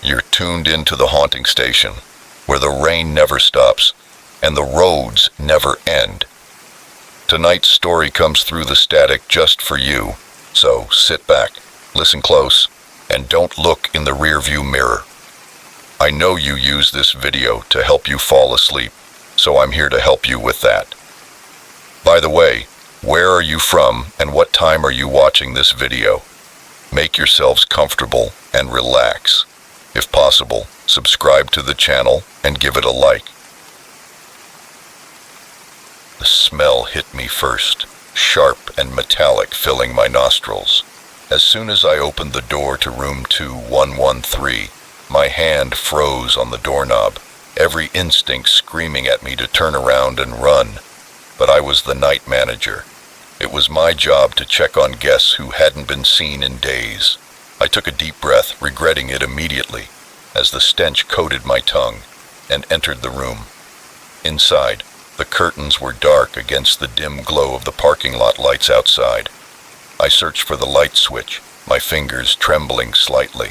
You're tuned into the haunting station, where the rain never stops and the roads never end. Tonight's story comes through the static just for you, so sit back, listen close, and don't look in the rearview mirror. I know you use this video to help you fall asleep, so I'm here to help you with that. By the way, where are you from and what time are you watching this video? Make yourselves comfortable and relax. If possible, subscribe to the channel and give it a like. The smell hit me first, sharp and metallic, filling my nostrils. As soon as I opened the door to room 2113, my hand froze on the doorknob, every instinct screaming at me to turn around and run. But I was the night manager. It was my job to check on guests who hadn't been seen in days. I took a deep breath, regretting it immediately, as the stench coated my tongue, and entered the room. Inside, the curtains were dark against the dim glow of the parking lot lights outside. I searched for the light switch, my fingers trembling slightly.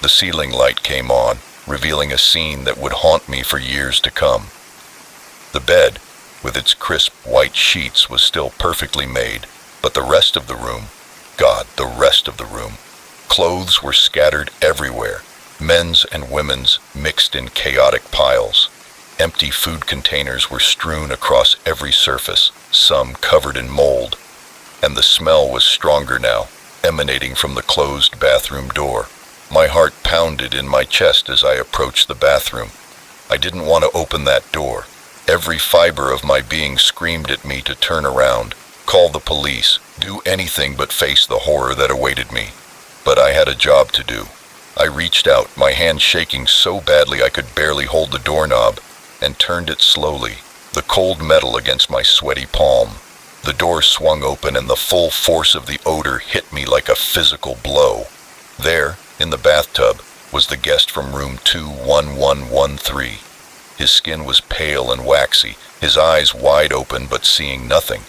The ceiling light came on, revealing a scene that would haunt me for years to come. The bed, with its crisp white sheets, was still perfectly made, but the rest of the room, the rest of the room, clothes were scattered everywhere, men's and women's mixed in chaotic piles. Empty food containers were strewn across every surface, some covered in mold, and the smell was stronger now, emanating from the closed bathroom door. My heart pounded in my chest as I approached the bathroom. I didn't want to open that door. Every fiber of my being screamed at me to turn around, call the police, do anything but face the horror that awaited me. But I had a job to do. I reached out, my hand shaking so badly I could barely hold the doorknob, and turned it slowly, the cold metal against my sweaty palm. The door swung open and the full force of the odor hit me like a physical blow. There, in the bathtub, was the guest from room 21113. His skin was pale and waxy, his eyes wide open but seeing nothing.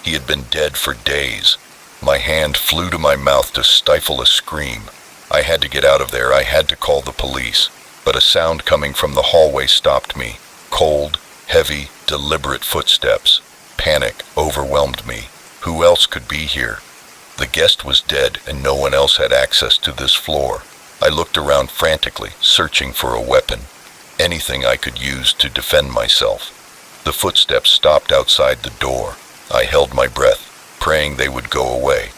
He had been dead for days. My hand flew to my mouth to stifle a scream. I had to get out of there, I had to call the police. But a sound coming from the hallway stopped me. Cold, heavy, deliberate footsteps. Panic overwhelmed me. Who else could be here? The guest was dead and no one else had access to this floor. I looked around frantically, searching for a weapon. Anything I could use to defend myself. The footsteps stopped outside the door. I held my breath, praying they would go away.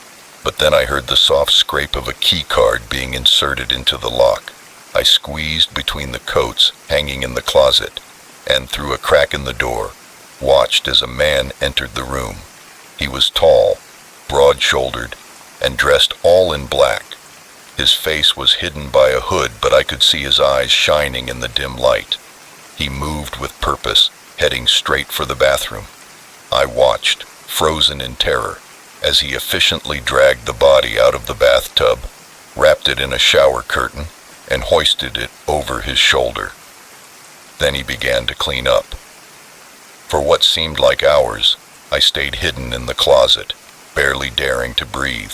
But then I heard the soft scrape of a key card being inserted into the lock. I squeezed between the coats hanging in the closet, and through a crack in the door, watched as a man entered the room. He was tall, broad-shouldered, and dressed all in black. His face was hidden by a hood, but I could see his eyes shining in the dim light. He moved with purpose, heading straight for the bathroom. I watched, frozen in terror, as he efficiently dragged the body out of the bathtub, wrapped it in a shower curtain, and hoisted it over his shoulder. Then he began to clean up. For what seemed like hours, I stayed hidden in the closet, barely daring to breathe.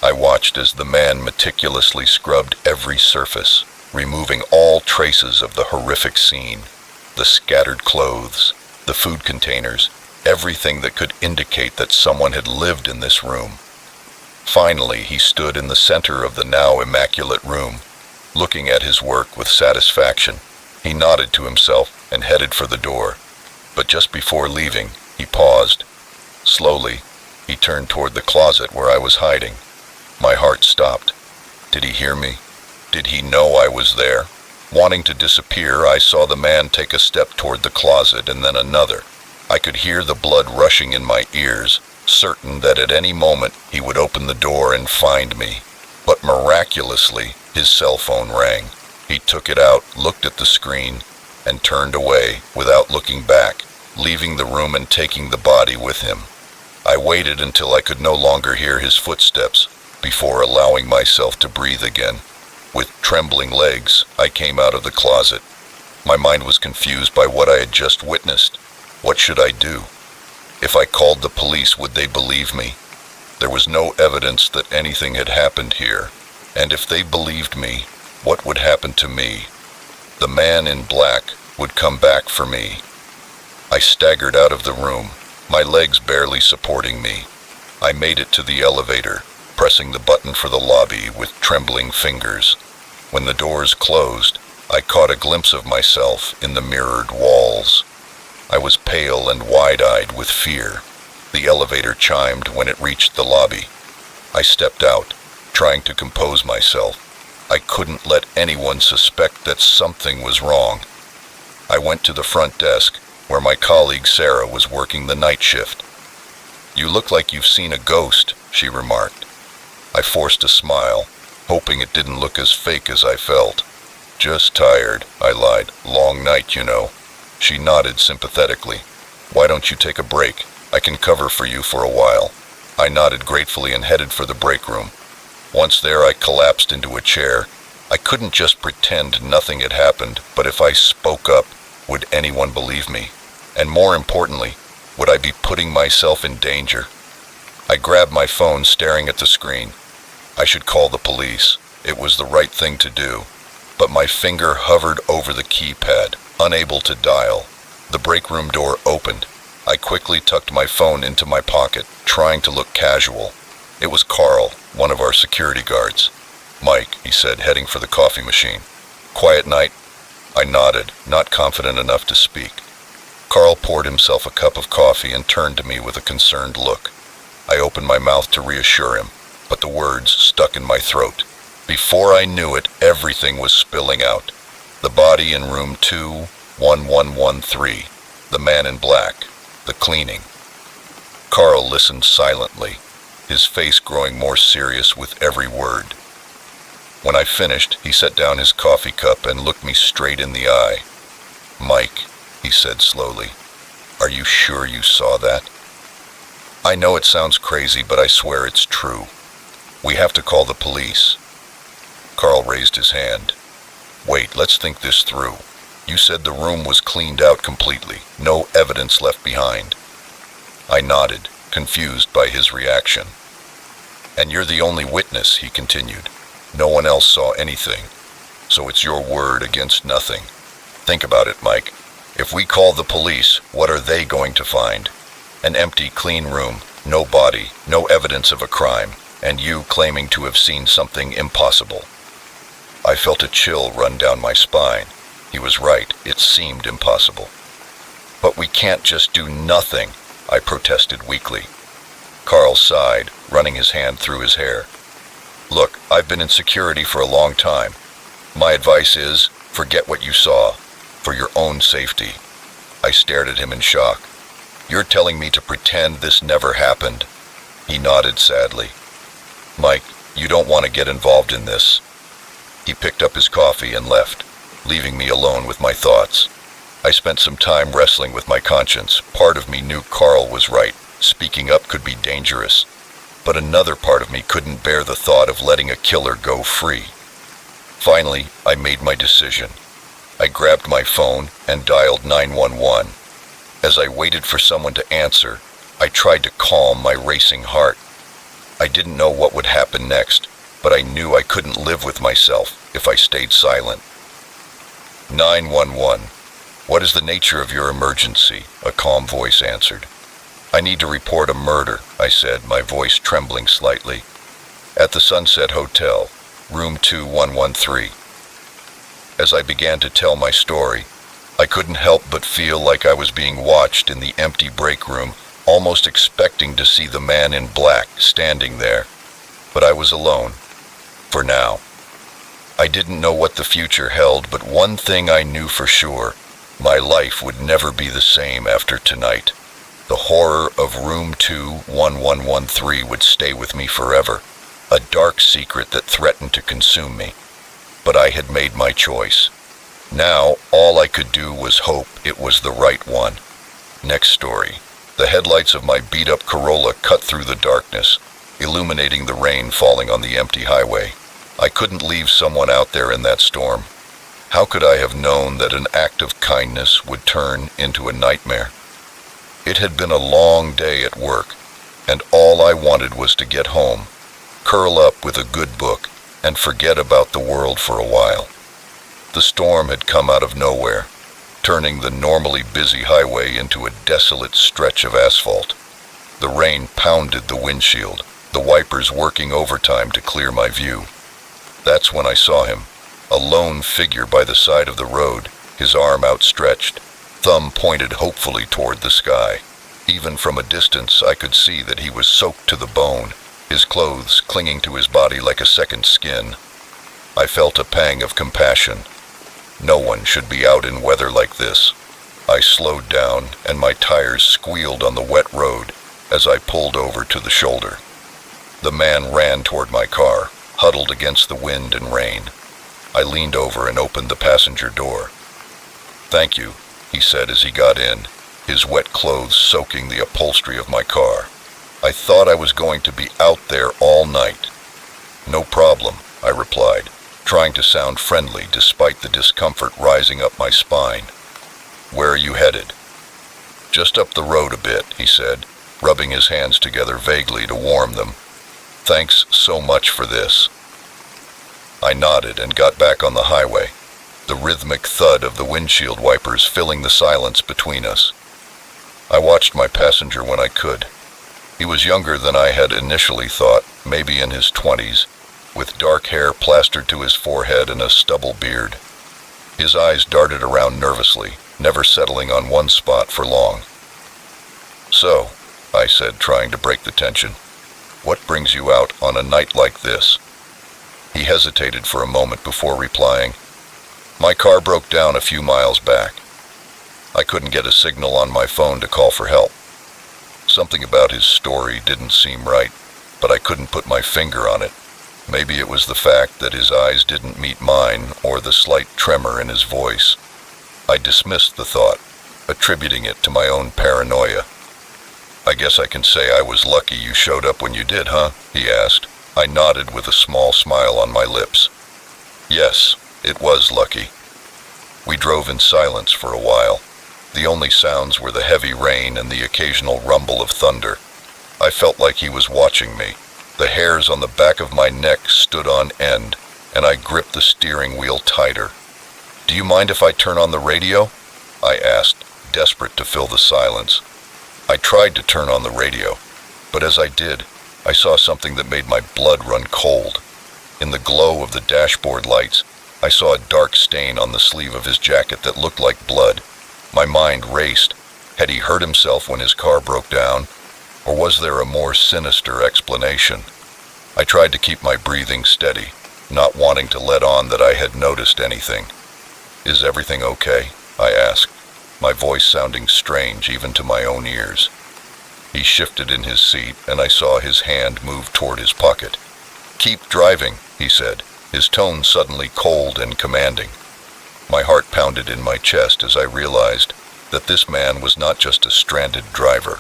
I watched as the man meticulously scrubbed every surface, removing all traces of the horrific scene, the scattered clothes, the food containers, everything that could indicate that someone had lived in this room. Finally, he stood in the center of the now immaculate room, looking at his work with satisfaction. He nodded to himself and headed for the door. But just before leaving, he paused. Slowly, he turned toward the closet where I was hiding. My heart stopped. Did he hear me? Did he know I was there? Wanting to disappear, I saw the man take a step toward the closet and then another. I could hear the blood rushing in my ears, certain that at any moment he would open the door and find me. But miraculously, his cell phone rang. He took it out, looked at the screen, and turned away without looking back, leaving the room and taking the body with him. I waited until I could no longer hear his footsteps before allowing myself to breathe again. With trembling legs, I came out of the closet. My mind was confused by what I had just witnessed. What should I do? If I called the police, would they believe me? There was no evidence that anything had happened here, And if they believed me, what would happen to me? The man in black would come back for me. I staggered out of the room, my legs barely supporting me. I made it to the elevator, pressing the button for the lobby with trembling fingers. When the doors closed, I caught a glimpse of myself in the mirrored walls. I was pale and wide-eyed with fear. The elevator chimed when it reached the lobby. I stepped out, trying to compose myself. I couldn't let anyone suspect that something was wrong. I went to the front desk, where my colleague Sarah was working the night shift. "You look like you've seen a ghost," she remarked. I forced a smile, hoping it didn't look as fake as I felt. "Just tired," I lied. "Long night, you know." She nodded sympathetically. "Why don't you take a break? I can cover for you for a while." I nodded gratefully and headed for the break room. Once there, I collapsed into a chair. I couldn't just pretend nothing had happened, but if I spoke up, would anyone believe me? And more importantly, would I be putting myself in danger? I grabbed my phone, staring at the screen. I should call the police. It was the right thing to do. But my finger hovered over the keypad, unable to dial. The break room door opened. I quickly tucked my phone into my pocket, trying to look casual. It was Carl, one of our security guards. "Mike," he said, heading for the coffee machine. "Quiet night?" I nodded, not confident enough to speak. Carl poured himself a cup of coffee and turned to me with a concerned look. I opened my mouth to reassure him, but the words stuck in my throat. Before I knew it, everything was spilling out. The body in room 21113, the man in black, the cleaning. Carl listened silently, his face growing more serious with every word. When I finished, he set down his coffee cup and looked me straight in the eye. "Mike," he said slowly, "are you sure you saw that?" "I know it sounds crazy, but I swear it's true. We have to call the police." Carl raised his hand. "Wait, let's think this through. You said the room was cleaned out completely, no evidence left behind." I nodded, confused by his reaction. "And you're the only witness," he continued. "No one else saw anything. So it's your word against nothing. Think about it, Mike. If we call the police, what are they going to find? An empty, clean room, no body, no evidence of a crime, and you claiming to have seen something impossible." I felt a chill run down my spine. He was right, it seemed impossible. "But we can't just do nothing," I protested weakly. Carl sighed, running his hand through his hair. "Look, I've been in security for a long time. My advice is, forget what you saw, for your own safety." I stared at him in shock. "You're telling me to pretend this never happened?" He nodded sadly. "Mike, you don't want to get involved in this." He picked up his coffee and left, leaving me alone with my thoughts. I spent some time wrestling with my conscience. Part of me knew Carl was right. Speaking up could be dangerous. But another part of me couldn't bear the thought of letting a killer go free. Finally, I made my decision. I grabbed my phone and dialed 911. As I waited for someone to answer, I tried to calm my racing heart. I didn't know what would happen next, but I knew I couldn't live with myself if I stayed silent. 911. "What is the nature of your emergency?" a calm voice answered. "I need to report a murder," I said, my voice trembling slightly. "At the Sunset Hotel, room 2113. As I began to tell my story, I couldn't help but feel like I was being watched in the empty break room, almost expecting to see the man in black standing there. But I was alone. For now. I didn't know what the future held, but one thing I knew for sure. My life would never be the same after tonight. The horror of room 21113 would stay with me forever, a dark secret that threatened to consume me. But I had made my choice. Now, all I could do was hope it was the right one. Next story. The headlights of my beat-up Corolla cut through the darkness, illuminating the rain falling on the empty highway. I couldn't leave someone out there in that storm. How could I have known that an act of kindness would turn into a nightmare? It had been a long day at work, and all I wanted was to get home, curl up with a good book, and forget about the world for a while. The storm had come out of nowhere, turning the normally busy highway into a desolate stretch of asphalt. The rain pounded the windshield, the wipers working overtime to clear my view. That's when I saw him, a lone figure by the side of the road, his arm outstretched, thumb pointed hopefully toward the sky. Even from a distance, I could see that he was soaked to the bone, his clothes clinging to his body like a second skin. I felt a pang of compassion. No one should be out in weather like this. I slowed down, and my tires squealed on the wet road as I pulled over to the shoulder. The man ran toward my car, huddled against the wind and rain. I leaned over and opened the passenger door. "Thank you," he said as he got in, his wet clothes soaking the upholstery of my car. "I thought I was going to be out there all night." "No problem," I replied, trying to sound friendly despite the discomfort rising up my spine. "Where are you headed?" "Just up the road a bit," he said, rubbing his hands together vaguely to warm them. "Thanks so much for this." I nodded and got back on the highway, the rhythmic thud of the windshield wipers filling the silence between us. I watched my passenger when I could. He was younger than I had initially thought, maybe in his 20s, with dark hair plastered to his forehead and a stubble beard. His eyes darted around nervously, never settling on one spot for long. "So," I said, trying to break the tension, "what brings you out on a night like this?" He hesitated for a moment before replying, "My car broke down a few miles back. I couldn't get a signal on my phone to call for help." Something about his story didn't seem right, but I couldn't put my finger on it. Maybe it was the fact that his eyes didn't meet mine or the slight tremor in his voice. I dismissed the thought, attributing it to my own paranoia. "I guess I can say I was lucky you showed up when you did, huh?" he asked. I nodded with a small smile on my lips. Yes, it was lucky. We drove in silence for a while. The only sounds were the heavy rain and the occasional rumble of thunder. I felt like he was watching me. The hairs on the back of my neck stood on end, and I gripped the steering wheel tighter. "Do you mind if I turn on the radio?" I asked, desperate to fill the silence. I tried to turn on the radio, but as I did, I saw something that made my blood run cold. In the glow of the dashboard lights, I saw a dark stain on the sleeve of his jacket that looked like blood. My mind raced. Had he hurt himself when his car broke down? Or was there a more sinister explanation? I tried to keep my breathing steady, not wanting to let on that I had noticed anything. "Is everything okay?" I asked, my voice sounding strange even to my own ears. He shifted in his seat, and I saw his hand move toward his pocket. "Keep driving," he said, his tone suddenly cold and commanding. My heart pounded in my chest as I realized that this man was not just a stranded driver.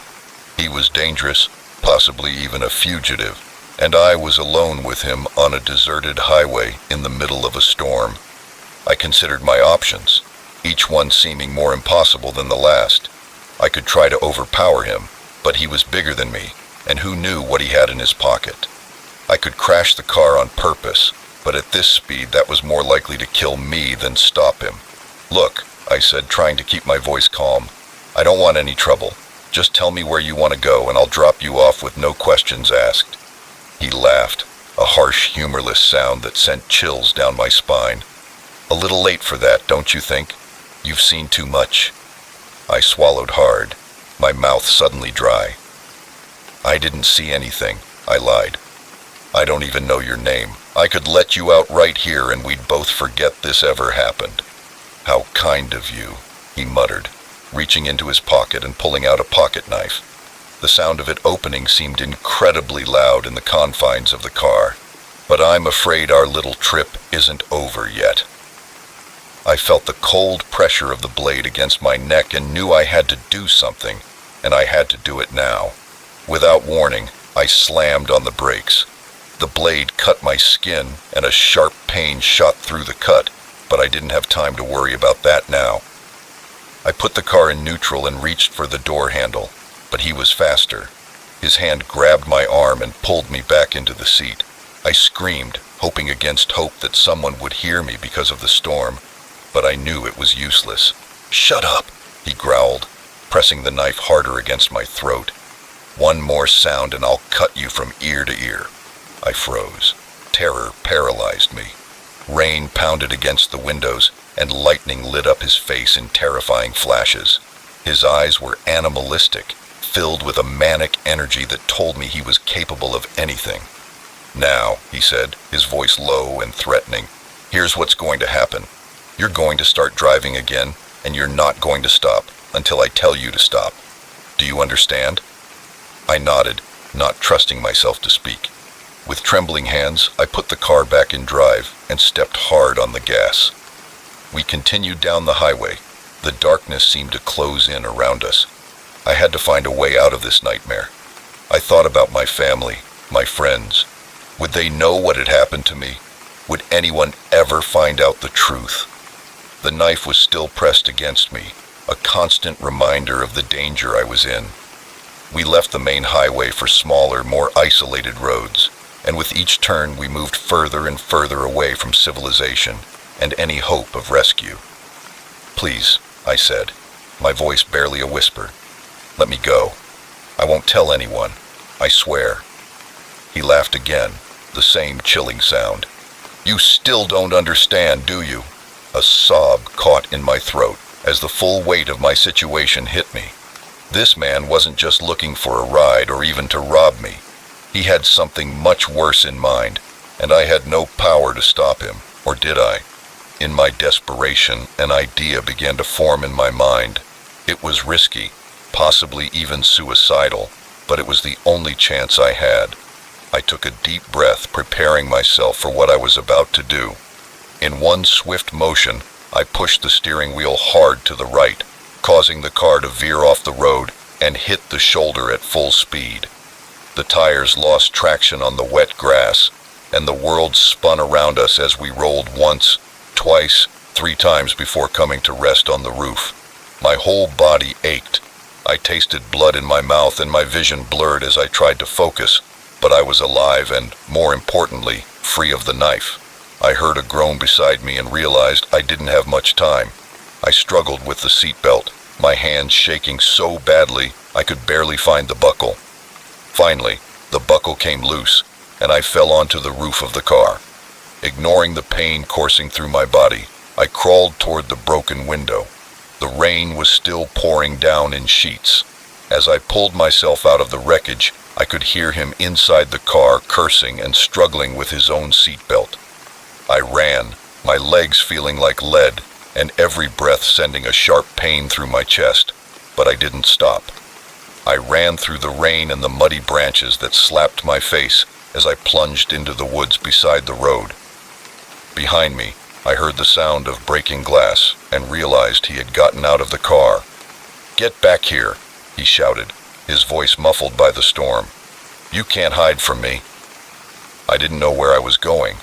He was dangerous, possibly even a fugitive, and I was alone with him on a deserted highway in the middle of a storm. I considered my options, each one seeming more impossible than the last. I could try to overpower him, but he was bigger than me, and who knew what he had in his pocket? I could crash the car on purpose, but at this speed that was more likely to kill me than stop him. "Look," I said, trying to keep my voice calm, "I don't want any trouble. Just tell me where you want to go and I'll drop you off with no questions asked." He laughed, a harsh, humorless sound that sent chills down my spine. "A little late for that, don't you think? You've seen too much." I swallowed hard, my mouth suddenly dry. "I didn't see anything," I lied. "I don't even know your name. I could let you out right here and we'd both forget this ever happened." "How kind of you," he muttered, reaching into his pocket and pulling out a pocket knife. The sound of it opening seemed incredibly loud in the confines of the car. "But I'm afraid our little trip isn't over yet." I felt the cold pressure of the blade against my neck and knew I had to do something, and I had to do it now. Without warning, I slammed on the brakes. The blade cut my skin, and a sharp pain shot through the cut, but I didn't have time to worry about that now. I put the car in neutral and reached for the door handle, but he was faster. His hand grabbed my arm and pulled me back into the seat. I screamed, hoping against hope that someone would hear me because of the storm, but I knew it was useless. "Shut up," he growled, pressing the knife harder against my throat. "One more sound and I'll cut you from ear to ear." I froze. Terror paralyzed me. Rain pounded against the windows, and lightning lit up his face in terrifying flashes. His eyes were animalistic, filled with a manic energy that told me he was capable of anything. "Now," he said, his voice low and threatening, "here's what's going to happen. You're going to start driving again, and you're not going to stop until I tell you to stop. Do you understand?" I nodded, not trusting myself to speak. With trembling hands, I put the car back in drive and stepped hard on the gas. We continued down the highway. The darkness seemed to close in around us. I had to find a way out of this nightmare. I thought about my family, my friends. Would they know what had happened to me? Would anyone ever find out the truth? The knife was still pressed against me, a constant reminder of the danger I was in. We left the main highway for smaller, more isolated roads, and with each turn we moved further and further away from civilization and any hope of rescue. "Please," I said, my voice barely a whisper, "let me go. I won't tell anyone. I swear." He laughed again, the same chilling sound. "You still don't understand, do you?" A sob caught in my throat as the full weight of my situation hit me. This man wasn't just looking for a ride or even to rob me. He had something much worse in mind, and I had no power to stop him, or did I? In my desperation, an idea began to form in my mind. It was risky, possibly even suicidal, but it was the only chance I had. I took a deep breath, preparing myself for what I was about to do. In one swift motion, I pushed the steering wheel hard to the right, causing the car to veer off the road and hit the shoulder at full speed. The tires lost traction on the wet grass, and the world spun around us as we rolled once, twice, 3 times before coming to rest on the roof. My whole body ached. I tasted blood in my mouth and my vision blurred as I tried to focus, but I was alive and, more importantly, free of the knife. I heard a groan beside me and realized I didn't have much time. I struggled with the seatbelt, my hands shaking so badly I could barely find the buckle. Finally, the buckle came loose, and I fell onto the roof of the car. Ignoring the pain coursing through my body, I crawled toward the broken window. The rain was still pouring down in sheets. As I pulled myself out of the wreckage, I could hear him inside the car cursing and struggling with his own seatbelt. I ran, my legs feeling like lead, and every breath sending a sharp pain through my chest, but I didn't stop. I ran through the rain and the muddy branches that slapped my face as I plunged into the woods beside the road. Behind me, I heard the sound of breaking glass and realized he had gotten out of the car. "Get back here," he shouted, his voice muffled by the storm. "You can't hide from me." I didn't know where I was going,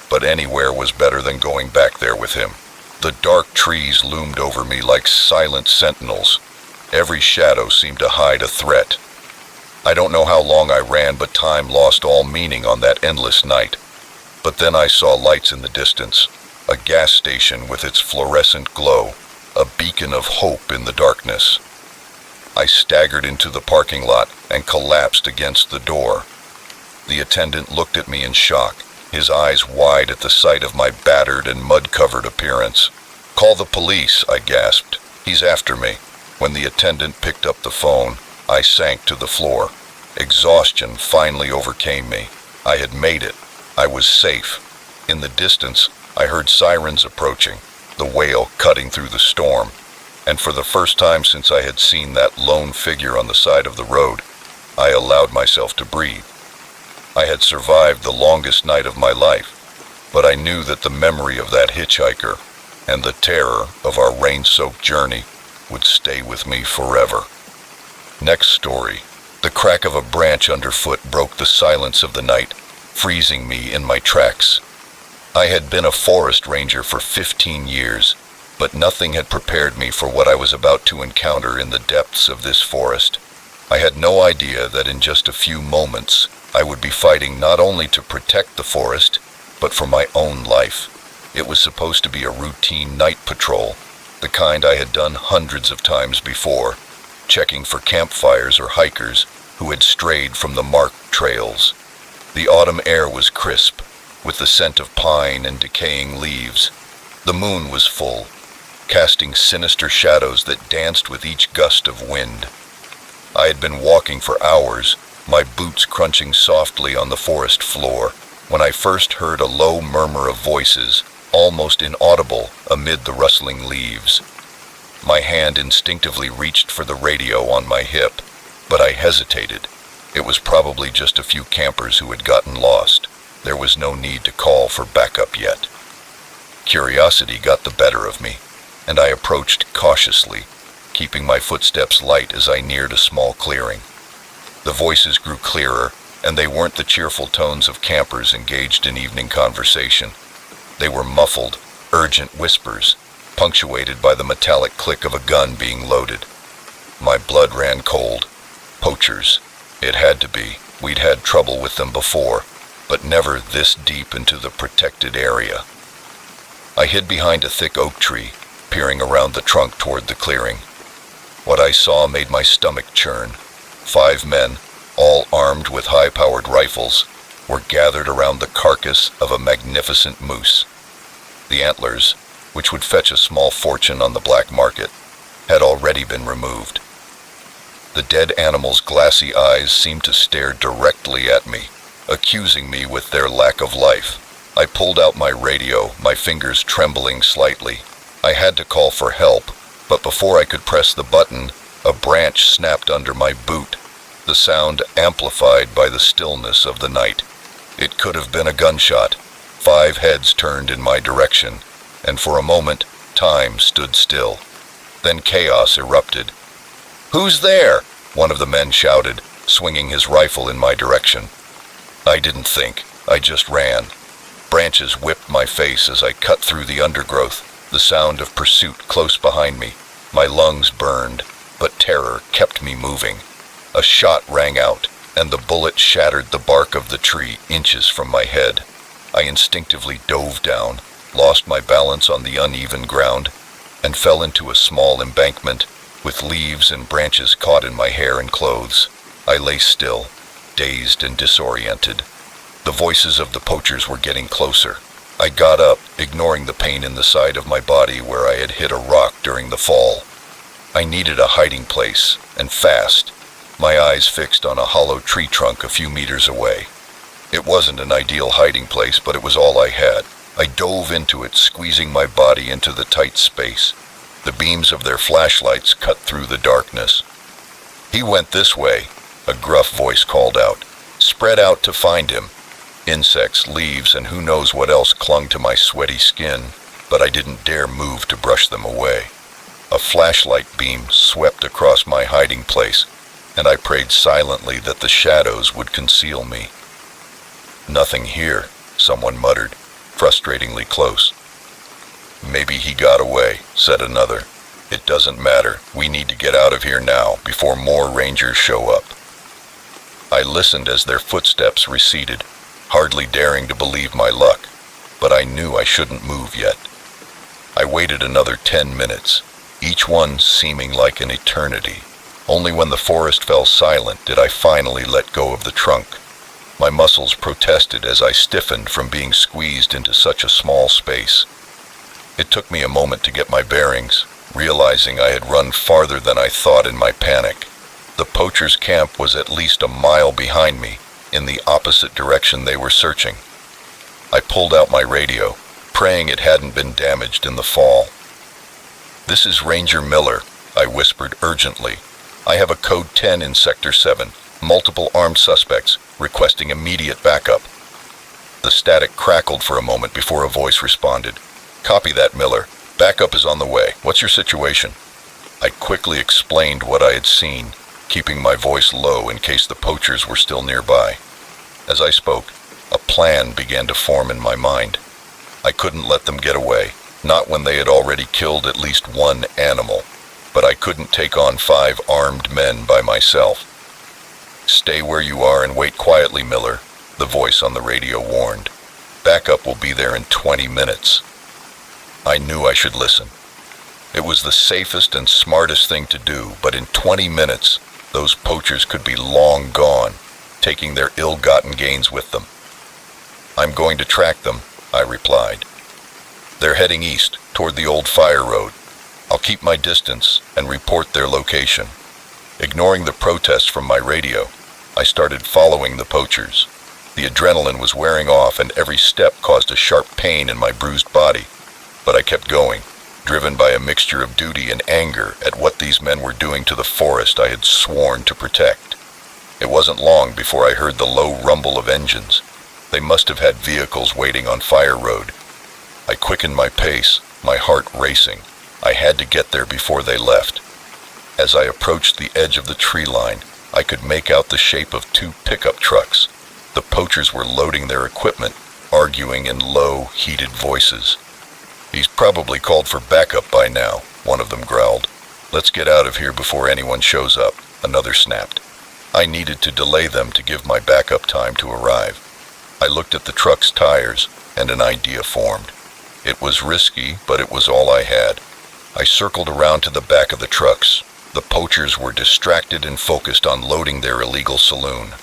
but anywhere was better than going back there with him. The dark trees loomed over me like silent sentinels. Every shadow seemed to hide a threat. I don't know how long I ran, but time lost all meaning on that endless night. But then I saw lights in the distance, a gas station with its fluorescent glow, a beacon of hope in the darkness. I staggered into the parking lot and collapsed against the door. The attendant looked at me in shock, his eyes wide at the sight of my battered and mud-covered appearance. "Call the police," I gasped. "He's after me." When the attendant picked up the phone, I sank to the floor. Exhaustion finally overcame me. I had made it. I was safe. In the distance, I heard sirens approaching, the wail cutting through the storm. And for the first time since I had seen that lone figure on the side of the road, I allowed myself to breathe. I had survived the longest night of my life, but I knew that the memory of that hitchhiker and the terror of our rain-soaked journey would stay with me forever. Next story. The crack of a branch underfoot broke the silence of the night, freezing me in my tracks. I had been a forest ranger for 15 years, but nothing had prepared me for what I was about to encounter in the depths of this forest. I had no idea that in just a few moments I would be fighting not only to protect the forest, but for my own life. It was supposed to be a routine night patrol, the kind I had done hundreds of times before, checking for campfires or hikers who had strayed from the marked trails. The autumn air was crisp, with the scent of pine and decaying leaves. The moon was full, casting sinister shadows that danced with each gust of wind. I had been walking for hours, my boots crunching softly on the forest floor, when I first heard a low murmur of voices, almost inaudible amid the rustling leaves. My hand instinctively reached for the radio on my hip, but I hesitated. It was probably just a few campers who had gotten lost. There was no need to call for backup yet. Curiosity got the better of me, and I approached cautiously, keeping my footsteps light as I neared a small clearing. The voices grew clearer, and they weren't the cheerful tones of campers engaged in evening conversation. They were muffled, urgent whispers, punctuated by the metallic click of a gun being loaded. My blood ran cold. Poachers. It had to be. We'd had trouble with them before, but never this deep into the protected area. I hid behind a thick oak tree, peering around the trunk toward the clearing. What I saw made my stomach churn. 5 men, all armed with high-powered rifles, were gathered around the carcass of a magnificent moose. The antlers, which would fetch a small fortune on the black market, had already been removed. The dead animal's glassy eyes seemed to stare directly at me, accusing me with their lack of life. I pulled out my radio, my fingers trembling slightly. I had to call for help, but before I could press the button, a branch snapped under my boot, the sound amplified by the stillness of the night. It could have been a gunshot. 5 heads turned in my direction, and for a moment, time stood still. Then chaos erupted. "Who's there?" one of the men shouted, swinging his rifle in my direction. I didn't think. I just ran. Branches whipped my face as I cut through the undergrowth, the sound of pursuit close behind me. My lungs burned, but terror kept me moving. A shot rang out, and the bullet shattered the bark of the tree inches from my head. I instinctively dove down, lost my balance on the uneven ground, and fell into a small embankment with leaves and branches caught in my hair and clothes. I lay still, dazed and disoriented. The voices of the poachers were getting closer. I got up, ignoring the pain in the side of my body where I had hit a rock during the fall. I needed a hiding place, and fast, my eyes fixed on a hollow tree trunk a few meters away. It wasn't an ideal hiding place, but it was all I had. I dove into it, squeezing my body into the tight space. The beams of their flashlights cut through the darkness. "He went this way," a gruff voice called out. "Spread out to find him." Insects, leaves, and who knows what else clung to my sweaty skin, but I didn't dare move to brush them away. A flashlight beam swept across my hiding place, and I prayed silently that the shadows would conceal me. "Nothing here," someone muttered, frustratingly close. "Maybe he got away," said another. "It doesn't matter. We need to get out of here now, before more rangers show up." I listened as their footsteps receded, hardly daring to believe my luck, but I knew I shouldn't move yet. I waited another 10 minutes, each one seeming like an eternity. Only when the forest fell silent did I finally let go of the trunk. My muscles protested as I stiffened from being squeezed into such a small space. It took me a moment to get my bearings, realizing I had run farther than I thought in my panic. The poachers' camp was at least a mile behind me, in the opposite direction they were searching. I pulled out my radio, praying it hadn't been damaged in the fall. "This is Ranger Miller," I whispered urgently. "I have a code 10 in Sector 7, multiple armed suspects, requesting immediate backup." The static crackled for a moment before a voice responded. "Copy that, Miller. Backup is on the way. What's your situation?" I quickly explained what I had seen, keeping my voice low in case the poachers were still nearby. As I spoke, a plan began to form in my mind. I couldn't let them get away, not when they had already killed at least one animal, but I couldn't take on 5 armed men by myself. "Stay where you are and wait quietly, Miller," the voice on the radio warned. "Backup will be there in 20 minutes. I knew I should listen. It was the safest and smartest thing to do, but in 20 minutes, those poachers could be long gone, taking their ill-gotten gains with them. "I'm going to track them," I replied. "They're heading east, toward the old fire road. I'll keep my distance and report their location." Ignoring the protests from my radio, I started following the poachers. The adrenaline was wearing off and every step caused a sharp pain in my bruised body. But I kept going, driven by a mixture of duty and anger at what these men were doing to the forest I had sworn to protect. It wasn't long before I heard the low rumble of engines. They must have had vehicles waiting on Fire Road. I quickened my pace, my heart racing. I had to get there before they left. As I approached the edge of the tree line, I could make out the shape of 2 pickup trucks. The poachers were loading their equipment, arguing in low, heated voices. "He's probably called for backup by now," one of them growled. "Let's get out of here before anyone shows up," another snapped. I needed to delay them to give my backup time to arrive. I looked at the truck's tires, and an idea formed. It was risky, but it was all I had. I circled around to the back of the trucks. The poachers were distracted and focused on loading their illegal saloon.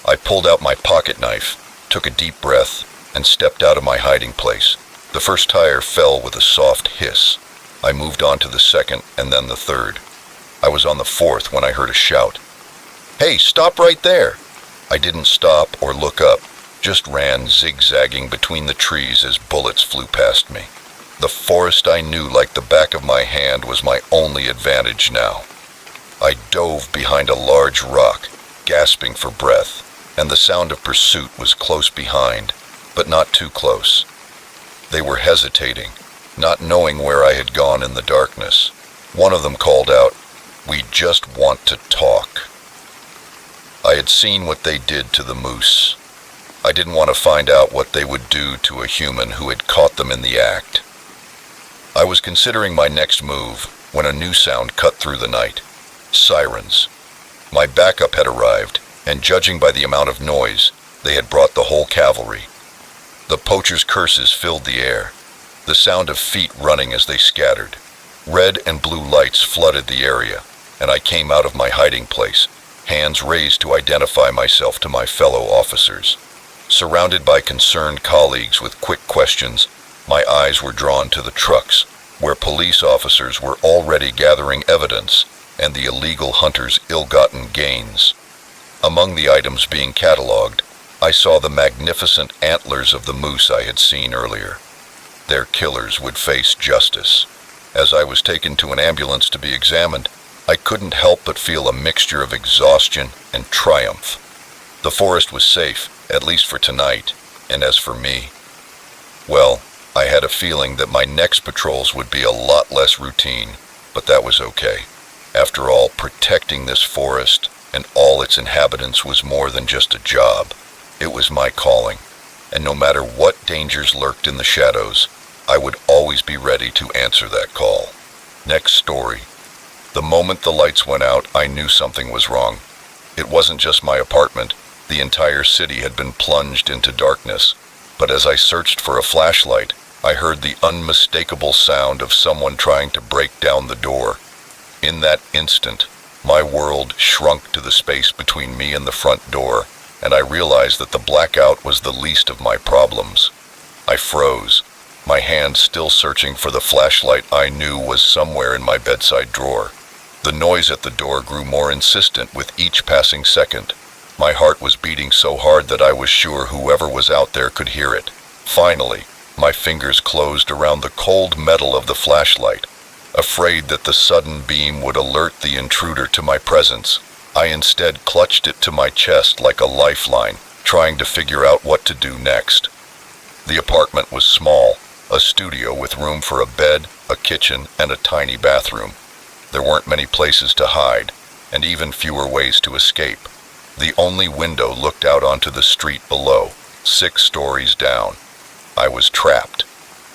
I pulled out my pocket knife, took a deep breath, and stepped out of my hiding place. The first tire fell with a soft hiss. I moved on to the second and then the third. I was on the fourth when I heard a shout. "Hey, stop right there!" I didn't stop or look up, just ran zigzagging between the trees as bullets flew past me. The forest I knew like the back of my hand was my only advantage now. I dove behind a large rock, gasping for breath, and the sound of pursuit was close behind, but not too close. They were hesitating, not knowing where I had gone in the darkness. One of them called out, "We just want to talk." I had seen what they did to the moose. I didn't want to find out what they would do to a human who had caught them in the act. I was considering my next move when a new sound cut through the night. Sirens. My backup had arrived, and judging by the amount of noise, they had brought the whole cavalry. The poachers' curses filled the air, the sound of feet running as they scattered. Red and blue lights flooded the area, and I came out of my hiding place, hands raised to identify myself to my fellow officers. Surrounded by concerned colleagues with quick questions, my eyes were drawn to the trucks, where police officers were already gathering evidence and the illegal hunters' ill-gotten gains. Among the items being cataloged, I saw the magnificent antlers of the moose I had seen earlier. Their killers would face justice. As I was taken to an ambulance to be examined, I couldn't help but feel a mixture of exhaustion and triumph. The forest was safe, at least for tonight, and as for me, well, I had a feeling that my next patrols would be a lot less routine, but that was okay. After all, protecting this forest and all its inhabitants was more than just a job. It was my calling, and no matter what dangers lurked in the shadows, I would always be ready to answer that call. Next story. The moment the lights went out, I knew something was wrong. It wasn't just my apartment. The entire city had been plunged into darkness. But as I searched for a flashlight, I heard the unmistakable sound of someone trying to break down the door. In that instant, my world shrunk to the space between me and the front door, and I realized that the blackout was the least of my problems. I froze, my hand still searching for the flashlight I knew was somewhere in my bedside drawer. The noise at the door grew more insistent with each passing second. My heart was beating so hard that I was sure whoever was out there could hear it. Finally, my fingers closed around the cold metal of the flashlight. Afraid that the sudden beam would alert the intruder to my presence, I instead clutched it to my chest like a lifeline, trying to figure out what to do next. The apartment was small, a studio with room for a bed, a kitchen, and a tiny bathroom. There weren't many places to hide, and even fewer ways to escape. The only window looked out onto the street below, 6 stories down. I was trapped.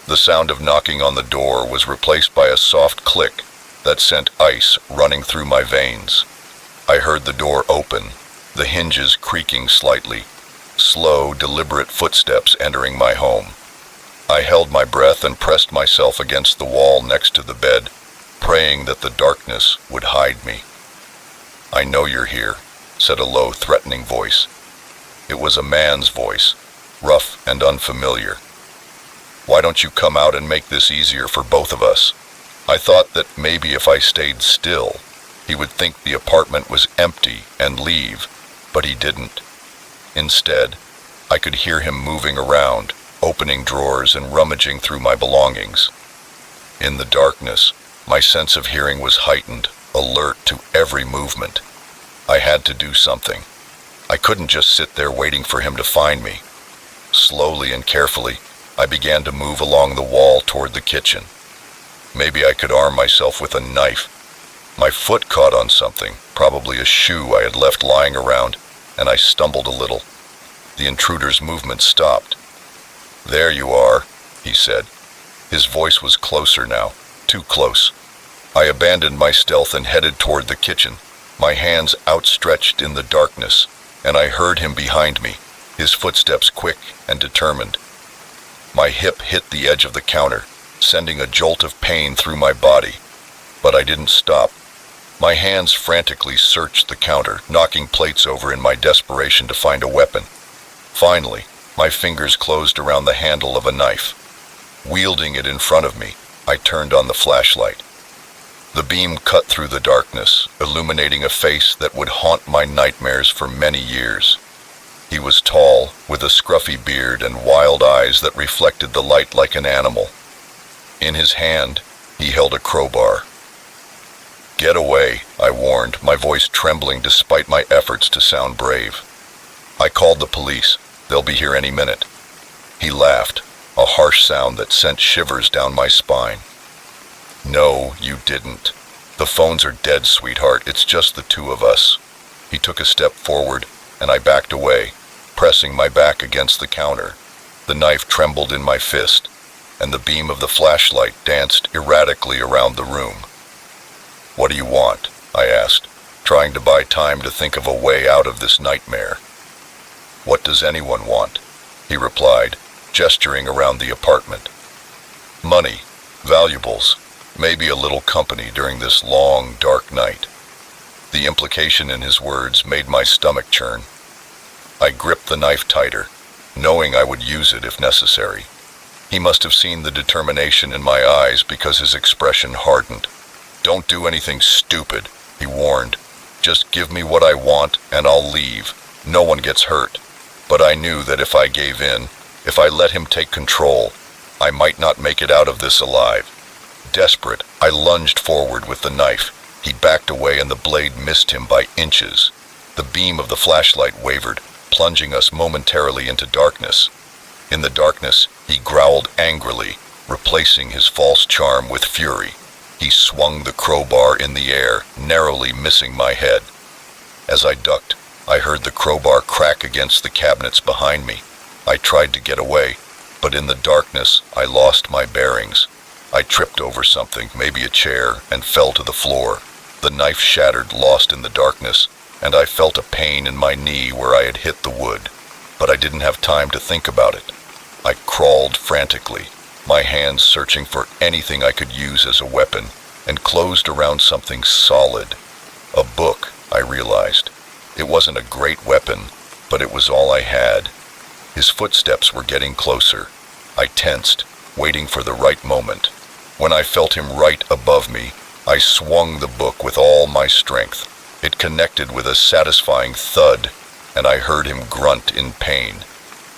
The sound of knocking on the door was replaced by a soft click that sent ice running through my veins. I heard the door open, the hinges creaking slightly, slow, deliberate footsteps entering my home. I held my breath and pressed myself against the wall next to the bed, praying that the darkness would hide me. "I know you're here," said a low, threatening voice. It was a man's voice, rough and unfamiliar. "Why don't you come out and make this easier for both of us?" I thought that maybe if I stayed still, he would think the apartment was empty and leave, but he didn't. Instead, I could hear him moving around, opening drawers and rummaging through my belongings. In the darkness, my sense of hearing was heightened, alert to every movement. I had to do something. I couldn't just sit there waiting for him to find me. Slowly and carefully, I began to move along the wall toward the kitchen. Maybe I could arm myself with a knife. My foot caught on something, probably a shoe I had left lying around, and I stumbled a little. The intruder's movement stopped. "There you are," he said. His voice was closer now, too close. I abandoned my stealth and headed toward the kitchen, my hands outstretched in the darkness, and I heard him behind me, his footsteps quick and determined. My hip hit the edge of the counter, sending a jolt of pain through my body. But I didn't stop. My hands frantically searched the counter, knocking plates over in my desperation to find a weapon. Finally, my fingers closed around the handle of a knife. Wielding it in front of me, I turned on the flashlight. The beam cut through the darkness, illuminating a face that would haunt my nightmares for many years. He was tall, with a scruffy beard and wild eyes that reflected the light like an animal. In his hand, he held a crowbar. "Get away," I warned, my voice trembling despite my efforts to sound brave. "I called the police. They'll be here any minute." He laughed, a harsh sound that sent shivers down my spine. "No, you didn't. The phones are dead, sweetheart. It's just the two of us." He took a step forward, and I backed away, pressing my back against the counter. The knife trembled in my fist, and the beam of the flashlight danced erratically around the room. "What do you want?" I asked, trying to buy time to think of a way out of this nightmare. "What does anyone want?" he replied, gesturing around the apartment. "Money, valuables, maybe a little company during this long, dark night." The implication in his words made my stomach churn. I gripped the knife tighter, knowing I would use it if necessary. He must have seen the determination in my eyes because his expression hardened. "Don't do anything stupid," he warned. "Just give me what I want and I'll leave. No one gets hurt." But I knew that if I gave in, if I let him take control, I might not make it out of this alive. Desperate, I lunged forward with the knife. He backed away and the blade missed him by inches. The beam of the flashlight wavered, plunging us momentarily into darkness. In the darkness, he growled angrily, replacing his false charm with fury. He swung the crowbar in the air, narrowly missing my head. As I ducked, I heard the crowbar crack against the cabinets behind me. I tried to get away, but in the darkness, I lost my bearings. I tripped over something, maybe a chair, and fell to the floor. The knife shattered, lost in the darkness, and I felt a pain in my knee where I had hit the wood. But I didn't have time to think about it. I crawled frantically, my hands searching for anything I could use as a weapon, and closed around something solid. A book, I realized. It wasn't a great weapon, but it was all I had. His footsteps were getting closer. I tensed, waiting for the right moment. When I felt him right above me, I swung the book with all my strength. It connected with a satisfying thud, and I heard him grunt in pain.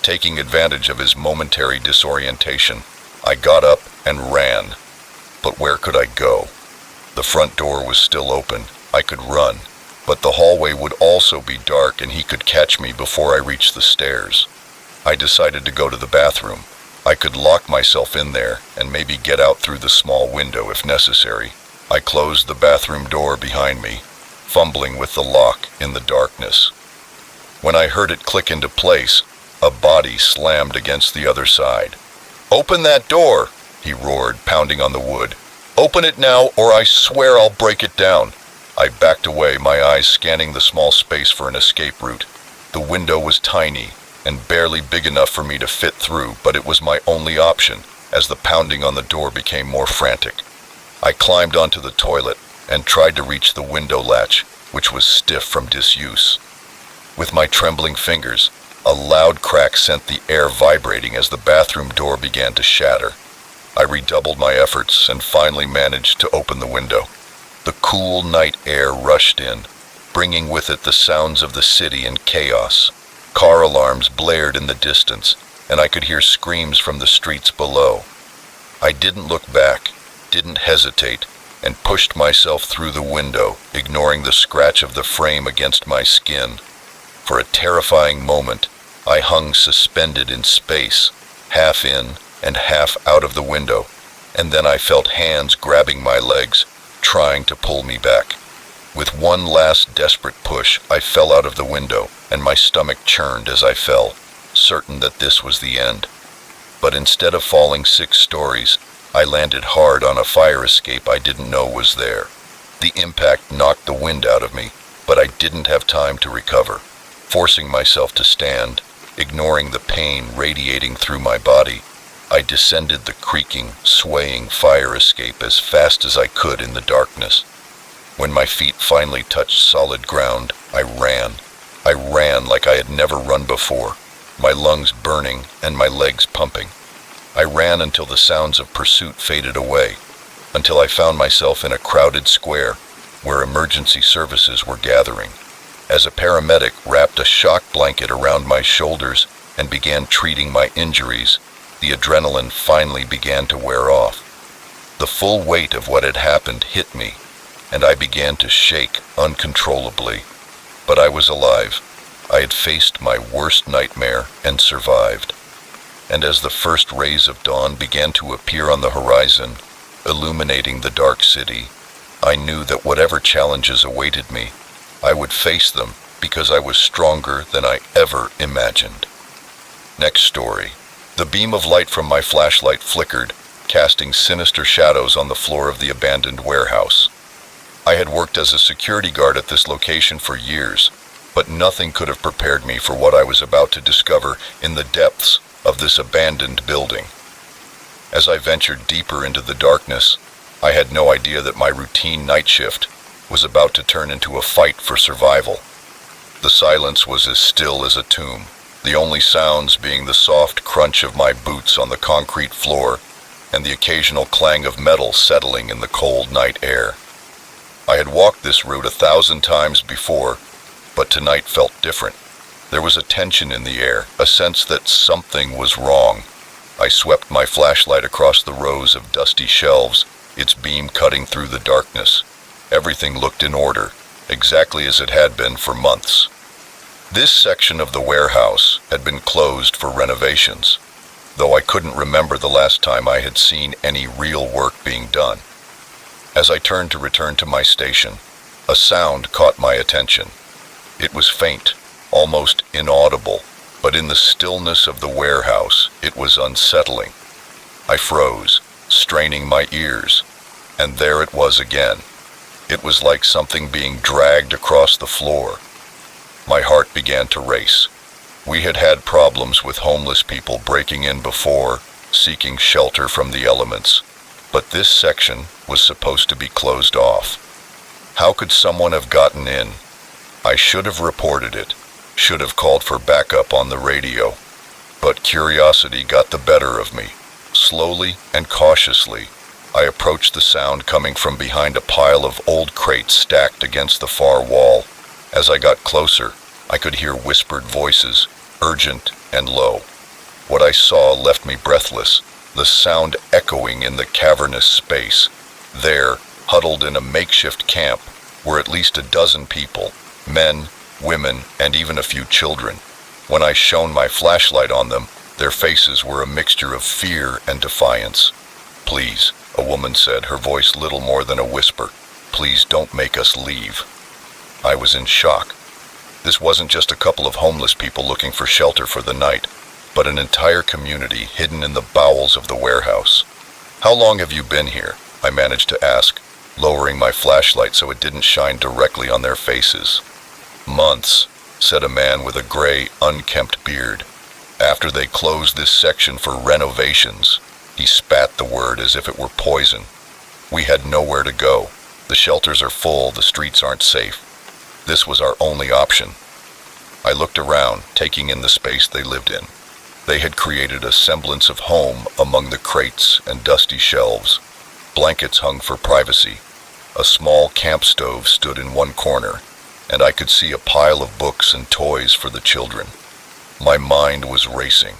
Taking advantage of his momentary disorientation, I got up and ran. But where could I go? The front door was still open. I could run, but the hallway would also be dark and he could catch me before I reached the stairs. I decided to go to the bathroom. I could lock myself in there and maybe get out through the small window if necessary. I closed the bathroom door behind me, fumbling with the lock in the darkness. When I heard it click into place, a body slammed against the other side. "Open that door!" he roared, pounding on the wood. "Open it now, or I swear I'll break it down." I backed away, my eyes scanning the small space for an escape route. The window was tiny and barely big enough for me to fit through, but it was my only option as the pounding on the door became more frantic. I climbed onto the toilet and tried to reach the window latch, which was stiff from disuse. With my trembling fingers, a loud crack sent the air vibrating as the bathroom door began to shatter. I redoubled my efforts and finally managed to open the window. The cool night air rushed in, bringing with it the sounds of the city and chaos. Car alarms blared in the distance, and I could hear screams from the streets below. I didn't look back, didn't hesitate, and pushed myself through the window, ignoring the scratch of the frame against my skin. For a terrifying moment, I hung suspended in space, half in and half out of the window, and then I felt hands grabbing my legs, trying to pull me back. With one last desperate push, I fell out of the window, and my stomach churned as I fell, certain that this was the end. But instead of falling 6 stories, I landed hard on a fire escape I didn't know was there. The impact knocked the wind out of me, but I didn't have time to recover. Forcing myself to stand, ignoring the pain radiating through my body, I descended the creaking, swaying fire escape as fast as I could in the darkness. When my feet finally touched solid ground, I ran. I ran like I had never run before, my lungs burning and my legs pumping. I ran until the sounds of pursuit faded away, until I found myself in a crowded square where emergency services were gathering. As a paramedic wrapped a shock blanket around my shoulders and began treating my injuries, the adrenaline finally began to wear off. The full weight of what had happened hit me, and I began to shake uncontrollably. But I was alive. I had faced my worst nightmare and survived. And as the first rays of dawn began to appear on the horizon, illuminating the dark city, I knew that whatever challenges awaited me, I would face them because I was stronger than I ever imagined. Next story. The beam of light from my flashlight flickered, casting sinister shadows on the floor of the abandoned warehouse. I had worked as a security guard at this location for years, but nothing could have prepared me for what I was about to discover in the depths of this abandoned building. As I ventured deeper into the darkness, I had no idea that my routine night shift was about to turn into a fight for survival. The silence was as still as a tomb, the only sounds being the soft crunch of my boots on the concrete floor and the occasional clang of metal settling in the cold night air. I had walked this route 1,000 times before, but tonight felt different. There was a tension in the air, a sense that something was wrong. I swept my flashlight across the rows of dusty shelves, its beam cutting through the darkness. Everything looked in order, exactly as it had been for months. This section of the warehouse had been closed for renovations, though I couldn't remember the last time I had seen any real work being done. As I turned to return to my station, a sound caught my attention. It was faint, almost inaudible, but in the stillness of the warehouse, it was unsettling. I froze, straining my ears, and there it was again. It was like something being dragged across the floor. My heart began to race. We had had problems with homeless people breaking in before, seeking shelter from the elements, but this section was supposed to be closed off. How could someone have gotten in? I should have reported it, should have called for backup on the radio, but curiosity got the better of me. Slowly and cautiously, I approached the sound coming from behind a pile of old crates stacked against the far wall. As I got closer, I could hear whispered voices, urgent and low. What I saw left me breathless, the sound echoing in the cavernous space. There, huddled in a makeshift camp, were at least 12 people, men, women, and even a few children. When I shone my flashlight on them, their faces were a mixture of fear and defiance. "Please," a woman said, her voice little more than a whisper, "please don't make us leave." I was in shock. This wasn't just a couple of homeless people looking for shelter for the night, but an entire community hidden in the bowels of the warehouse. "How long have you been here?" I managed to ask, lowering my flashlight so it didn't shine directly on their faces. "Months," said a man with a gray, unkempt beard. "After they closed this section for renovations." He spat the word as if it were poison. "We had nowhere to go. The shelters are full, the streets aren't safe. This was our only option." I looked around, taking in the space they lived in. They had created a semblance of home among the crates and dusty shelves. Blankets hung for privacy. A small camp stove stood in one corner, and I could see a pile of books and toys for the children. My mind was racing.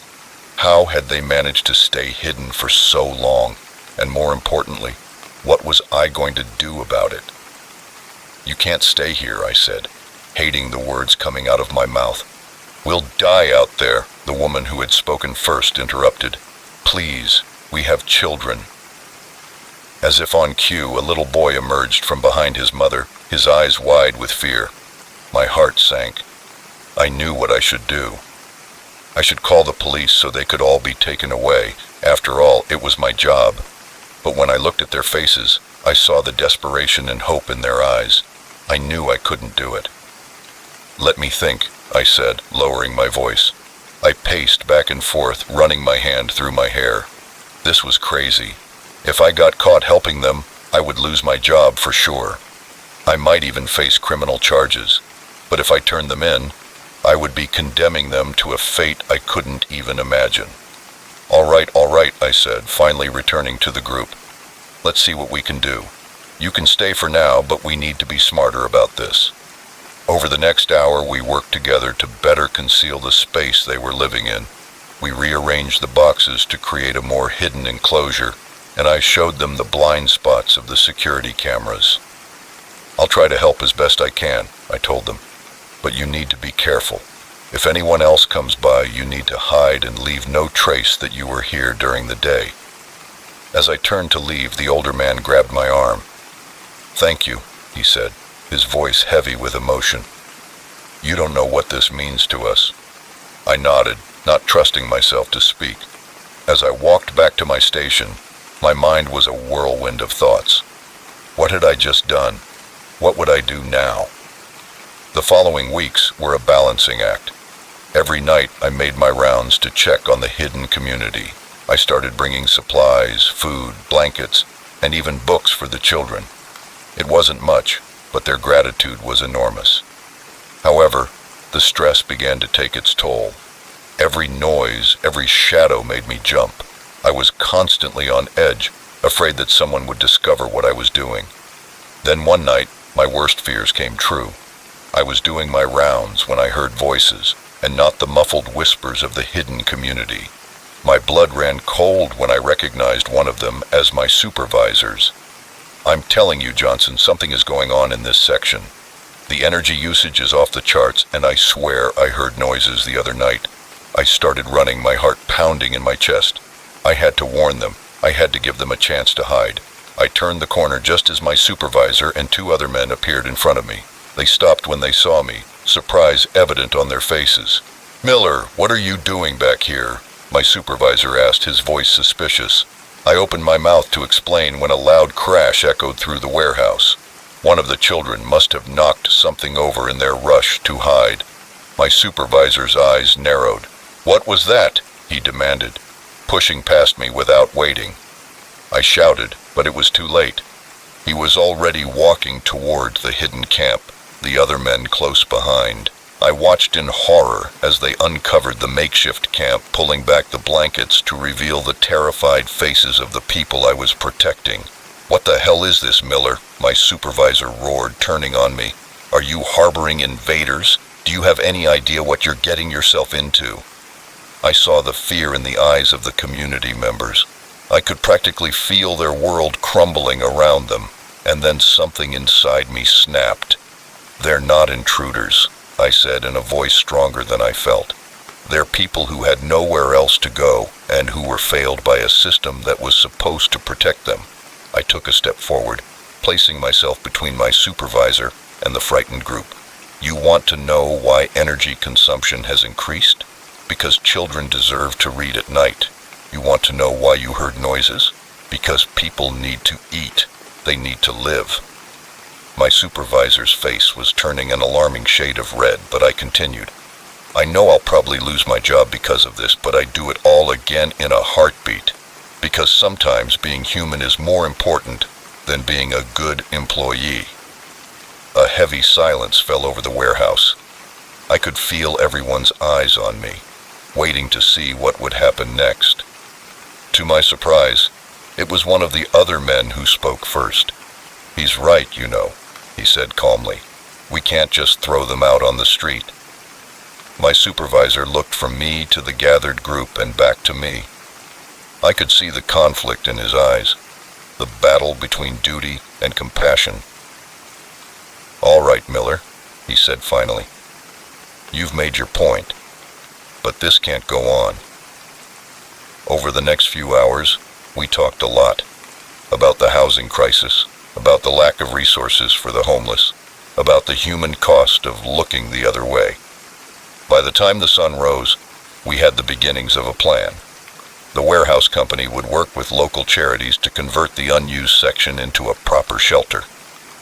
How had they managed to stay hidden for so long? And more importantly, what was I going to do about it? "You can't stay here," I said, hating the words coming out of my mouth. "We'll die out there," the woman who had spoken first interrupted. "Please, we have children." As if on cue, a little boy emerged from behind his mother, his eyes wide with fear. My heart sank. I knew what I should do. I should call the police so they could all be taken away. After all, it was my job. But when I looked at their faces, I saw the desperation and hope in their eyes. I knew I couldn't do it. "Let me think," I said, lowering my voice. I paced back and forth, running my hand through my hair. This was crazy. If I got caught helping them, I would lose my job for sure. I might even face criminal charges. But if I turned them in, I would be condemning them to a fate I couldn't even imagine. All right, I said, finally returning to the group. "Let's see what we can do. You can stay for now, but we need to be smarter about this." Over the next hour, we worked together to better conceal the space they were living in. We rearranged the boxes to create a more hidden enclosure, and I showed them the blind spots of the security cameras. "I'll try to help as best I can," I told them. "But you need to be careful. If anyone else comes by, you need to hide and leave no trace that you were here during the day." As I turned to leave, the older man grabbed my arm. "Thank you," he said, his voice heavy with emotion. "You don't know what this means to us." I nodded, not trusting myself to speak. As I walked back to my station, my mind was a whirlwind of thoughts. What had I just done? What would I do now? The following weeks were a balancing act. Every night I made my rounds to check on the hidden community. I started bringing supplies, food, blankets, and even books for the children. It wasn't much, but their gratitude was enormous. However, the stress began to take its toll. Every noise, every shadow made me jump. I was constantly on edge, afraid that someone would discover what I was doing. Then one night, my worst fears came true. I was doing my rounds when I heard voices, and not the muffled whispers of the hidden community. My blood ran cold when I recognized one of them as my supervisors. "I'm telling you, Johnson, something is going on in this section. The energy usage is off the charts, and I swear I heard noises the other night." I started running, my heart pounding in my chest. I had to warn them. I had to give them a chance to hide. I turned the corner just as my supervisor and two other men appeared in front of me. They stopped when they saw me, surprise evident on their faces. "Miller, what are you doing back here?" my supervisor asked, his voice suspicious. I opened my mouth to explain when a loud crash echoed through the warehouse. One of the children must have knocked something over in their rush to hide. My supervisor's eyes narrowed. "What was that?" he demanded, pushing past me without waiting. I shouted, but it was too late. He was already walking toward the hidden camp, the other men close behind. I watched in horror as they uncovered the makeshift camp, pulling back the blankets to reveal the terrified faces of the people I was protecting. "What the hell is this, Miller?" my supervisor roared, turning on me. "Are you harboring invaders? Do you have any idea what you're getting yourself into?" I saw the fear in the eyes of the community members. I could practically feel their world crumbling around them, and then something inside me snapped. "They're not intruders," I said in a voice stronger than I felt. "They're people who had nowhere else to go, and who were failed by a system that was supposed to protect them." I took a step forward, placing myself between my supervisor and the frightened group. "You want to know why energy consumption has increased? Because children deserve to read at night. You want to know why you heard noises? Because people need to eat. They need to live. My supervisor's face was turning an alarming shade of red, but I continued. I know I'll probably lose my job because of this, but I'd do it all again in a heartbeat. Because sometimes being human is more important than being a good employee. A heavy silence fell over the warehouse. I could feel everyone's eyes on me, waiting to see what would happen next. To my surprise, it was one of the other men who spoke first. He's right, you know, he said calmly. We can't just throw them out on the street. My supervisor looked from me to the gathered group and back to me. I could see the conflict in his eyes, the battle between duty and compassion. All right, Miller, he said finally. You've made your point, but this can't go on. Over the next few hours, we talked a lot about the housing crisis, about the lack of resources for the homeless, about the human cost of looking the other way. By the time the sun rose, we had the beginnings of a plan. The warehouse company would work with local charities to convert the unused section into a proper shelter.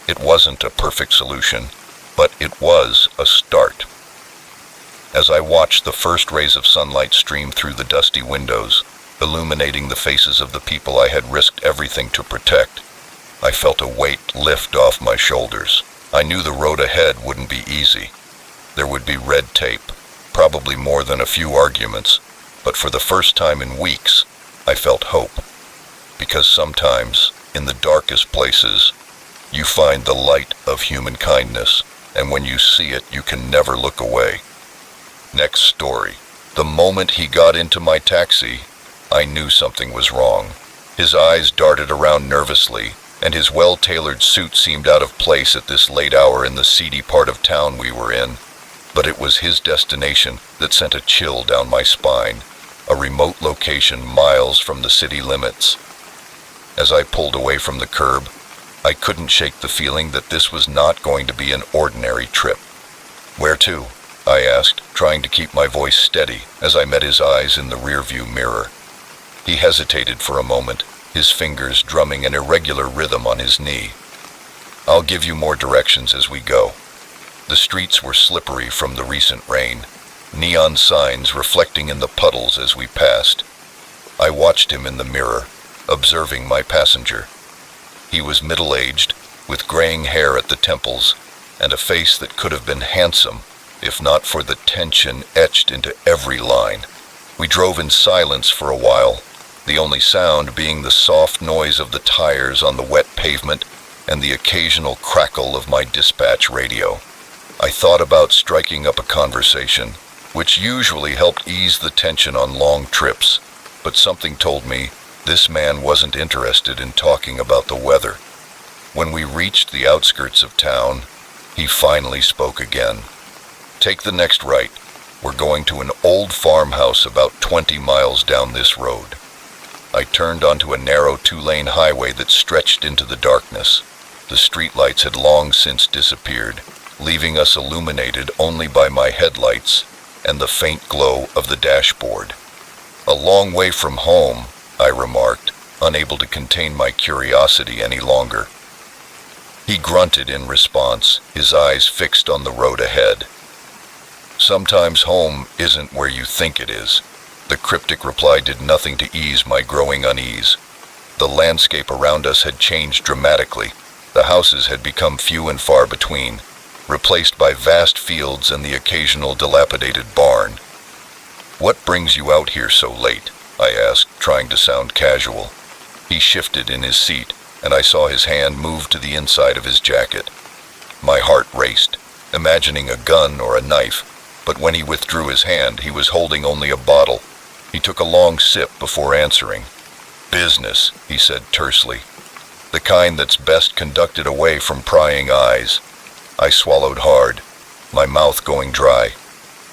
It wasn't a perfect solution, but it was a start. As I watched the first rays of sunlight stream through the dusty windows, illuminating the faces of the people I had risked everything to protect, I felt a weight lift off my shoulders. I knew the road ahead wouldn't be easy. There would be red tape, probably more than a few arguments, but for the first time in weeks, I felt hope. Because sometimes, in the darkest places, you find the light of human kindness, and when you see it, you can never look away. Next story. The moment he got into my taxi, I knew something was wrong. His eyes darted around nervously, and his well-tailored suit seemed out of place at this late hour in the seedy part of town we were in. But it was his destination that sent a chill down my spine, a remote location miles from the city limits. As I pulled away from the curb, I couldn't shake the feeling that this was not going to be an ordinary trip. Where to? I asked, trying to keep my voice steady as I met his eyes in the rearview mirror. He hesitated for a moment, his fingers drumming an irregular rhythm on his knee. I'll give you more directions as we go. The streets were slippery from the recent rain, neon signs reflecting in the puddles as we passed. I watched him in the mirror, observing my passenger. He was middle-aged, with graying hair at the temples, and a face that could have been handsome, if not for the tension etched into every line. We drove in silence for a while, the only sound being the soft noise of the tires on the wet pavement and the occasional crackle of my dispatch radio. I thought about striking up a conversation, which usually helped ease the tension on long trips, but something told me this man wasn't interested in talking about the weather. When we reached the outskirts of town, he finally spoke again. Take the next right. We're going to an old farmhouse about 20 miles down this road. I turned onto a narrow 2-lane highway that stretched into the darkness. The streetlights had long since disappeared, leaving us illuminated only by my headlights and the faint glow of the dashboard. A long way from home, I remarked, unable to contain my curiosity any longer. He grunted in response, his eyes fixed on the road ahead. Sometimes home isn't where you think it is. The cryptic reply did nothing to ease my growing unease. The landscape around us had changed dramatically. The houses had become few and far between, replaced by vast fields and the occasional dilapidated barn. What brings you out here so late? I asked, trying to sound casual. He shifted in his seat, and I saw his hand move to the inside of his jacket. My heart raced, imagining a gun or a knife, but when he withdrew his hand, he was holding only a bottle. He took a long sip before answering. Business, he said tersely. The kind that's best conducted away from prying eyes. I swallowed hard, my mouth going dry.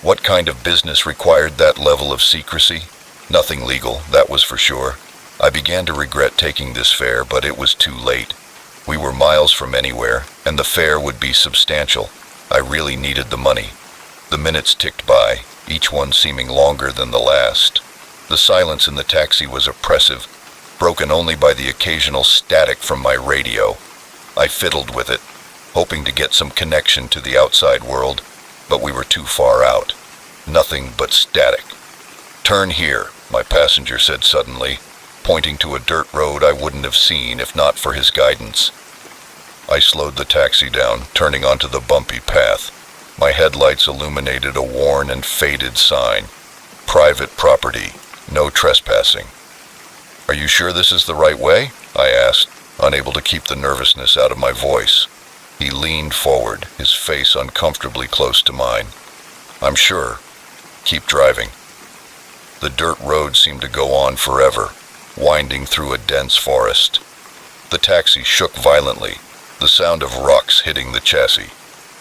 What kind of business required that level of secrecy? Nothing legal, that was for sure. I began to regret taking this fare, but it was too late. We were miles from anywhere, and the fare would be substantial. I really needed the money. The minutes ticked by, each one seeming longer than the last. The silence in the taxi was oppressive, broken only by the occasional static from my radio. I fiddled with it, hoping to get some connection to the outside world, but we were too far out. Nothing but static. "Turn here," my passenger said suddenly, pointing to a dirt road I wouldn't have seen if not for his guidance. I slowed the taxi down, turning onto the bumpy path. My headlights illuminated a worn and faded sign. "Private property. No trespassing." "Are you sure this is the right way?" I asked, unable to keep the nervousness out of my voice. He leaned forward, his face uncomfortably close to mine. "I'm sure. Keep driving." The dirt road seemed to go on forever, winding through a dense forest. The taxi shook violently, the sound of rocks hitting the chassis.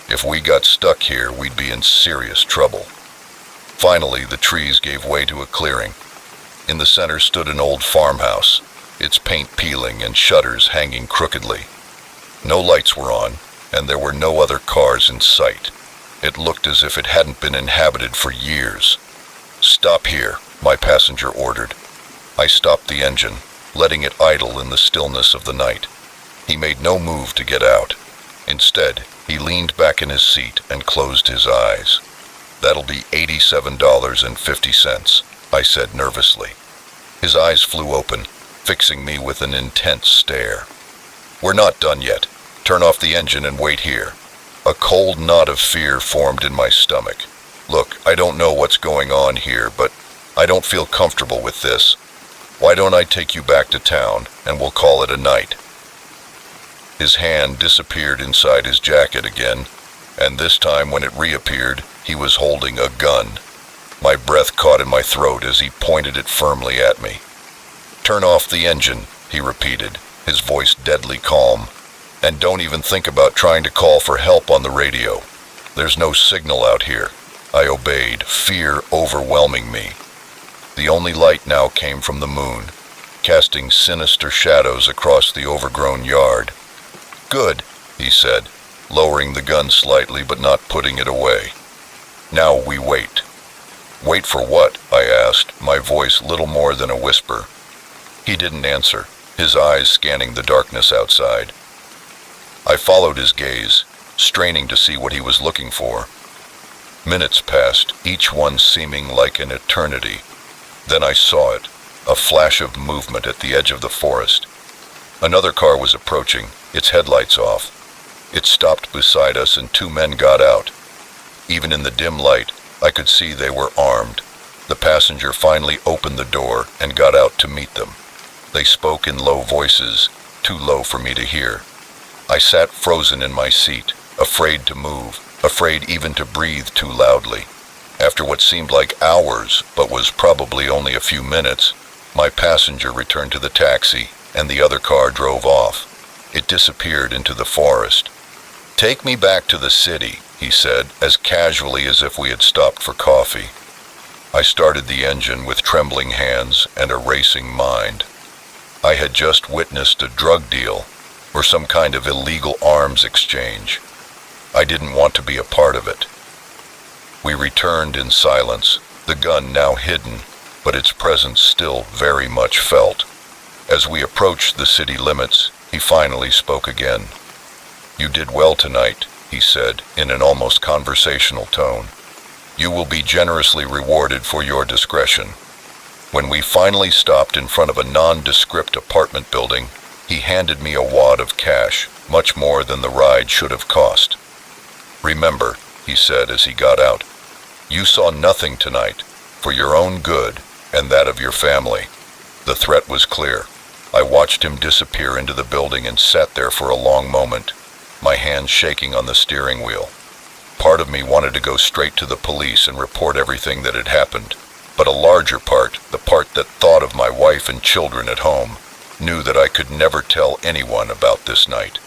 If we got stuck here, we'd be in serious trouble. Finally, the trees gave way to a clearing. In the center stood an old farmhouse, its paint peeling and shutters hanging crookedly. No lights were on, and there were no other cars in sight. It looked as if it hadn't been inhabited for years. "Stop here," my passenger ordered. I stopped the engine, letting it idle in the stillness of the night. He made no move to get out. Instead, he leaned back in his seat and closed his eyes. "That'll be $87.50, I said nervously. His eyes flew open, fixing me with an intense stare. "We're not done yet. Turn off the engine and wait here." A cold knot of fear formed in my stomach. "Look, I don't know what's going on here, but I don't feel comfortable with this. Why don't I take you back to town, and we'll call it a night?" His hand disappeared inside his jacket again, and this time when it reappeared, he was holding a gun. My breath caught in my throat as he pointed it firmly at me. "Turn off the engine," he repeated, his voice deadly calm. "And don't even think about trying to call for help on the radio. There's no signal out here." I obeyed, fear overwhelming me. The only light now came from the moon, casting sinister shadows across the overgrown yard. "Good," he said, lowering the gun slightly but not putting it away. "Now we wait." "Wait for what?" I asked, my voice little more than a whisper. He didn't answer, his eyes scanning the darkness outside. I followed his gaze, straining to see what he was looking for. Minutes passed, each one seeming like an eternity. Then I saw it, a flash of movement at the edge of the forest. Another car was approaching, its headlights off. It stopped beside us and two men got out. Even in the dim light, I could see they were armed. The passenger finally opened the door and got out to meet them. They spoke in low voices, too low for me to hear. I sat frozen in my seat, afraid to move, afraid even to breathe too loudly. After what seemed like hours, but was probably only a few minutes, my passenger returned to the taxi, and the other car drove off. It disappeared into the forest. "Take me back to the city," he said, as casually as if we had stopped for coffee. I started the engine with trembling hands and a racing mind. I had just witnessed a drug deal, or some kind of illegal arms exchange. I didn't want to be a part of it. We returned in silence, the gun now hidden, but its presence still very much felt. As we approached the city limits, he finally spoke again. "You did well tonight," he said, in an almost conversational tone. "You will be generously rewarded for your discretion." When we finally stopped in front of a nondescript apartment building, he handed me a wad of cash, much more than the ride should have cost. "Remember," he said as he got out, "you saw nothing tonight, for your own good and that of your family." The threat was clear. I watched him disappear into the building and sat there for a long moment, my hands shaking on the steering wheel. Part of me wanted to go straight to the police and report everything that had happened, but a larger part, the part that thought of my wife and children at home, knew that I could never tell anyone about this night.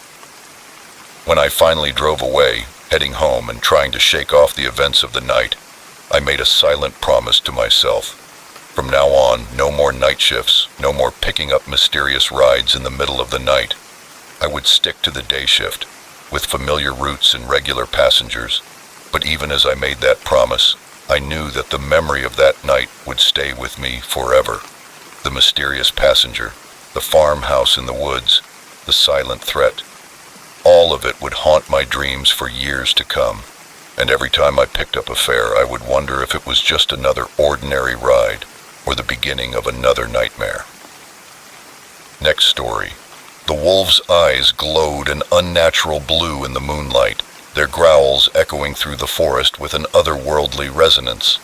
When I finally drove away, heading home and trying to shake off the events of the night, I made a silent promise to myself. From now on, no more night shifts, no more picking up mysterious rides in the middle of the night. I would stick to the day shift, with familiar routes and regular passengers, but even as I made that promise, I knew that the memory of that night would stay with me forever. The mysterious passenger, the farmhouse in the woods, the silent threat. All of it would haunt my dreams for years to come, and every time I picked up a fare, I would wonder if it was just another ordinary ride or the beginning of another nightmare. Next story. The wolves' eyes glowed an unnatural blue in the moonlight, their growls echoing through the forest with an otherworldly resonance.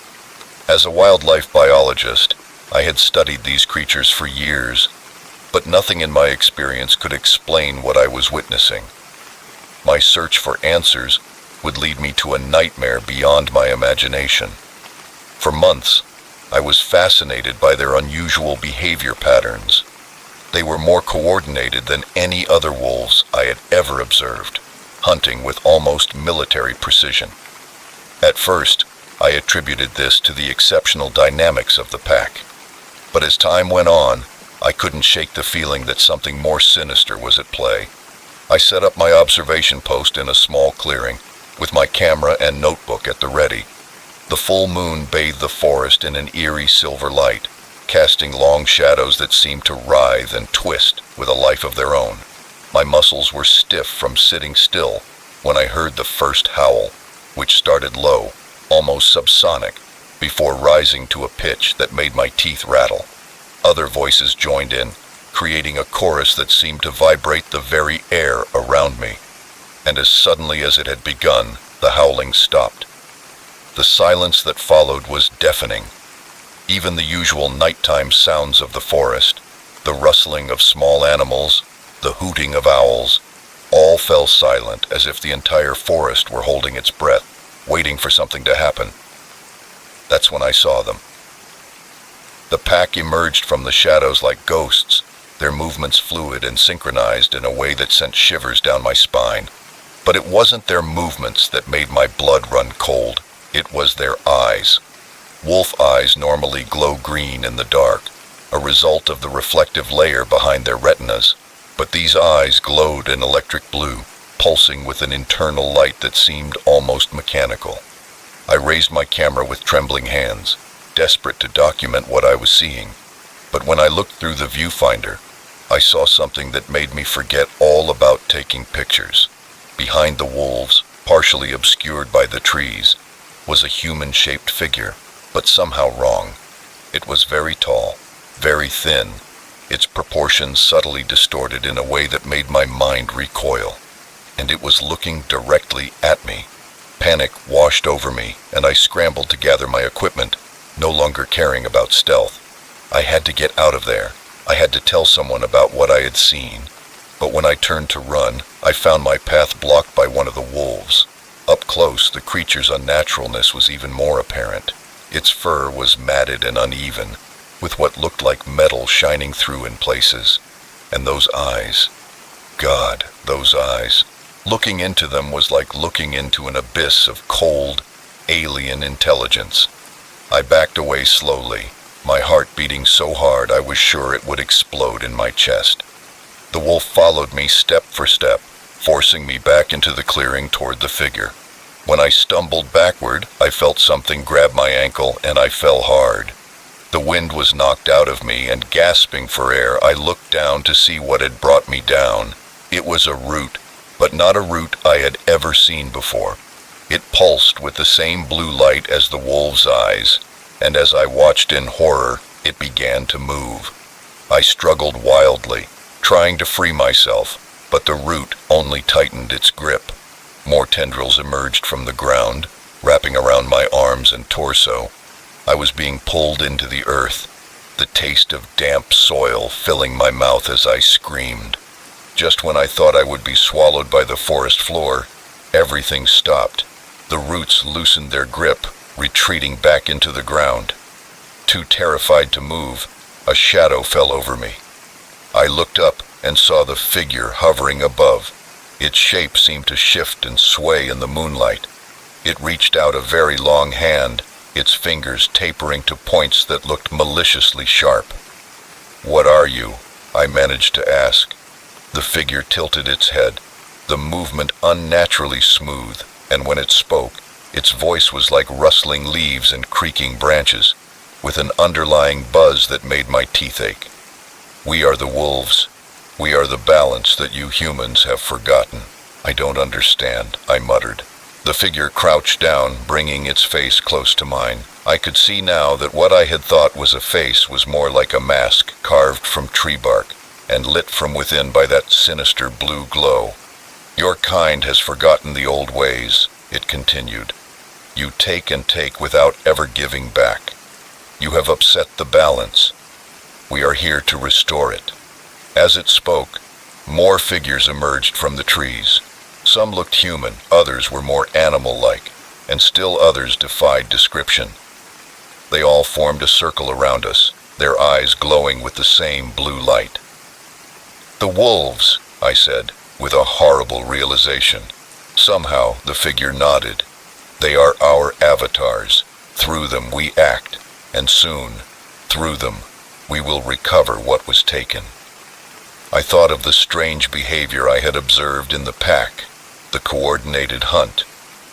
As a wildlife biologist, I had studied these creatures for years, but nothing in my experience could explain what I was witnessing. My search for answers would lead me to a nightmare beyond my imagination. For months, I was fascinated by their unusual behavior patterns. They were more coordinated than any other wolves I had ever observed, hunting with almost military precision. At first, I attributed this to the exceptional dynamics of the pack. But as time went on, I couldn't shake the feeling that something more sinister was at play. I set up my observation post in a small clearing, with my camera and notebook at the ready. The full moon bathed the forest in an eerie silver light, casting long shadows that seemed to writhe and twist with a life of their own. My muscles were stiff from sitting still when I heard the first howl, which started low, almost subsonic, before rising to a pitch that made my teeth rattle. Other voices joined in, creating a chorus that seemed to vibrate the very air around me. And as suddenly as it had begun, the howling stopped. The silence that followed was deafening. Even the usual nighttime sounds of the forest, the rustling of small animals, the hooting of owls, all fell silent as if the entire forest were holding its breath, waiting for something to happen. That's when I saw them. The pack emerged from the shadows like ghosts, their movements fluid and synchronized in a way that sent shivers down my spine. But it wasn't their movements that made my blood run cold, it was their eyes. Wolf eyes normally glow green in the dark, a result of the reflective layer behind their retinas, but these eyes glowed an electric blue, pulsing with an internal light that seemed almost mechanical. I raised my camera with trembling hands, desperate to document what I was seeing. But when I looked through the viewfinder, I saw something that made me forget all about taking pictures. Behind the wolves, partially obscured by the trees, was a human-shaped figure, but somehow wrong. It was very tall, very thin, its proportions subtly distorted in a way that made my mind recoil. And it was looking directly at me. Panic washed over me, and I scrambled to gather my equipment, no longer caring about stealth. I had to get out of there. I had to tell someone about what I had seen. But when I turned to run, I found my path blocked by one of the wolves. Up close, the creature's unnaturalness was even more apparent. Its fur was matted and uneven, with what looked like metal shining through in places. And those eyes, God, those eyes. Looking into them was like looking into an abyss of cold, alien intelligence. I backed away slowly, my heart beating so hard I was sure it would explode in my chest. The wolf followed me step for step, forcing me back into the clearing toward the figure. When I stumbled backward, I felt something grab my ankle and I fell hard. The wind was knocked out of me, and gasping for air, I looked down to see what had brought me down. It was a root, but not a root I had ever seen before. It pulsed with the same blue light as the wolves' eyes, and as I watched in horror, it began to move. I struggled wildly, trying to free myself, but the root only tightened its grip. More tendrils emerged from the ground, wrapping around my arms and torso. I was being pulled into the earth, the taste of damp soil filling my mouth as I screamed. Just when I thought I would be swallowed by the forest floor, everything stopped. The roots loosened their grip, retreating back into the ground. Too terrified to move, a shadow fell over me. I looked up and saw the figure hovering above. Its shape seemed to shift and sway in the moonlight. It reached out a very long hand, its fingers tapering to points that looked maliciously sharp. "What are you?" I managed to ask. The figure tilted its head, the movement unnaturally smooth, and when it spoke, its voice was like rustling leaves and creaking branches, with an underlying buzz that made my teeth ache. We are the wolves. We are the balance that you humans have forgotten. I don't understand, I muttered. The figure crouched down, bringing its face close to mine. I could see now that what I had thought was a face was more like a mask carved from tree bark and lit from within by that sinister blue glow. Your kind has forgotten the old ways, it continued. You take and take without ever giving back. You have upset the balance. We are here to restore it. As it spoke, more figures emerged from the trees. Some looked human, others were more animal-like, and still others defied description. They all formed a circle around us, their eyes glowing with the same blue light. The wolves, I said, with a horrible realization. Somehow the figure nodded. They are our avatars. Through them we act, and soon, through them, we will recover what was taken. I thought of the strange behavior I had observed in the pack, the coordinated hunt,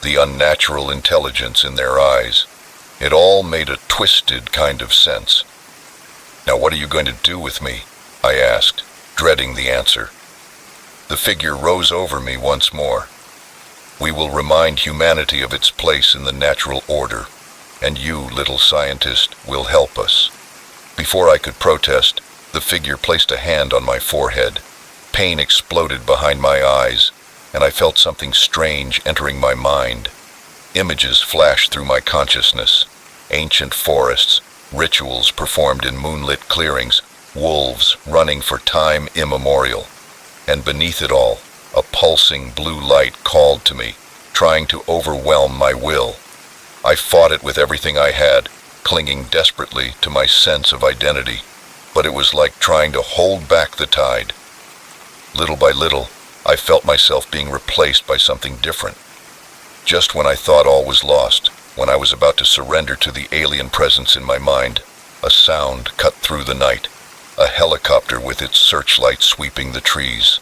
the unnatural intelligence in their eyes. It all made a twisted kind of sense. Now what are you going to do with me? I asked, dreading the answer. The figure rose over me once more. We will remind humanity of its place in the natural order, and you, little scientist, will help us. Before I could protest, the figure placed a hand on my forehead. Pain exploded behind my eyes, and I felt something strange entering my mind. Images flashed through my consciousness. Ancient forests, rituals performed in moonlit clearings, wolves running for time immemorial. And beneath it all, a pulsing blue light called to me, trying to overwhelm my will. I fought it with everything I had, clinging desperately to my sense of identity, but it was like trying to hold back the tide. Little by little, I felt myself being replaced by something different. Just when I thought all was lost, when I was about to surrender to the alien presence in my mind, a sound cut through the night, a helicopter with its searchlight sweeping the trees.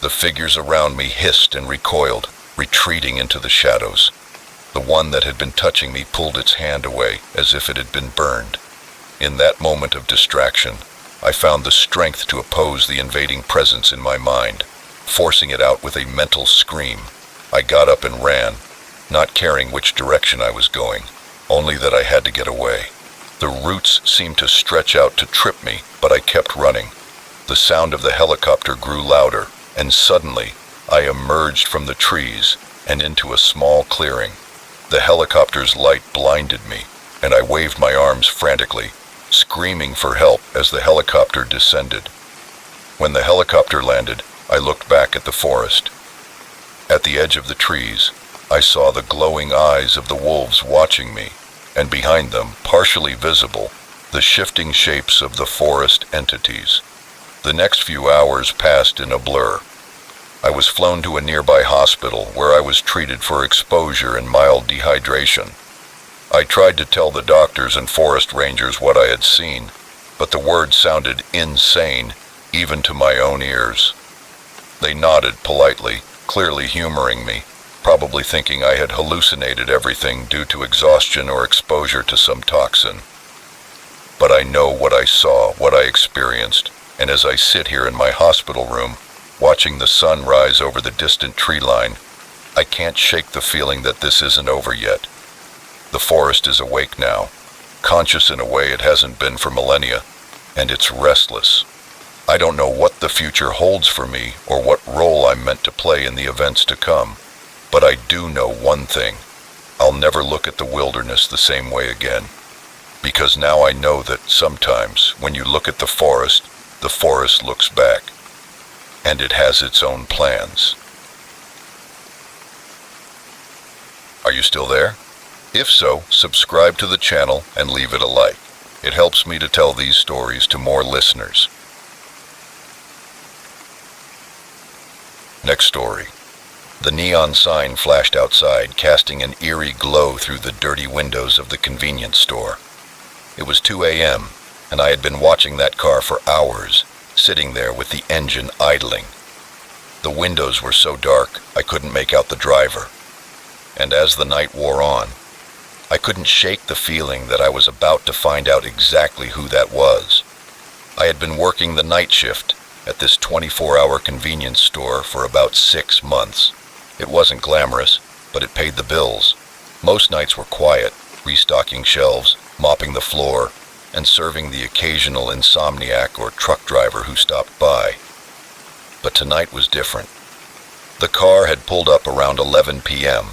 The figures around me hissed and recoiled, retreating into the shadows. The one that had been touching me pulled its hand away as if it had been burned. In that moment of distraction, I found the strength to oppose the invading presence in my mind, forcing it out with a mental scream. I got up and ran, not caring which direction I was going, only that I had to get away. The roots seemed to stretch out to trip me, but I kept running. The sound of the helicopter grew louder, and suddenly I emerged from the trees and into a small clearing. The helicopter's light blinded me, and I waved my arms frantically, screaming for help as the helicopter descended. When the helicopter landed, I looked back at the forest. At the edge of the trees, I saw the glowing eyes of the wolves watching me, and behind them, partially visible, the shifting shapes of the forest entities. The next few hours passed in a blur. I was flown to a nearby hospital where I was treated for exposure and mild dehydration. I tried to tell the doctors and forest rangers what I had seen, but the words sounded insane, even to my own ears. They nodded politely, clearly humoring me, probably thinking I had hallucinated everything due to exhaustion or exposure to some toxin. But I know what I saw, what I experienced, and as I sit here in my hospital room, watching the sun rise over the distant tree line, I can't shake the feeling that this isn't over yet. The forest is awake now, conscious in a way it hasn't been for millennia, and it's restless. I don't know what the future holds for me or what role I'm meant to play in the events to come, but I do know one thing. I'll never look at the wilderness the same way again, because now I know that sometimes when you look at the forest looks back, and it has its own plans. Are you still there? If so, subscribe to the channel and leave it a like. It helps me to tell these stories to more listeners. Next story. The neon sign flashed outside, casting an eerie glow through the dirty windows of the convenience store. It was 2 a.m., and I had been watching that car for hours, sitting there with the engine idling. The windows were so dark, I couldn't make out the driver. And as the night wore on, I couldn't shake the feeling that I was about to find out exactly who that was. I had been working the night shift at this 24-hour convenience store for about 6 months. It wasn't glamorous, but it paid the bills. Most nights were quiet, restocking shelves, mopping the floor, and serving the occasional insomniac or truck driver who stopped by. But tonight was different. The car had pulled up around 11 p.m.,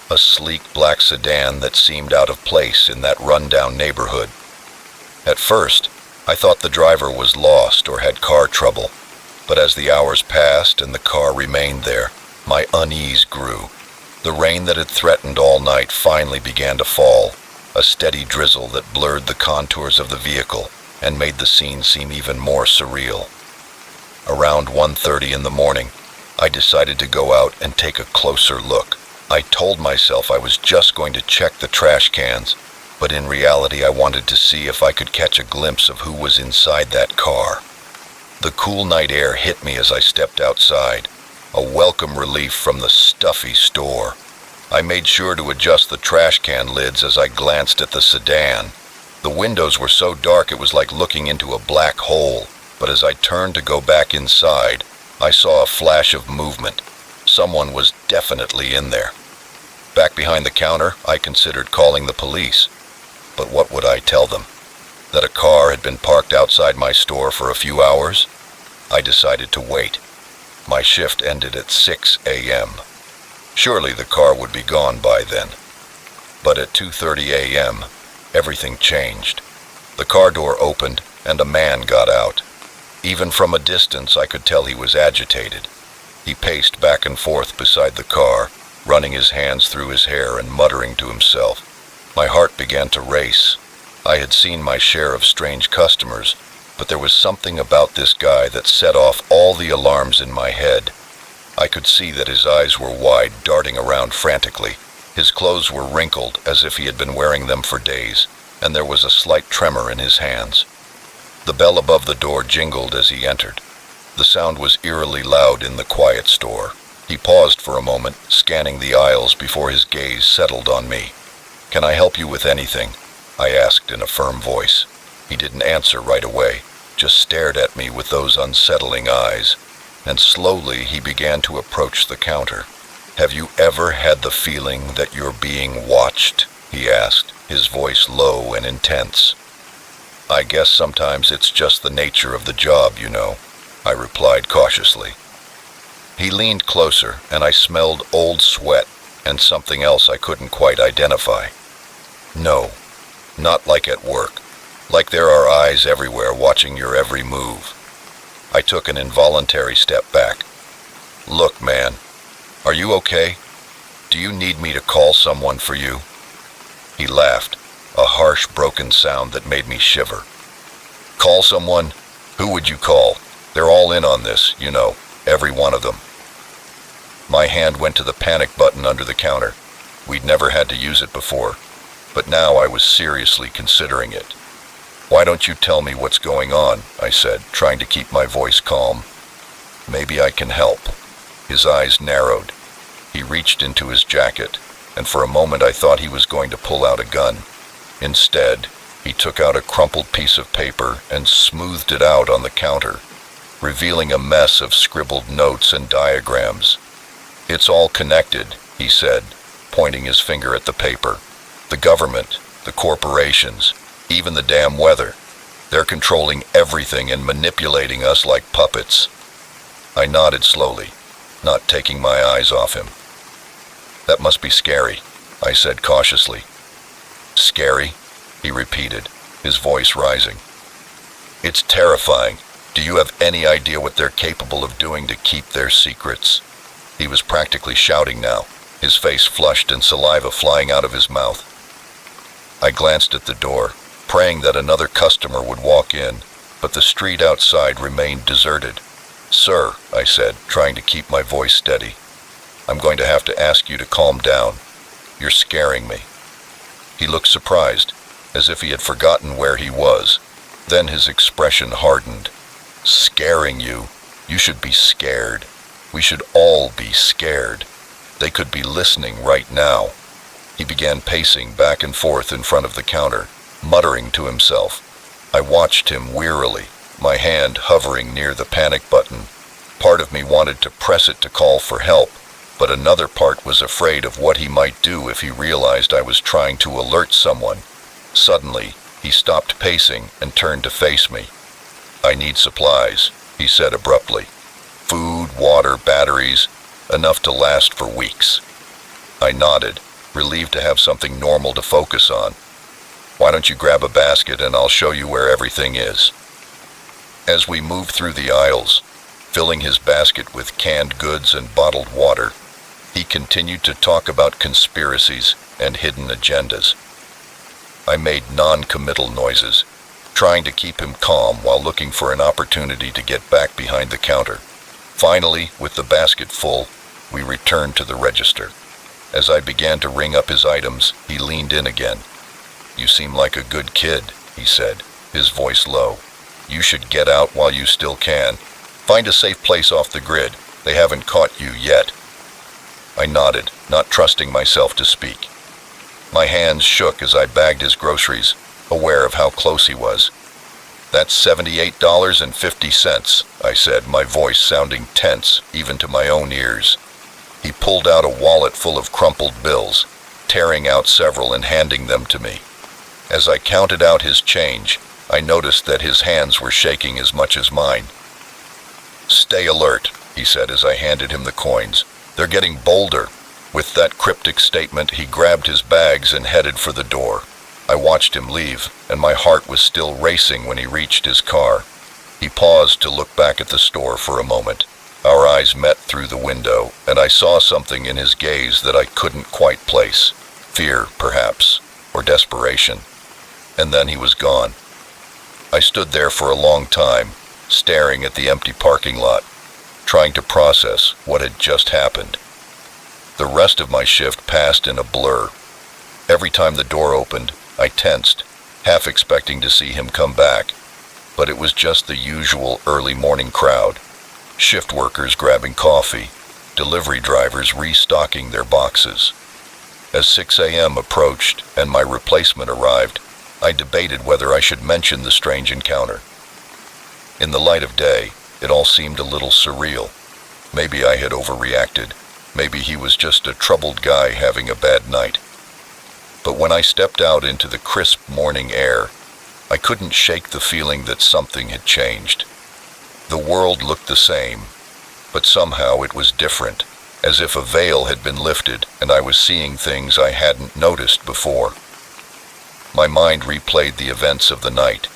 a sleek black sedan that seemed out of place in that rundown neighborhood. At first, I thought the driver was lost or had car trouble, but as the hours passed and the car remained there, my unease grew. The rain that had threatened all night finally began to fall, a steady drizzle that blurred the contours of the vehicle and made the scene seem even more surreal. Around 1:30 in the morning, I decided to go out and take a closer look. I told myself I was just going to check the trash cans, but in reality I wanted to see if I could catch a glimpse of who was inside that car. The cool night air hit me as I stepped outside, a welcome relief from the stuffy store. I made sure to adjust the trash can lids as I glanced at the sedan. The windows were so dark it was like looking into a black hole, but as I turned to go back inside, I saw a flash of movement. Someone was definitely in there. Back behind the counter, I considered calling the police. But what would I tell them? That a car had been parked outside my store for a few hours? I decided to wait. My shift ended at 6 a.m. Surely the car would be gone by then. But at 2:30 a.m., everything changed. The car door opened and a man got out. Even from a distance, I could tell he was agitated. He paced back and forth beside the car, running his hands through his hair and muttering to himself. My heart began to race. I had seen my share of strange customers, but there was something about this guy that set off all the alarms in my head. I could see that his eyes were wide, darting around frantically. His clothes were wrinkled as if he had been wearing them for days, and there was a slight tremor in his hands. The bell above the door jingled as he entered. The sound was eerily loud in the quiet store. He paused for a moment, scanning the aisles before his gaze settled on me. "Can I help you with anything?" I asked in a firm voice. He didn't answer right away, just stared at me with those unsettling eyes, and slowly he began to approach the counter. "Have you ever had the feeling that you're being watched?" he asked, his voice low and intense. "I guess sometimes it's just the nature of the job, you know," I replied cautiously. He leaned closer, and I smelled old sweat and something else I couldn't quite identify. "No, not like at work. Like there are eyes everywhere watching your every move." I took an involuntary step back. "Look, man, are you okay? Do you need me to call someone for you?" He laughed, a harsh, broken sound that made me shiver. "Call someone? Who would you call? They're all in on this, you know, every one of them." My hand went to the panic button under the counter. We'd never had to use it before, but now I was seriously considering it. "Why don't you tell me what's going on?" I said, trying to keep my voice calm. "Maybe I can help." His eyes narrowed. He reached into his jacket, and for a moment I thought he was going to pull out a gun. Instead, he took out a crumpled piece of paper and smoothed it out on the counter, revealing a mess of scribbled notes and diagrams. "It's all connected," he said, pointing his finger at the paper. "The government, the corporations, even the damn weather. They're controlling everything and manipulating us like puppets." I nodded slowly, not taking my eyes off him. "That must be scary," I said cautiously. "Scary?" he repeated, his voice rising. "It's terrifying. Do you have any idea what they're capable of doing to keep their secrets?" He was practically shouting now, his face flushed and saliva flying out of his mouth. I glanced at the door, praying that another customer would walk in, but the street outside remained deserted. "Sir," I said, trying to keep my voice steady, "I'm going to have to ask you to calm down. You're scaring me." He looked surprised, as if he had forgotten where he was. Then his expression hardened. "Scaring you? You should be scared. We should all be scared. They could be listening right now." He began pacing back and forth in front of the counter, muttering to himself. I watched him wearily, my hand hovering near the panic button. Part of me wanted to press it to call for help, but another part was afraid of what he might do if he realized I was trying to alert someone. Suddenly, he stopped pacing and turned to face me. "I need supplies," he said abruptly. "Food, water, batteries, enough to last for weeks." I nodded, relieved to have something normal to focus on. "Why don't you grab a basket and I'll show you where everything is." As we moved through the aisles, filling his basket with canned goods and bottled water, he continued to talk about conspiracies and hidden agendas. I made non-committal noises, trying to keep him calm while looking for an opportunity to get back behind the counter. Finally, with the basket full, we returned to the register. As I began to ring up his items, he leaned in again. "You seem like a good kid," he said, his voice low. "You should get out while you still can. Find a safe place off the grid. They haven't caught you yet." I nodded, not trusting myself to speak. My hands shook as I bagged his groceries, aware of how close he was. "That's $78.50, I said, my voice sounding tense even to my own ears. He pulled out a wallet full of crumpled bills, tearing out several and handing them to me. As I counted out his change, I noticed that his hands were shaking as much as mine. "Stay alert," he said as I handed him the coins. "They're getting bolder." With that cryptic statement, he grabbed his bags and headed for the door. I watched him leave, and my heart was still racing when he reached his car. He paused to look back at the store for a moment. Our eyes met through the window, and I saw something in his gaze that I couldn't quite place. Fear, perhaps, or desperation. And then he was gone. I stood there for a long time, staring at the empty parking lot, trying to process what had just happened. The rest of my shift passed in a blur. Every time the door opened, I tensed, half expecting to see him come back. But it was just the usual early morning crowd. Shift workers grabbing coffee, delivery drivers restocking their boxes. As 6 a.m. approached and my replacement arrived, I debated whether I should mention the strange encounter. In the light of day, it all seemed a little surreal. Maybe I had overreacted. Maybe he was just a troubled guy having a bad night. But when I stepped out into the crisp morning air, I couldn't shake the feeling that something had changed. The world looked the same, but somehow it was different, as if a veil had been lifted and I was seeing things I hadn't noticed before. My mind replayed the events of the night,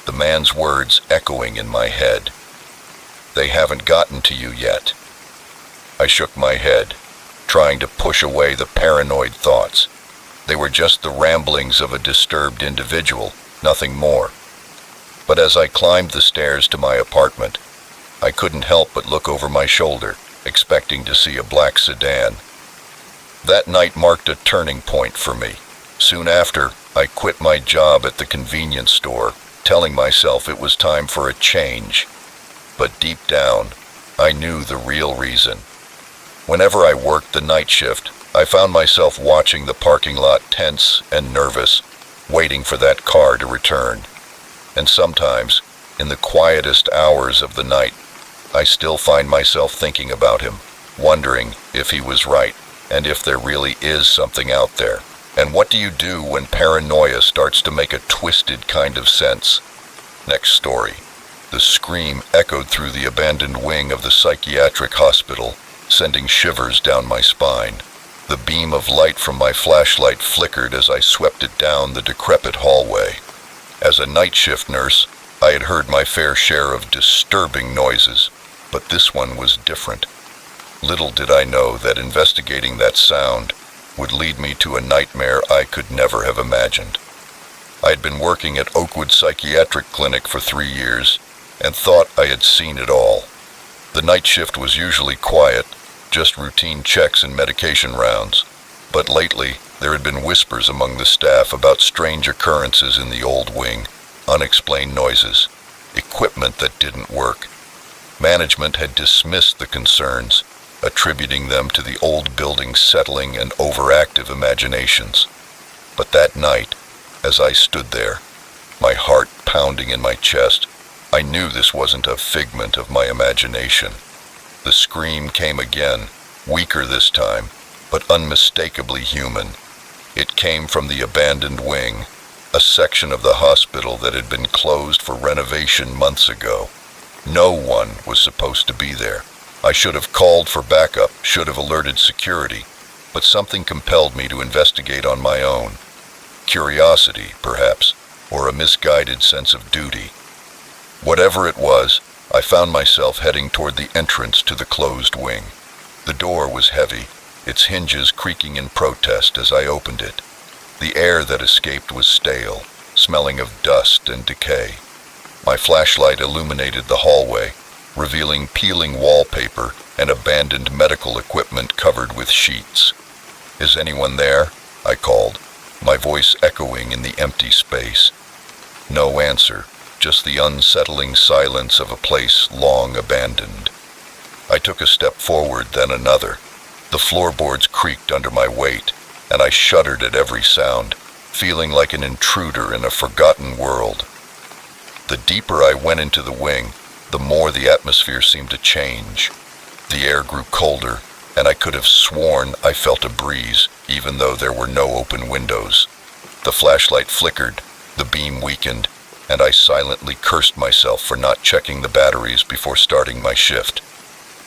the man's words echoing in my head. "They haven't gotten to you yet." I shook my head, trying to push away the paranoid thoughts. They were just the ramblings of a disturbed individual, nothing more. But as I climbed the stairs to my apartment, I couldn't help but look over my shoulder, expecting to see a black sedan. That night marked a turning point for me. Soon after, I quit my job at the convenience store, telling myself it was time for a change. But deep down, I knew the real reason. Whenever I worked the night shift, I found myself watching the parking lot tense and nervous, waiting for that car to return. And sometimes, in the quietest hours of the night, I still find myself thinking about him, wondering if he was right, and if there really is something out there. And what do you do when paranoia starts to make a twisted kind of sense? Next story. The scream echoed through the abandoned wing of the psychiatric hospital, sending shivers down my spine. The beam of light from my flashlight flickered as I swept it down the decrepit hallway. As a night shift nurse, I had heard my fair share of disturbing noises, but this one was different. Little did I know that investigating that sound would lead me to a nightmare I could never have imagined. I had been working at Oakwood Psychiatric Clinic for 3 years and thought I had seen it all. The night shift was usually quiet, just routine checks and medication rounds. But lately, there had been whispers among the staff about strange occurrences in the old wing, unexplained noises, equipment that didn't work. Management had dismissed the concerns, attributing them to the old building's settling and overactive imaginations. But that night, as I stood there, my heart pounding in my chest, I knew this wasn't a figment of my imagination. The scream came again, weaker this time, but unmistakably human. It came from the abandoned wing, a section of the hospital that had been closed for renovation months ago. No one was supposed to be there. I should have called for backup, should have alerted security, but something compelled me to investigate on my own. Curiosity, perhaps, or a misguided sense of duty. Whatever it was, I found myself heading toward the entrance to the closed wing. The door was heavy, its hinges creaking in protest as I opened it. The air that escaped was stale, smelling of dust and decay. My flashlight illuminated the hallway, revealing peeling wallpaper and abandoned medical equipment covered with sheets. "Is anyone there?" I called, my voice echoing in the empty space. No answer, just the unsettling silence of a place long abandoned. I took a step forward, then another. The floorboards creaked under my weight, and I shuddered at every sound, feeling like an intruder in a forgotten world. The deeper I went into the wing, the more the atmosphere seemed to change. The air grew colder, and I could have sworn I felt a breeze, even though there were no open windows. The flashlight flickered, the beam weakened, and I silently cursed myself for not checking the batteries before starting my shift.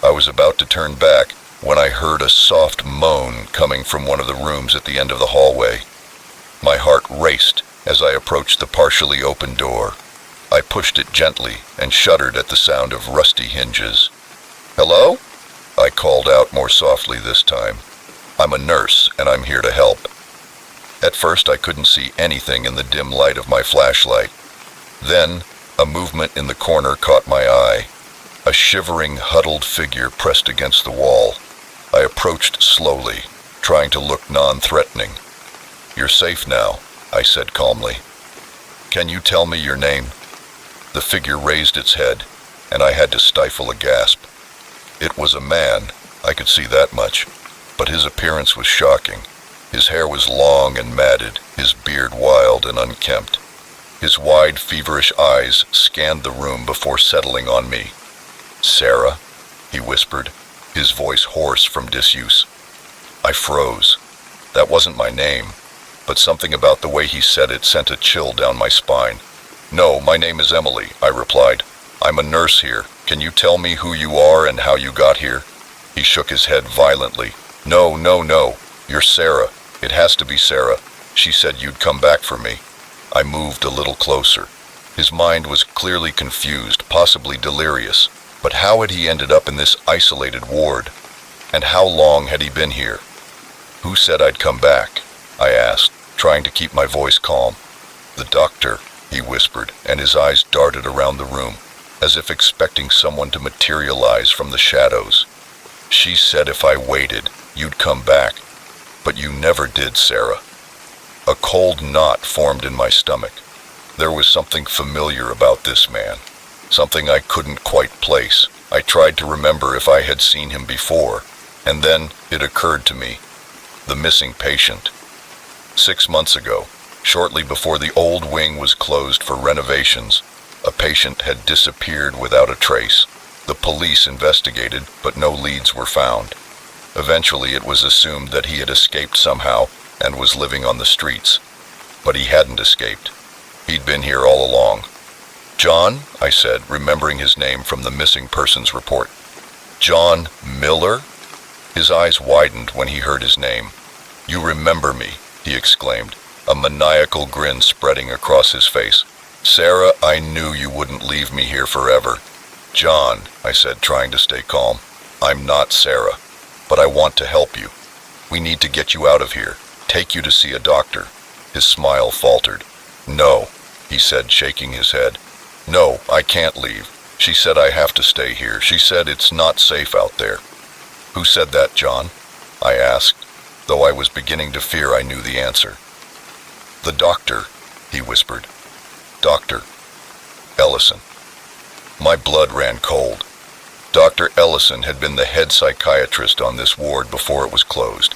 I was about to turn back when I heard a soft moan coming from one of the rooms at the end of the hallway. My heart raced as I approached the partially open door. I pushed it gently and shuddered at the sound of rusty hinges. "Hello?" I called out more softly this time. "I'm a nurse, and I'm here to help." At first I couldn't see anything in the dim light of my flashlight. Then, a movement in the corner caught my eye. A shivering, huddled figure pressed against the wall. I approached slowly, trying to look non-threatening. "You're safe now," I said calmly. "Can you tell me your name?" The figure raised its head, and I had to stifle a gasp. It was a man, I could see that much, but his appearance was shocking. His hair was long and matted, his beard wild and unkempt. His wide, feverish eyes scanned the room before settling on me. "Sarah?" he whispered, his voice hoarse from disuse. I froze. That wasn't my name, but something about the way he said it sent a chill down my spine. "No, my name is Emily," I replied. "I'm a nurse here. Can you tell me who you are and how you got here?" He shook his head violently. No, you're Sarah. It has to be Sarah. She said you'd come back for me." I moved a little closer. His mind was clearly confused, possibly delirious. But how had he ended up in this isolated ward? And how long had he been here? "Who said I'd come back?" I asked, trying to keep my voice calm. "The doctor," he whispered, and his eyes darted around the room, as if expecting someone to materialize from the shadows. "She said if I waited, you'd come back. But you never did, Sarah." A cold knot formed in my stomach. There was something familiar about this man, something I couldn't quite place. I tried to remember if I had seen him before, and then it occurred to me. The missing patient. 6 months ago, shortly before the old wing was closed for renovations, a patient had disappeared without a trace. The police investigated, but no leads were found. Eventually it was assumed that he had escaped somehow and was living on the streets. But he hadn't escaped. He'd been here all along. "John?" I said, remembering his name from the missing persons report. "John Miller?" His eyes widened when he heard his name. "You remember me," he exclaimed, a maniacal grin spreading across his face. "Sarah, I knew you wouldn't leave me here forever." "John," I said, trying to stay calm, "I'm not Sarah, but I want to help you. We need to get you out of here, take you to see a doctor." His smile faltered. "No," he said, shaking his head. "No, I can't leave. She said I have to stay here. She said it's not safe out there." "Who said that, John?" I asked, though I was beginning to fear I knew the answer. "The doctor," he whispered. "Dr. Ellison." My blood ran cold. Dr. Ellison had been the head psychiatrist on this ward before it was closed.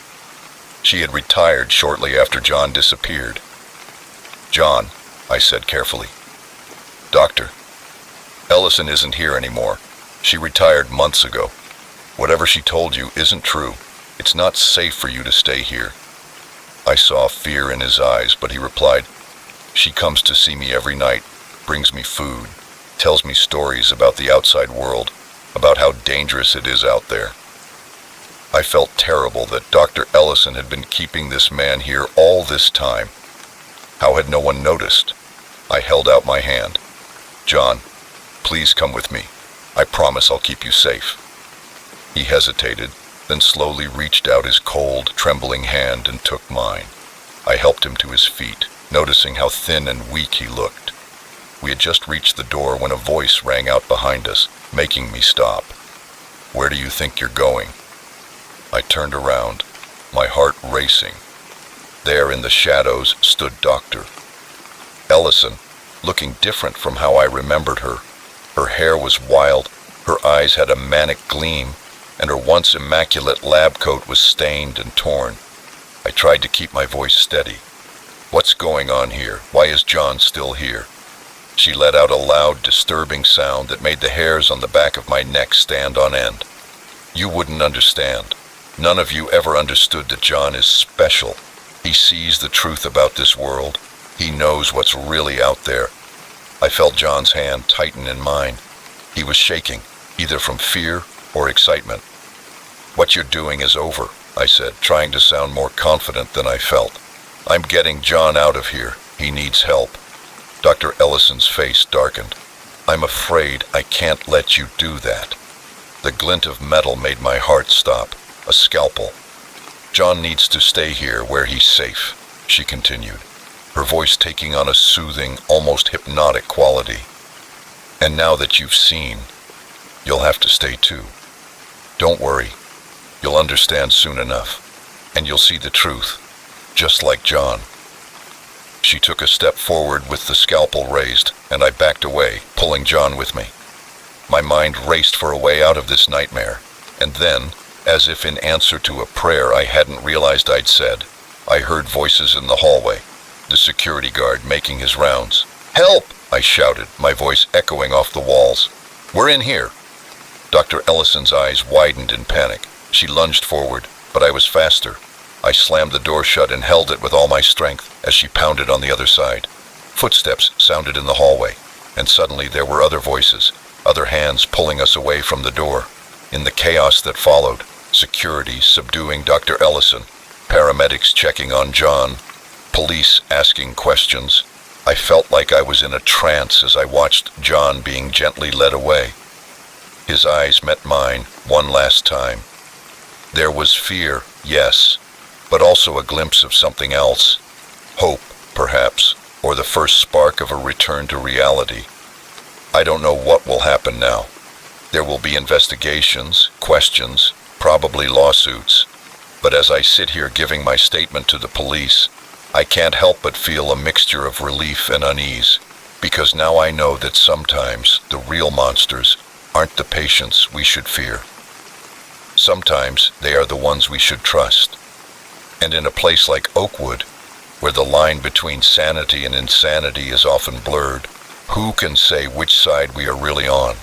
She had retired shortly after John disappeared. "John," I said carefully. "Doctor." Ellison isn't here anymore. She retired months ago. Whatever she told you isn't true. It's not safe for you to stay here." I saw fear in his eyes, but he replied, "She comes to see me every night, brings me food, tells me stories about the outside world, about how dangerous it is out there." I felt terrible that Dr. Ellison had been keeping this man here all this time. How had no one noticed? I held out my hand. "John, please come with me. I promise I'll keep you safe." He hesitated, then slowly reached out his cold, trembling hand and took mine. I helped him to his feet, noticing how thin and weak he looked. We had just reached the door when a voice rang out behind us, making me stop. "Where do you think you're going?" I turned around, my heart racing. There in the shadows stood Dr. Ellison, looking different from how I remembered her. Her hair was wild, her eyes had a manic gleam, and her once immaculate lab coat was stained and torn. I tried to keep my voice steady. "What's going on here? Why is John still here?" She let out a loud, disturbing sound that made the hairs on the back of my neck stand on end. "You wouldn't understand. None of you ever understood that John is special. He sees the truth about this world. He knows what's really out there." I felt John's hand tighten in mine. He was shaking, either from fear or excitement. "What you're doing is over," I said, trying to sound more confident than I felt. "I'm getting John out of here. He needs help." Dr. Ellison's face darkened. "I'm afraid I can't let you do that." The glint of metal made my heart stop. A scalpel. "John needs to stay here where he's safe," she continued, her voice taking on a soothing, almost hypnotic quality. "And now that you've seen, you'll have to stay too. Don't worry. You'll understand soon enough, and you'll see the truth, just like John." She took a step forward with the scalpel raised, and I backed away, pulling John with me. My mind raced for a way out of this nightmare, and then, as if in answer to a prayer I hadn't realized I'd said, I heard voices in the hallway, the security guard making his rounds. "Help!" I shouted, my voice echoing off the walls. "We're in here." Dr. Ellison's eyes widened in panic. She lunged forward, but I was faster. I slammed the door shut and held it with all my strength as she pounded on the other side. Footsteps sounded in the hallway, and suddenly there were other voices, other hands pulling us away from the door. In the chaos that followed, security subduing Dr. Ellison, paramedics checking on John, police asking questions, I felt like I was in a trance as I watched John being gently led away. His eyes met mine one last time. There was fear, yes, but also a glimpse of something else. Hope, perhaps, or the first spark of a return to reality. I don't know what will happen now. There will be investigations, questions, probably lawsuits. But as I sit here giving my statement to the police, I can't help but feel a mixture of relief and unease, because now I know that sometimes the real monsters aren't the patients we should fear. Sometimes they are the ones we should trust. And in a place like Oakwood, where the line between sanity and insanity is often blurred, who can say which side we are really on?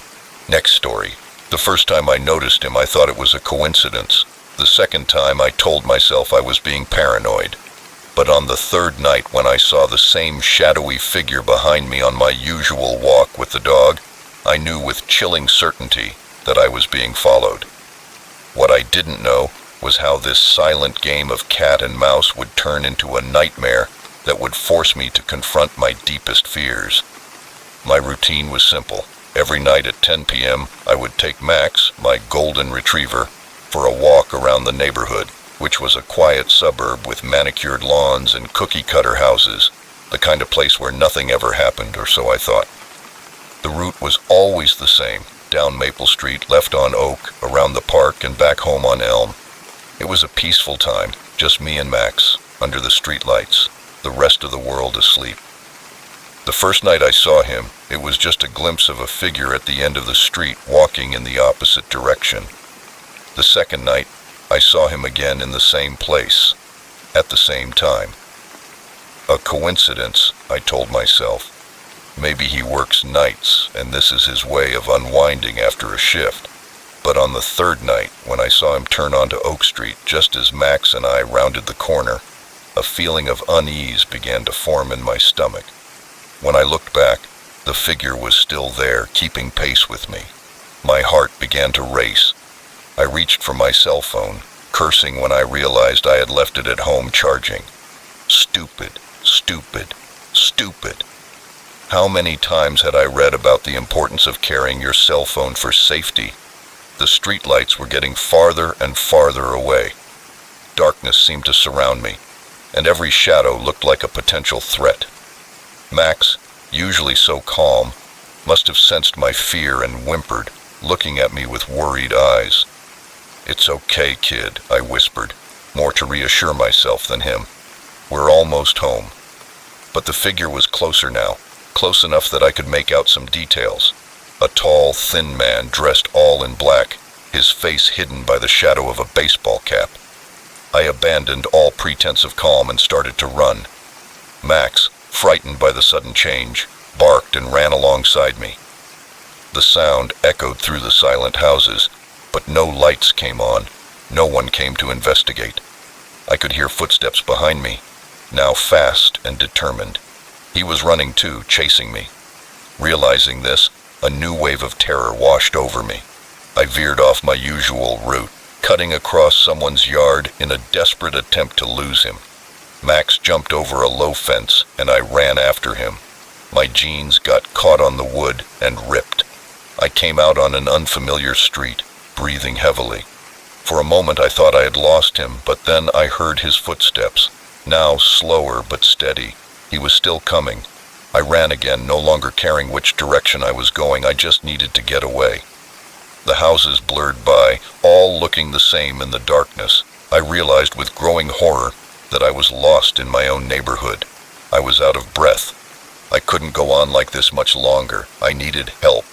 Next story. The first time I noticed him, I thought it was a coincidence. The second time, I told myself I was being paranoid. But on the third night, when I saw the same shadowy figure behind me on my usual walk with the dog, I knew with chilling certainty that I was being followed. What I didn't know was how this silent game of cat and mouse would turn into a nightmare that would force me to confront my deepest fears. My routine was simple. Every night at 10 p.m., I would take Max, my golden retriever, for a walk around the neighborhood, which was a quiet suburb with manicured lawns and cookie-cutter houses, the kind of place where nothing ever happened, or so I thought. The route was always the same, down Maple Street, left on Oak, around the park, and back home on Elm. It was a peaceful time, just me and Max, under the streetlights, the rest of the world asleep. The first night I saw him, it was just a glimpse of a figure at the end of the street walking in the opposite direction. The second night, I saw him again in the same place, at the same time. A coincidence, I told myself. Maybe he works nights, and this is his way of unwinding after a shift. But on the third night, when I saw him turn onto Oak Street just as Max and I rounded the corner, a feeling of unease began to form in my stomach. When I looked back, the figure was still there, keeping pace with me. My heart began to race. I reached for my cell phone, cursing when I realized I had left it at home charging. Stupid, stupid, stupid. How many times had I read about the importance of carrying your cell phone for safety? The streetlights were getting farther and farther away. Darkness seemed to surround me, and every shadow looked like a potential threat. Max, usually so calm, must have sensed my fear and whimpered, looking at me with worried eyes. "It's okay, kid," I whispered, more to reassure myself than him. "We're almost home." But the figure was closer now, close enough that I could make out some details. A tall, thin man dressed all in black, his face hidden by the shadow of a baseball cap. I abandoned all pretense of calm and started to run. Max, frightened by the sudden change, barked and ran alongside me. The sound echoed through the silent houses, but no lights came on. No one came to investigate. I could hear footsteps behind me, now fast and determined. He was running too, chasing me. Realizing this, a new wave of terror washed over me. I veered off my usual route, cutting across someone's yard in a desperate attempt to lose him. Max jumped over a low fence, and I ran after him. My jeans got caught on the wood and ripped. I came out on an unfamiliar street, breathing heavily. For a moment I thought I had lost him, but then I heard his footsteps, now slower but steady. He was still coming. I ran again, no longer caring which direction I was going. I just needed to get away. The houses blurred by, all looking the same in the darkness. I realized with growing horror that I was lost in my own neighborhood. I was out of breath. I couldn't go on like this much longer. I needed help.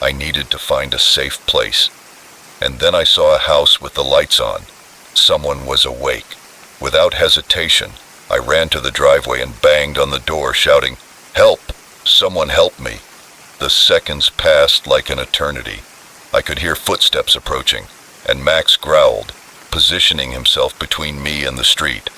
I needed to find a safe place. And then I saw a house with the lights on. Someone was awake. Without hesitation, I ran to the driveway and banged on the door, shouting, "Help! Someone help me!" The seconds passed like an eternity. I could hear footsteps approaching, and Max growled, positioning himself between me and the street.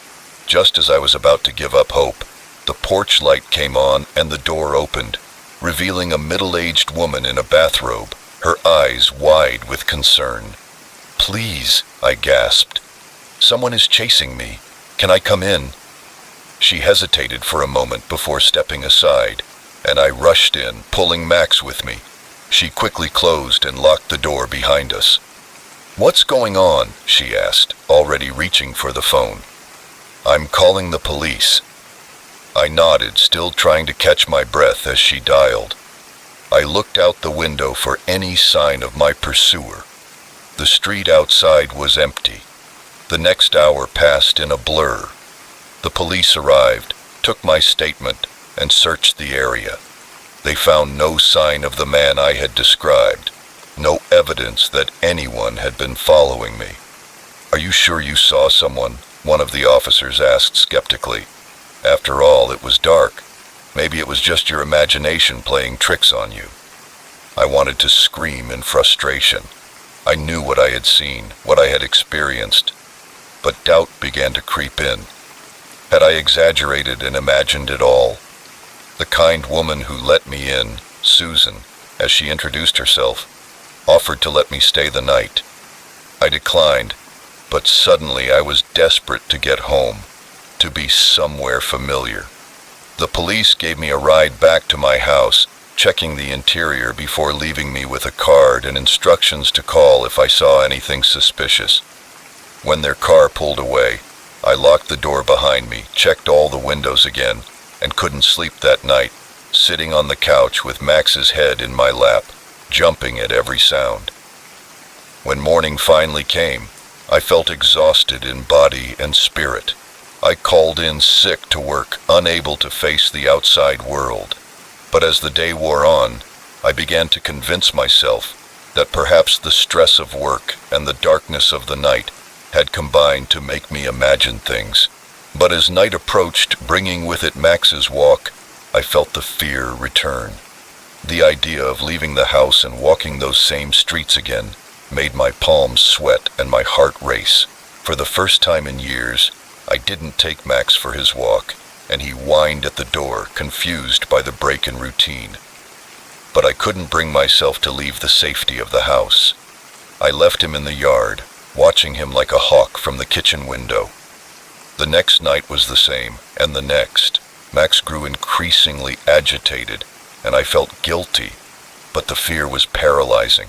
Just as I was about to give up hope, the porch light came on and the door opened, revealing a middle-aged woman in a bathrobe, her eyes wide with concern. "Please," I gasped. "Someone is chasing me. Can I come in?" She hesitated for a moment before stepping aside, and I rushed in, pulling Max with me. She quickly closed and locked the door behind us. "What's going on?" she asked, already reaching for the phone. "I'm calling the police." I nodded, still trying to catch my breath as she dialed. I looked out the window for any sign of my pursuer. The street outside was empty. The next hour passed in a blur. The police arrived, took my statement, and searched the area. They found no sign of the man I had described, no evidence that anyone had been following me. "Are you sure you saw someone?" one of the officers asked skeptically. After all, it was dark. Maybe it was just your imagination playing tricks on you. I wanted to scream in frustration. I knew what I had seen, what I had experienced, but doubt began to creep in. Had I exaggerated and imagined it all? The kind woman who let me in, Susan, as she introduced herself, offered to let me stay the night. I declined, but suddenly I was desperate to get home, to be somewhere familiar. The police gave me a ride back to my house, checking the interior before leaving me with a card and instructions to call if I saw anything suspicious. When their car pulled away, I locked the door behind me, checked all the windows again, and couldn't sleep that night, sitting on the couch with Max's head in my lap, jumping at every sound. When morning finally came, I felt exhausted in body and spirit. I called in sick to work, unable to face the outside world. But as the day wore on, I began to convince myself that perhaps the stress of work and the darkness of the night had combined to make me imagine things. But as night approached, bringing with it Max's walk, I felt the fear return. The idea of leaving the house and walking those same streets again made my palms sweat and my heart race. For the first time in years, I didn't take Max for his walk, and he whined at the door, confused by the break in routine. But I couldn't bring myself to leave the safety of the house. I left him in the yard, watching him like a hawk from the kitchen window. The next night was the same, and the next. Max grew increasingly agitated, and I felt guilty, but the fear was paralyzing.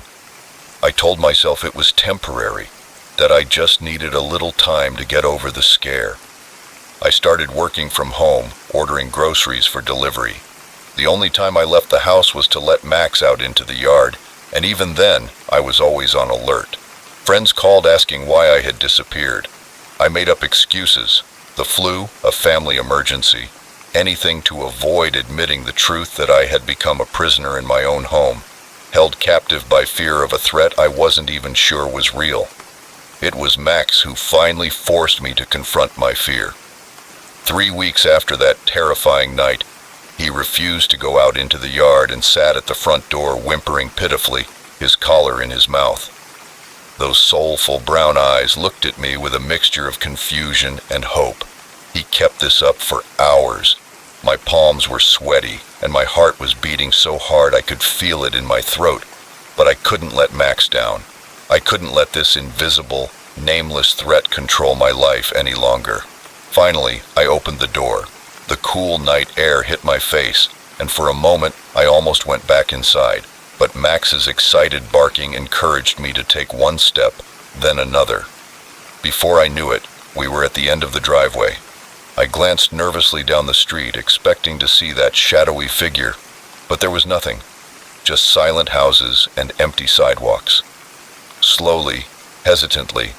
I told myself it was temporary, that I just needed a little time to get over the scare. I started working from home, ordering groceries for delivery. The only time I left the house was to let Max out into the yard, and even then, I was always on alert. Friends called asking why I had disappeared. I made up excuses: the flu, a family emergency, anything to avoid admitting the truth that I had become a prisoner in my own home, held captive by fear of a threat I wasn't even sure was real. It was Max who finally forced me to confront my fear. 3 weeks after that terrifying night, he refused to go out into the yard and sat at the front door whimpering pitifully, his collar in his mouth. Those soulful brown eyes looked at me with a mixture of confusion and hope. He kept this up for hours. My palms were sweaty, and my heart was beating so hard I could feel it in my throat, but I couldn't let Max down. I couldn't let this invisible, nameless threat control my life any longer. Finally, I opened the door. The cool night air hit my face, and for a moment I almost went back inside. But Max's excited barking encouraged me to take one step, then another. Before I knew it, we were at the end of the driveway. I glanced nervously down the street, expecting to see that shadowy figure, but there was nothing, just silent houses and empty sidewalks. Slowly, hesitantly,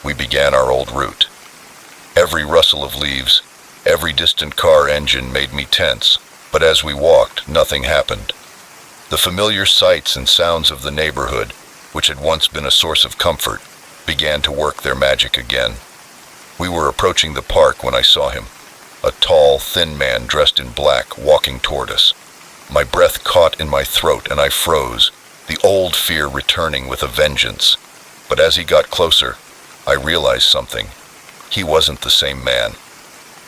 we began our old route. Every rustle of leaves, every distant car engine made me tense, but as we walked, nothing happened. The familiar sights and sounds of the neighborhood, which had once been a source of comfort, began to work their magic again. We were approaching the park when I saw him, a tall, thin man dressed in black walking toward us. My breath caught in my throat and I froze, the old fear returning with a vengeance. But as he got closer, I realized something. He wasn't the same man.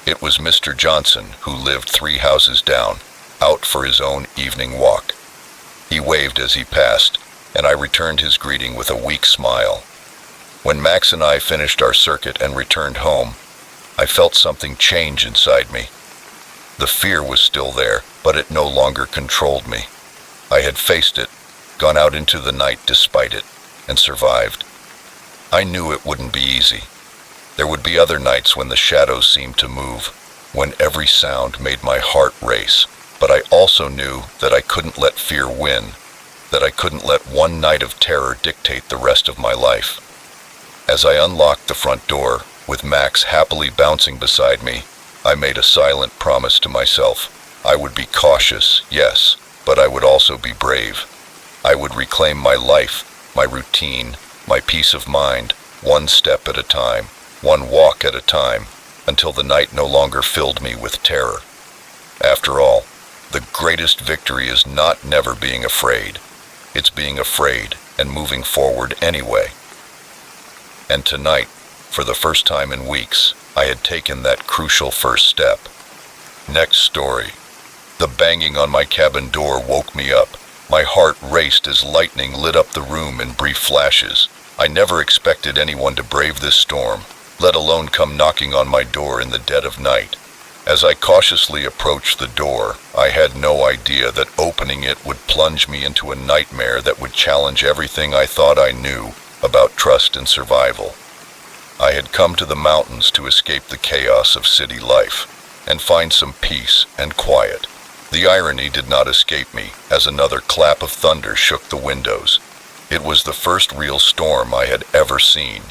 It was Mr. Johnson, who lived 3 houses down, out for his own evening walk. He waved as he passed, and I returned his greeting with a weak smile. When Max and I finished our circuit and returned home, I felt something change inside me. The fear was still there, but it no longer controlled me. I had faced it, gone out into the night despite it, and survived. I knew it wouldn't be easy. There would be other nights when the shadows seemed to move, when every sound made my heart race. But I also knew that I couldn't let fear win, that I couldn't let one night of terror dictate the rest of my life. As I unlocked the front door, with Max happily bouncing beside me, I made a silent promise to myself. I would be cautious, yes, but I would also be brave. I would reclaim my life, my routine, my peace of mind, one step at a time, one walk at a time, until the night no longer filled me with terror. After all, the greatest victory is not never being afraid. It's being afraid and moving forward anyway. And tonight, for the first time in weeks, I had taken that crucial first step. Next story. The banging on my cabin door woke me up. My heart raced as lightning lit up the room in brief flashes. I never expected anyone to brave this storm, let alone come knocking on my door in the dead of night. As I cautiously approached the door, I had no idea that opening it would plunge me into a nightmare that would challenge everything I thought I knew about trust and survival. I had come to the mountains to escape the chaos of city life and find some peace and quiet. The irony did not escape me as another clap of thunder shook the windows. It was the first real storm I had ever seen.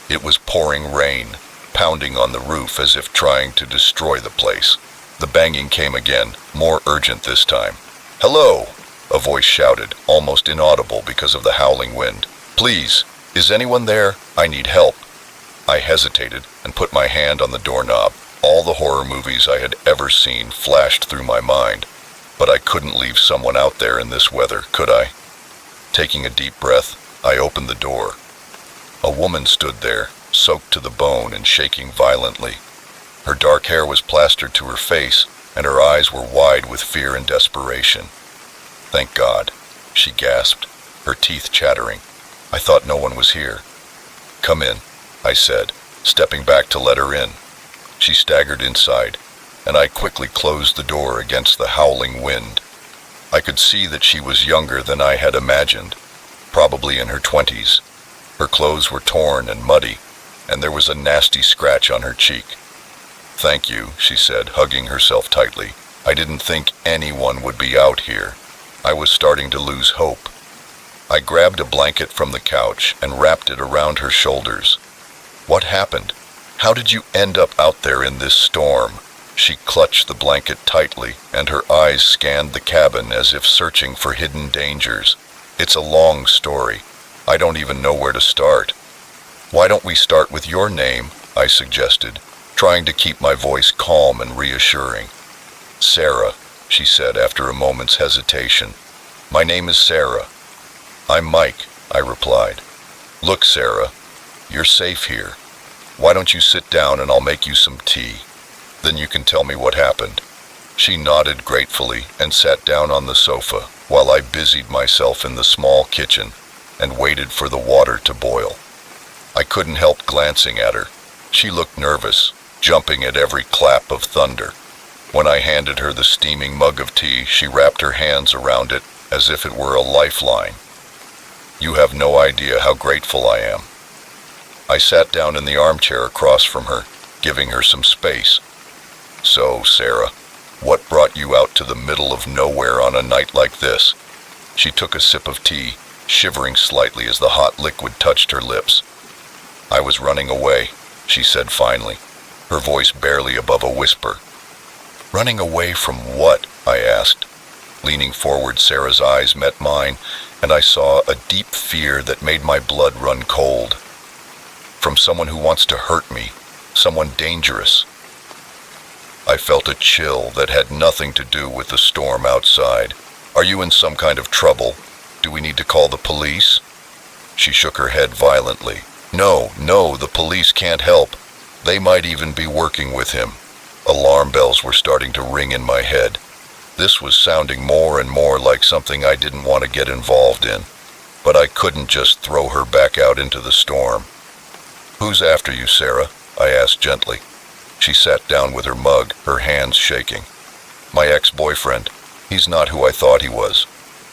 It was pouring rain, pounding on the roof as if trying to destroy the place. The banging came again, more urgent this time. "Hello!" a voice shouted, almost inaudible because of the howling wind. "Please, is anyone there? I need help." I hesitated and put my hand on the doorknob. All the horror movies I had ever seen flashed through my mind, but I couldn't leave someone out there in this weather, could I? Taking a deep breath, I opened the door. A woman stood there, soaked to the bone and shaking violently. Her dark hair was plastered to her face, and her eyes were wide with fear and desperation. "Thank God," she gasped, her teeth chattering. "I thought no one was here." "Come in," I said, stepping back to let her in. She staggered inside, and I quickly closed the door against the howling wind. I could see that she was younger than I had imagined, probably in her 20s. Her clothes were torn and muddy, and there was a nasty scratch on her cheek. "Thank you," she said, hugging herself tightly. "I didn't think anyone would be out here." I was starting to lose hope. I grabbed a blanket from the couch and wrapped it around her shoulders. "What happened? How did you end up out there in this storm?" She clutched the blanket tightly, and her eyes scanned the cabin as if searching for hidden dangers. "It's a long story. I don't even know where to start." "Why don't we start with your name?" I suggested, trying to keep my voice calm and reassuring. "Sarah," she said after a moment's hesitation. "My name is Sarah." "I'm Mike," I replied. "Look, Sarah, you're safe here. Why don't you sit down and I'll make you some tea? Then you can tell me what happened." She nodded gratefully and sat down on the sofa while I busied myself in the small kitchen and waited for the water to boil. I couldn't help glancing at her. She looked nervous, jumping at every clap of thunder. When I handed her the steaming mug of tea, she wrapped her hands around it as if it were a lifeline. "You have no idea how grateful I am." I sat down in the armchair across from her, giving her some space. "So, Sarah, what brought you out to the middle of nowhere on a night like this?" She took a sip of tea, shivering slightly as the hot liquid touched her lips. "I was running away," she said finally, her voice barely above a whisper. "Running away from what?" I asked. Leaning forward, Sarah's eyes met mine, and I saw a deep fear that made my blood run cold. "From someone who wants to hurt me, someone dangerous." I felt a chill that had nothing to do with the storm outside. "Are you in some kind of trouble? Do we need to call the police?" She shook her head violently. No, the police can't help. They might even be working with him." Alarm bells were starting to ring in my head. This was sounding more and more like something I didn't want to get involved in, but I couldn't just throw her back out into the storm. "Who's after you, Sarah?" I asked gently. She sat down with her mug, her hands shaking. "My ex-boyfriend. He's not who I thought he was.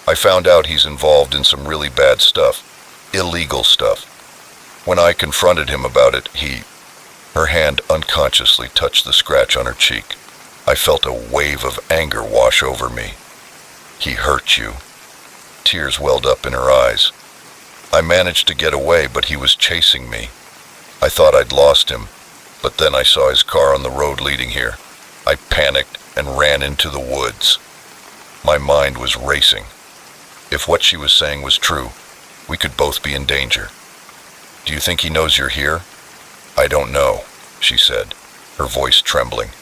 I found out he's involved in some really bad stuff. Illegal stuff. When I confronted him about it, Her hand unconsciously touched the scratch on her cheek. I felt a wave of anger wash over me. "He hurt you." Tears welled up in her eyes. "I managed to get away, but he was chasing me. I thought I'd lost him, but then I saw his car on the road leading here. I panicked and ran into the woods." My mind was racing. If what she was saying was true, we could both be in danger. "Do you think he knows you're here?" "I don't know," she said, her voice trembling.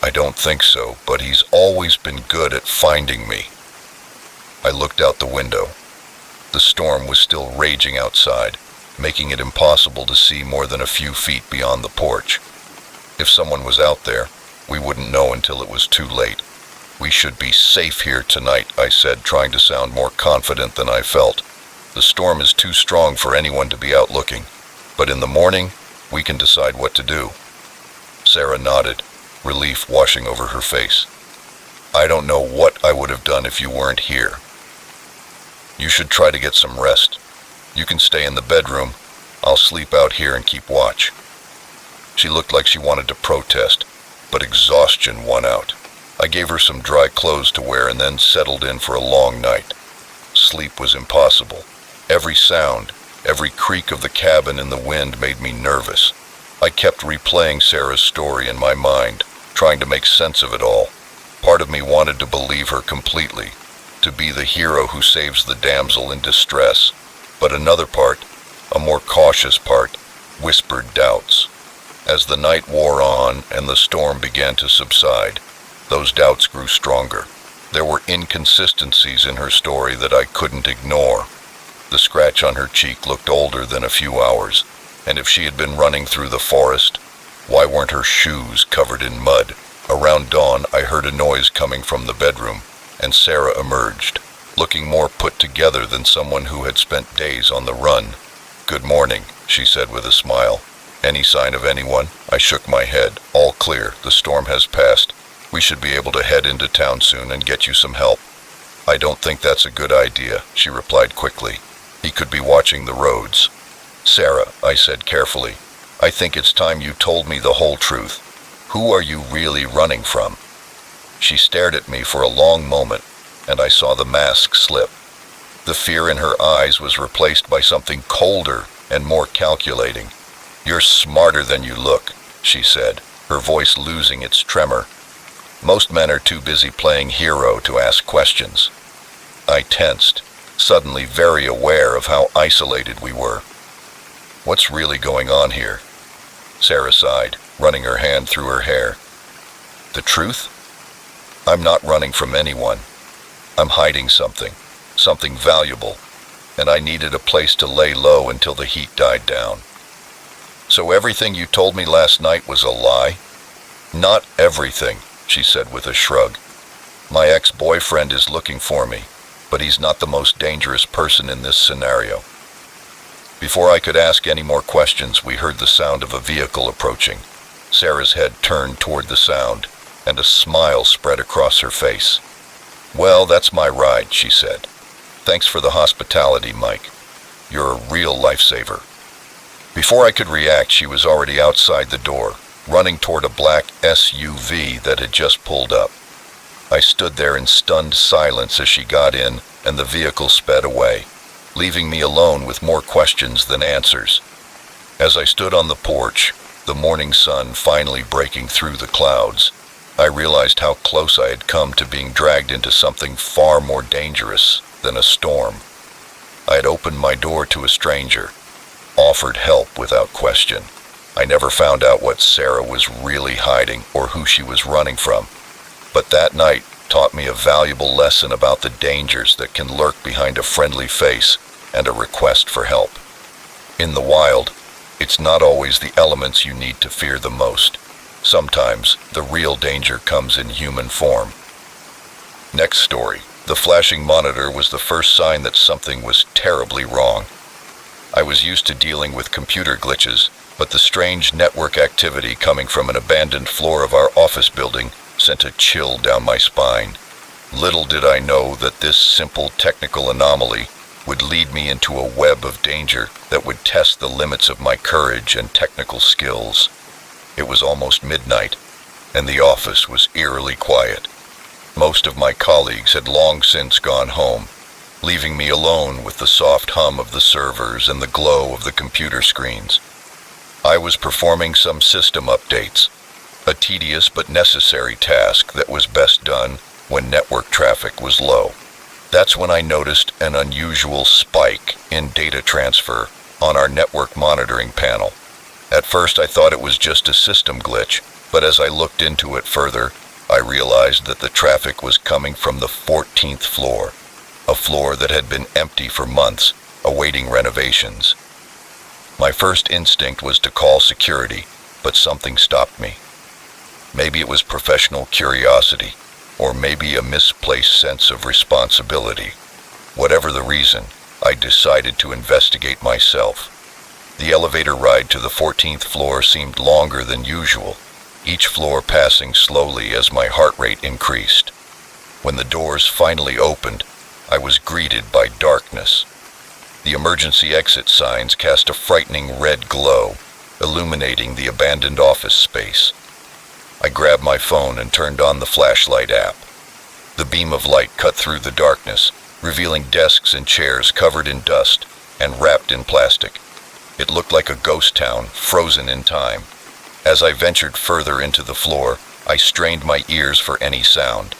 "I don't think so, but he's always been good at finding me." I looked out the window. The storm was still raging outside, making it impossible to see more than a few feet beyond the porch. If someone was out there, we wouldn't know until it was too late. "We should be safe here tonight," I said, trying to sound more confident than I felt. "The storm is too strong for anyone to be out looking, but in the morning, we can decide what to do." Sarah nodded, relief washing over her face. "I don't know what I would have done if you weren't here. You should try to get some rest. You can stay in the bedroom. I'll sleep out here and keep watch." She looked like she wanted to protest, but exhaustion won out. I gave her some dry clothes to wear and then settled in for a long night. Sleep was impossible. Every sound, every creak of the cabin in the wind made me nervous. I kept replaying Sarah's story in my mind, trying to make sense of it all. Part of me wanted to believe her completely, to be the hero who saves the damsel in distress. But another part, a more cautious part, whispered doubts. As the night wore on and the storm began to subside, those doubts grew stronger. There were inconsistencies in her story that I couldn't ignore. The scratch on her cheek looked older than a few hours, and if she had been running through the forest, why weren't her shoes covered in mud? Around dawn, I heard a noise coming from the bedroom, and Sarah emerged, looking more put together than someone who had spent days on the run. "Good morning," she said with a smile. "Any sign of anyone?" I shook my head. "All clear. The storm has passed. We should be able to head into town soon and get you some help." "I don't think that's a good idea," she replied quickly. "He could be watching the roads." "Sarah," I said carefully, "I think it's time you told me the whole truth. Who are you really running from?" She stared at me for a long moment, and I saw the mask slip. The fear in her eyes was replaced by something colder and more calculating. "You're smarter than you look," she said, her voice losing its tremor. "Most men are too busy playing hero to ask questions." I tensed, suddenly very aware of how isolated we were. "What's really going on here?" Sarah sighed, running her hand through her hair. "The truth? I'm not running from anyone. I'm hiding something valuable, and I needed a place to lay low until the heat died down." "So everything you told me last night was a lie?" "Not everything," she said with a shrug. "My ex-boyfriend is looking for me, but he's not the most dangerous person in this scenario." Before I could ask any more questions, we heard the sound of a vehicle approaching. Sarah's head turned toward the sound, and a smile spread across her face. "Well, that's my ride," she said. "Thanks for the hospitality, Mike. You're a real lifesaver." Before I could react, she was already outside the door, running toward a black SUV that had just pulled up. I stood there in stunned silence as she got in and the vehicle sped away, leaving me alone with more questions than answers. As I stood on the porch, the morning sun finally breaking through the clouds, I realized how close I had come to being dragged into something far more dangerous than a storm. I had opened my door to a stranger, offered help without question. I never found out what Sarah was really hiding or who she was running from, but that night taught me a valuable lesson about the dangers that can lurk behind a friendly face and a request for help. In the wild, it's not always the elements you need to fear the most. Sometimes the real danger comes in human form. Next story. The flashing monitor was the first sign that something was terribly wrong. I was used to dealing with computer glitches, but the strange network activity coming from an abandoned floor of our office building sent a chill down my spine. Little did I know that this simple technical anomaly would lead me into a web of danger that would test the limits of my courage and technical skills. It was almost midnight, and the office was eerily quiet. Most of my colleagues had long since gone home, leaving me alone with the soft hum of the servers and the glow of the computer screens. I was performing some system updates, a tedious but necessary task that was best done when network traffic was low. That's when I noticed an unusual spike in data transfer on our network monitoring panel. At first I thought it was just a system glitch, but as I looked into it further, I realized that the traffic was coming from the 14th floor, a floor that had been empty for months, awaiting renovations. My first instinct was to call security, but something stopped me. Maybe it was professional curiosity, or maybe a misplaced sense of responsibility. Whatever the reason, I decided to investigate myself. The elevator ride to the 14th floor seemed longer than usual, each floor passing slowly as my heart rate increased. When the doors finally opened, I was greeted by darkness. The emergency exit signs cast a frightening red glow, illuminating the abandoned office space. I grabbed my phone and turned on the flashlight app. The beam of light cut through the darkness, revealing desks and chairs covered in dust and wrapped in plastic. It looked like a ghost town, frozen in time. As I ventured further into the floor, I strained my ears for any sound.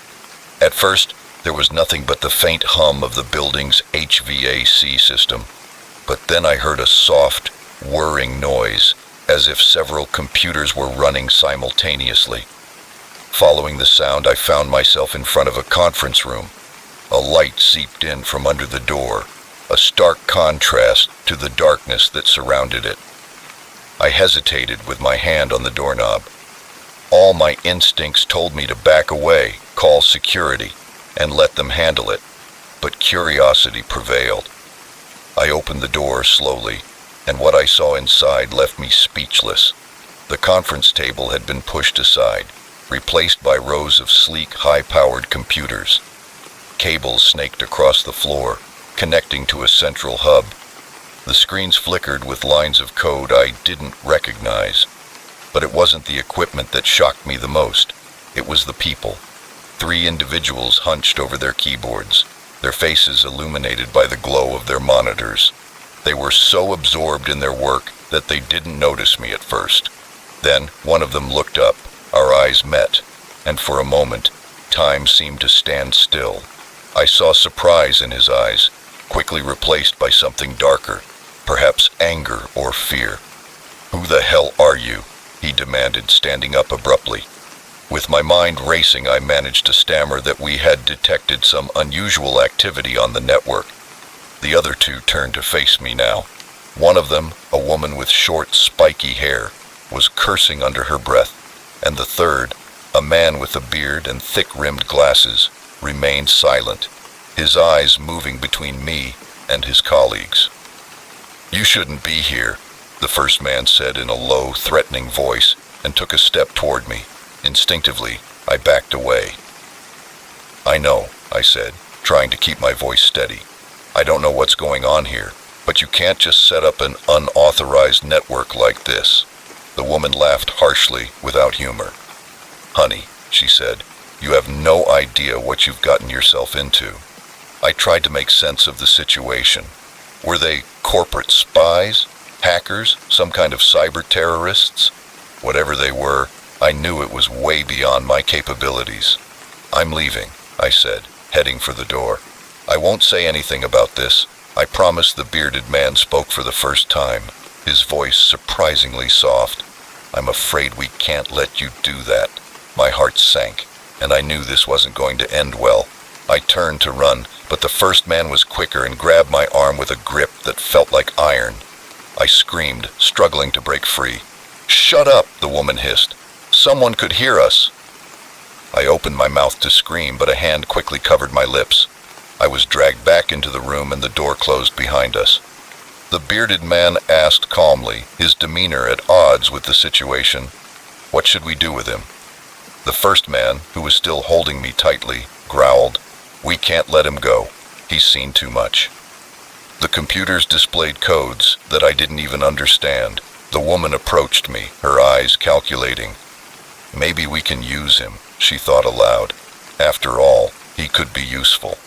At first, there was nothing but the faint hum of the building's HVAC system, but then I heard a soft, whirring noise, as if several computers were running simultaneously. Following the sound, I found myself in front of a conference room. A light seeped in from under the door, a stark contrast to the darkness that surrounded it. I hesitated with my hand on the doorknob. All my instincts told me to back away, call security, and let them handle it, but curiosity prevailed. I opened the door slowly, and what I saw inside left me speechless. The conference table had been pushed aside, replaced by rows of sleek, high-powered computers. Cables snaked across the floor, connecting to a central hub. The screens flickered with lines of code I didn't recognize. But it wasn't the equipment that shocked me the most. It was the people. 3 individuals hunched over their keyboards, their faces illuminated by the glow of their monitors. They were so absorbed in their work that they didn't notice me at first. Then one of them looked up, our eyes met, and for a moment, time seemed to stand still. I saw surprise in his eyes, quickly replaced by something darker, perhaps anger or fear. "Who the hell are you?" he demanded, standing up abruptly. With my mind racing, I managed to stammer that we had detected some unusual activity on the network. The other 2 turned to face me now. One of them, a woman with short, spiky hair, was cursing under her breath, and the third, a man with a beard and thick-rimmed glasses, remained silent, his eyes moving between me and his colleagues. "You shouldn't be here," the first man said in a low, threatening voice, and took a step toward me. Instinctively, I backed away. "I know," I said, trying to keep my voice steady. "I don't know what's going on here, but you can't just set up an unauthorized network like this." The woman laughed harshly, without humor. "Honey," she said, "you have no idea what you've gotten yourself into." I tried to make sense of the situation. Were they corporate spies? Hackers? Some kind of cyber terrorists? Whatever they were, I knew it was way beyond my capabilities. "I'm leaving," I said, heading for the door. "I won't say anything about this. I promise." The bearded man spoke for the first time, his voice surprisingly soft. "I'm afraid we can't let you do that." My heart sank, and I knew this wasn't going to end well. I turned to run, but the first man was quicker and grabbed my arm with a grip that felt like iron. I screamed, struggling to break free. "Shut up," the woman hissed. "Someone could hear us." I opened my mouth to scream, but a hand quickly covered my lips. I was dragged back into the room and the door closed behind us. The bearded man asked calmly, his demeanor at odds with the situation, "What should we do with him?" The first man, who was still holding me tightly, growled, "We can't let him go. He's seen too much." The computers displayed codes that I didn't even understand. The woman approached me, her eyes calculating. "Maybe we can use him," she thought aloud. "After all, he could be useful."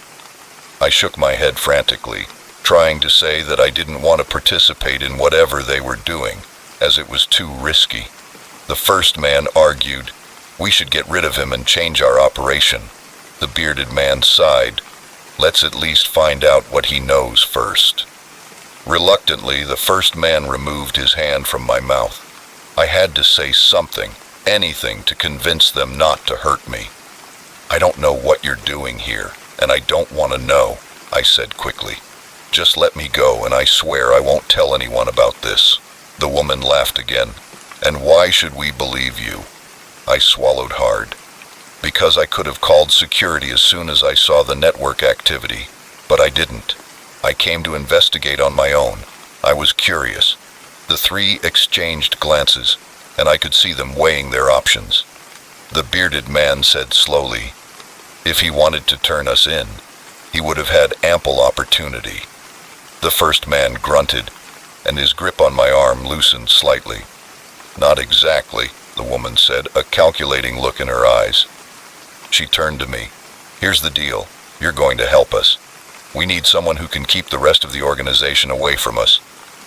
I shook my head frantically, trying to say that I didn't want to participate in whatever they were doing, as it was too risky. The first man argued, "We should get rid of him and change our operation." The bearded man sighed. "Let's at least find out what he knows first." Reluctantly, the first man removed his hand from my mouth. I had to say something, anything, to convince them not to hurt me. "I don't know what you're doing here, and I don't want to know," I said quickly. "Just let me go, and I swear I won't tell anyone about this." The woman laughed again. "And why should we believe you?" I swallowed hard. "Because I could have called security as soon as I saw the network activity, but I didn't. I came to investigate on my own. I was curious." The 3 exchanged glances, and I could see them weighing their options. The bearded man said slowly, "If he wanted to turn us in, he would have had ample opportunity." The first man grunted, and his grip on my arm loosened slightly. "Not exactly," the woman said, a calculating look in her eyes. She turned to me. "Here's the deal. You're going to help us. We need someone who can keep the rest of the organization away from us.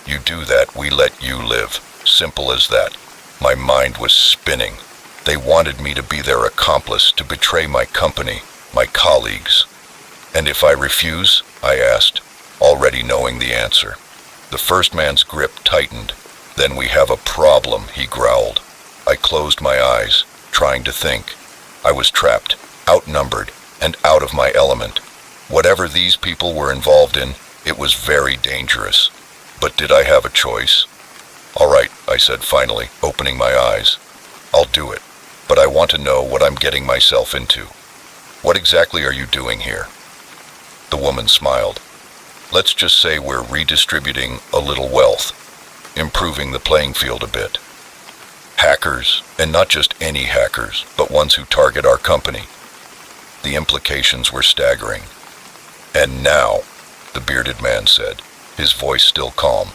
You do that, we let you live. Simple as that." My mind was spinning. They wanted me to be their accomplice, to betray my company, my colleagues. "And if I refuse?" I asked, already knowing the answer. The first man's grip tightened. "Then we have a problem," he growled. I closed my eyes, trying to think. I was trapped, outnumbered, and out of my element. Whatever these people were involved in, it was very dangerous. But did I have a choice? "All right," I said finally, opening my eyes. "I'll do it, but I want to know what I'm getting myself into. What exactly are you doing here?" The woman smiled. "Let's just say we're redistributing a little wealth, improving the playing field a bit. Hackers, and not just any hackers, but ones who target our company." The implications were staggering. "And now," the bearded man said, his voice still calm,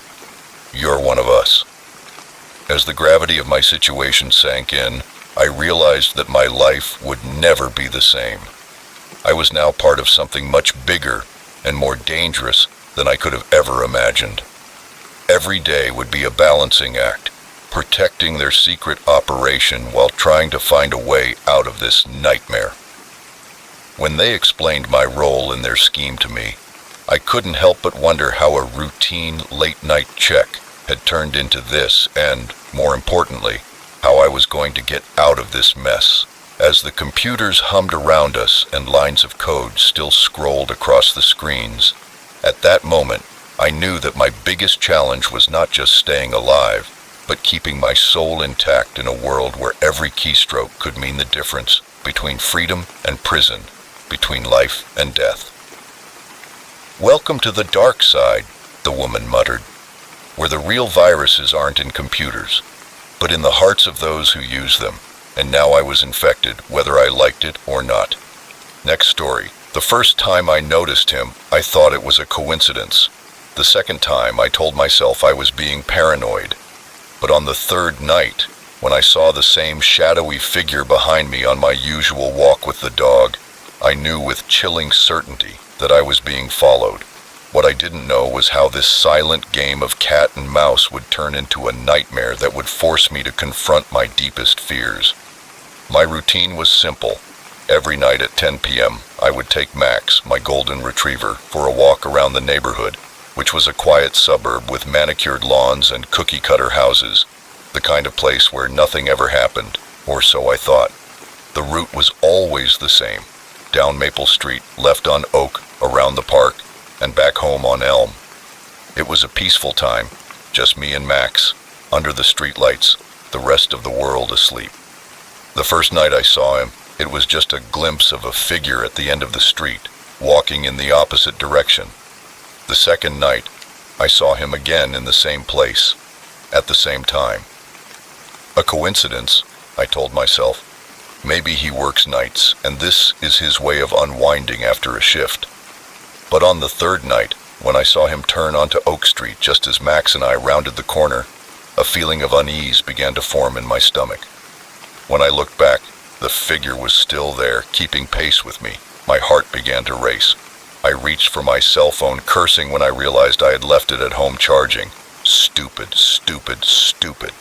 "you're one of us." As the gravity of my situation sank in, I realized that my life would never be the same. I was now part of something much bigger and more dangerous than I could have ever imagined. Every day would be a balancing act, protecting their secret operation while trying to find a way out of this nightmare. When they explained my role in their scheme to me, I couldn't help but wonder how a routine late-night check had turned into this and, more importantly, how I was going to get out of this mess. As the computers hummed around us and lines of code still scrolled across the screens, at that moment, I knew that my biggest challenge was not just staying alive, but keeping my soul intact in a world where every keystroke could mean the difference between freedom and prison, between life and death. "Welcome to the dark side," the woman muttered, "where the real viruses aren't in computers, but in the hearts of those who use them. And now I was infected, whether I liked it or not." Next story. The first time I noticed him, I thought it was a coincidence. The second time, I told myself I was being paranoid. But on the third night, when I saw the same shadowy figure behind me on my usual walk with the dog, I knew with chilling certainty that I was being followed. What I didn't know was how this silent game of cat and mouse would turn into a nightmare that would force me to confront my deepest fears. My routine was simple. Every night at 10 p.m., I would take Max, my golden retriever, for a walk around the neighborhood, which was a quiet suburb with manicured lawns and cookie-cutter houses, the kind of place where nothing ever happened, or so I thought. The route was always the same: down Maple Street, left on Oak, around the park, and back home on Elm. It was a peaceful time, just me and Max, under the streetlights, the rest of the world asleep. The first night I saw him, it was just a glimpse of a figure at the end of the street, walking in the opposite direction. The second night, I saw him again in the same place, at the same time. A coincidence, I told myself. Maybe he works nights, and this is his way of unwinding after a shift. But on the third night, when I saw him turn onto Oak Street just as Max and I rounded the corner, a feeling of unease began to form in my stomach. When I looked back, the figure was still there, keeping pace with me. My heart began to race. I reached for my cell phone, cursing when I realized I had left it at home charging. Stupid, stupid, stupid.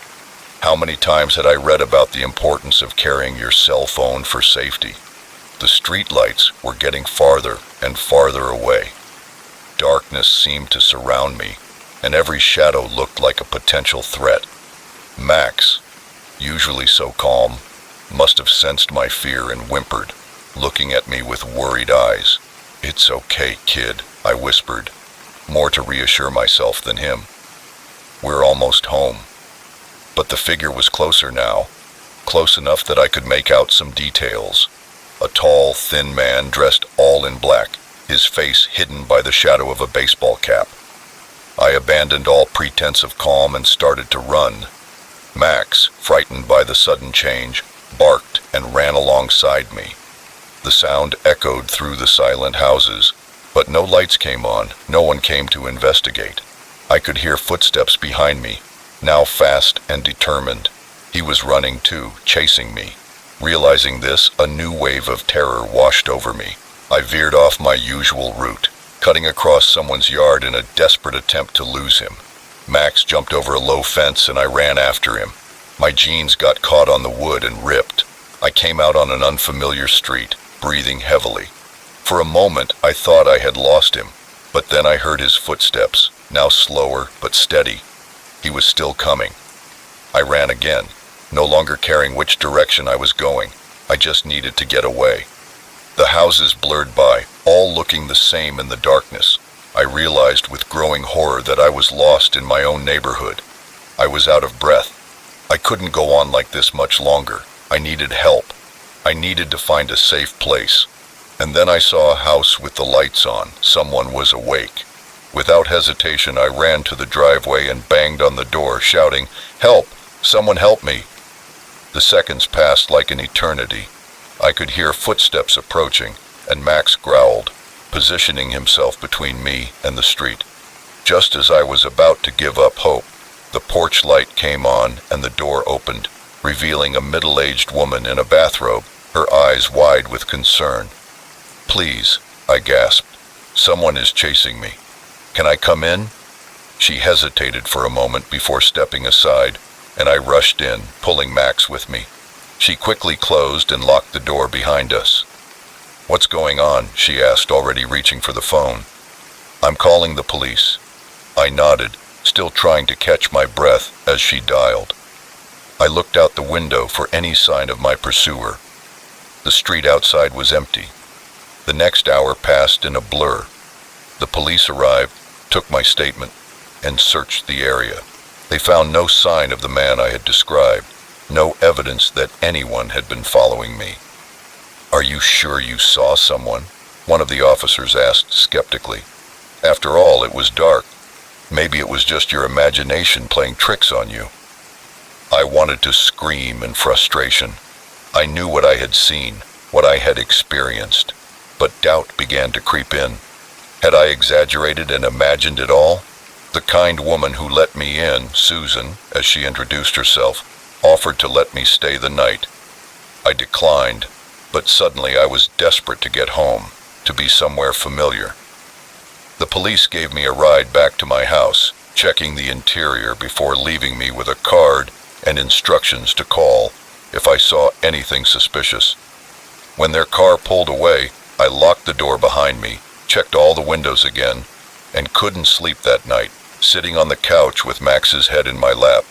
How many times had I read about the importance of carrying your cell phone for safety? The street lights were getting farther and farther away. Darkness seemed to surround me, and every shadow looked like a potential threat. Max, usually so calm, must have sensed my fear and whimpered, looking at me with worried eyes. "It's okay, kid," I whispered, more to reassure myself than him. "We're almost home." But the figure was closer now, close enough that I could make out some details. A tall, thin man dressed all in black, his face hidden by the shadow of a baseball cap. I abandoned all pretense of calm and started to run. Max, frightened by the sudden change, barked and ran alongside me. The sound echoed through the silent houses, but no lights came on, no one came to investigate. I could hear footsteps behind me, now fast and determined. He was running too, chasing me. Realizing this, a new wave of terror washed over me. I veered off my usual route, cutting across someone's yard in a desperate attempt to lose him. Max jumped over a low fence and I ran after him. My jeans got caught on the wood and ripped. I came out on an unfamiliar street, breathing heavily. For a moment, I thought I had lost him, but then I heard his footsteps, now slower but steady. He was still coming. I ran again, no longer caring which direction I was going. I just needed to get away. The houses blurred by, all looking the same in the darkness. I realized with growing horror that I was lost in my own neighborhood. I was out of breath. I couldn't go on like this much longer. I needed help. I needed to find a safe place. And then I saw a house with the lights on. Someone was awake. Without hesitation, I ran to the driveway and banged on the door, shouting, "Help! Someone help me!" The seconds passed like an eternity. I could hear footsteps approaching, and Max growled, positioning himself between me and the street. Just as I was about to give up hope, the porch light came on and the door opened, revealing a middle-aged woman in a bathrobe, her eyes wide with concern. "Please," I gasped. "Someone is chasing me. Can I come in?" She hesitated for a moment before stepping aside, and I rushed in, pulling Max with me. She quickly closed and locked the door behind us. "What's going on?" she asked, already reaching for the phone. "I'm calling the police." I nodded, still trying to catch my breath as she dialed. I looked out the window for any sign of my pursuer. The street outside was empty. The next hour passed in a blur. The police arrived, took my statement, and searched the area. They found no sign of the man I had described, no evidence that anyone had been following me. "Are you sure you saw someone?" one of the officers asked skeptically. "After all, it was dark. Maybe it was just your imagination playing tricks on you." I wanted to scream in frustration. I knew what I had seen, what I had experienced, but doubt began to creep in. Had I exaggerated and imagined it all? The kind woman who let me in, Susan, as she introduced herself, offered to let me stay the night. I declined, but suddenly I was desperate to get home, to be somewhere familiar. The police gave me a ride back to my house, checking the interior before leaving me with a card and instructions to call if I saw anything suspicious. When their car pulled away, I locked the door behind me, checked all the windows again, and couldn't sleep that night, sitting on the couch with Max's head in my lap,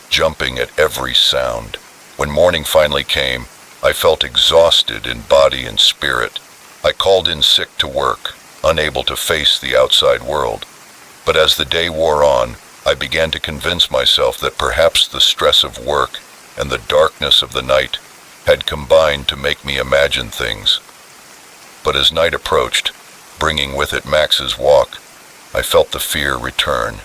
jumping at every sound. When morning finally came, I felt exhausted in body and spirit. I called in sick to work, unable to face the outside world. But as the day wore on, I began to convince myself that perhaps the stress of work and the darkness of the night had combined to make me imagine things. But as night approached, bringing with it Max's walk, I felt the fear return.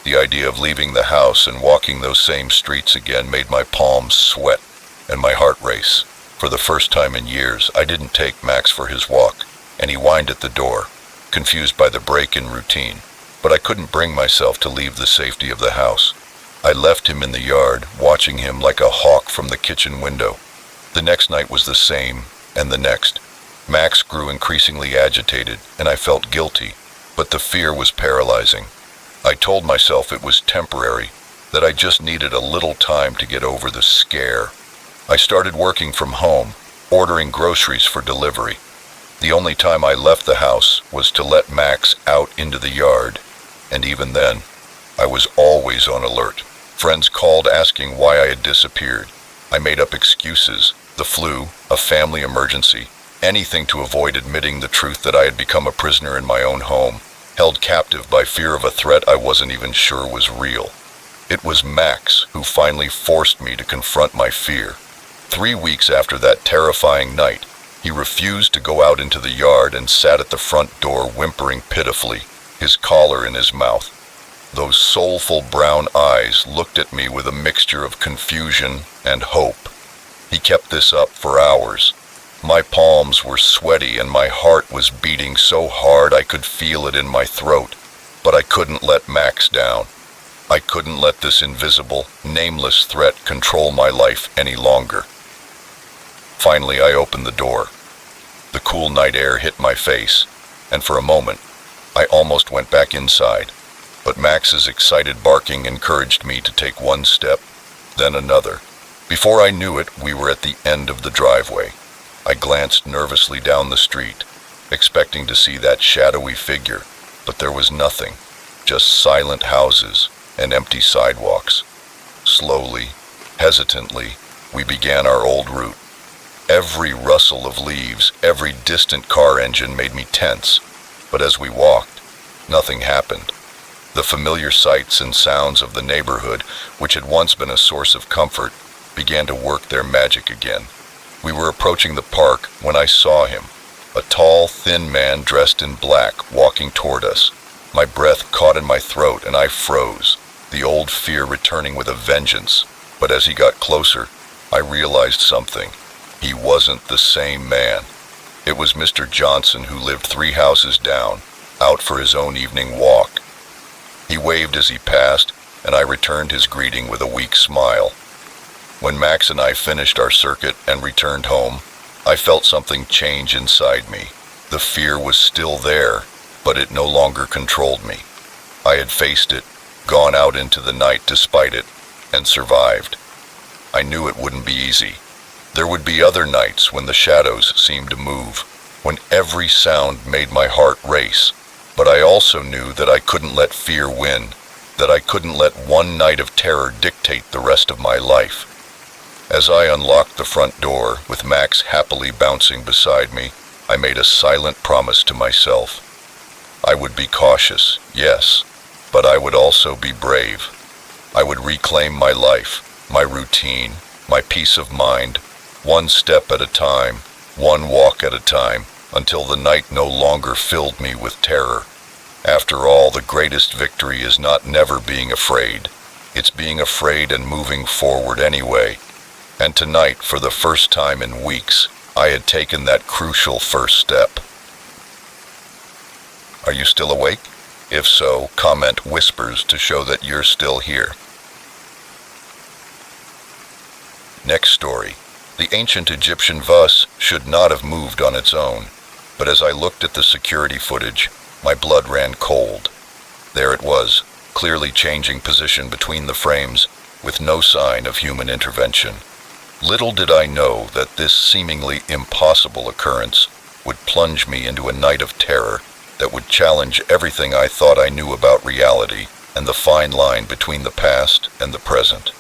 The idea of leaving the house and walking those same streets again made my palms sweat and my heart race. For the first time in years, I didn't take Max for his walk, and he whined at the door, confused by the break in routine. But I couldn't bring myself to leave the safety of the house. I left him in the yard, watching him like a hawk from the kitchen window. The next night was the same, and the next. Max grew increasingly agitated, and I felt guilty, but the fear was paralyzing. I told myself it was temporary, that I just needed a little time to get over the scare. I started working from home, ordering groceries for delivery. The only time I left the house was to let Max out into the yard, and even then, I was always on alert. Friends called asking why I had disappeared. I made up excuses, the flu, a family emergency, anything to avoid admitting the truth that I had become a prisoner in my own home, held captive by fear of a threat I wasn't even sure was real. It was Max who finally forced me to confront my fear. 3 weeks after that terrifying night, he refused to go out into the yard and sat at the front door whimpering pitifully, his collar in his mouth. Those soulful brown eyes looked at me with a mixture of confusion and hope. He kept this up for hours. My palms were sweaty and my heart was beating so hard I could feel it in my throat, but I couldn't let Max down. I couldn't let this invisible, nameless threat control my life any longer. Finally, I opened the door. The cool night air hit my face, and for a moment, I almost went back inside. But Max's excited barking encouraged me to take one step, then another. Before I knew it, we were at the end of the driveway. I glanced nervously down the street, expecting to see that shadowy figure, but there was nothing, just silent houses, and empty sidewalks. Slowly, hesitantly, we began our old route. Every rustle of leaves, every distant car engine made me tense, but as we walked, nothing happened. The familiar sights and sounds of the neighborhood, which had once been a source of comfort, began to work their magic again. We were approaching the park when I saw him, a tall, thin man dressed in black, walking toward us. My breath caught in my throat and I froze, the old fear returning with a vengeance. But as he got closer, I realized something. He wasn't the same man. It was Mr. Johnson, who lived 3 houses down, out for his own evening walk. He waved as he passed, and I returned his greeting with a weak smile. When Max and I finished our circuit and returned home, I felt something change inside me. The fear was still there, but it no longer controlled me. I had faced it, gone out into the night despite it, and survived. I knew it wouldn't be easy. There would be other nights when the shadows seemed to move, when every sound made my heart race. But I also knew that I couldn't let fear win, that I couldn't let one night of terror dictate the rest of my life. As I unlocked the front door, with Max happily bouncing beside me, I made a silent promise to myself. I would be cautious, yes, but I would also be brave. I would reclaim my life, my routine, my peace of mind, one step at a time, one walk at a time, until the night no longer filled me with terror. After all, the greatest victory is not never being afraid. It's being afraid and moving forward anyway. And tonight, for the first time in weeks, I had taken that crucial first step. Are you still awake? If so, comment whispers to show that you're still here. Next story. The ancient Egyptian vase should not have moved on its own, but as I looked at the security footage, my blood ran cold. There it was, clearly changing position between the frames, with no sign of human intervention. Little did I know that this seemingly impossible occurrence would plunge me into a night of terror that would challenge everything I thought I knew about reality and the fine line between the past and the present.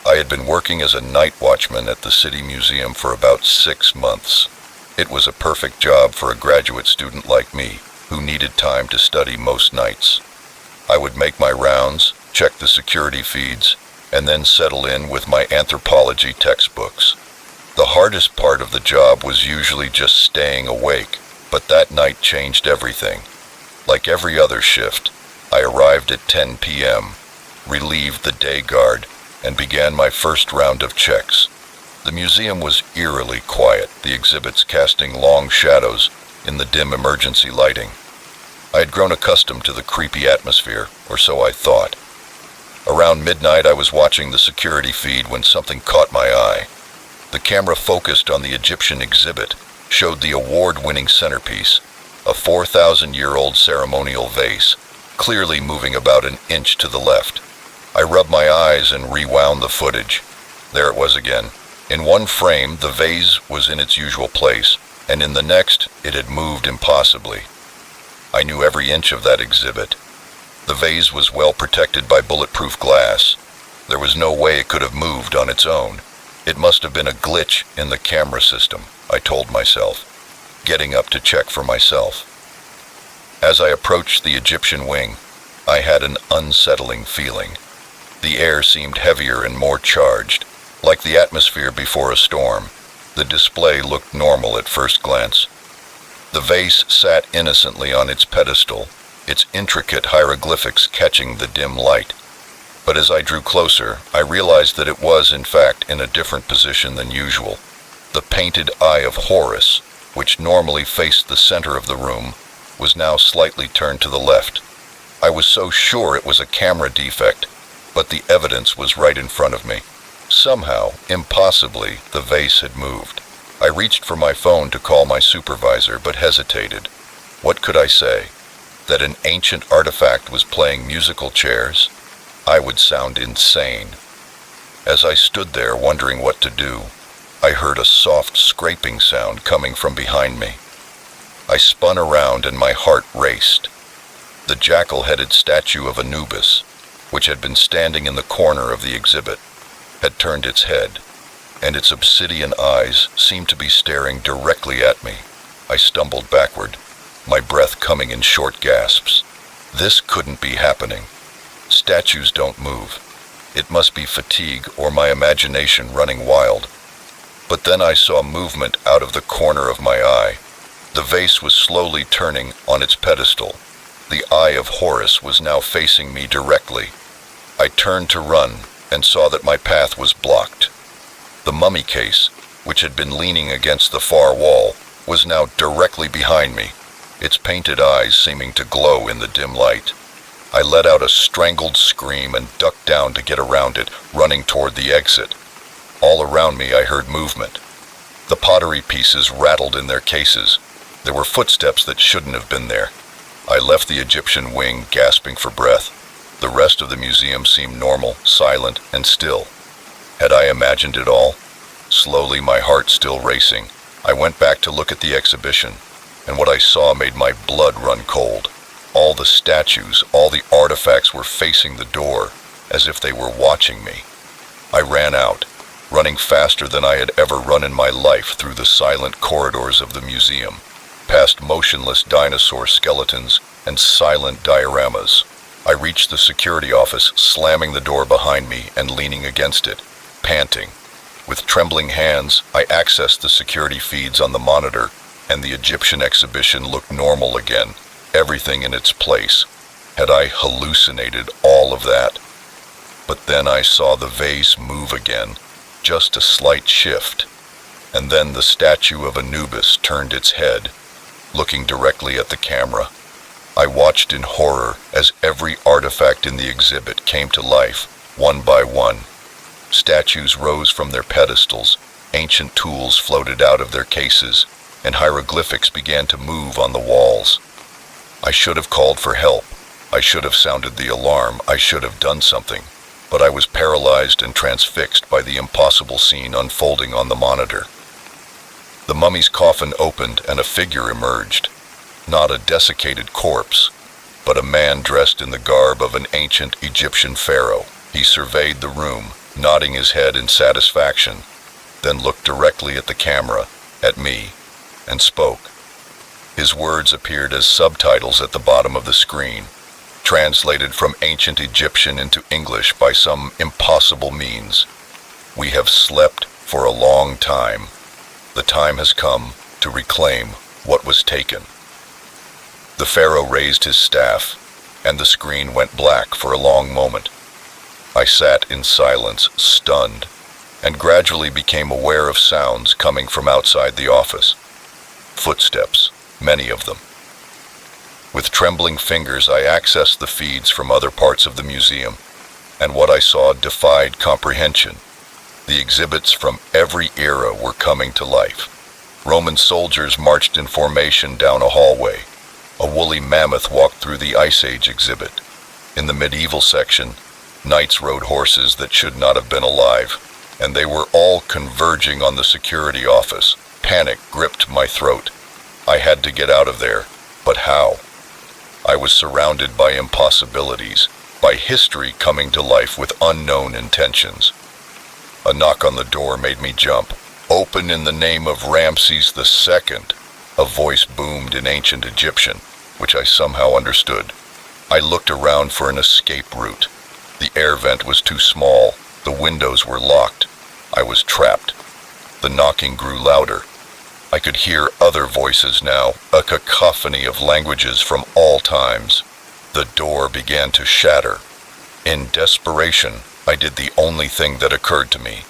I had been working as a night watchman at the City Museum for about 6 months. It was a perfect job for a graduate student like me, who needed time to study most nights. I would make my rounds, check the security feeds, and then settle in with my anthropology textbooks. The hardest part of the job was usually just staying awake, but that night changed everything. Like every other shift, I arrived at 10 p.m., relieved the day guard, and began my first round of checks. The museum was eerily quiet, the exhibits casting long shadows in the dim emergency lighting. I had grown accustomed to the creepy atmosphere, or so I thought. Around midnight, I was watching the security feed when something caught my eye. The camera focused on the Egyptian exhibit, showed the award-winning centerpiece, a 4,000-year-old ceremonial vase, clearly moving about an inch to the left. I rubbed my eyes and rewound the footage. There it was again. In one frame, the vase was in its usual place, and in the next, it had moved impossibly. I knew every inch of that exhibit. The vase was well protected by bulletproof glass. There was no way it could have moved on its own. It must have been a glitch in the camera system, I told myself, getting up to check for myself. As I approached the Egyptian wing, I had an unsettling feeling. The air seemed heavier and more charged, like the atmosphere before a storm. The display looked normal at first glance. The vase sat innocently on its pedestal, its intricate hieroglyphics catching the dim light. But as I drew closer, I realized that it was, in fact, in a different position than usual. The painted eye of Horus, which normally faced the center of the room, was now slightly turned to the left. I was so sure it was a camera defect, but the evidence was right in front of me. Somehow, impossibly, the vase had moved. I reached for my phone to call my supervisor, but hesitated. What could I say? That an ancient artifact was playing musical chairs? I would sound insane. As I stood there wondering what to do, I heard a soft scraping sound coming from behind me. I spun around and my heart raced. The jackal-headed statue of Anubis, which had been standing in the corner of the exhibit, had turned its head, and its obsidian eyes seemed to be staring directly at me. I stumbled backward, my breath coming in short gasps. This couldn't be happening. Statues don't move. It must be fatigue or my imagination running wild. But then I saw movement out of the corner of my eye. The vase was slowly turning on its pedestal. The eye of Horus was now facing me directly. I turned to run and saw that my path was blocked. The mummy case, which had been leaning against the far wall, was now directly behind me, its painted eyes seeming to glow in the dim light. I let out a strangled scream and ducked down to get around it, running toward the exit. All around me I heard movement. The pottery pieces rattled in their cases. There were footsteps that shouldn't have been there. I left the Egyptian wing gasping for breath. The rest of the museum seemed normal, silent, and still. Had I imagined it all? Slowly, my heart still racing, I went back to look at the exhibition, and what I saw made my blood run cold. All the statues, all the artifacts were facing the door, as if they were watching me. I ran out, running faster than I had ever run in my life through the silent corridors of the museum, past motionless dinosaur skeletons and silent dioramas. I reached the security office, slamming the door behind me and leaning against it, panting. With trembling hands, I accessed the security feeds on the monitor, and the Egyptian exhibition looked normal again, everything in its place. Had I hallucinated all of that? But then I saw the vase move again, just a slight shift, and then the statue of Anubis turned its head, looking directly at the camera. I watched in horror as every artifact in the exhibit came to life, one by one. Statues rose from their pedestals, ancient tools floated out of their cases, and hieroglyphics began to move on the walls. I should have called for help. I should have sounded the alarm. I should have done something. But I was paralyzed and transfixed by the impossible scene unfolding on the monitor. The mummy's coffin opened and a figure emerged. Not a desiccated corpse, but a man dressed in the garb of an ancient Egyptian pharaoh. He surveyed the room, nodding his head in satisfaction, then looked directly at the camera, at me, and spoke. His words appeared as subtitles at the bottom of the screen, translated from ancient Egyptian into English by some impossible means. We have slept for a long time. The time has come to reclaim what was taken. The pharaoh raised his staff, and the screen went black for a long moment. I sat in silence, stunned, and gradually became aware of sounds coming from outside the office. Footsteps, many of them. With trembling fingers, I accessed the feeds from other parts of the museum, and what I saw defied comprehension. The exhibits from every era were coming to life. Roman soldiers marched in formation down a hallway. A woolly mammoth walked through the Ice Age exhibit. In the medieval section, knights rode horses that should not have been alive, and they were all converging on the security office. Panic gripped my throat. I had to get out of there, but how? I was surrounded by impossibilities, by history coming to life with unknown intentions. A knock on the door made me jump. "Open in the name of Ramses II, a voice boomed in ancient Egyptian, which I somehow understood. I looked around for an escape route. The air vent was too small. The windows were locked. I was trapped. The knocking grew louder. I could hear other voices now, a cacophony of languages from all times. The door began to shatter. In desperation, I did the only thing that occurred to me.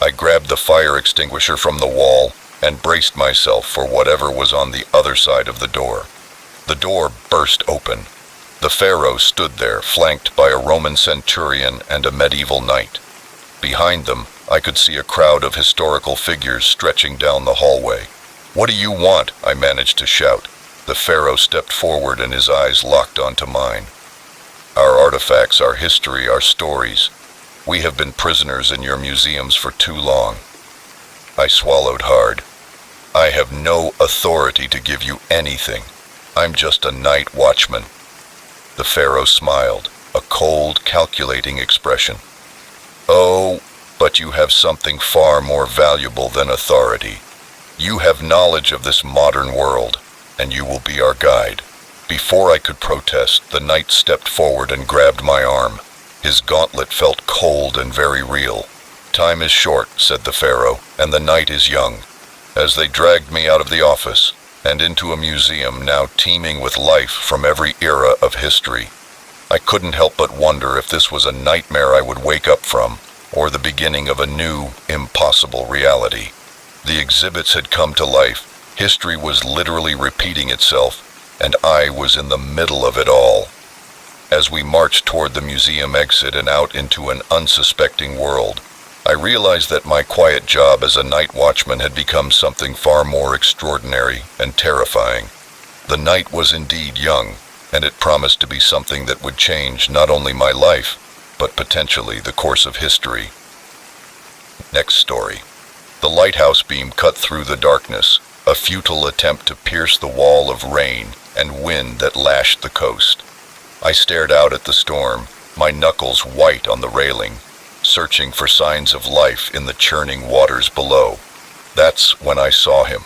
I grabbed the fire extinguisher from the wall and braced myself for whatever was on the other side of the door. The door burst open. The pharaoh stood there, flanked by a Roman centurion and a medieval knight. Behind them, I could see a crowd of historical figures stretching down the hallway. "What do you want?" I managed to shout. The pharaoh stepped forward and his eyes locked onto mine. "Our artifacts, our history, our stories. We have been prisoners in your museums for too long." I swallowed hard. "I have no authority to give you anything. I'm just a night watchman." The pharaoh smiled. a cold, calculating expression. "Oh, but you have something far more valuable than authority. You have knowledge of this modern world, and you will be our guide." Before I could protest, the knight stepped forward and grabbed my arm. His gauntlet felt cold and very real. "Time is short," said the pharaoh, "and the night is young." As they dragged me out of the office and into a museum now teeming with life from every era of history, I couldn't help but wonder if this was a nightmare I would wake up from, or the beginning of a new, impossible reality. The exhibits had come to life, history was literally repeating itself, and I was in the middle of it all. As we marched toward the museum exit and out into an unsuspecting world, I realized that my quiet job as a night watchman had become something far more extraordinary and terrifying. The night was indeed young, and it promised to be something that would change not only my life, but potentially the course of history. Next story. The lighthouse beam cut through the darkness, a futile attempt to pierce the wall of rain and wind that lashed the coast. I stared out at the storm, my knuckles white on the railing, searching for signs of life in the churning waters below. That's when I saw him,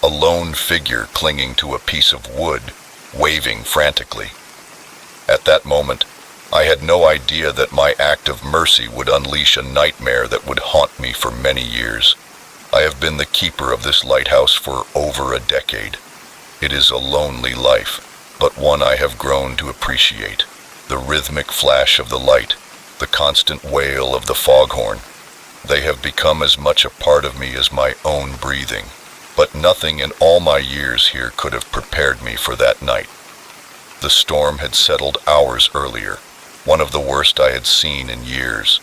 a lone figure clinging to a piece of wood, waving frantically. At that moment, I had no idea that my act of mercy would unleash a nightmare that would haunt me for many years. I have been the keeper of this lighthouse for over a decade. It is a lonely life, but one I have grown to appreciate. The rhythmic flash of the light, the constant wail of the foghorn, they have become as much a part of me as my own breathing. But nothing in all my years here could have prepared me for that night. The storm had settled hours earlier, one of the worst I had seen in years.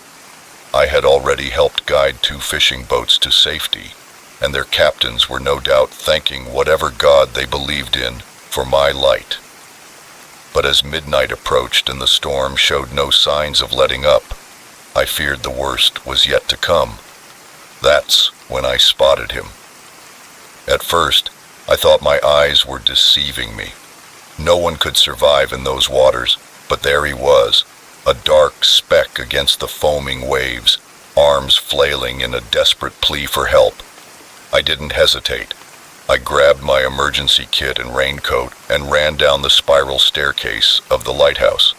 I had already helped guide 2 fishing boats to safety, and their captains were no doubt thanking whatever god they believed in for my light. But as midnight approached and the storm showed no signs of letting up, I feared the worst was yet to come. That's when I spotted him. At first, I thought my eyes were deceiving me. No one could survive in those waters, but there he was, a dark speck against the foaming waves, arms flailing in a desperate plea for help. I didn't hesitate. I grabbed my emergency kit and raincoat and ran down the spiral staircase of the lighthouse.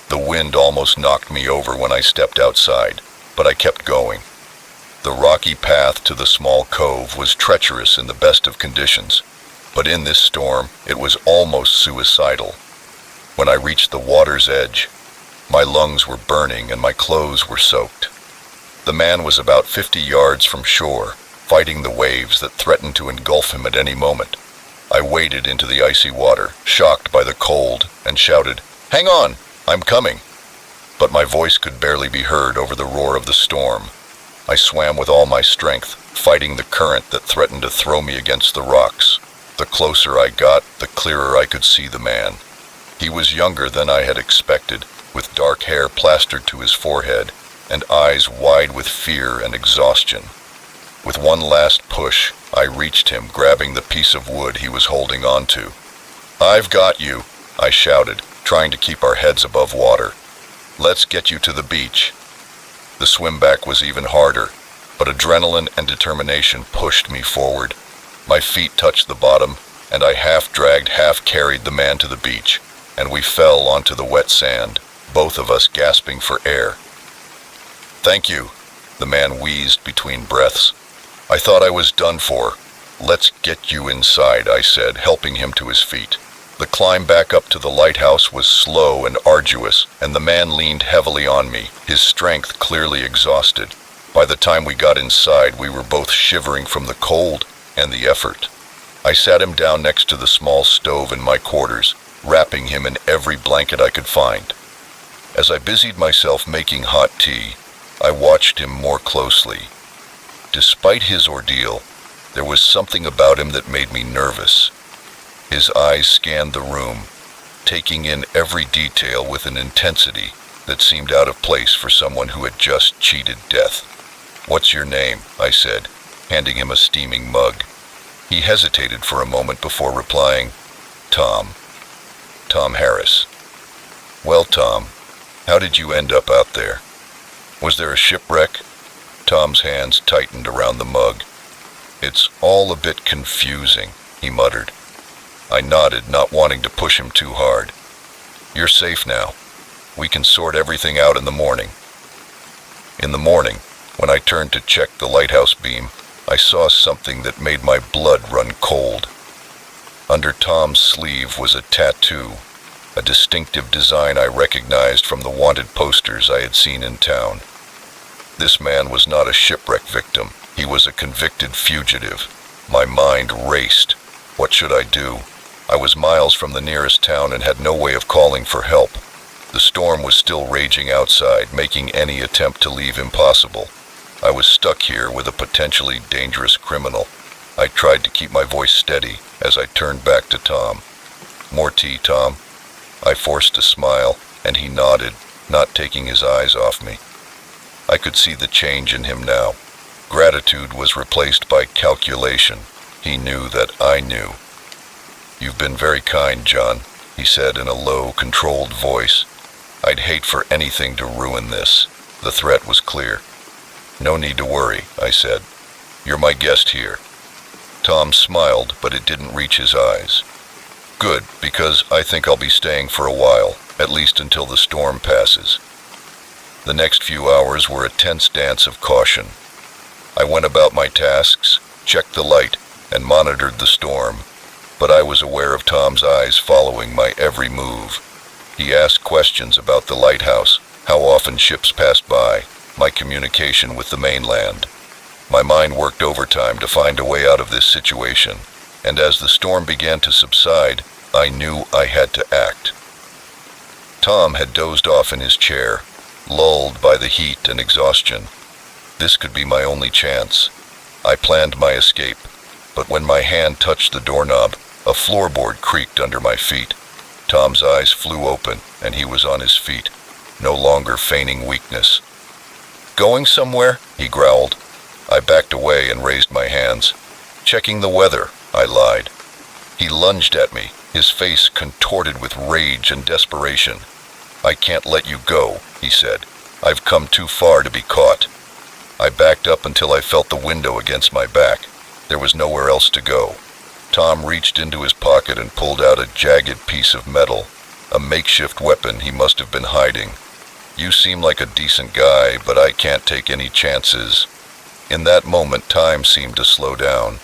The wind almost knocked me over when I stepped outside, but I kept going. The rocky path to the small cove was treacherous in the best of conditions, but in this storm it was almost suicidal. When I reached the water's edge, my lungs were burning and my clothes were soaked. The man was about 50 yards from shore, fighting the waves that threatened to engulf him at any moment. I waded into the icy water, shocked by the cold, and shouted, "Hang on, I'm coming!" But my voice could barely be heard over the roar of the storm. I swam with all my strength, fighting the current that threatened to throw me against the rocks. The closer I got, the clearer I could see the man. He was younger than I had expected, with dark hair plastered to his forehead, and eyes wide with fear and exhaustion. With one last push, I reached him, grabbing the piece of wood he was holding on to. "I've got you," I shouted, trying to keep our heads above water. "Let's get you to the beach." The swim back was even harder, but adrenaline and determination pushed me forward. My feet touched the bottom, and I half-dragged, half-carried the man to the beach, and we fell onto the wet sand, both of us gasping for air. "Thank you," the man wheezed between breaths. "I thought I was done for." "Let's get you inside," I said, helping him to his feet. The climb back up to the lighthouse was slow and arduous, and the man leaned heavily on me, his strength clearly exhausted. By the time we got inside, we were both shivering from the cold and the effort. I sat him down next to the small stove in my quarters, wrapping him in every blanket I could find. As I busied myself making hot tea, I watched him more closely. Despite his ordeal, there was something about him that made me nervous. His eyes scanned the room, taking in every detail with an intensity that seemed out of place for someone who had just cheated death. "What's your name?" I said, handing him a steaming mug. He hesitated for a moment before replying, "Tom. Tom Harris." "Well, Tom, How did you end up out there? Was there a shipwreck? Tom's hands tightened around the mug. It's all a bit confusing, he muttered. I nodded, not wanting to push him too hard. You're safe now. We can sort everything out in the morning. In the morning, when I turned to check the lighthouse beam, I saw something that made my blood run cold. Under Tom's sleeve was a tattoo, a distinctive design I recognized from the wanted posters I had seen in town. This man was not a shipwreck victim. He was a convicted fugitive. My mind raced. What should I do? I was miles from the nearest town and had no way of calling for help. The storm was still raging outside, making any attempt to leave impossible. I was stuck here with a potentially dangerous criminal. I tried to keep my voice steady as I turned back to Tom. More tea, Tom? I forced a smile, and he nodded, not taking his eyes off me. I could see the change in him now. Gratitude was replaced by calculation. He knew that I knew. You've been very kind, John, he said in a low, controlled voice. I'd hate for anything to ruin this. The threat was clear. No need to worry, I said. You're my guest here. Tom smiled, but it didn't reach his eyes. Good, because I think I'll be staying for a while, at least until the storm passes. The next few hours were a tense dance of caution. I went about my tasks, checked the light, and monitored the storm, but I was aware of Tom's eyes following my every move. He asked questions about the lighthouse, how often ships passed by, my communication with the mainland. My mind worked overtime to find a way out of this situation, and as the storm began to subside, I knew I had to act. Tom had dozed off in his chair, lulled by the heat and exhaustion. This could be my only chance. I planned my escape, but when my hand touched the doorknob, a floorboard creaked under my feet. Tom's eyes flew open, and he was on his feet, no longer feigning weakness. Going somewhere? He growled. I backed away and raised my hands. Checking the weather, I lied. He lunged at me, his face contorted with rage and desperation. I can't let you go, he said. I've come too far to be caught. I backed up until I felt the window against my back. There was nowhere else to go. Tom reached into his pocket and pulled out a jagged piece of metal, a makeshift weapon he must have been hiding. You seem like a decent guy, but I can't take any chances. In that moment, time seemed to slow down.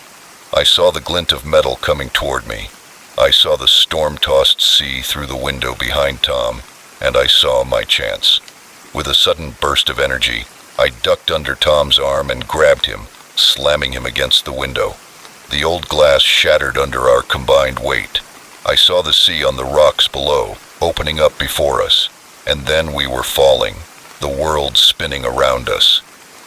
I saw the glint of metal coming toward me. I saw the storm-tossed sea through the window behind Tom, and I saw my chance. With a sudden burst of energy, I ducked under Tom's arm and grabbed him, slamming him against the window. The old glass shattered under our combined weight. I saw the sea on the rocks below, opening up before us, and then we were falling, the world spinning around us.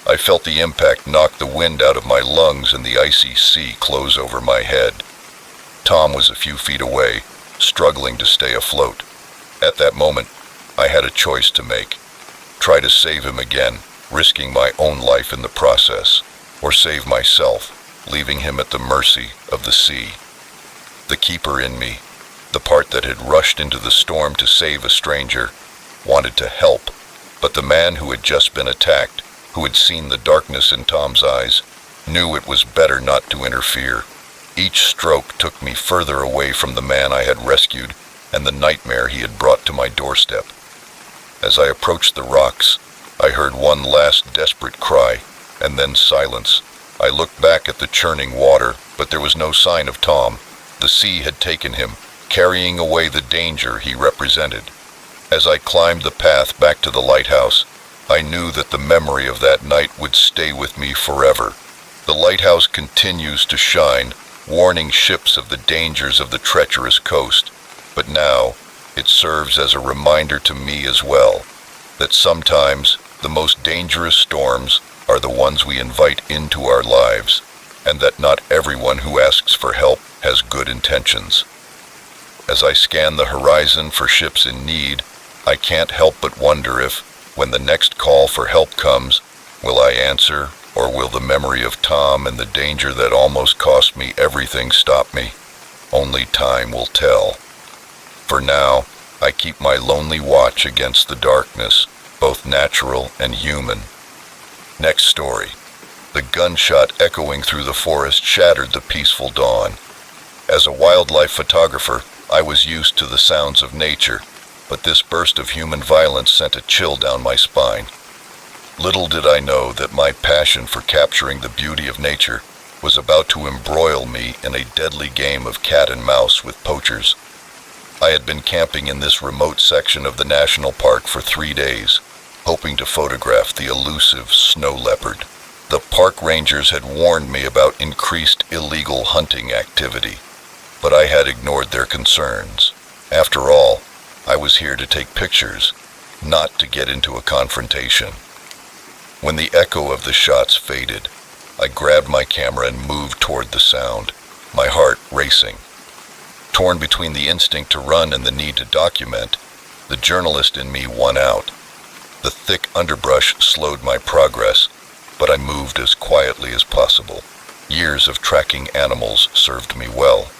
I felt the impact knock the wind out of my lungs and the icy sea close over my head. Tom was a few feet away, struggling to stay afloat. At that moment, I had a choice to make. Try to save him again, risking my own life in the process, or save myself, leaving him at the mercy of the sea. The keeper in me, the part that had rushed into the storm to save a stranger, wanted to help, but the man who had just been attacked, who had seen the darkness in Tom's eyes, knew it was better not to interfere. Each stroke took me further away from the man I had rescued and the nightmare he had brought to my doorstep. As I approached the rocks, I heard one last desperate cry, and then silence. I looked back at the churning water, but there was no sign of Tom. The sea had taken him, carrying away the danger he represented. As I climbed the path back to the lighthouse, I knew that the memory of that night would stay with me forever. The lighthouse continues to shine, warning ships of the dangers of the treacherous coast, but now it serves as a reminder to me as well, that sometimes the most dangerous storms are the ones we invite into our lives, and that not everyone who asks for help has good intentions. As I scan the horizon for ships in need, I can't help but wonder if, when the next call for help comes, will I answer, or will the memory of Tom and the danger that almost cost me everything stop me? Only time will tell. For now, I keep my lonely watch against the darkness, both natural and human. Next story. The gunshot echoing through the forest shattered the peaceful dawn. As a wildlife photographer, I was used to the sounds of nature, but this burst of human violence sent a chill down my spine. Little did I know that my passion for capturing the beauty of nature was about to embroil me in a deadly game of cat and mouse with poachers. I had been camping in this remote section of the national park for 3 days, hoping to photograph the elusive snow leopard. The park rangers had warned me about increased illegal hunting activity, but I had ignored their concerns. After all, I was here to take pictures, not to get into a confrontation. When the echo of the shots faded, I grabbed my camera and moved toward the sound, my heart racing. Torn between the instinct to run and the need to document, the journalist in me won out. The thick underbrush slowed my progress, but I moved as quietly as possible. Years of tracking animals served me well.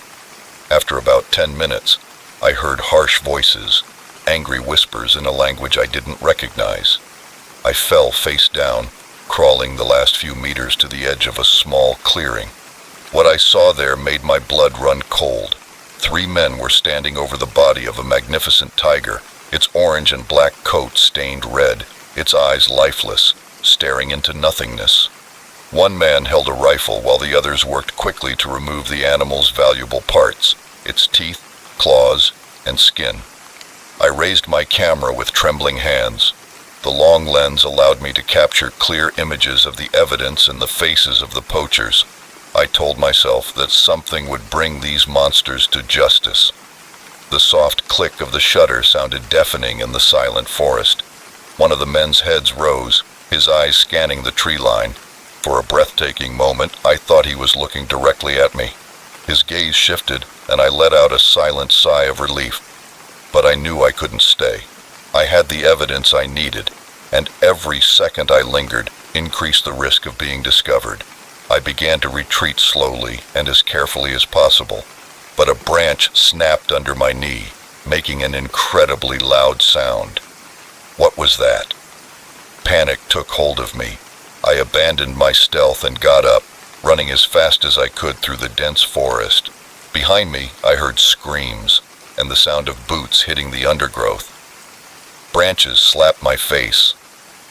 After about 10 minutes, I heard harsh voices, angry whispers in a language I didn't recognize. I fell face down, crawling the last few meters to the edge of a small clearing. What I saw there made my blood run cold. 3 men were standing over the body of a magnificent tiger, its orange and black coat stained red, its eyes lifeless, staring into nothingness. One man held a rifle while the others worked quickly to remove the animal's valuable parts, its teeth, claws, and skin. I raised my camera with trembling hands. The long lens allowed me to capture clear images of the evidence and the faces of the poachers. I told myself that something would bring these monsters to justice. The soft click of the shutter sounded deafening in the silent forest. One of the men's heads rose, his eyes scanning the tree line. For a breathtaking moment, I thought he was looking directly at me. His gaze shifted, and I let out a silent sigh of relief. But I knew I couldn't stay. I had the evidence I needed, and every second I lingered increased the risk of being discovered. I began to retreat slowly and as carefully as possible, but a branch snapped under my knee, making an incredibly loud sound. What was that? Panic took hold of me. I abandoned my stealth and got up, running as fast as I could through the dense forest. Behind me, I heard screams and the sound of boots hitting the undergrowth. Branches slapped my face.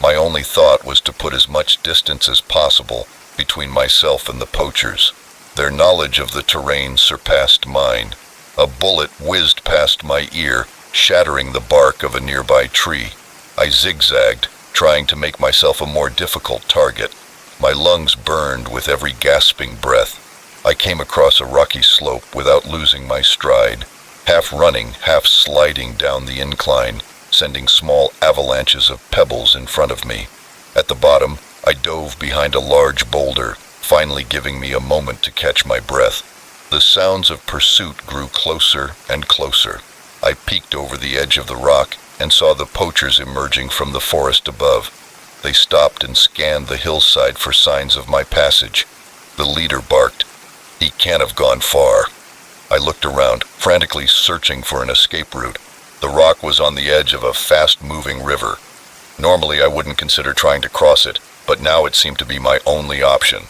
My only thought was to put as much distance as possible between myself and the poachers. Their knowledge of the terrain surpassed mine. A bullet whizzed past my ear, shattering the bark of a nearby tree. I zigzagged, trying to make myself a more difficult target. My lungs burned with every gasping breath. I came across a rocky slope without losing my stride, half running, half sliding down the incline, sending small avalanches of pebbles in front of me. At the bottom, I dove behind a large boulder, finally giving me a moment to catch my breath. The sounds of pursuit grew closer and closer. I peeked over the edge of the rock and saw the poachers emerging from the forest above. They stopped and scanned the hillside for signs of my passage. The leader barked, "He can't have gone far." I looked around, frantically searching for an escape route. The rock was on the edge of a fast-moving river. Normally I wouldn't consider trying to cross it, but now it seemed to be my only option.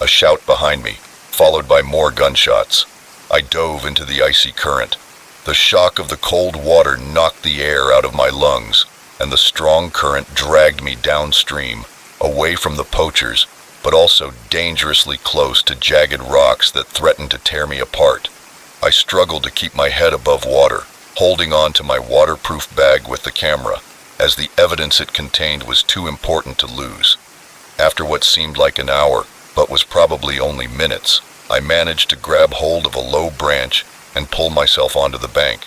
A shout behind me, followed by more gunshots. I dove into the icy current. The shock of the cold water knocked the air out of my lungs, and the strong current dragged me downstream, away from the poachers, but also dangerously close to jagged rocks that threatened to tear me apart. I struggled to keep my head above water, holding on to my waterproof bag with the camera, as the evidence it contained was too important to lose. After what seemed like an hour, but was probably only minutes, I managed to grab hold of a low branch and pull myself onto the bank.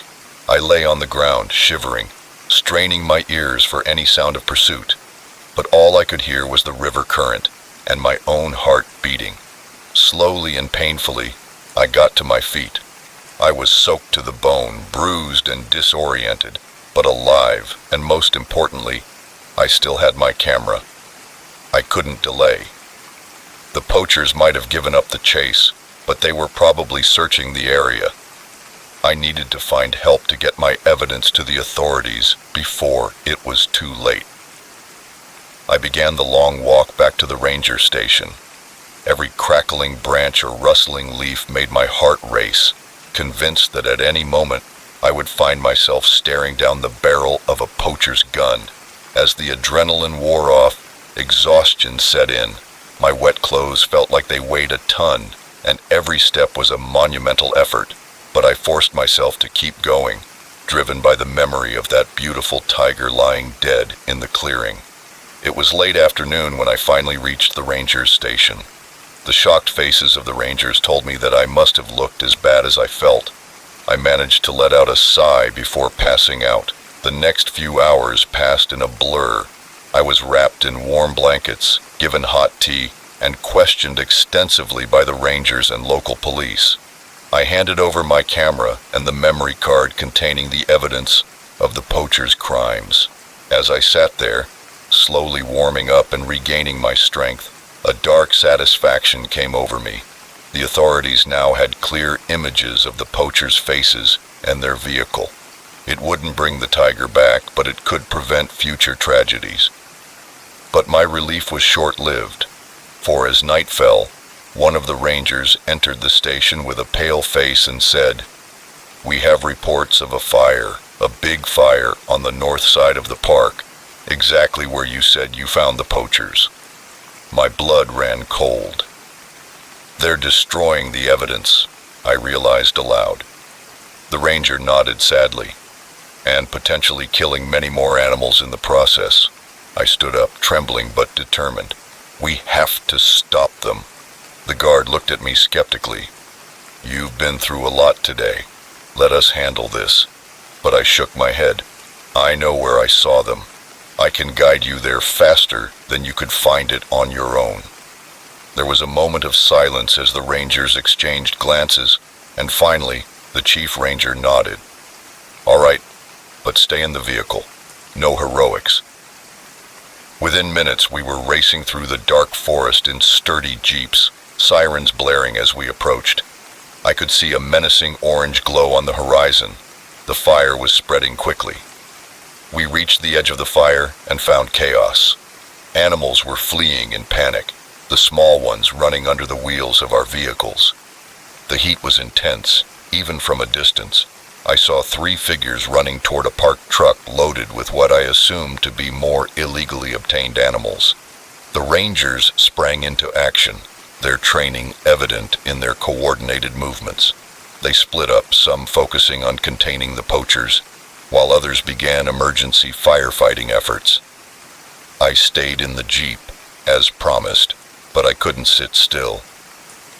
I lay on the ground, shivering, straining my ears for any sound of pursuit. But all I could hear was the river current and my own heart beating. Slowly and painfully, I got to my feet. I was soaked to the bone, bruised and disoriented, but alive, and most importantly, I still had my camera. I couldn't delay. The poachers might have given up the chase, but they were probably searching the area. I needed to find help to get my evidence to the authorities before it was too late. I began the long walk back to the ranger station. Every crackling branch or rustling leaf made my heart race, convinced that at any moment I would find myself staring down the barrel of a poacher's gun. As the adrenaline wore off, exhaustion set in. My wet clothes felt like they weighed a ton, and every step was a monumental effort. But I forced myself to keep going, driven by the memory of that beautiful tiger lying dead in the clearing. It was late afternoon when I finally reached the ranger's station. The shocked faces of the rangers told me that I must have looked as bad as I felt. I managed to let out a sigh before passing out. The next few hours passed in a blur. I was wrapped in warm blankets, given hot tea, and questioned extensively by the rangers and local police. I handed over my camera and the memory card containing the evidence of the poacher's crimes. As I sat there, slowly warming up and regaining my strength, a dark satisfaction came over me. The authorities now had clear images of the poachers' faces and their vehicle. It wouldn't bring the tiger back, but it could prevent future tragedies. But my relief was short-lived, for as night fell, one of the rangers entered the station with a pale face and said, "We have reports of a big fire on the north side of the park, exactly where you said you found the poachers." My blood ran cold. "They're destroying the evidence," I realized aloud. The ranger nodded sadly, "and potentially killing many more animals in the process." I stood up, trembling but determined. "We have to stop them." The guard looked at me skeptically. "You've been through a lot today. Let us handle this." But I shook my head. "I know where I saw them. I can guide you there faster than you could find it on your own." There was a moment of silence as the rangers exchanged glances, and finally, the chief ranger nodded. "All right, but stay in the vehicle. No heroics." Within minutes, we were racing through the dark forest in sturdy jeeps, sirens blaring as we approached. I could see a menacing orange glow on the horizon. The fire was spreading quickly. We reached the edge of the fire and found chaos. Animals were fleeing in panic, the small ones running under the wheels of our vehicles. The heat was intense, even from a distance. I saw 3 figures running toward a parked truck loaded with what I assumed to be more illegally obtained animals. The rangers sprang into action, their training evident in their coordinated movements. They split up, some focusing on containing the poachers, while others began emergency firefighting efforts. I stayed in the jeep, as promised, but I couldn't sit still.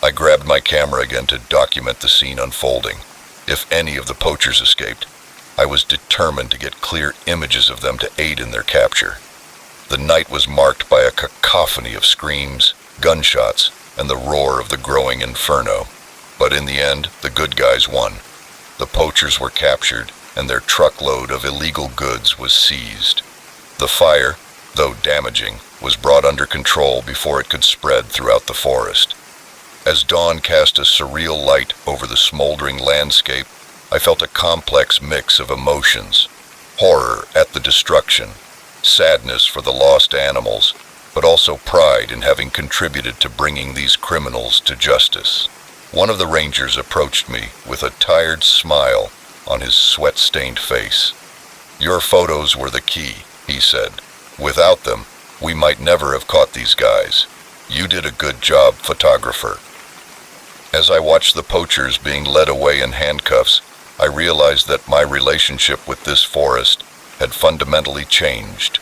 I grabbed my camera again to document the scene unfolding. If any of the poachers escaped, I was determined to get clear images of them to aid in their capture. The night was marked by a cacophony of screams, gunshots, and the roar of the growing inferno. But in the end, the good guys won. The poachers were captured, and their truckload of illegal goods was seized. The fire, though damaging, was brought under control before it could spread throughout the forest. As dawn cast a surreal light over the smoldering landscape, I felt a complex mix of emotions: horror at the destruction, sadness for the lost animals, but also pride in having contributed to bringing these criminals to justice. One of the rangers approached me with a tired smile on his sweat-stained face. "Your photos were the key," he said. "Without them, we might never have caught these guys. You did a good job, photographer." As I watched the poachers being led away in handcuffs, I realized that my relationship with this forest had fundamentally changed.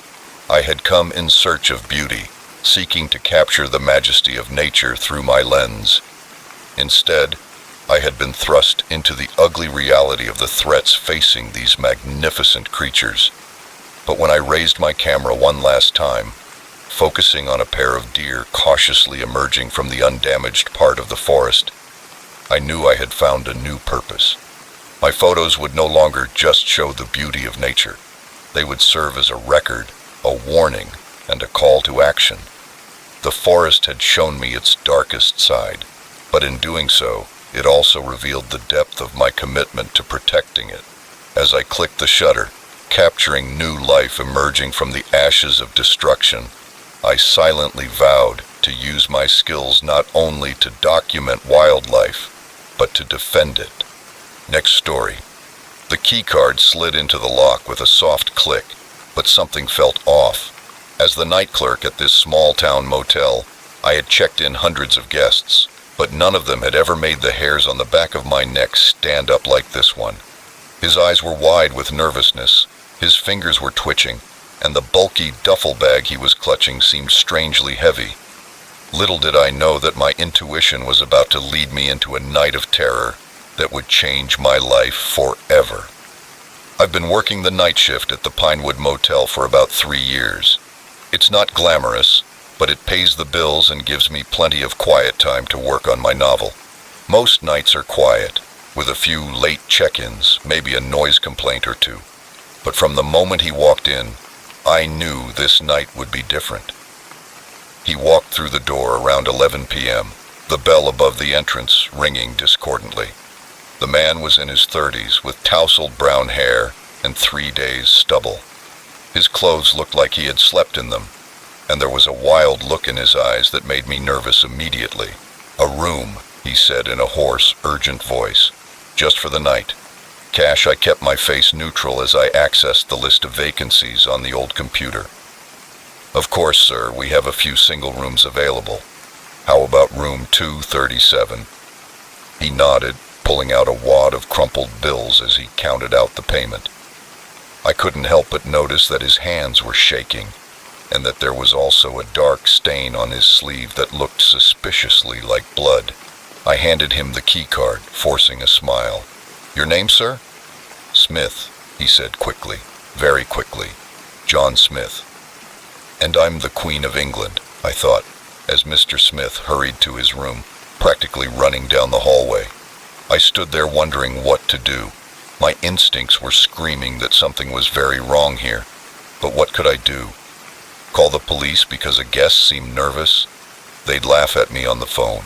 I had come in search of beauty, seeking to capture the majesty of nature through my lens. Instead, I had been thrust into the ugly reality of the threats facing these magnificent creatures. But when I raised my camera one last time, focusing on a pair of deer cautiously emerging from the undamaged part of the forest, I knew I had found a new purpose. My photos would no longer just show the beauty of nature. They would serve as a record, a warning, and a call to action. The forest had shown me its darkest side, but in doing so, It also revealed the depth of my commitment to protecting it. As I clicked the shutter, capturing new life emerging from the ashes of destruction, I silently vowed to use my skills not only to document wildlife, but to defend it. Next story. The keycard slid into the lock with a soft click, but something felt off. As the night clerk at this small-town motel, I had checked in hundreds of guests, but none of them had ever made the hairs on the back of my neck stand up like this one. His eyes were wide with nervousness, his fingers were twitching, and the bulky duffel bag he was clutching seemed strangely heavy. Little did I know that my intuition was about to lead me into a night of terror that would change my life forever. I've been working the night shift at the Pinewood Motel for about 3 years. It's not glamorous, but it pays the bills and gives me plenty of quiet time to work on my novel. Most nights are quiet, with a few late check-ins, maybe a noise complaint or two. But from the moment he walked in, I knew this night would be different. He walked through the door around 11 p.m., the bell above the entrance ringing discordantly. The man was in his 30s with tousled brown hair and 3 days' stubble. His clothes looked like he had slept in them, and there was a wild look in his eyes that made me nervous immediately. "A room," he said in a hoarse, urgent voice. "Just for the night." I kept my face neutral as I accessed the list of vacancies on the old computer. "Of course, sir, we have a few single rooms available. How about room 237? He nodded, pulling out a wad of crumpled bills as he counted out the payment. I couldn't help but notice that his hands were shaking, and that there was also a dark stain on his sleeve that looked suspiciously like blood. I handed him the key card, forcing a smile. "Your name, sir?" "Smith," he said quickly, very quickly. "John Smith." "And I'm the Queen of England," I thought, as Mr. Smith hurried to his room, practically running down the hallway. I stood there wondering what to do. My instincts were screaming that something was very wrong here, but what could I do? Call the police because a guest seemed nervous? They'd laugh at me on the phone.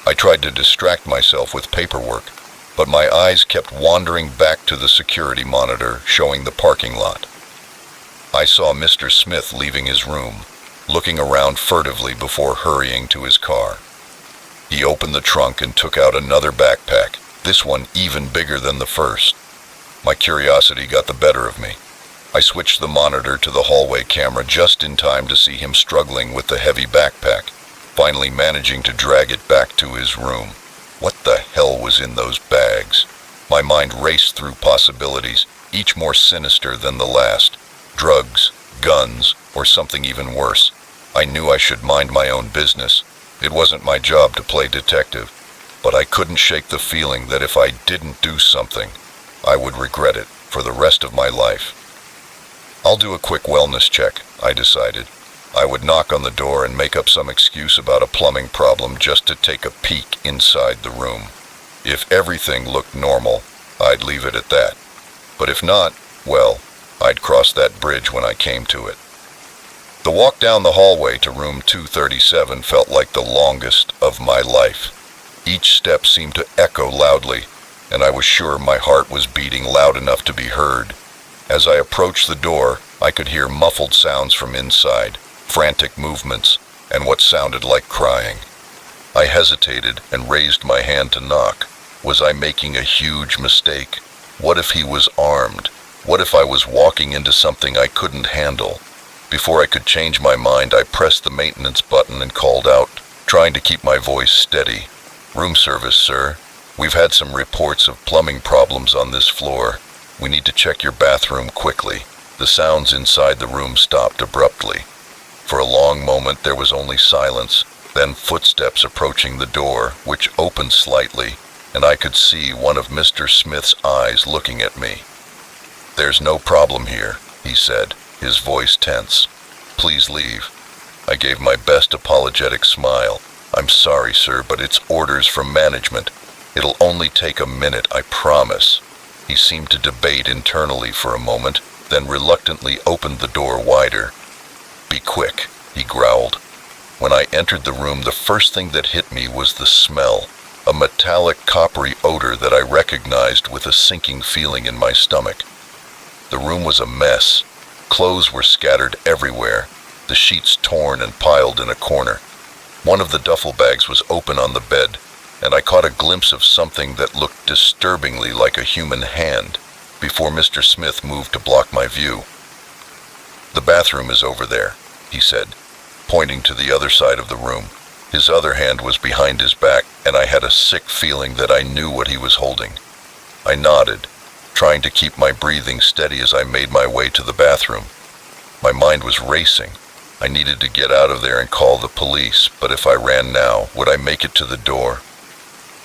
I tried to distract myself with paperwork, but my eyes kept wandering back to the security monitor showing the parking lot. I saw Mr. Smith leaving his room, looking around furtively before hurrying to his car. He opened the trunk and took out another backpack, this one even bigger than the first. My curiosity got the better of me. I switched the monitor to the hallway camera just in time to see him struggling with the heavy backpack, finally managing to drag it back to his room. What the hell was in those bags? My mind raced through possibilities, each more sinister than the last. Drugs, guns, or something even worse. I knew I should mind my own business. It wasn't my job to play detective, but I couldn't shake the feeling that if I didn't do something, I would regret it for the rest of my life. "I'll do a quick wellness check," I decided. I would knock on the door and make up some excuse about a plumbing problem just to take a peek inside the room. If everything looked normal, I'd leave it at that. But if not, well, I'd cross that bridge when I came to it. The walk down the hallway to room 237 felt like the longest of my life. Each step seemed to echo loudly, and I was sure my heart was beating loud enough to be heard. As I approached the door, I could hear muffled sounds from inside, frantic movements, and what sounded like crying. I hesitated and raised my hand to knock. Was I making a huge mistake? What if he was armed? What if I was walking into something I couldn't handle? Before I could change my mind, I pressed the maintenance button and called out, trying to keep my voice steady. "Room service, sir. We've had some reports of plumbing problems on this floor. We need to check your bathroom quickly." The sounds inside the room stopped abruptly. For a long moment there was only silence, then footsteps approaching the door, which opened slightly, and I could see one of Mr. Smith's eyes looking at me. "There's no problem here," he said, his voice tense. "Please leave." I gave my best apologetic smile. "I'm sorry, sir, but it's orders from management. It'll only take a minute, I promise." He seemed to debate internally for a moment, then reluctantly opened the door wider. "Be quick," he growled. When I entered the room, the first thing that hit me was the smell, a metallic coppery odor that I recognized with a sinking feeling in my stomach. The room was a mess. Clothes were scattered everywhere, the sheets torn and piled in a corner. One of the duffel bags was open on the bed, and I caught a glimpse of something that looked disturbingly like a human hand before Mr. Smith moved to block my view. "The bathroom is over there," he said, pointing to the other side of the room. His other hand was behind his back, and I had a sick feeling that I knew what he was holding. I nodded, trying to keep my breathing steady as I made my way to the bathroom. My mind was racing. I needed to get out of there and call the police, but if I ran now, would I make it to the door?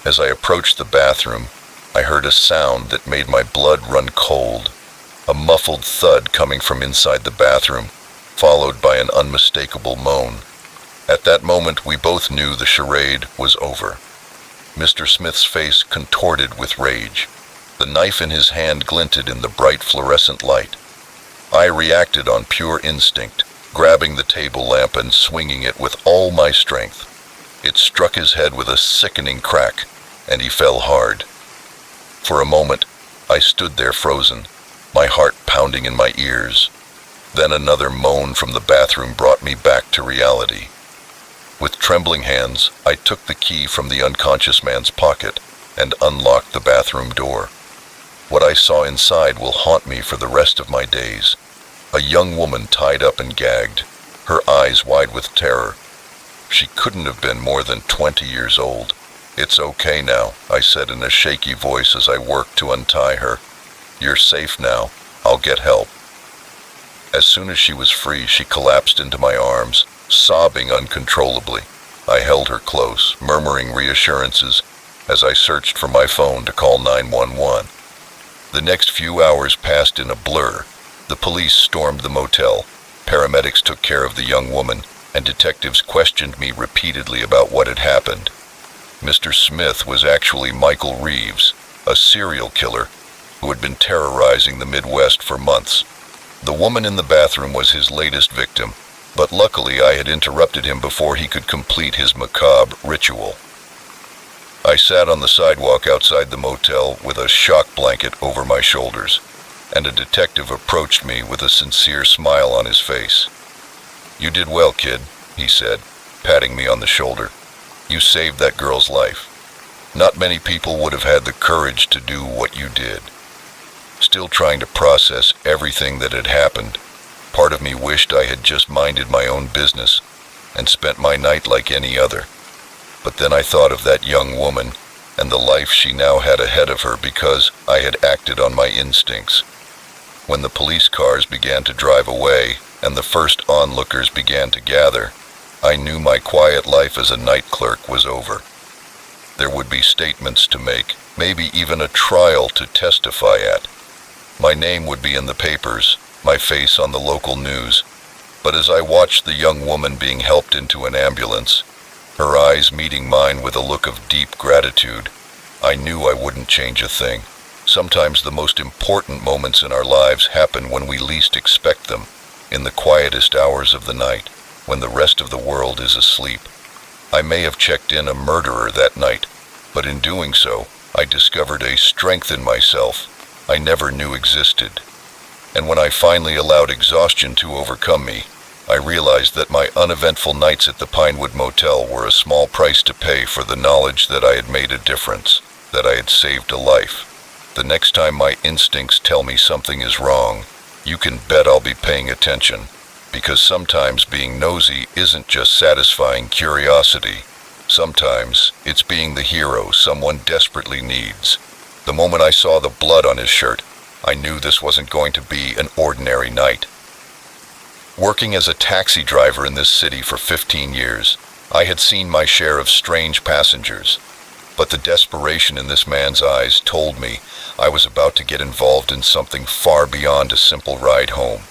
As I approached the bathroom, I heard a sound that made my blood run cold, a muffled thud coming from inside the bathroom, followed by an unmistakable moan. At that moment, we both knew the charade was over. Mr. Smith's face contorted with rage. The knife in his hand glinted in the bright fluorescent light. I reacted on pure instinct, grabbing the table lamp and swinging it with all my strength. It struck his head with a sickening crack, and he fell hard. For a moment, I stood there frozen, my heart pounding in my ears. Then another moan from the bathroom brought me back to reality. With trembling hands, I took the key from the unconscious man's pocket and unlocked the bathroom door. What I saw inside will haunt me for the rest of my days. A young woman tied up and gagged, her eyes wide with terror. She couldn't have been more than 20 years old. "It's okay now," I said in a shaky voice as I worked to untie her. "You're safe now. I'll get help." As soon as she was free, she collapsed into my arms, sobbing uncontrollably. I held her close, murmuring reassurances as I searched for my phone to call 911. The next few hours passed in a blur. The police stormed the motel, paramedics took care of the young woman, and detectives questioned me repeatedly about what had happened. Mr. Smith was actually Michael Reeves, a serial killer who had been terrorizing the Midwest for months. The woman in the bathroom was his latest victim, but luckily I had interrupted him before he could complete his macabre ritual. I sat on the sidewalk outside the motel with a shock blanket over my shoulders, and a detective approached me with a sincere smile on his face. "You did well, kid," he said, patting me on the shoulder. "You saved that girl's life. Not many people would have had the courage to do what you did." Still trying to process everything that had happened, part of me wished I had just minded my own business and spent my night like any other. But then I thought of that young woman and the life she now had ahead of her because I had acted on my instincts. When the police cars began to drive away and the first onlookers began to gather, I knew my quiet life as a night clerk was over. There would be statements to make, maybe even a trial to testify at. My name would be in the papers, my face on the local news. But as I watched the young woman being helped into an ambulance, her eyes meeting mine with a look of deep gratitude, I knew I wouldn't change a thing. Sometimes the most important moments in our lives happen when we least expect them, in the quietest hours of the night, when the rest of the world is asleep. I may have checked in a murderer that night, but in doing so, I discovered a strength in myself I never knew existed. And when I finally allowed exhaustion to overcome me, I realized that my uneventful nights at the Pinewood Motel were a small price to pay for the knowledge that I had made a difference, that I had saved a life. The next time my instincts tell me something is wrong, you can bet I'll be paying attention, because sometimes being nosy isn't just satisfying curiosity. Sometimes it's being the hero someone desperately needs. The moment I saw the blood on his shirt, I knew this wasn't going to be an ordinary night. Working as a taxi driver in this city for 15 years, I had seen my share of strange passengers, but the desperation in this man's eyes told me I was about to get involved in something far beyond a simple ride home.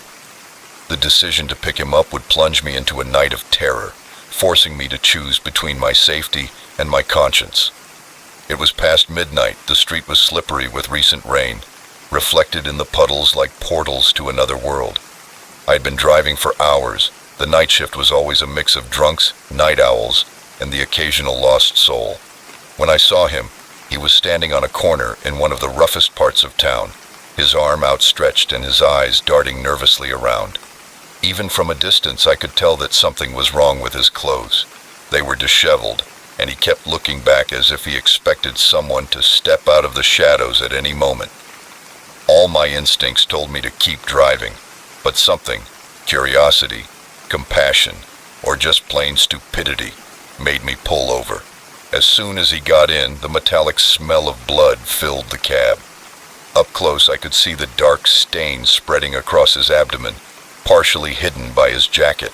The decision to pick him up would plunge me into a night of terror, forcing me to choose between my safety and my conscience. It was past midnight, the street was slippery with recent rain, reflected in the puddles like portals to another world. I had been driving for hours. The night shift was always a mix of drunks, night owls, and the occasional lost soul. When I saw him, he was standing on a corner in one of the roughest parts of town, his arm outstretched and his eyes darting nervously around. Even from a distance, I could tell that something was wrong with his clothes. They were disheveled, and he kept looking back as if he expected someone to step out of the shadows at any moment. All my instincts told me to keep driving, but something, curiosity, compassion, or just plain stupidity, made me pull over. As soon as he got in, the metallic smell of blood filled the cab. Up close, I could see the dark stain spreading across his abdomen, partially hidden by his jacket.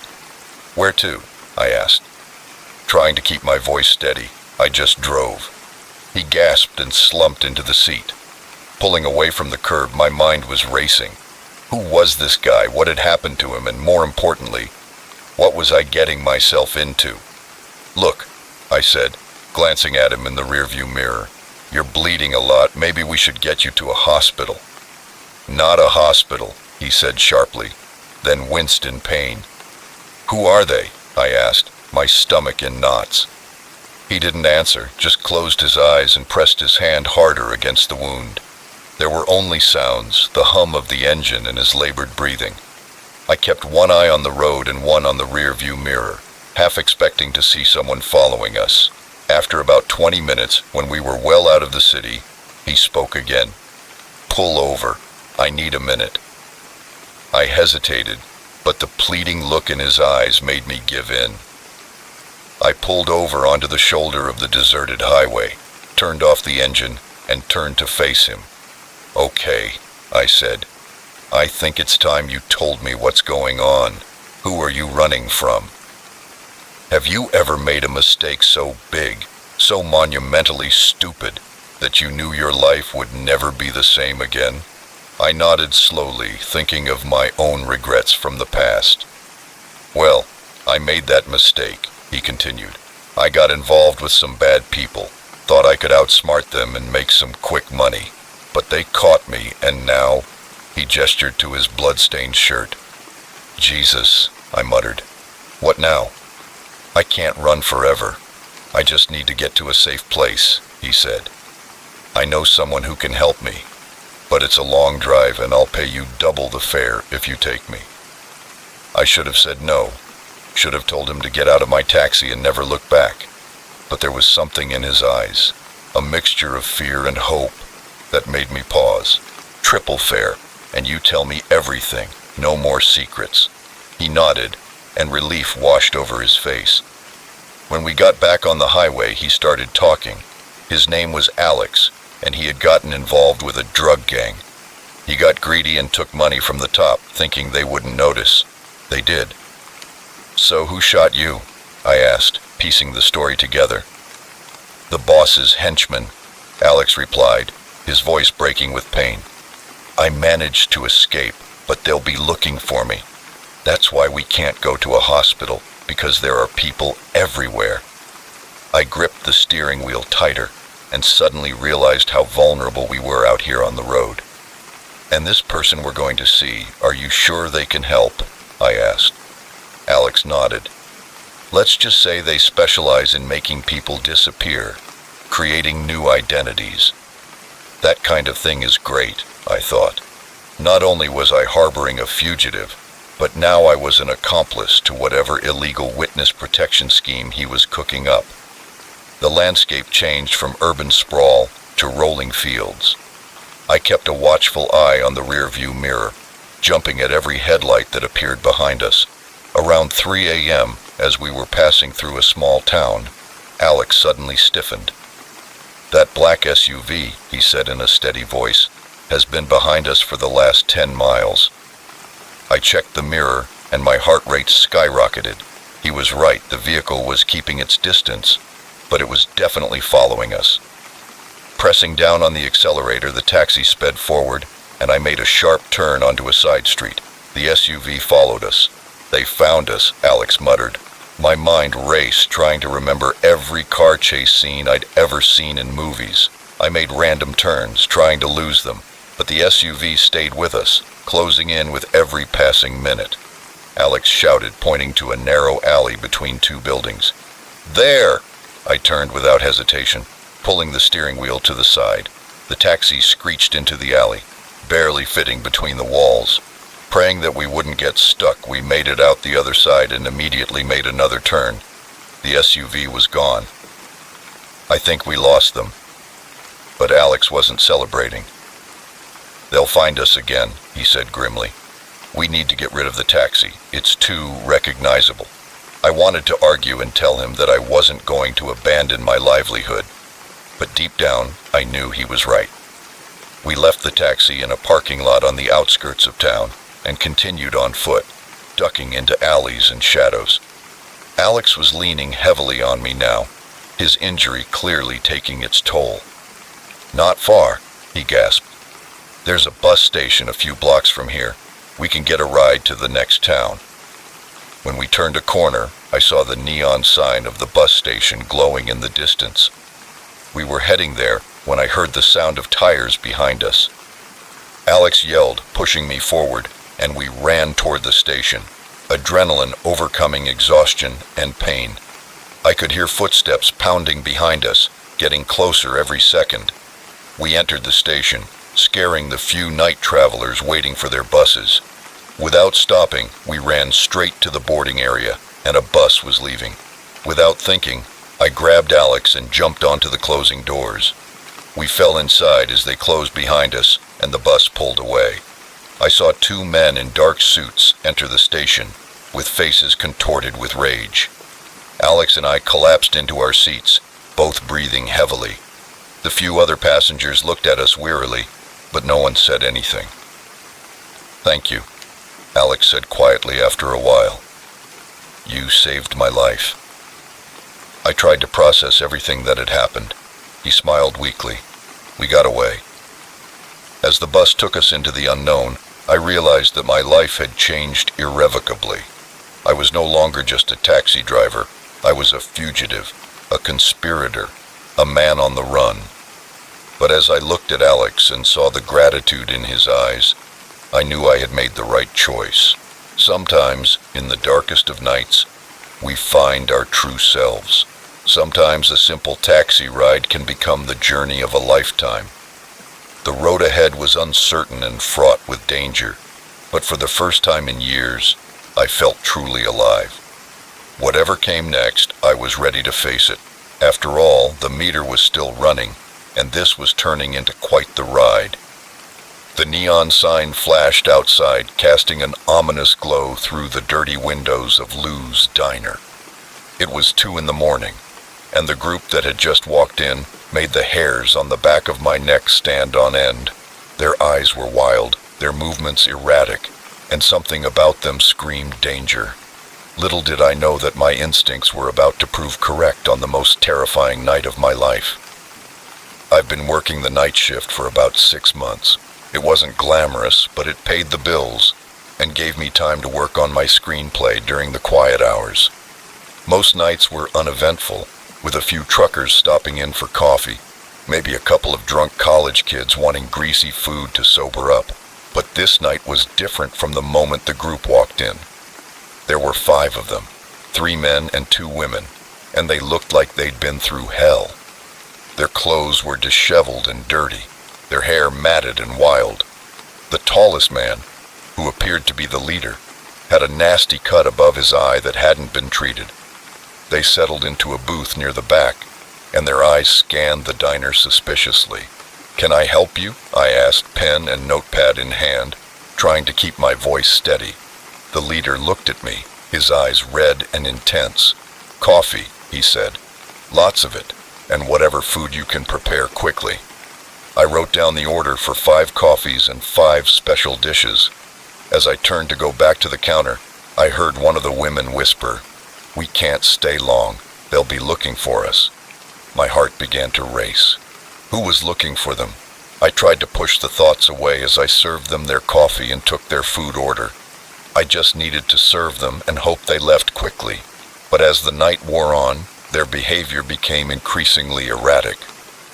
"Where to?" I asked. Trying to keep my voice steady, I just drove. He gasped and slumped into the seat. Pulling away from the curb, my mind was racing. Who was this guy? What had happened to him? And more importantly, what was I getting myself into? "Look," I said, glancing at him in the rearview mirror. "You're bleeding a lot. Maybe we should get you to a hospital." "Not a hospital," he said sharply, then winced in pain. "Who are they?" I asked, my stomach in knots. He didn't answer, just closed his eyes and pressed his hand harder against the wound. There were only sounds, the hum of the engine and his labored breathing. I kept one eye on the road and one on the rear-view mirror, half expecting to see someone following us. After about 20 minutes, when we were well out of the city, he spoke again. "Pull over. I need a minute." I hesitated, but the pleading look in his eyes made me give in. I pulled over onto the shoulder of the deserted highway, turned off the engine, and turned to face him. "Okay," I said. "I think it's time you told me what's going on. Who are you running from?" Have you ever made a mistake so big, so monumentally stupid, that you knew your life would never be the same again? I nodded slowly, thinking of my own regrets from the past. "Well, I made that mistake," he continued. "I got involved with some bad people, thought I could outsmart them and make some quick money. But they caught me, and now," he gestured to his blood-stained shirt. "Jesus," I muttered. "What now?" "I can't run forever. I just need to get to a safe place," he said. "I know someone who can help me, but it's a long drive and I'll pay you double the fare if you take me." I should have said no, should have told him to get out of my taxi and never look back. But there was something in his eyes, a mixture of fear and hope, that made me pause. "Triple fare, and you tell me everything, no more secrets." He nodded, and relief washed over his face. When we got back on the highway, he started talking. His name was Alex, and he had gotten involved with a drug gang. He got greedy and took money from the top, thinking they wouldn't notice. They did. "So who shot you?" I asked, piecing the story together. "The boss's henchman," Alex replied, his voice breaking with pain. "I managed to escape, but they'll be looking for me. That's why we can't go to a hospital, because there are people everywhere." I gripped the steering wheel tighter and suddenly realized how vulnerable we were out here on the road. "And this person we're going to see, are you sure they can help?" I asked. Alex nodded. "Let's just say they specialize in making people disappear, creating new identities." That kind of thing is great, I thought. Not only was I harboring a fugitive, but now I was an accomplice to whatever illegal witness protection scheme he was cooking up. The landscape changed from urban sprawl to rolling fields. I kept a watchful eye on the rear-view mirror, jumping at every headlight that appeared behind us. Around 3 a.m., as we were passing through a small town, Alex suddenly stiffened. "That black SUV," he said in a steady voice, "has been behind us for the last 10 miles. I checked the mirror, and my heart rate skyrocketed. He was right, the vehicle was keeping its distance, but it was definitely following us. Pressing down on the accelerator, the taxi sped forward, and I made a sharp turn onto a side street. The SUV followed us. "They found us," Alex muttered. My mind raced, trying to remember every car chase scene I'd ever seen in movies. I made random turns, trying to lose them, but the SUV stayed with us, closing in with every passing minute. Alex shouted, pointing to a narrow alley between two buildings. "There!" I turned without hesitation. pulling the steering wheel to the side. The taxi screeched into the alley, barely fitting between the walls. Praying that we wouldn't get stuck, we made it out the other side and immediately made another turn. The SUV was gone. I think we lost them. But Alex wasn't celebrating. "They'll find us again," he said grimly. "We need to get rid of the taxi. It's too recognizable." I wanted to argue and tell him that I wasn't going to abandon my livelihood, but deep down, I knew he was right. We left the taxi in a parking lot on the outskirts of town and continued on foot, ducking into alleys and shadows. Alex was leaning heavily on me now, his injury clearly taking its toll. "Not far," he gasped. "There's a bus station a few blocks from here. We can get a ride to the next town." When we turned a corner, I saw the neon sign of the bus station glowing in the distance. We were heading there when I heard the sound of tires behind us. Alex yelled, pushing me forward, and we ran toward the station, adrenaline overcoming exhaustion and pain. I could hear footsteps pounding behind us, getting closer every second. We entered the station, scaring the few night travelers waiting for their buses. Without stopping, we ran straight to the boarding area, and a bus was leaving. Without thinking, I grabbed Alex and jumped onto the closing doors. We fell inside as they closed behind us, and the bus pulled away. I saw two men in dark suits enter the station, with faces contorted with rage. Alex and I collapsed into our seats, both breathing heavily. The few other passengers looked at us wearily, but no one said anything. "Thank you," Alex said quietly after a while. "You saved my life." I tried to process everything that had happened. He smiled weakly. We got away. As the bus took us into the unknown, I realized that my life had changed irrevocably. I was no longer just a taxi driver. I was a fugitive, a conspirator, a man on the run. But as I looked at Alex and saw the gratitude in his eyes, I knew I had made the right choice. Sometimes, in the darkest of nights, we find our true selves. Sometimes a simple taxi ride can become the journey of a lifetime. The road ahead was uncertain and fraught with danger, but for the first time in years, I felt truly alive. Whatever came next, I was ready to face it. After all, the meter was still running, and this was turning into quite the ride. The neon sign flashed outside, casting an ominous glow through the dirty windows of Lou's Diner. It was 2 a.m, and the group that had just walked in made the hairs on the back of my neck stand on end. Their eyes were wild, their movements erratic, and something about them screamed danger. Little did I know that my instincts were about to prove correct on the most terrifying night of my life. I've been working the night shift for about 6 months. It wasn't glamorous, but it paid the bills and gave me time to work on my screenplay during the quiet hours. Most nights were uneventful, with a few truckers stopping in for coffee, maybe a couple of drunk college kids wanting greasy food to sober up. But this night was different from the moment the group walked in. There were 5 of them, 3 men and 2 women, and they looked like they'd been through hell. Their clothes were disheveled and dirty, their hair matted and wild. The tallest man, who appeared to be the leader, had a nasty cut above his eye that hadn't been treated. They settled into a booth near the back, and their eyes scanned the diner suspiciously. "Can I help you?" I asked, pen and notepad in hand, trying to keep my voice steady. The leader looked at me, his eyes red and intense. "Coffee," he said. "Lots of it, and whatever food you can prepare quickly." I wrote down the order for 5 coffees and 5 special dishes. As I turned to go back to the counter, I heard one of the women whisper, "We can't stay long. They'll be looking for us." My heart began to race. Who was looking for them? I tried to push the thoughts away as I served them their coffee and took their food order. I just needed to serve them and hope they left quickly. But as the night wore on, their behavior became increasingly erratic.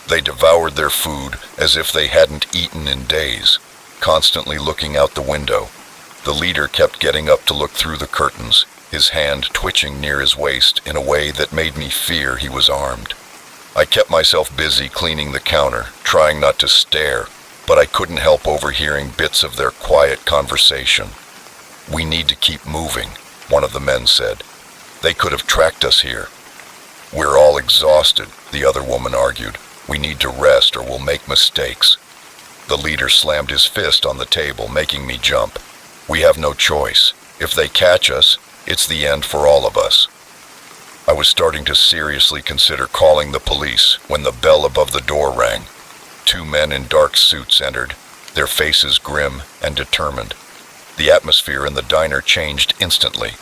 They devoured their food as if they hadn't eaten in days, constantly looking out the window. The leader kept getting up to look through the curtains, his hand twitching near his waist in a way that made me fear he was armed. I kept myself busy cleaning the counter, trying not to stare, but I couldn't help overhearing bits of their quiet conversation. "We need to keep moving," one of the men said. "They could have tracked us here." "We're all exhausted," the other woman argued. "We need to rest or we'll make mistakes." The leader slammed his fist on the table, making me jump. "We have no choice. If they catch us, it's the end for all of us." I was starting to seriously consider calling the police when the bell above the door rang. 2 men in dark suits entered, their faces grim and determined. The atmosphere in the diner changed instantly.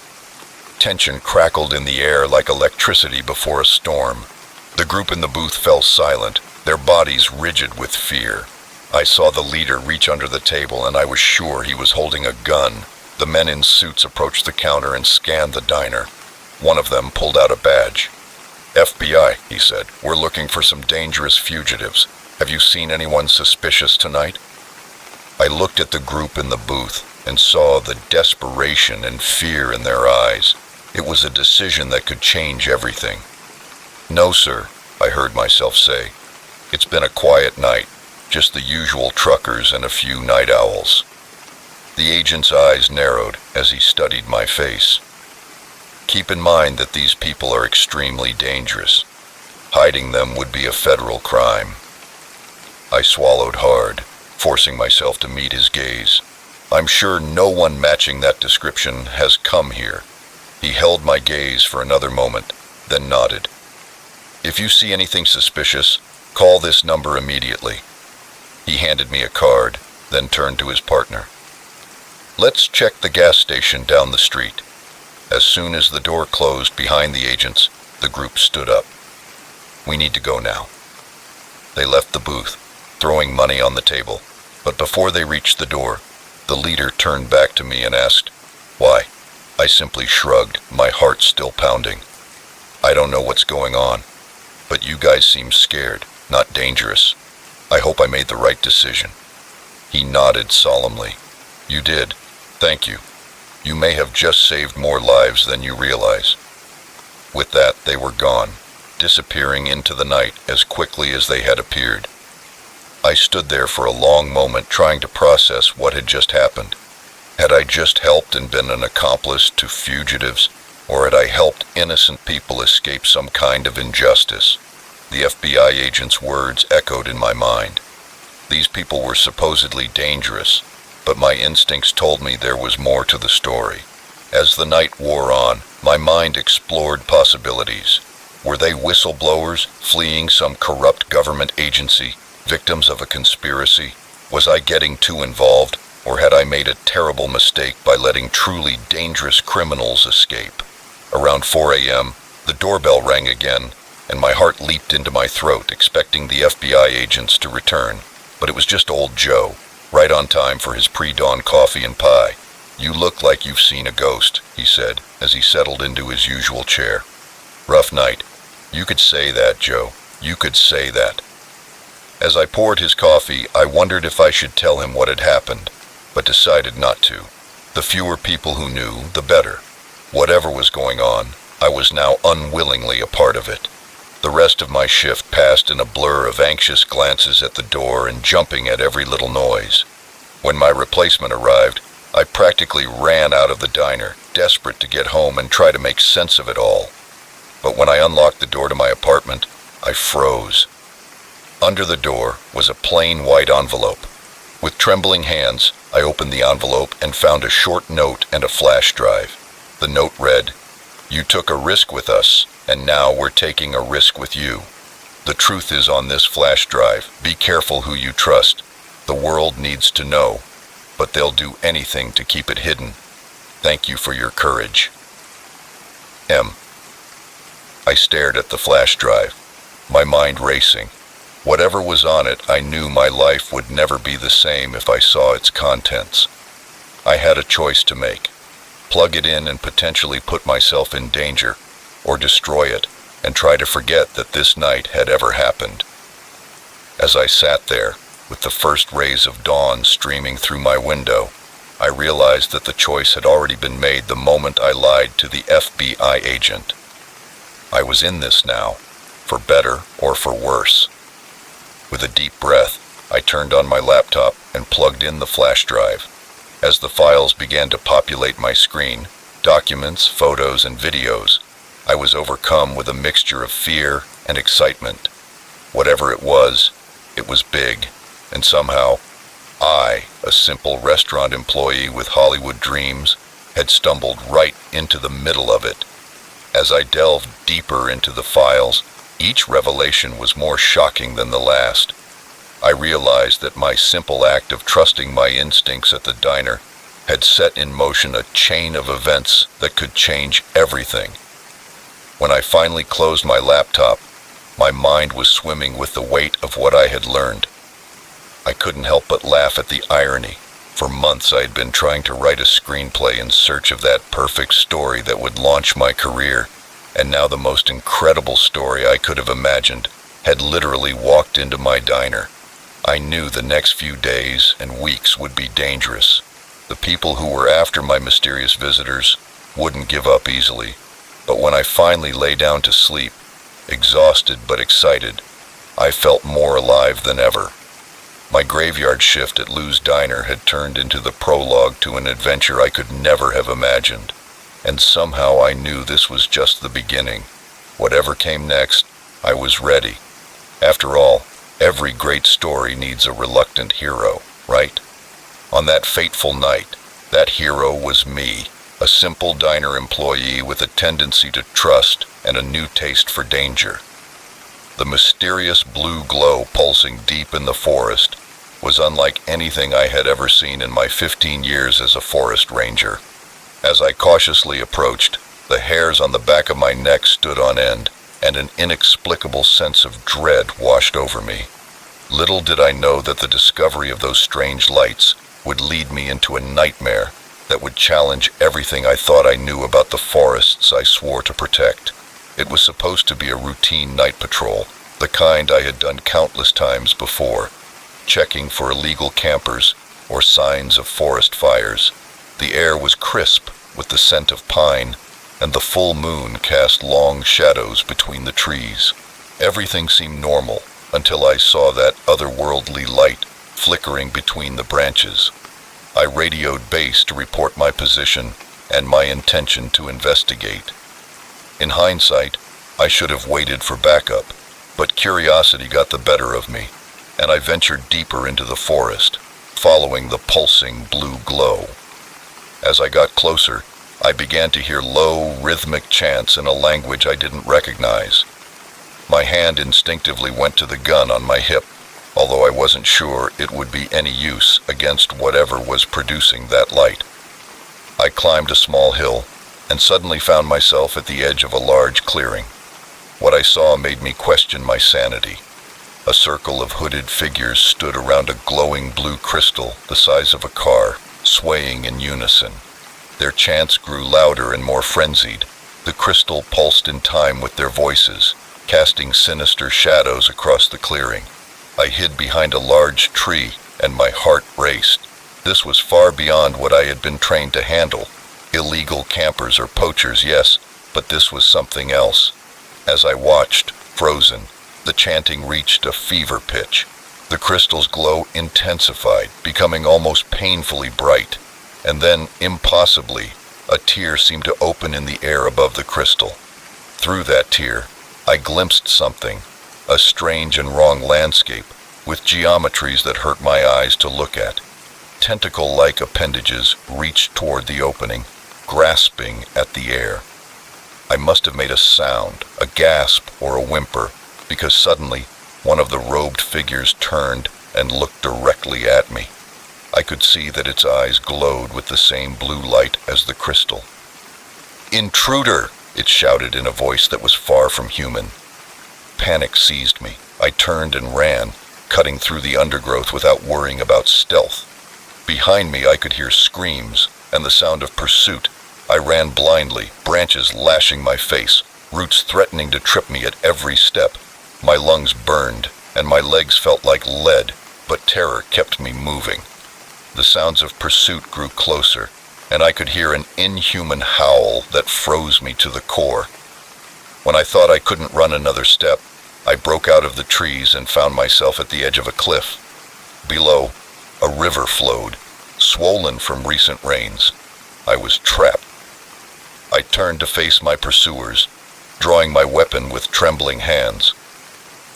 Tension crackled in the air like electricity before a storm. The group in the booth fell silent, their bodies rigid with fear. I saw the leader reach under the table and I was sure he was holding a gun. The men in suits approached the counter and scanned the diner. One of them pulled out a badge. "FBI," he said, "we're looking for some dangerous fugitives. Have you seen anyone suspicious tonight?" I looked at the group in the booth and saw the desperation and fear in their eyes. It was a decision that could change everything. "No, sir," I heard myself say. "It's been a quiet night, just the usual truckers and a few night owls." The agent's eyes narrowed as he studied my face. "Keep in mind that these people are extremely dangerous. Hiding them would be a federal crime." I swallowed hard, forcing myself to meet his gaze. "I'm sure no one matching that description has come here." He held my gaze for another moment, then nodded. "If you see anything suspicious, call this number immediately." He handed me a card, then turned to his partner. "Let's check the gas station down the street." As soon as the door closed behind the agents, the group stood up. "We need to go now." They left the booth, throwing money on the table, but before they reached the door, the leader turned back to me and asked, "Why?" I simply shrugged, my heart still pounding. "I don't know what's going on, but you guys seem scared, not dangerous. I hope I made the right decision." He nodded solemnly. "You did. Thank you. You may have just saved more lives than you realize." With that, they were gone, disappearing into the night as quickly as they had appeared. I stood there for a long moment trying to process what had just happened. Had I just helped and been an accomplice to fugitives, or had I helped innocent people escape some kind of injustice? The FBI agent's words echoed in my mind. These people were supposedly dangerous, but my instincts told me there was more to the story. As the night wore on, my mind explored possibilities. Were they whistleblowers fleeing some corrupt government agency, victims of a conspiracy? Was I getting too involved, or had I made a terrible mistake by letting truly dangerous criminals escape? Around 4 a.m., the doorbell rang again, and my heart leaped into my throat, expecting the FBI agents to return. But it was just old Joe, right on time for his pre-dawn coffee and pie. "You look like you've seen a ghost," he said, as he settled into his usual chair. "Rough night." "You could say that, Joe. You could say that." As I poured his coffee, I wondered if I should tell him what had happened, but decided not to. The fewer people who knew, the better. Whatever was going on, I was now unwillingly a part of it. The rest of my shift passed in a blur of anxious glances at the door and jumping at every little noise. When my replacement arrived, I practically ran out of the diner, desperate to get home and try to make sense of it all. But when I unlocked the door to my apartment, I froze. Under the door was a plain white envelope. With trembling hands, I opened the envelope and found a short note and a flash drive. The note read, "You took a risk with us, and now we're taking a risk with you. The truth is on this flash drive. Be careful who you trust. The world needs to know, but they'll do anything to keep it hidden. Thank you for your courage. M." I stared at the flash drive, my mind racing. Whatever was on it, I knew my life would never be the same if I saw its contents. I had a choice to make. Plug it in and potentially put myself in danger, or destroy it and try to forget that this night had ever happened. As I sat there, with the first rays of dawn streaming through my window, I realized that the choice had already been made the moment I lied to the FBI agent. I was in this now, for better or for worse. With a deep breath, I turned on my laptop and plugged in the flash drive. As the files began to populate my screen, documents, photos, and videos, I was overcome with a mixture of fear and excitement. Whatever it was big, and somehow, I, a simple restaurant employee with Hollywood dreams, had stumbled right into the middle of it. As I delved deeper into the files, each revelation was more shocking than the last. I realized that my simple act of trusting my instincts at the diner had set in motion a chain of events that could change everything. When I finally closed my laptop, my mind was swimming with the weight of what I had learned. I couldn't help but laugh at the irony. For months I had been trying to write a screenplay in search of that perfect story that would launch my career, and now the most incredible story I could have imagined had literally walked into my diner. I knew the next few days and weeks would be dangerous. The people who were after my mysterious visitors wouldn't give up easily, but when I finally lay down to sleep, exhausted but excited, I felt more alive than ever. My graveyard shift at Lou's Diner had turned into the prologue to an adventure I could never have imagined, and somehow I knew this was just the beginning. Whatever came next, I was ready. After all, every great story needs a reluctant hero, right? On that fateful night, that hero was me, a simple diner employee with a tendency to trust and a new taste for danger. The mysterious blue glow pulsing deep in the forest was unlike anything I had ever seen in my 15 years as a forest ranger. As I cautiously approached, the hairs on the back of my neck stood on end, and an inexplicable sense of dread washed over me. Little did I know that the discovery of those strange lights would lead me into a nightmare that would challenge everything I thought I knew about the forests I swore to protect. It was supposed to be a routine night patrol, the kind I had done countless times before, checking for illegal campers or signs of forest fires. The air was crisp with the scent of pine, and the full moon cast long shadows between the trees. Everything seemed normal until I saw that otherworldly light flickering between the branches. I radioed base to report my position and my intention to investigate. In hindsight, I should have waited for backup, but curiosity got the better of me, and I ventured deeper into the forest, following the pulsing blue glow. As I got closer, I began to hear low, rhythmic chants in a language I didn't recognize. My hand instinctively went to the gun on my hip, although I wasn't sure it would be any use against whatever was producing that light. I climbed a small hill and suddenly found myself at the edge of a large clearing. What I saw made me question my sanity. A circle of hooded figures stood around a glowing blue crystal the size of a car, swaying in unison. Their chants grew louder and more frenzied. The crystal pulsed in time with their voices, casting sinister shadows across the clearing. I hid behind a large tree, and my heart raced. This was far beyond what I had been trained to handle. Illegal campers or poachers, yes, but this was something else. As I watched, frozen, the chanting reached a fever pitch. The crystal's glow intensified, becoming almost painfully bright. And then, impossibly, a tear seemed to open in the air above the crystal. Through that tear, I glimpsed something, a strange and wrong landscape, with geometries that hurt my eyes to look at. Tentacle-like appendages reached toward the opening, grasping at the air. I must have made a sound, a gasp or a whimper, because suddenly one of the robed figures turned and looked directly at me. I could see that its eyes glowed with the same blue light as the crystal. "Intruder!" it shouted in a voice that was far from human. Panic seized me. I turned and ran, cutting through the undergrowth without worrying about stealth. Behind me I could hear screams and the sound of pursuit. I ran blindly, branches lashing my face, roots threatening to trip me at every step. My lungs burned, and my legs felt like lead, but terror kept me moving. The sounds of pursuit grew closer, and I could hear an inhuman howl that froze me to the core. When I thought I couldn't run another step, I broke out of the trees and found myself at the edge of a cliff. Below, a river flowed, swollen from recent rains. I was trapped. I turned to face my pursuers, drawing my weapon with trembling hands.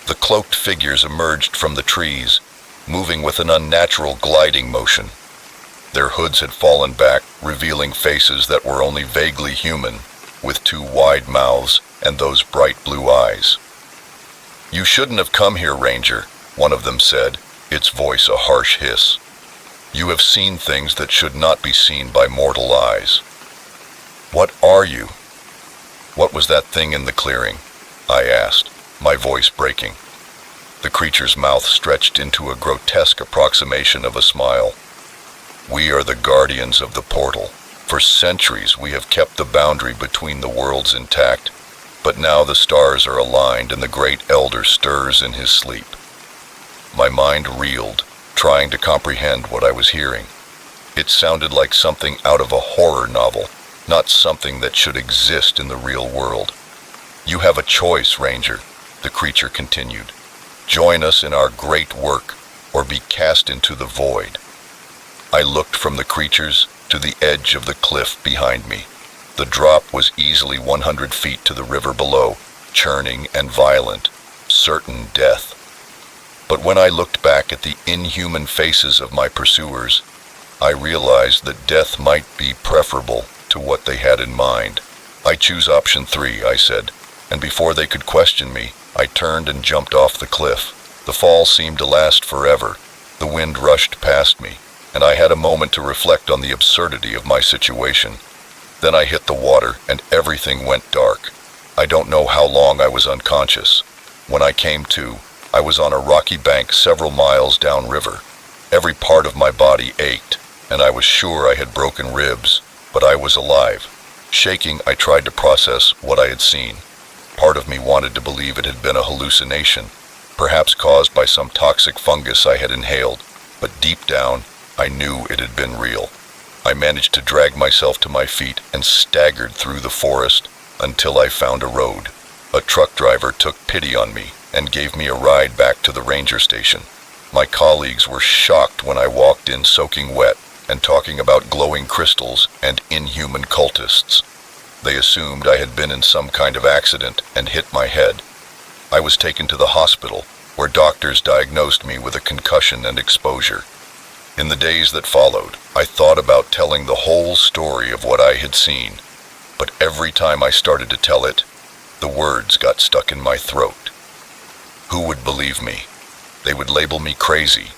The cloaked figures emerged from the trees, moving with an unnatural gliding motion. Their hoods had fallen back, revealing faces that were only vaguely human, with two wide mouths and those bright blue eyes. "You shouldn't have come here, Ranger," one of them said, its voice a harsh hiss. "You have seen things that should not be seen by mortal eyes." "What are you?" "What was that thing in the clearing?" I asked, my voice breaking. The creature's mouth stretched into a grotesque approximation of a smile. "We are the guardians of the portal. For centuries we have kept the boundary between the worlds intact, but now the stars are aligned and the great elder stirs in his sleep." My mind reeled, trying to comprehend what I was hearing. It sounded like something out of a horror novel, not something that should exist in the real world. "You have a choice, Ranger," the creature continued. "Join us in our great work, or be cast into the void." I looked from the creatures to the edge of the cliff behind me. The drop was easily 100 feet to the river below, churning and violent, certain death. But when I looked back at the inhuman faces of my pursuers, I realized that death might be preferable to what they had in mind. "I choose option 3, I said, and before they could question me, I turned and jumped off the cliff. The fall seemed to last forever. The wind rushed past me, and I had a moment to reflect on the absurdity of my situation. Then I hit the water, and everything went dark. I don't know how long I was unconscious. When I came to, I was on a rocky bank several miles downriver. Every part of my body ached, and I was sure I had broken ribs, but I was alive. Shaking, I tried to process what I had seen. Part of me wanted to believe it had been a hallucination, perhaps caused by some toxic fungus I had inhaled, but deep down, I knew it had been real. I managed to drag myself to my feet and staggered through the forest until I found a road. A truck driver took pity on me and gave me a ride back to the ranger station. My colleagues were shocked when I walked in soaking wet and talking about glowing crystals and inhuman cultists. They assumed I had been in some kind of accident and hit my head. I was taken to the hospital, where doctors diagnosed me with a concussion and exposure. In the days that followed, I thought about telling the whole story of what I had seen, but every time I started to tell it, the words got stuck in my throat. Who would believe me? They would label me crazy,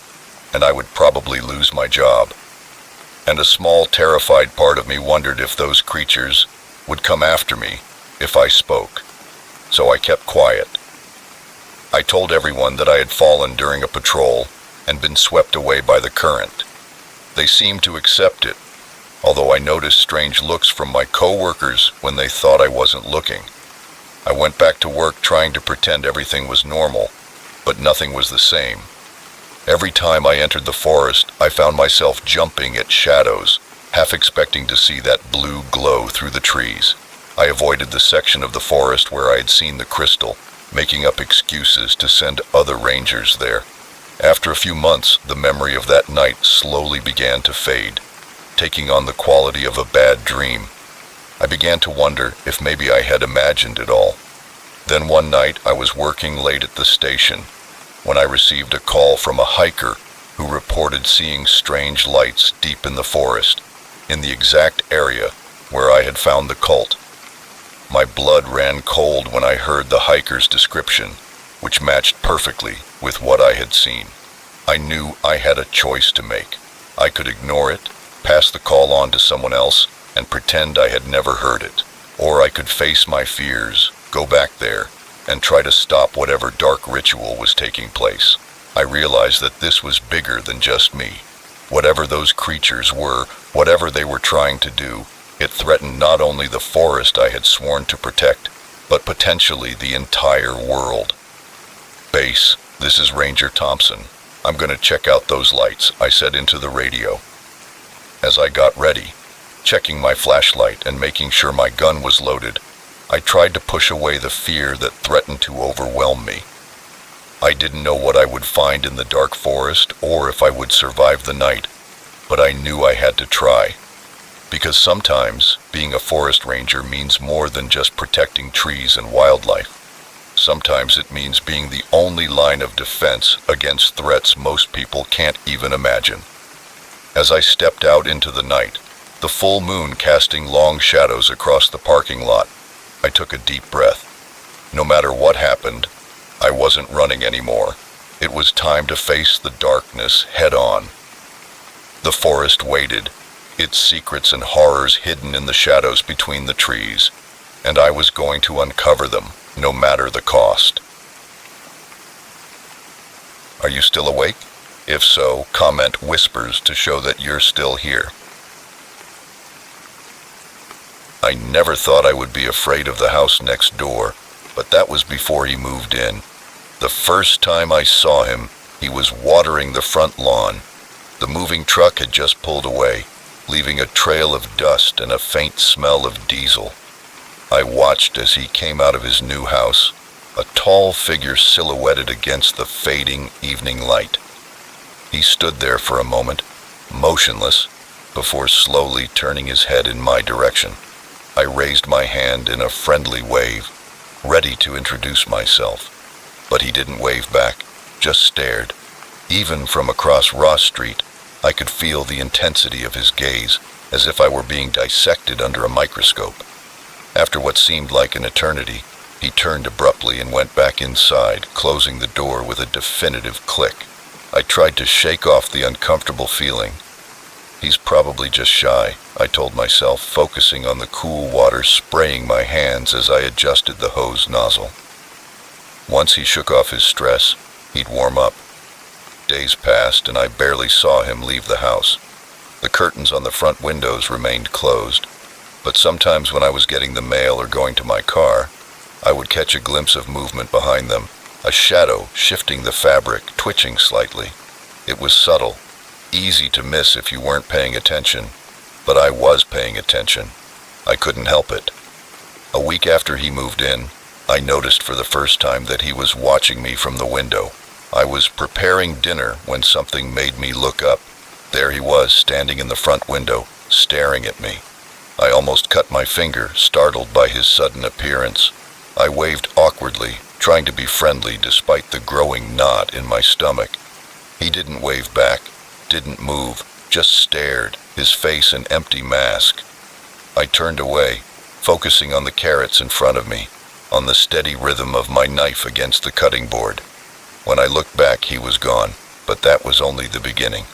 and I would probably lose my job. And a small, terrified part of me wondered if those creatures would come after me if I spoke. So I kept quiet. I told everyone that I had fallen during a patrol and been swept away by the current. They seemed to accept it, although I noticed strange looks from my co-workers when they thought I wasn't looking. I went back to work trying to pretend everything was normal, but nothing was the same. Every time I entered the forest, I found myself jumping at shadows, half expecting to see that blue glow through the trees. I avoided the section of the forest where I had seen the crystal, making up excuses to send other rangers there. After a few months, the memory of that night slowly began to fade, taking on the quality of a bad dream. I began to wonder if maybe I had imagined it all. Then one night I was working late at the station when I received a call from a hiker who reported seeing strange lights deep in the forest, in the exact area where I had found the cult. My blood ran cold when I heard the hiker's description, which matched perfectly with what I had seen. I knew I had a choice to make. I could ignore it, pass the call on to someone else, and pretend I had never heard it. Or I could face my fears, go back there, and try to stop whatever dark ritual was taking place. I realized that this was bigger than just me. Whatever those creatures were, whatever they were trying to do, it threatened not only the forest I had sworn to protect, but potentially the entire world. "Base, this is Ranger Thompson. I'm going to check out those lights," I said into the radio. As I got ready, checking my flashlight and making sure my gun was loaded, I tried to push away the fear that threatened to overwhelm me. I didn't know what I would find in the dark forest or if I would survive the night, but I knew I had to try. Because sometimes being a forest ranger means more than just protecting trees and wildlife. Sometimes it means being the only line of defense against threats most people can't even imagine. As I stepped out into the night, the full moon casting long shadows across the parking lot, I took a deep breath. No matter what happened, I wasn't running anymore. It was time to face the darkness head on. The forest waited, its secrets and horrors hidden in the shadows between the trees, and I was going to uncover them, no matter the cost. Are you still awake? If so, comment whispers to show that you're still here. I never thought I would be afraid of the house next door, but that was before he moved in. The first time I saw him, he was watering the front lawn. The moving truck had just pulled away, leaving a trail of dust and a faint smell of diesel. I watched as he came out of his new house, a tall figure silhouetted against the fading evening light. He stood there for a moment, motionless, before slowly turning his head in my direction. I raised my hand in a friendly wave, ready to introduce myself. But he didn't wave back, just stared. Even from across Ross Street, I could feel the intensity of his gaze, as if I were being dissected under a microscope. After what seemed like an eternity, he turned abruptly and went back inside, closing the door with a definitive click. I tried to shake off the uncomfortable feeling. He's probably just shy, I told myself, focusing on the cool water spraying my hands as I adjusted the hose nozzle. Once he shook off his stress, he'd warm up. Days passed and I barely saw him leave the house. The curtains on the front windows remained closed, but sometimes when I was getting the mail or going to my car, I would catch a glimpse of movement behind them, a shadow shifting the fabric, twitching slightly. It was subtle, easy to miss if you weren't paying attention, but I was paying attention. I couldn't help it. A week after he moved in, I noticed for the first time that he was watching me from the window. I was preparing dinner when something made me look up. There he was, standing in the front window, staring at me. I almost cut my finger, startled by his sudden appearance. I waved awkwardly, trying to be friendly despite the growing knot in my stomach. He didn't wave back, didn't move, just stared, his face an empty mask. I turned away, focusing on the carrots in front of me, on the steady rhythm of my knife against the cutting board. When I looked back, he was gone, but that was only the beginning.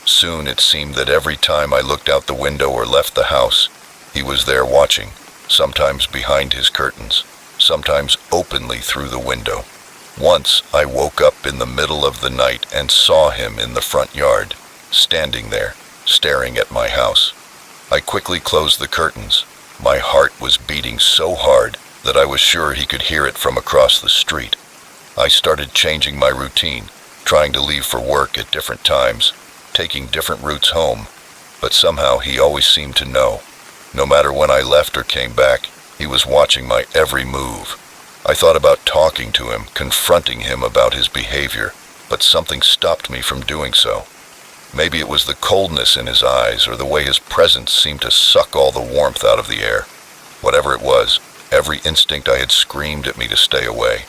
Soon it seemed that every time I looked out the window or left the house, he was there watching, sometimes behind his curtains, sometimes openly through the window. Once I woke up in the middle of the night and saw him in the front yard, standing there, staring at my house. I quickly closed the curtains. My heart was beating so hard that I was sure he could hear it from across the street. I started changing my routine, trying to leave for work at different times, taking different routes home, but somehow he always seemed to know. No matter when I left or came back, he was watching my every move. I thought about talking to him, confronting him about his behavior, but something stopped me from doing so. Maybe it was the coldness in his eyes or the way his presence seemed to suck all the warmth out of the air. Whatever it was, every instinct I had screamed at me to stay away.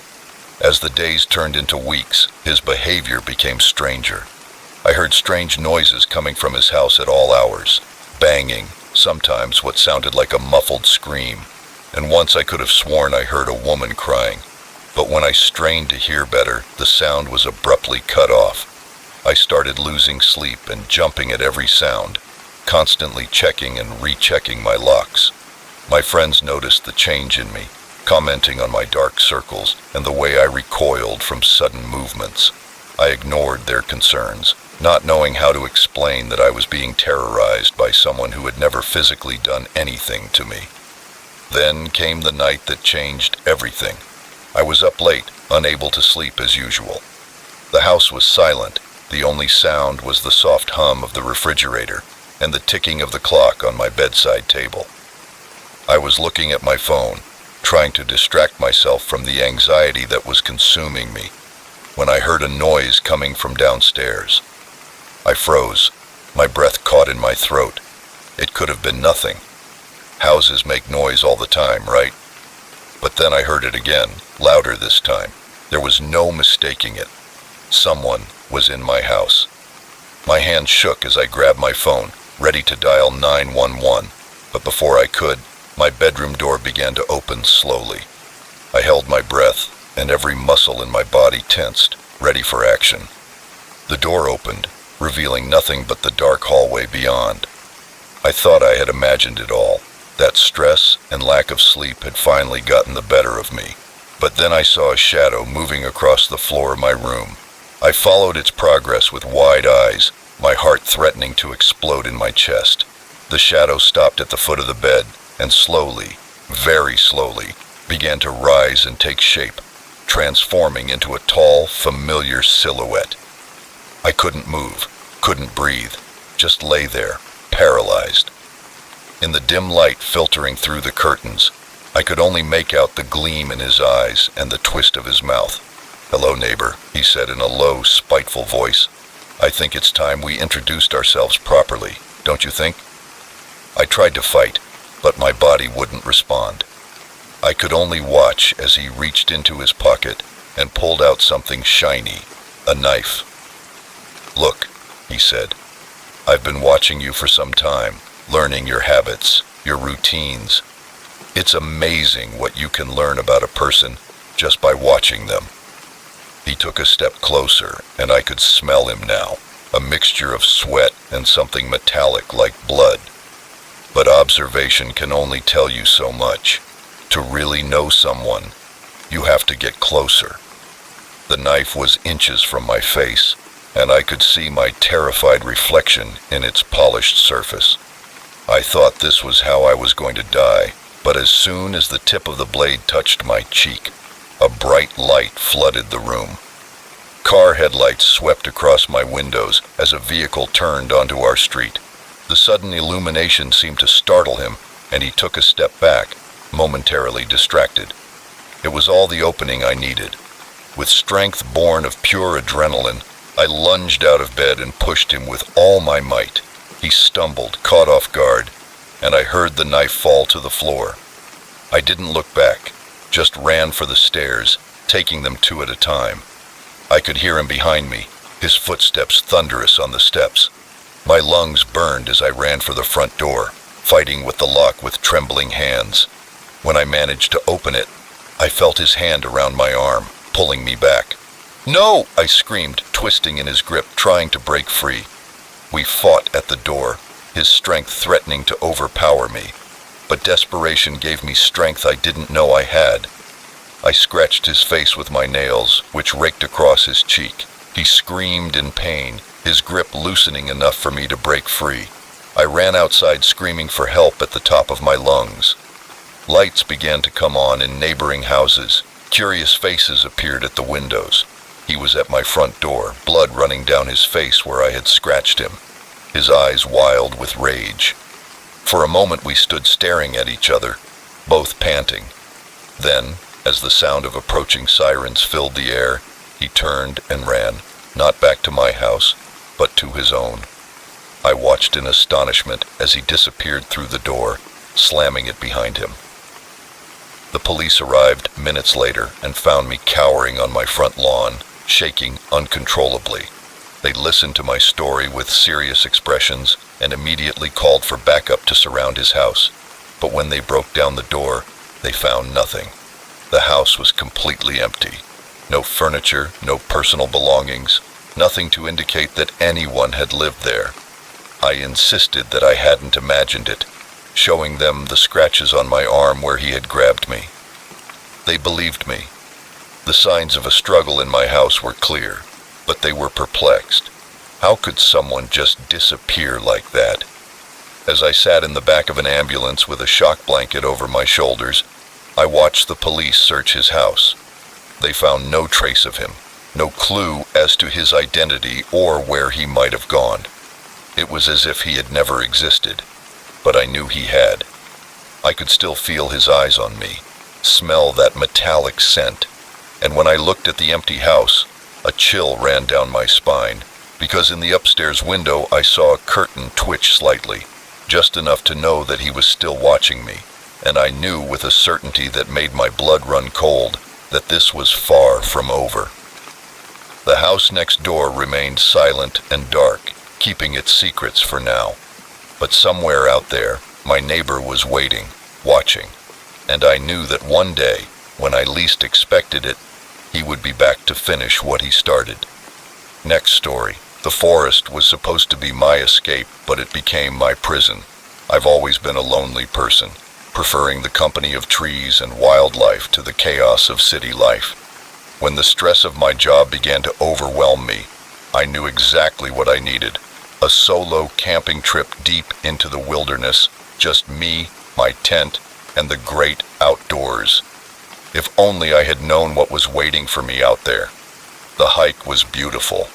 As the days turned into weeks, his behavior became stranger. I heard strange noises coming from his house at all hours, banging, sometimes what sounded like a muffled scream, and once I could have sworn I heard a woman crying. But when I strained to hear better, the sound was abruptly cut off. I started losing sleep and jumping at every sound, constantly checking and rechecking my locks. My friends noticed the change in me, commenting on my dark circles and the way I recoiled from sudden movements. I ignored their concerns, not knowing how to explain that I was being terrorized by someone who had never physically done anything to me. Then came the night that changed everything. I was up late, unable to sleep as usual. The house was silent. The only sound was the soft hum of the refrigerator and the ticking of the clock on my bedside table. I was looking at my phone, trying to distract myself from the anxiety that was consuming me. when I heard a noise coming from downstairs. I froze, my breath caught in my throat. It could have been nothing. Houses make noise all the time, right? But then I heard it again, louder this time. There was no mistaking it. Someone was in my house. My hand shook as I grabbed my phone, ready to dial 911, but before I could, my bedroom door began to open slowly. I held my breath, and every muscle in my body tensed, ready for action. The door opened, revealing nothing but the dark hallway beyond. I thought I had imagined it all. That stress and lack of sleep had finally gotten the better of me. But then I saw a shadow moving across the floor of my room. I followed its progress with wide eyes, my heart threatening to explode in my chest. The shadow stopped at the foot of the bed and slowly, very slowly, began to rise and take shape, transforming into a tall, familiar silhouette. I couldn't move, couldn't breathe, just lay there, paralyzed. In the dim light filtering through the curtains, I could only make out the gleam in his eyes and the twist of his mouth. "Hello, neighbor," he said in a low, spiteful voice. "I think it's time we introduced ourselves properly, don't you think?" I tried to fight, but my body wouldn't respond. I could only watch as he reached into his pocket and pulled out something shiny, a knife. "Look," he said, "I've been watching you for some time, learning your habits, your routines. It's amazing what you can learn about a person just by watching them." He took a step closer, and I could smell him now, a mixture of sweat and something metallic like blood. But observation can only tell you so much. To really know someone, you have to get closer. The knife was inches from my face, and I could see my terrified reflection in its polished surface. I thought this was how I was going to die, but as soon as the tip of the blade touched my cheek, a bright light flooded the room. Car headlights swept across my windows as a vehicle turned onto our street. The sudden illumination seemed to startle him, and he took a step back, momentarily distracted. It was all the opening I needed. With strength born of pure adrenaline, I lunged out of bed and pushed him with all my might. He stumbled, caught off guard, and I heard the knife fall to the floor. I didn't look back, just ran for the stairs, taking them two at a time. I could hear him behind me, his footsteps thunderous on the steps. My lungs burned as I ran for the front door, fighting with the lock with trembling hands. When I managed to open it, I felt his hand around my arm, pulling me back. "No!" I screamed, twisting in his grip, trying to break free. We fought at the door, his strength threatening to overpower me. But desperation gave me strength I didn't know I had. I scratched his face with my nails, which raked across his cheek. He screamed in pain, his grip loosening enough for me to break free. I ran outside screaming for help at the top of my lungs. Lights began to come on in neighboring houses. Curious faces appeared at the windows. He was at my front door, blood running down his face where I had scratched him, his eyes wild with rage. For a moment we stood staring at each other, both panting. Then, as the sound of approaching sirens filled the air, he turned and ran, not back to my house, but to his own. I watched in astonishment as he disappeared through the door, slamming it behind him. The police arrived minutes later and found me cowering on my front lawn, shaking uncontrollably. They listened to my story with serious expressions and immediately called for backup to surround his house. But when they broke down the door, they found nothing. The house was completely empty. No furniture, no personal belongings, nothing to indicate that anyone had lived there. I insisted that I hadn't imagined it, showing them the scratches on my arm where he had grabbed me. They believed me. The signs of a struggle in my house were clear, but they were perplexed. How could someone just disappear like that? As I sat in the back of an ambulance with a shock blanket over my shoulders, I watched the police search his house. They found no trace of him, no clue as to his identity or where he might have gone. It was as if he had never existed, but I knew he had. I could still feel his eyes on me, smell that metallic scent, and when I looked at the empty house, A chill ran down my spine, because in the upstairs window I saw a curtain twitch slightly, just enough to know that he was still watching me, and I knew with a certainty that made my blood run cold that this was far from over. The house next door remained silent and dark, keeping its secrets for now. But somewhere out there, my neighbor was waiting, watching, and I knew that one day, when I least expected it, he would be back to finish what he started. Next story. The forest was supposed to be my escape, but it became my prison. I've always been a lonely person, preferring the company of trees and wildlife to the chaos of city life. When the stress of my job began to overwhelm me, I knew exactly what I needed. A solo camping trip deep into the wilderness, just me, my tent, and the great outdoors. If only I had known what was waiting for me out there. The hike was beautiful.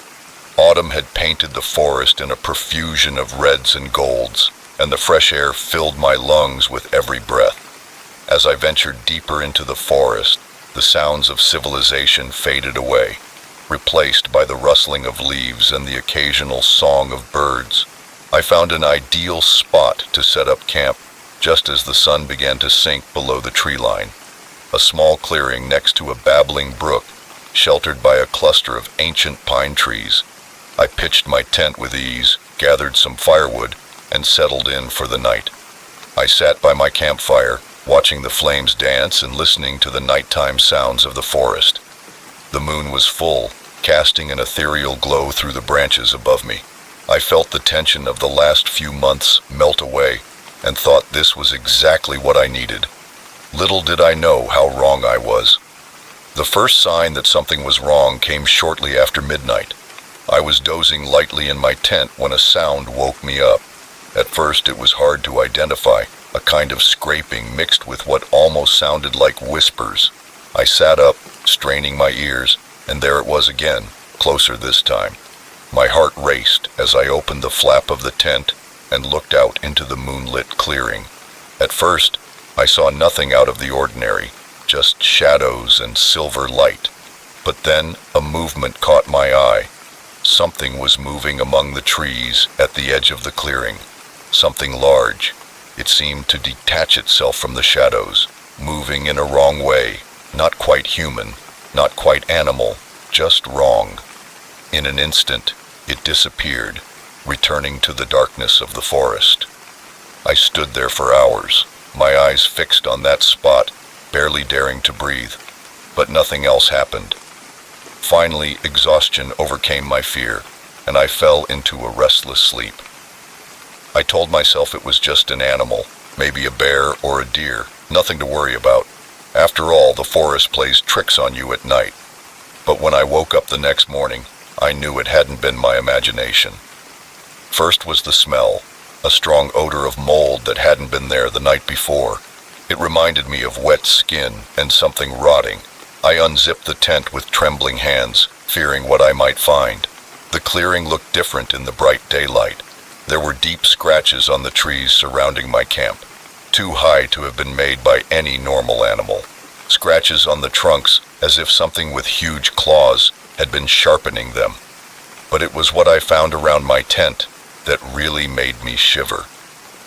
Autumn had painted the forest in a profusion of reds and golds, and the fresh air filled my lungs with every breath. As I ventured deeper into the forest, the sounds of civilization faded away, replaced by the rustling of leaves and the occasional song of birds. I found an ideal spot to set up camp, just as the sun began to sink below the tree line. A small clearing next to a babbling brook, sheltered by a cluster of ancient pine trees. I pitched my tent with ease, gathered some firewood, and settled in for the night. I sat by my campfire, watching the flames dance and listening to the nighttime sounds of the forest. The moon was full, casting an ethereal glow through the branches above me. I felt the tension of the last few months melt away, and thought this was exactly what I needed. Little did I know how wrong I was. The first sign that something was wrong came shortly after midnight. I was dozing lightly in my tent when a sound woke me up. At first it was hard to identify, a kind of scraping mixed with what almost sounded like whispers. I sat up, straining my ears, and there it was again, closer this time. My heart raced as I opened the flap of the tent and looked out into the moonlit clearing. At first, I saw nothing out of the ordinary, just shadows and silver light. But then a movement caught my eye. Something was moving among the trees at the edge of the clearing. Something large. It seemed to detach itself from the shadows, moving in a wrong way, not quite human, not quite animal, just wrong. In an instant, it disappeared, returning to the darkness of the forest. I stood there for hours, my eyes fixed on that spot, barely daring to breathe, but nothing else happened. Finally, exhaustion overcame my fear, and I fell into a restless sleep. I told myself it was just an animal, maybe a bear or a deer, nothing to worry about. After all, the forest plays tricks on you at night. But when I woke up the next morning, I knew it hadn't been my imagination. First was the smell, a strong odor of mold that hadn't been there the night before. It reminded me of wet skin and something rotting. I unzipped the tent with trembling hands, fearing what I might find. The clearing looked different in the bright daylight. There were deep scratches on the trees surrounding my camp, too high to have been made by any normal animal. Scratches on the trunks as if something with huge claws had been sharpening them. But it was what I found around my tent that really made me shiver.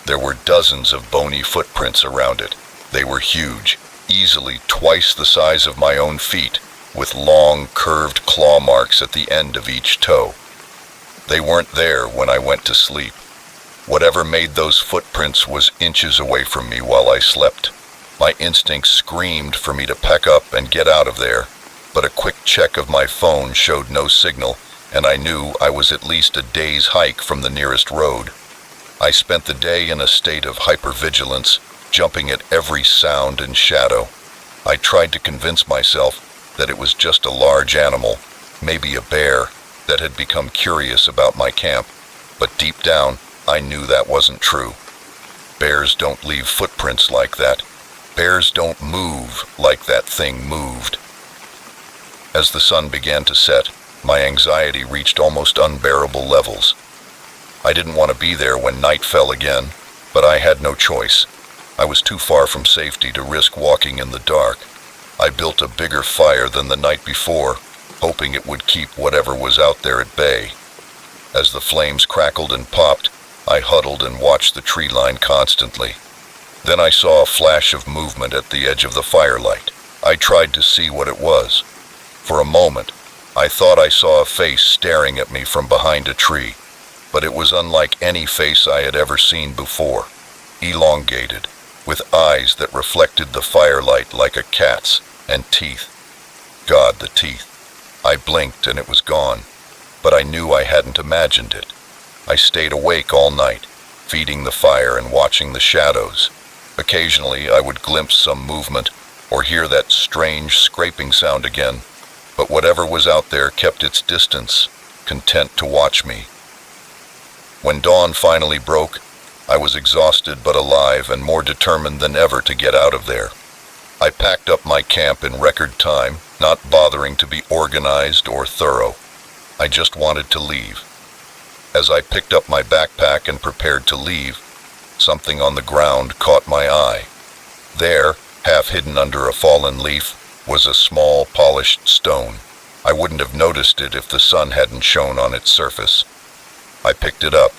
There were dozens of bony footprints around it. They were huge, easily twice the size of my own feet, with long, curved claw marks at the end of each toe. They weren't there when I went to sleep. Whatever made those footprints was inches away from me while I slept. My instincts screamed for me to pack up and get out of there, but a quick check of my phone showed no signal, and I knew I was at least a day's hike from the nearest road. I spent the day in a state of hypervigilance, jumping at every sound and shadow. I tried to convince myself that it was just a large animal, maybe a bear, that had become curious about my camp, but deep down, I knew that wasn't true. Bears don't leave footprints like that. Bears don't move like that thing moved. As the sun began to set, my anxiety reached almost unbearable levels. I didn't want to be there when night fell again, but I had no choice. I was too far from safety to risk walking in the dark. I built a bigger fire than the night before, hoping it would keep whatever was out there at bay. As the flames crackled and popped, I huddled and watched the tree line constantly. Then I saw a flash of movement at the edge of the firelight. I tried to see what it was. For a moment, I thought I saw a face staring at me from behind a tree, but it was unlike any face I had ever seen before. Elongated, with eyes that reflected the firelight like a cat's, and teeth. God, the teeth. I blinked and it was gone, but I knew I hadn't imagined it. I stayed awake all night, feeding the fire and watching the shadows. Occasionally I would glimpse some movement or hear that strange scraping sound again, but whatever was out there kept its distance, content to watch me. When dawn finally broke, I was exhausted but alive and more determined than ever to get out of there. I packed up my camp in record time, not bothering to be organized or thorough. I just wanted to leave. As I picked up my backpack and prepared to leave, something on the ground caught my eye. There, half hidden under a fallen leaf, was a small polished stone. I wouldn't have noticed it if the sun hadn't shone on its surface. I picked it up.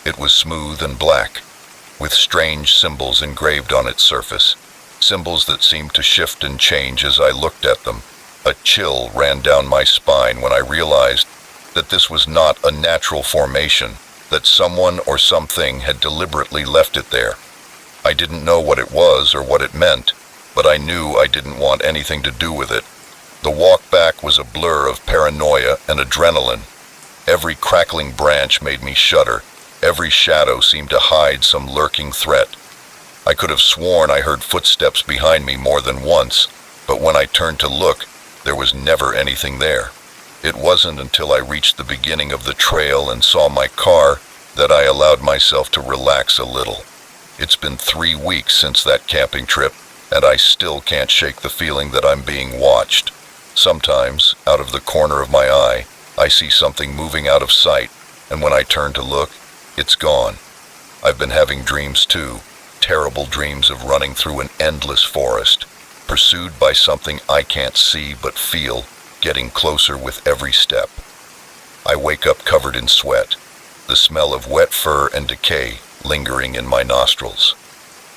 It was smooth and black, with strange symbols engraved on its surface, symbols that seemed to shift and change as I looked at them. A chill ran down my spine when I realized that this was not a natural formation, that someone or something had deliberately left it there. I didn't know what it was or what it meant, but I knew I didn't want anything to do with it. The walk back was a blur of paranoia and adrenaline. Every crackling branch made me shudder. Every shadow seemed to hide some lurking threat. I could have sworn I heard footsteps behind me more than once, but when I turned to look, there was never anything there. It wasn't until I reached the beginning of the trail and saw my car that I allowed myself to relax a little. It's been 3 weeks since that camping trip, and I still can't shake the feeling that I'm being watched. Sometimes, out of the corner of my eye, I see something moving out of sight, and when I turn to look, it's gone. I've been having dreams too, terrible dreams of running through an endless forest, pursued by something I can't see but feel, getting closer with every step. I wake up covered in sweat, the smell of wet fur and decay lingering in my nostrils.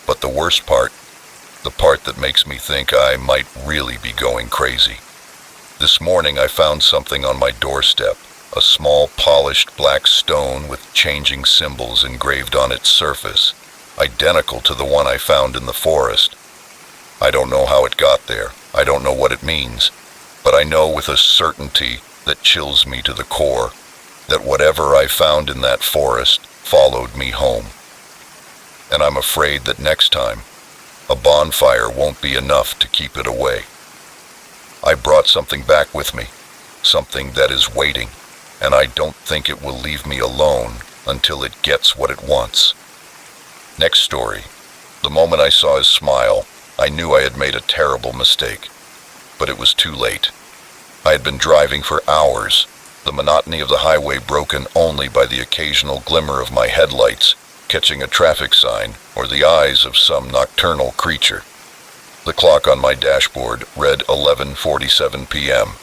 But the worst part, the part that makes me think I might really be going crazy. This morning I found something on my doorstep, a small polished black stone with changing symbols engraved on its surface, identical to the one I found in the forest. I don't know how it got there, I don't know what it means, but I know with a certainty that chills me to the core that whatever I found in that forest followed me home. And I'm afraid that next time, a bonfire won't be enough to keep it away. I brought something back with me, something that is waiting, and I don't think it will leave me alone until it gets what it wants. Next story. The moment I saw his smile, I knew I had made a terrible mistake. But it was too late. I had been driving for hours, the monotony of the highway broken only by the occasional glimmer of my headlights, catching a traffic sign, or the eyes of some nocturnal creature. The clock on my dashboard read 11:47 p.m.,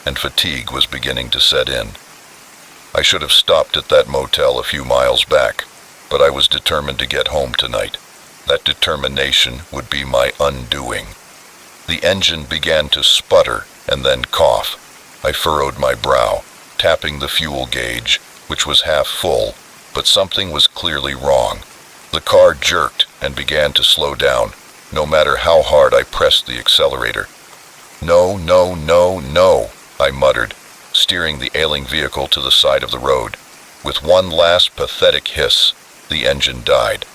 and fatigue was beginning to set in. I should have stopped at that motel a few miles back, but I was determined to get home tonight. That determination would be my undoing. The engine began to sputter and then cough. I furrowed my brow, tapping the fuel gauge, which was half full, but something was clearly wrong. The car jerked and began to slow down, no matter how hard I pressed the accelerator. No, no, no, no, I muttered, steering the ailing vehicle to the side of the road. With one last pathetic hiss, the engine died.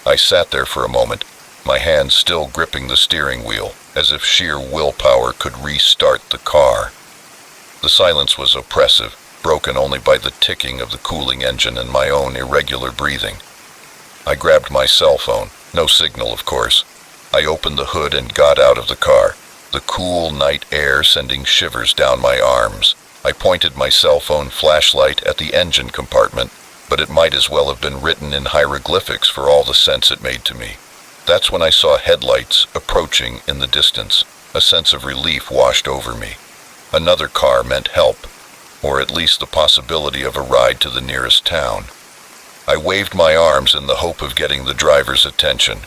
I sat there for a moment, my hands still gripping the steering wheel, as if sheer willpower could restart the car. The silence was oppressive, broken only by the ticking of the cooling engine and my own irregular breathing. I grabbed my cell phone, no signal of course. I opened the hood and got out of the car, the cool night air sending shivers down my arms. I pointed my cell phone flashlight at the engine compartment, but it might as well have been written in hieroglyphics for all the sense it made to me. That's when I saw headlights approaching in the distance. A sense of relief washed over me. Another car meant help, or at least the possibility of a ride to the nearest town. I waved my arms in the hope of getting the driver's attention.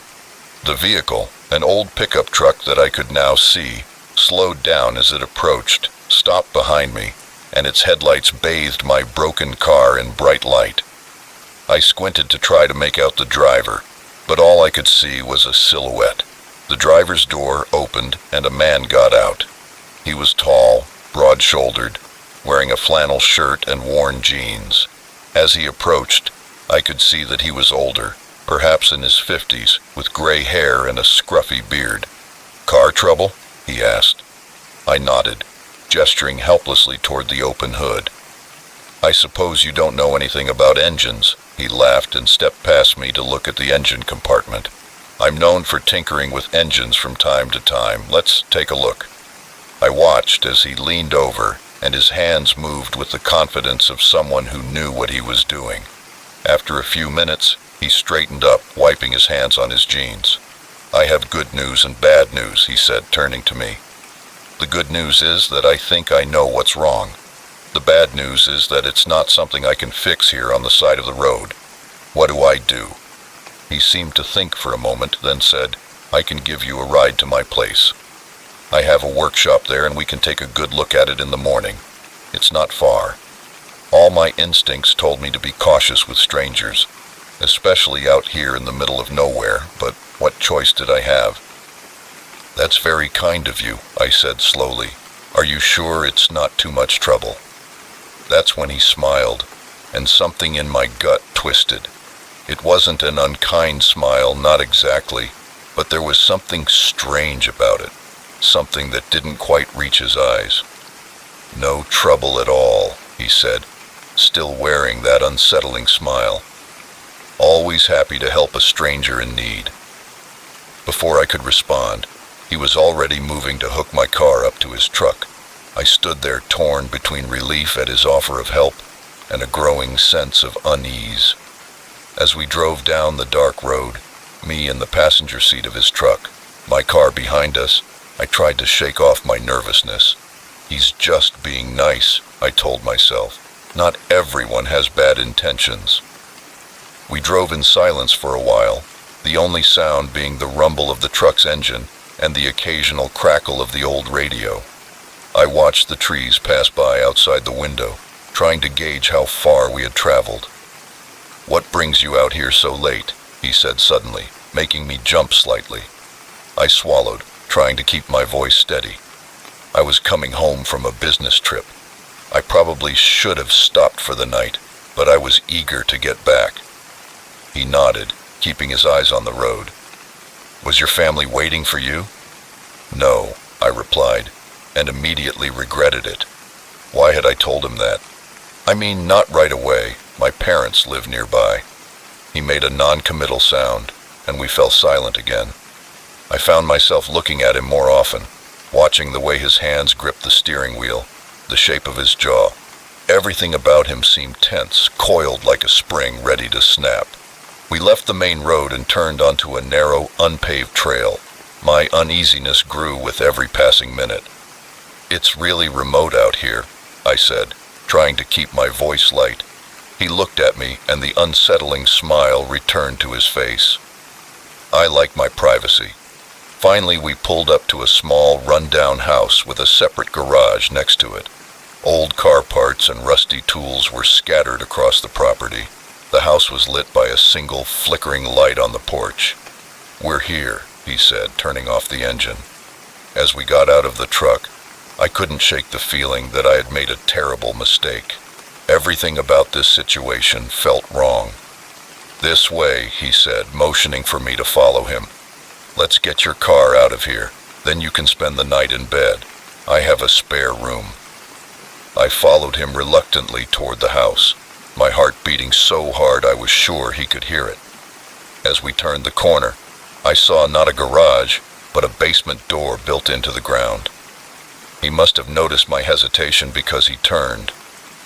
The vehicle, an old pickup truck that I could now see, slowed down as it approached, stopped behind me, and its headlights bathed my broken car in bright light. I squinted to try to make out the driver, but all I could see was a silhouette. The driver's door opened and a man got out. He was tall, broad-shouldered, wearing a flannel shirt and worn jeans. As he approached, I could see that he was older, perhaps in his 50s, with gray hair and a scruffy beard. "Car trouble?" he asked. I nodded, gesturing helplessly toward the open hood. "I suppose you don't know anything about engines." He laughed and stepped past me to look at the engine compartment. "I'm known for tinkering with engines from time to time. Let's take a look." I watched as he leaned over, and his hands moved with the confidence of someone who knew what he was doing. After a few minutes, he straightened up, wiping his hands on his jeans. "I have good news and bad news," he said, turning to me. "The good news is that I think I know what's wrong. The bad news is that it's not something I can fix here on the side of the road. What do I do?" He seemed to think for a moment, then said, "I can give you a ride to my place. I have a workshop there and we can take a good look at it in the morning. It's not far." All my instincts told me to be cautious with strangers, especially out here in the middle of nowhere, but what choice did I have? "That's very kind of you," I said slowly. "Are you sure it's not too much trouble?" That's when he smiled, and something in my gut twisted. It wasn't an unkind smile, not exactly, but there was something strange about it, something that didn't quite reach his eyes. "No trouble at all," he said, still wearing that unsettling smile. "Always happy to help a stranger in need." Before I could respond, he was already moving to hook my car up to his truck. I stood there torn between relief at his offer of help and a growing sense of unease. As we drove down the dark road, me in the passenger seat of his truck, my car behind us, I tried to shake off my nervousness. "He's just being nice," I told myself. "Not everyone has bad intentions." We drove in silence for a while, the only sound being the rumble of the truck's engine and the occasional crackle of the old radio. I watched the trees pass by outside the window, trying to gauge how far we had traveled. "What brings you out here so late?" he said suddenly, making me jump slightly. I swallowed, trying to keep my voice steady. "I was coming home from a business trip. I probably should have stopped for the night, but I was eager to get back." He nodded, keeping his eyes on the road. "Was your family waiting for you?" "No," I replied, and immediately regretted it. Why had I told him that? "I mean, not right away. My parents live nearby." He made a non-committal sound, and we fell silent again. I found myself looking at him more often, watching the way his hands gripped the steering wheel, the shape of his jaw. Everything about him seemed tense, coiled like a spring ready to snap. We left the main road and turned onto a narrow, unpaved trail. My uneasiness grew with every passing minute. "It's really remote out here," I said, trying to keep my voice light. He looked at me, and the unsettling smile returned to his face. "I like my privacy." Finally, we pulled up to a small, run-down house with a separate garage next to it. Old car parts and rusty tools were scattered across the property. The house was lit by a single flickering light on the porch. "We're here," he said, turning off the engine. As we got out of the truck, I couldn't shake the feeling that I had made a terrible mistake. Everything about this situation felt wrong. "This way," he said, motioning for me to follow him. "Let's get your car out of here. Then you can spend the night in bed. I have a spare room." I followed him reluctantly toward the house, my heart beating so hard I was sure he could hear it. As we turned the corner, I saw not a garage, but a basement door built into the ground. He must have noticed my hesitation because he turned,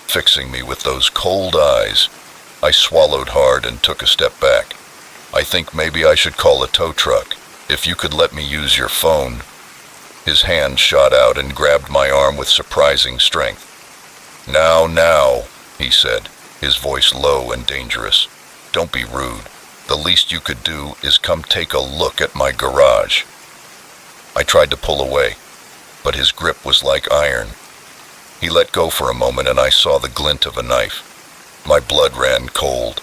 fixing me with those cold eyes. I swallowed hard and took a step back. "I think maybe I should call a tow truck. If you could let me use your phone." His hand shot out and grabbed my arm with surprising strength. Now, he said, his voice low and dangerous. Don't be rude. The least you could do is come take a look at my garage. I tried to pull away, but his grip was like iron. He let go for a moment and I saw the glint of a knife. My blood ran cold.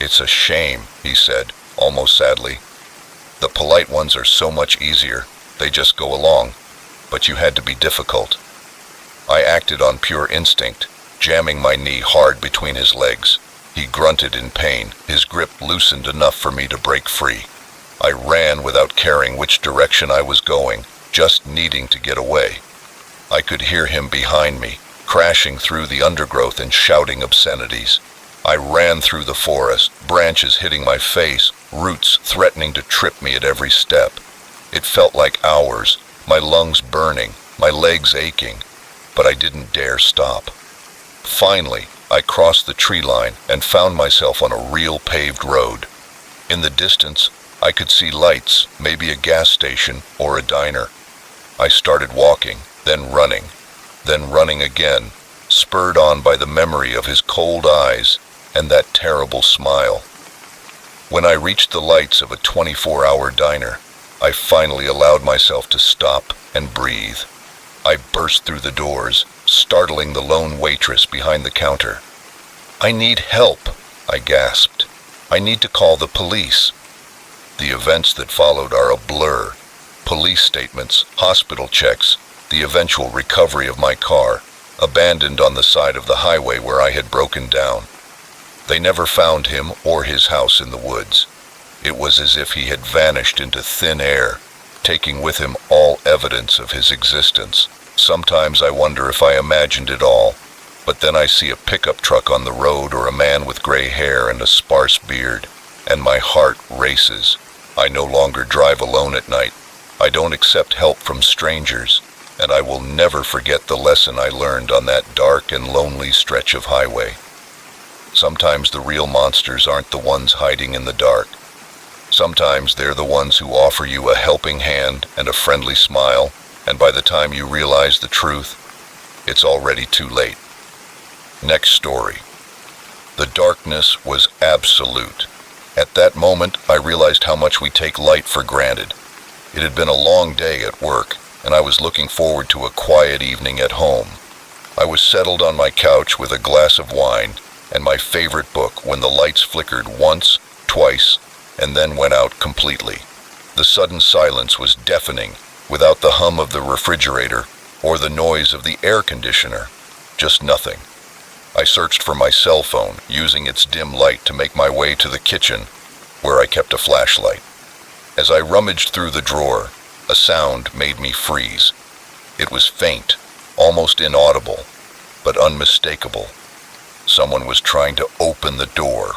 It's a shame, he said, almost sadly. The polite ones are so much easier. They just go along. But you had to be difficult. I acted on pure instinct, jamming my knee hard between his legs. He grunted in pain, his grip loosened enough for me to break free. I ran without caring which direction I was going, just needing to get away. I could hear him behind me, crashing through the undergrowth and shouting obscenities. I ran through the forest, branches hitting my face, roots threatening to trip me at every step. It felt like hours, my lungs burning, my legs aching, but I didn't dare stop. Finally, I crossed the tree line and found myself on a real paved road. In the distance, I could see lights, maybe a gas station or a diner. I started walking, then running again, spurred on by the memory of his cold eyes and that terrible smile. When I reached the lights of a 24-hour diner, I finally allowed myself to stop and breathe. I burst through the doors, startling the lone waitress behind the counter. "I need help," I gasped. "I need to call the police." The events that followed are a blur. Police statements, hospital checks, the eventual recovery of my car, abandoned on the side of the highway where I had broken down. They never found him or his house in the woods. It was as if he had vanished into thin air, taking with him all evidence of his existence. Sometimes I wonder if I imagined it all, but then I see a pickup truck on the road or a man with gray hair and a sparse beard, and my heart races. I no longer drive alone at night. I don't accept help from strangers, and I will never forget the lesson I learned on that dark and lonely stretch of highway. Sometimes the real monsters aren't the ones hiding in the dark. Sometimes they're the ones who offer you a helping hand and a friendly smile, and by the time you realize the truth, it's already too late. Next story. The darkness was absolute. At that moment, I realized how much we take light for granted. It had been a long day at work, and I was looking forward to a quiet evening at home. I was settled on my couch with a glass of wine and my favorite book when the lights flickered once, twice, and then went out completely. The sudden silence was deafening, without the hum of the refrigerator or the noise of the air conditioner. Just nothing. I searched for my cell phone, using its dim light to make my way to the kitchen, where I kept a flashlight. As I rummaged through the drawer, a sound made me freeze. It was faint, almost inaudible, but unmistakable. Someone was trying to open the door.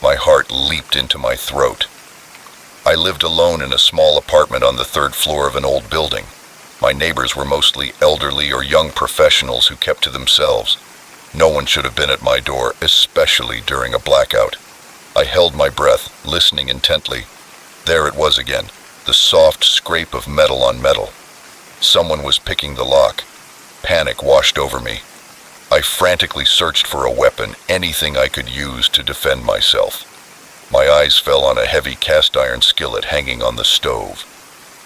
My heart leaped into my throat. I lived alone in a small apartment on the third floor of an old building. My neighbors were mostly elderly or young professionals who kept to themselves. No one should have been at my door, especially during a blackout. I held my breath, listening intently. There it was again, the soft scrape of metal on metal. Someone was picking the lock. Panic washed over me. I frantically searched for a weapon, anything I could use to defend myself. My eyes fell on a heavy cast iron skillet hanging on the stove.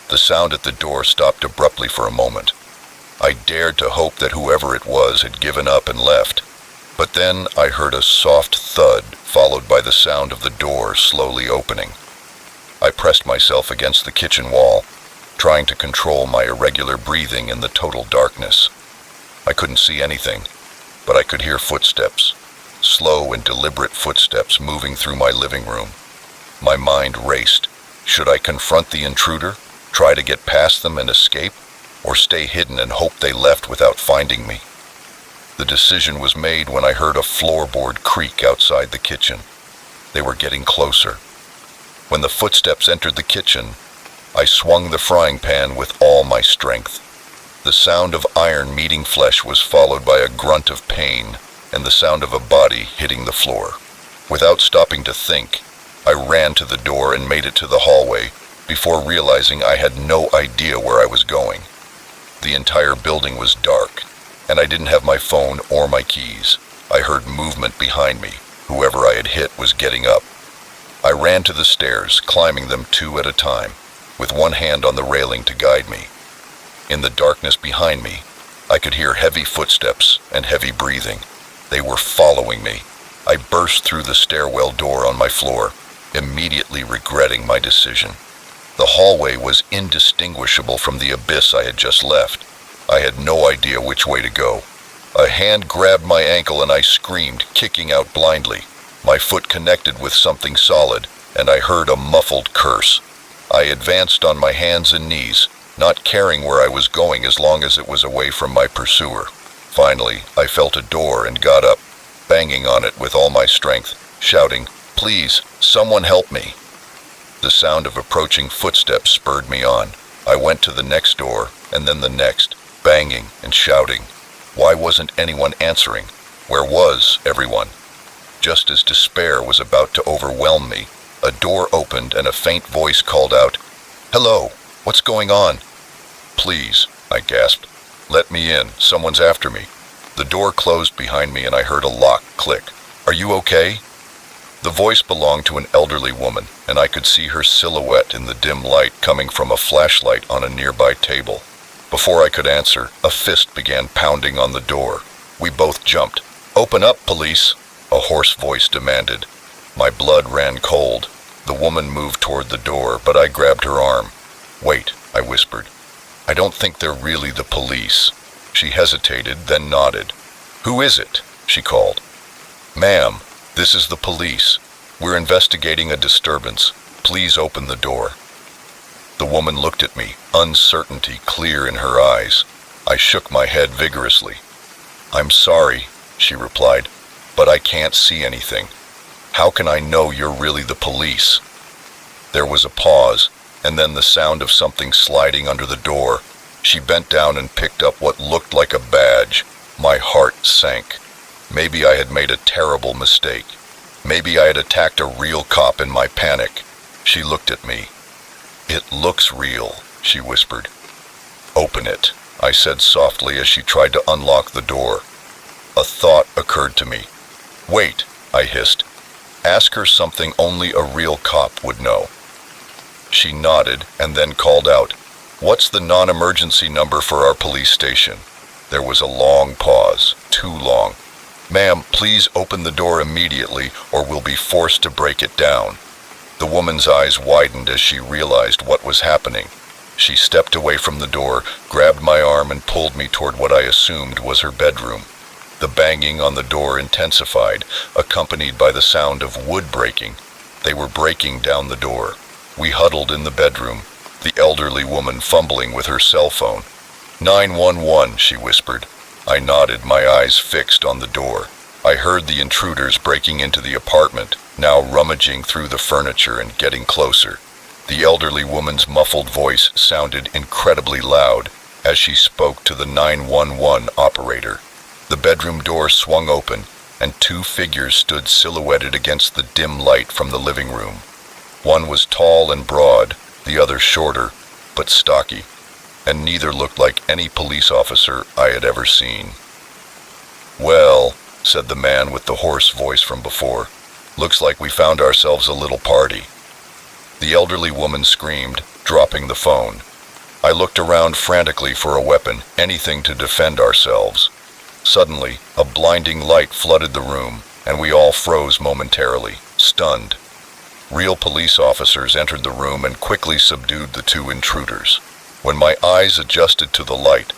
The sound at the door stopped abruptly for a moment. I dared to hope that whoever it was had given up and left. But then I heard a soft thud, followed by the sound of the door slowly opening. I pressed myself against the kitchen wall, trying to control my irregular breathing in the total darkness. I couldn't see anything, but I could hear footsteps, slow and deliberate footsteps moving through my living room. My mind raced. Should I confront the intruder, try to get past them and escape, or stay hidden and hope they left without finding me? The decision was made when I heard a floorboard creak outside the kitchen. They were getting closer. When the footsteps entered the kitchen, I swung the frying pan with all my strength. The sound of iron meeting flesh was followed by a grunt of pain and the sound of a body hitting the floor. Without stopping to think, I ran to the door and made it to the hallway, before realizing I had no idea where I was going. The entire building was dark, and I didn't have my phone or my keys. I heard movement behind me. Whoever I had hit was getting up. I ran to the stairs, climbing them 2 at a time, with one hand on the railing to guide me. In the darkness behind me, I could hear heavy footsteps and heavy breathing. They were following me. I burst through the stairwell door on my floor, immediately regretting my decision. The hallway was indistinguishable from the abyss I had just left. I had no idea which way to go. A hand grabbed my ankle and I screamed, kicking out blindly. My foot connected with something solid, and I heard a muffled curse. I advanced on my hands and knees, not caring where I was going as long as it was away from my pursuer. Finally, I felt a door and got up, banging on it with all my strength, shouting, "Please, someone help me." The sound of approaching footsteps spurred me on. I went to the next door, and then the next, banging and shouting. Why wasn't anyone answering? Where was everyone? Just as despair was about to overwhelm me, a door opened and a faint voice called out, "Hello, what's going on?" "Please," I gasped. "Let me in, someone's after me." The door closed behind me and I heard a lock click. "Are you okay?" The voice belonged to an elderly woman, and I could see her silhouette in the dim light coming from a flashlight on a nearby table. Before I could answer, a fist began pounding on the door. We both jumped. "Open up, police," a hoarse voice demanded. My blood ran cold. The woman moved toward the door, but I grabbed her arm. "Wait," I whispered. "I don't think they're really the police." She hesitated, then nodded. "Who is it?" she called. "Ma'am, this is the police. We're investigating a disturbance. Please open the door." The woman looked at me, uncertainty clear in her eyes. I shook my head vigorously. "I'm sorry," she replied, "but I can't see anything. How can I know you're really the police?" There was a pause, and then the sound of something sliding under the door. She bent down and picked up what looked like a badge. My heart sank. Maybe I had made a terrible mistake. Maybe I had attacked a real cop in my panic. She looked at me. "It looks real," she whispered. "Open it," I said softly as she tried to unlock the door. A thought occurred to me. "Wait," I hissed. "Ask her something only a real cop would know." She nodded and then called out, "What's the non-emergency number for our police station?" There was a long pause, too long. "Ma'am, please open the door immediately or we'll be forced to break it down." The woman's eyes widened as she realized what was happening. She stepped away from the door, grabbed my arm and pulled me toward what I assumed was her bedroom. The banging on the door intensified, accompanied by the sound of wood breaking. They were breaking down the door. We huddled in the bedroom, the elderly woman fumbling with her cell phone. 911, she whispered. I nodded, my eyes fixed on the door. I heard the intruders breaking into the apartment, now rummaging through the furniture and getting closer. The elderly woman's muffled voice sounded incredibly loud as she spoke to the 911 operator. The bedroom door swung open, and two figures stood silhouetted against the dim light from the living room. One was tall and broad, the other shorter, but stocky, and neither looked like any police officer I had ever seen. "Well," said the man with the hoarse voice from before, "looks like we found ourselves a little party." The elderly woman screamed, dropping the phone. I looked around frantically for a weapon, anything to defend ourselves. Suddenly, a blinding light flooded the room, and we all froze momentarily, stunned. Real police officers entered the room and quickly subdued the two intruders. When my eyes adjusted to the light,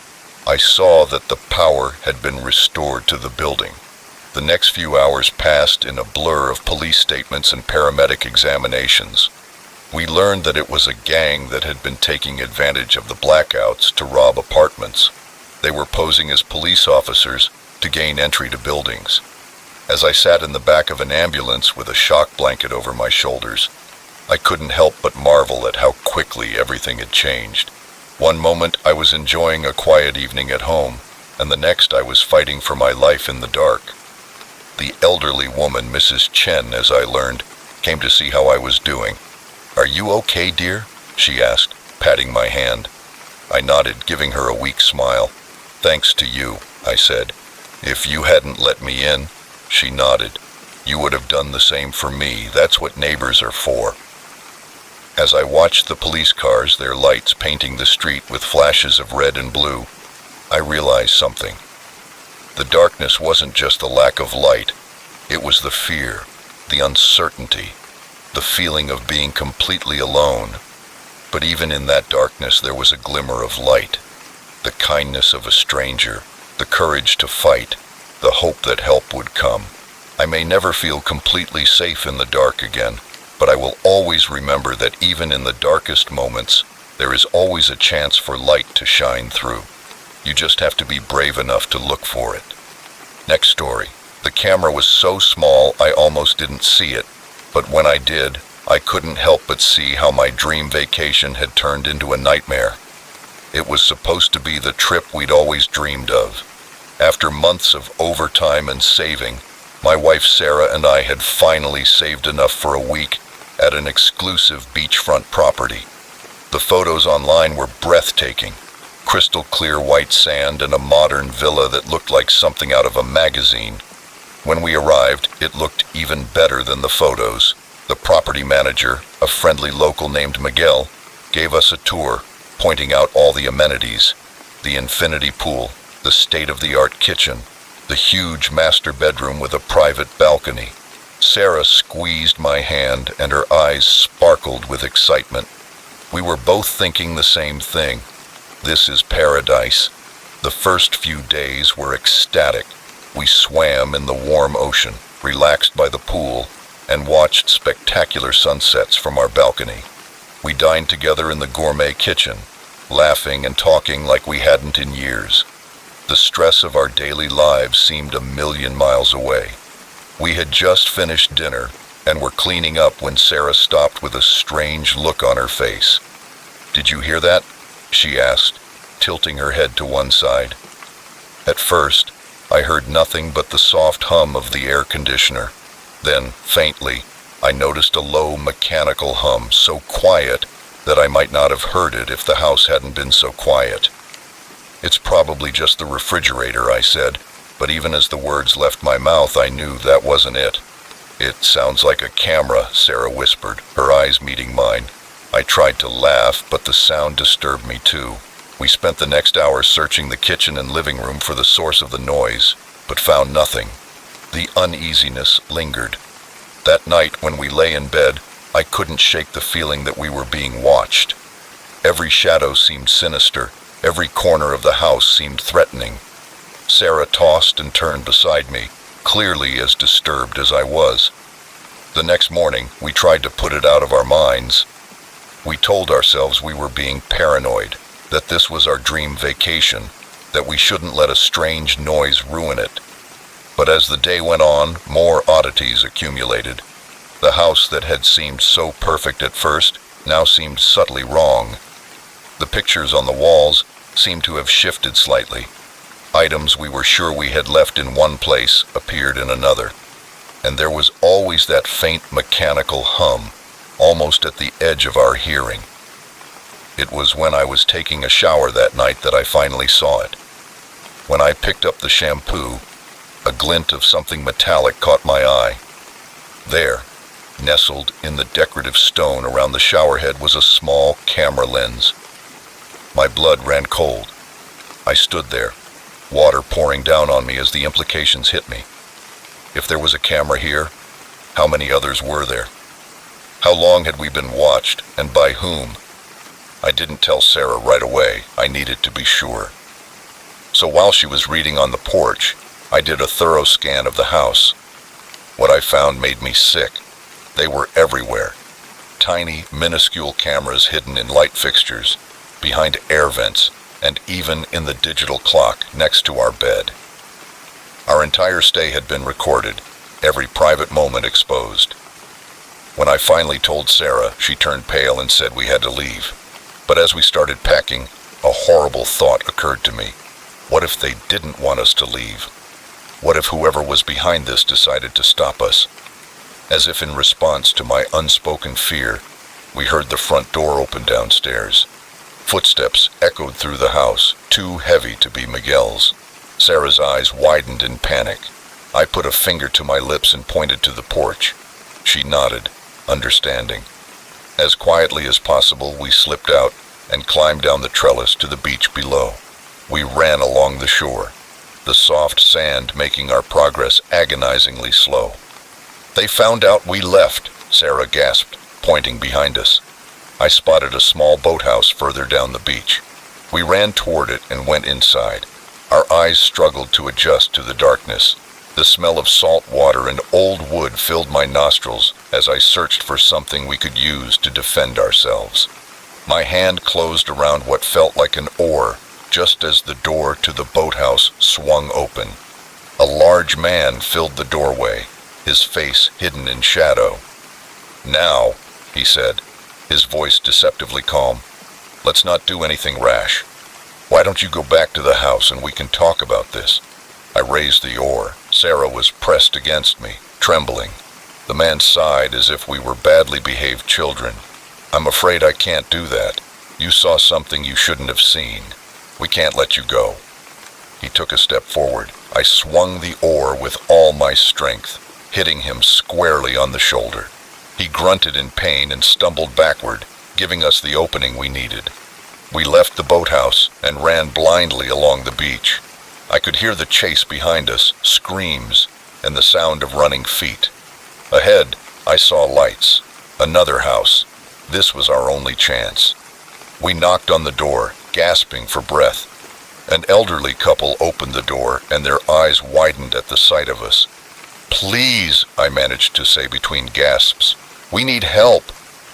I saw that the power had been restored to the building. The next few hours passed in a blur of police statements and paramedic examinations. We learned that it was a gang that had been taking advantage of the blackouts to rob apartments. They were posing as police officers to gain entry to buildings. As I sat in the back of an ambulance with a shock blanket over my shoulders, I couldn't help but marvel at how quickly everything had changed. One moment I was enjoying a quiet evening at home, and the next I was fighting for my life in the dark. The elderly woman, Mrs. Chen, as I learned, came to see how I was doing. "Are you okay, dear?" she asked, patting my hand. I nodded, giving her a weak smile. Thanks to you, I said. If you hadn't let me in, she nodded. You would have done the same for me. That's what neighbors are for. As I watched the police cars, their lights painting the street with flashes of red and blue, I realized something. The darkness wasn't just the lack of light. It was the fear, the uncertainty, the feeling of being completely alone. But even in that darkness, there was a glimmer of light. The kindness of a stranger, the courage to fight, the hope that help would come. I may never feel completely safe in the dark again, but I will always remember that even in the darkest moments, there is always a chance for light to shine through. You just have to be brave enough to look for it. Next story. The camera was so small I almost didn't see it, but when I did, I couldn't help but see how my dream vacation had turned into a nightmare. It was supposed to be the trip we'd always dreamed of. After months of overtime and saving, my wife Sarah and I had finally saved enough for a week at an exclusive beachfront property. The photos online were breathtaking. Crystal clear white sand and a modern villa that looked like something out of a magazine. When we arrived, it looked even better than the photos. The property manager, a friendly local named Miguel, gave us a tour, pointing out all the amenities: the infinity pool, the state-of-the-art kitchen, the huge master bedroom with a private balcony. Sarah squeezed my hand and her eyes sparkled with excitement. We were both thinking the same thing. This is paradise. The first few days were ecstatic. We swam in the warm ocean, relaxed by the pool, and watched spectacular sunsets from our balcony. We dined together in the gourmet kitchen, laughing and talking like we hadn't in years. The stress of our daily lives seemed a million miles away. We had just finished dinner and were cleaning up when Sarah stopped with a strange look on her face. "Did you hear that?" she asked, tilting her head to one side. At first, I heard nothing but the soft hum of the air conditioner. Then, faintly, I noticed a low mechanical hum, so quiet that I might not have heard it if the house hadn't been so quiet. "It's probably just the refrigerator," I said, but even as the words left my mouth, I knew that wasn't it. "It sounds like a camera," Sarah whispered, her eyes meeting mine. I tried to laugh, but the sound disturbed me too. We spent the next hour searching the kitchen and living room for the source of the noise, but found nothing. The uneasiness lingered. That night, when we lay in bed, I couldn't shake the feeling that we were being watched. Every shadow seemed sinister. Every corner of the house seemed threatening. Sarah tossed and turned beside me, clearly as disturbed as I was. The next morning, we tried to put it out of our minds. We told ourselves we were being paranoid, that this was our dream vacation, that we shouldn't let a strange noise ruin it. But as the day went on, more oddities accumulated. The house that had seemed so perfect at first now seemed subtly wrong. The pictures on the walls seemed to have shifted slightly. Items we were sure we had left in one place appeared in another. And there was always that faint mechanical hum, almost at the edge of our hearing. It was when I was taking a shower that night that I finally saw it. When I picked up the shampoo, a glint of something metallic caught my eye. There, nestled in the decorative stone around the shower head, was a small camera lens. My blood ran cold. I stood there, water pouring down on me as the implications hit me. If there was a camera here, how many others were there? How long had we been watched, and by whom? I didn't tell Sarah right away. I needed to be sure. So while she was reading on the porch, I did a thorough scan of the house. What I found made me sick. They were everywhere. Tiny, minuscule cameras hidden in light fixtures, behind air vents, and even in the digital clock next to our bed. Our entire stay had been recorded, every private moment exposed. When I finally told Sarah, she turned pale and said we had to leave. But as we started packing, a horrible thought occurred to me. What if they didn't want us to leave? What if whoever was behind this decided to stop us? As if in response to my unspoken fear, We heard the front door open downstairs. Footsteps echoed through the house, too heavy to be Miguel's. Sarah's eyes widened in panic. I put a finger to my lips and pointed to the porch. She nodded, understanding. As quietly as possible, we slipped out and climbed down the trellis to the beach below. We ran along the shore, the soft sand making our progress agonizingly slow. "They found out we left," Sarah gasped, pointing behind us. I spotted a small boathouse further down the beach. We ran toward it and went inside. Our eyes struggled to adjust to the darkness. The smell of salt water and old wood filled my nostrils as I searched for something we could use to defend ourselves. My hand closed around what felt like an oar just as the door to the boathouse swung open. A large man filled the doorway, his face hidden in shadow. "Now," he said, his voice deceptively calm, "let's not do anything rash. Why don't you go back to the house and we can talk about this?" I raised the oar. Sarah was pressed against me, trembling. The man sighed as if we were badly behaved children. "I'm afraid I can't do that. You saw something you shouldn't have seen. We can't let you go." He took a step forward. I swung the oar with all my strength, hitting him squarely on the shoulder. He grunted in pain and stumbled backward, giving us the opening we needed. We left the boathouse and ran blindly along the beach. I could hear the chase behind us, screams, and the sound of running feet. Ahead, I saw lights. Another house. This was our only chance. We knocked on the door, gasping for breath. An elderly couple opened the door, and their eyes widened at the sight of us. "Please," I managed to say between gasps. "We need help.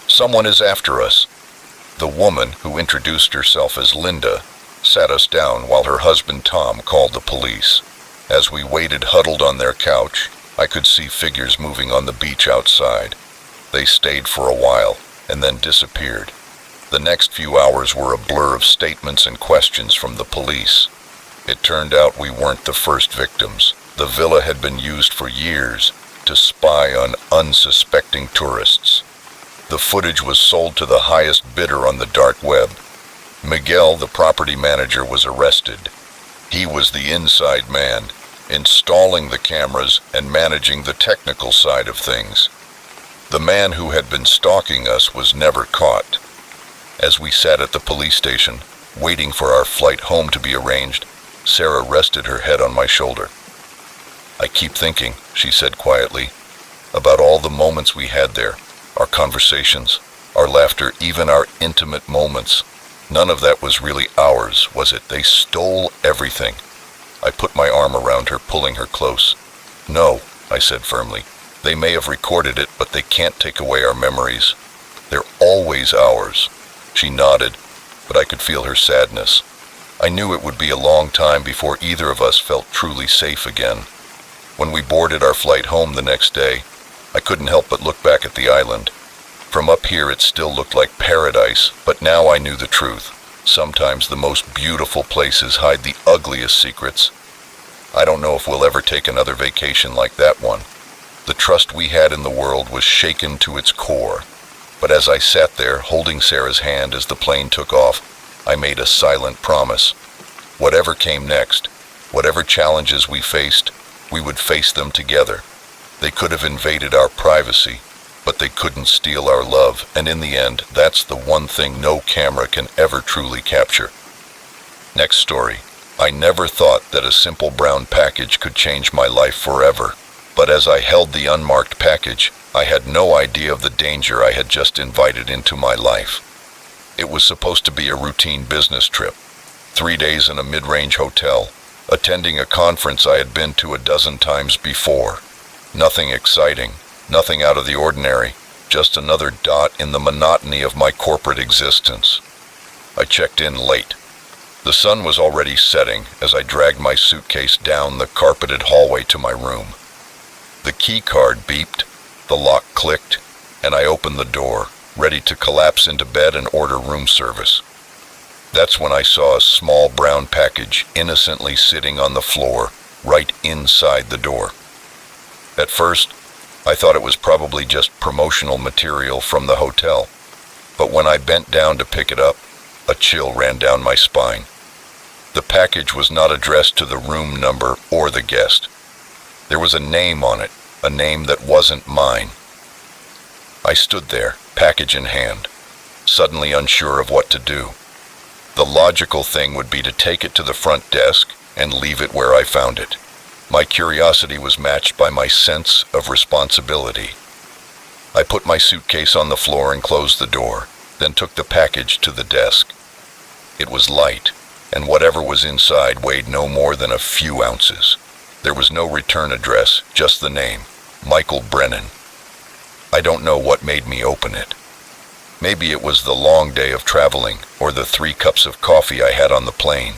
Someone is after us." The woman, who introduced herself as Linda, sat us down while her husband Tom called the police. As we waited huddled on their couch, I could see figures moving on the beach outside. They stayed for a while and then disappeared. The next few hours were a blur of statements and questions from the police. It turned out we weren't the first victims. The villa had been used for years to spy on unsuspecting tourists. The footage was sold to the highest bidder on the dark web. Miguel, the property manager, was arrested. He was the inside man, installing the cameras and managing the technical side of things. The man who had been stalking us was never caught. As we sat at the police station, waiting for our flight home to be arranged, Sarah rested her head on my shoulder. "I keep thinking," she said quietly, "about all the moments we had there, our conversations, our laughter, even our intimate moments. None of that was really ours, was it? They stole everything." I put my arm around her, pulling her close. "No," I said firmly. "They may have recorded it, but they can't take away our memories. They're always ours." She nodded, but I could feel her sadness. I knew it would be a long time before either of us felt truly safe again. When we boarded our flight home the next day, I couldn't help but look back at the island. From up here it still looked like paradise, but now I knew the truth. Sometimes the most beautiful places hide the ugliest secrets. I don't know if we'll ever take another vacation like that one. The trust we had in the world was shaken to its core. But as I sat there, holding Sarah's hand as the plane took off, I made a silent promise. Whatever came next, whatever challenges we faced, we would face them together. They could have invaded our privacy, but they couldn't steal our love, and in the end, that's the one thing no camera can ever truly capture. Next story. I never thought that a simple brown package could change my life forever. But as I held the unmarked package, I had no idea of the danger I had just invited into my life. It was supposed to be a routine business trip. 3 days in a mid-range hotel, attending a conference I had been to a dozen times before. Nothing exciting, nothing out of the ordinary, just another dot in the monotony of my corporate existence. I checked in late. The sun was already setting as I dragged my suitcase down the carpeted hallway to my room. The key card beeped, the lock clicked, and I opened the door, ready to collapse into bed and order room service. That's when I saw a small brown package innocently sitting on the floor, right inside the door. At first, I thought it was probably just promotional material from the hotel. but when I bent down to pick it up, a chill ran down my spine. The package was not addressed to the room number or the guest. There was a name on it, a name that wasn't mine. I stood there, package in hand, suddenly unsure of what to do. The logical thing would be to take it to the front desk and leave it where I found it. My curiosity was matched by my sense of responsibility. I put my suitcase on the floor and closed the door, then took the package to the desk. It was light, and whatever was inside weighed no more than a few ounces. There was no return address, just the name, Michael Brennan. I don't know what made me open it. Maybe it was the long day of traveling, or the 3 cups of coffee I had on the plane.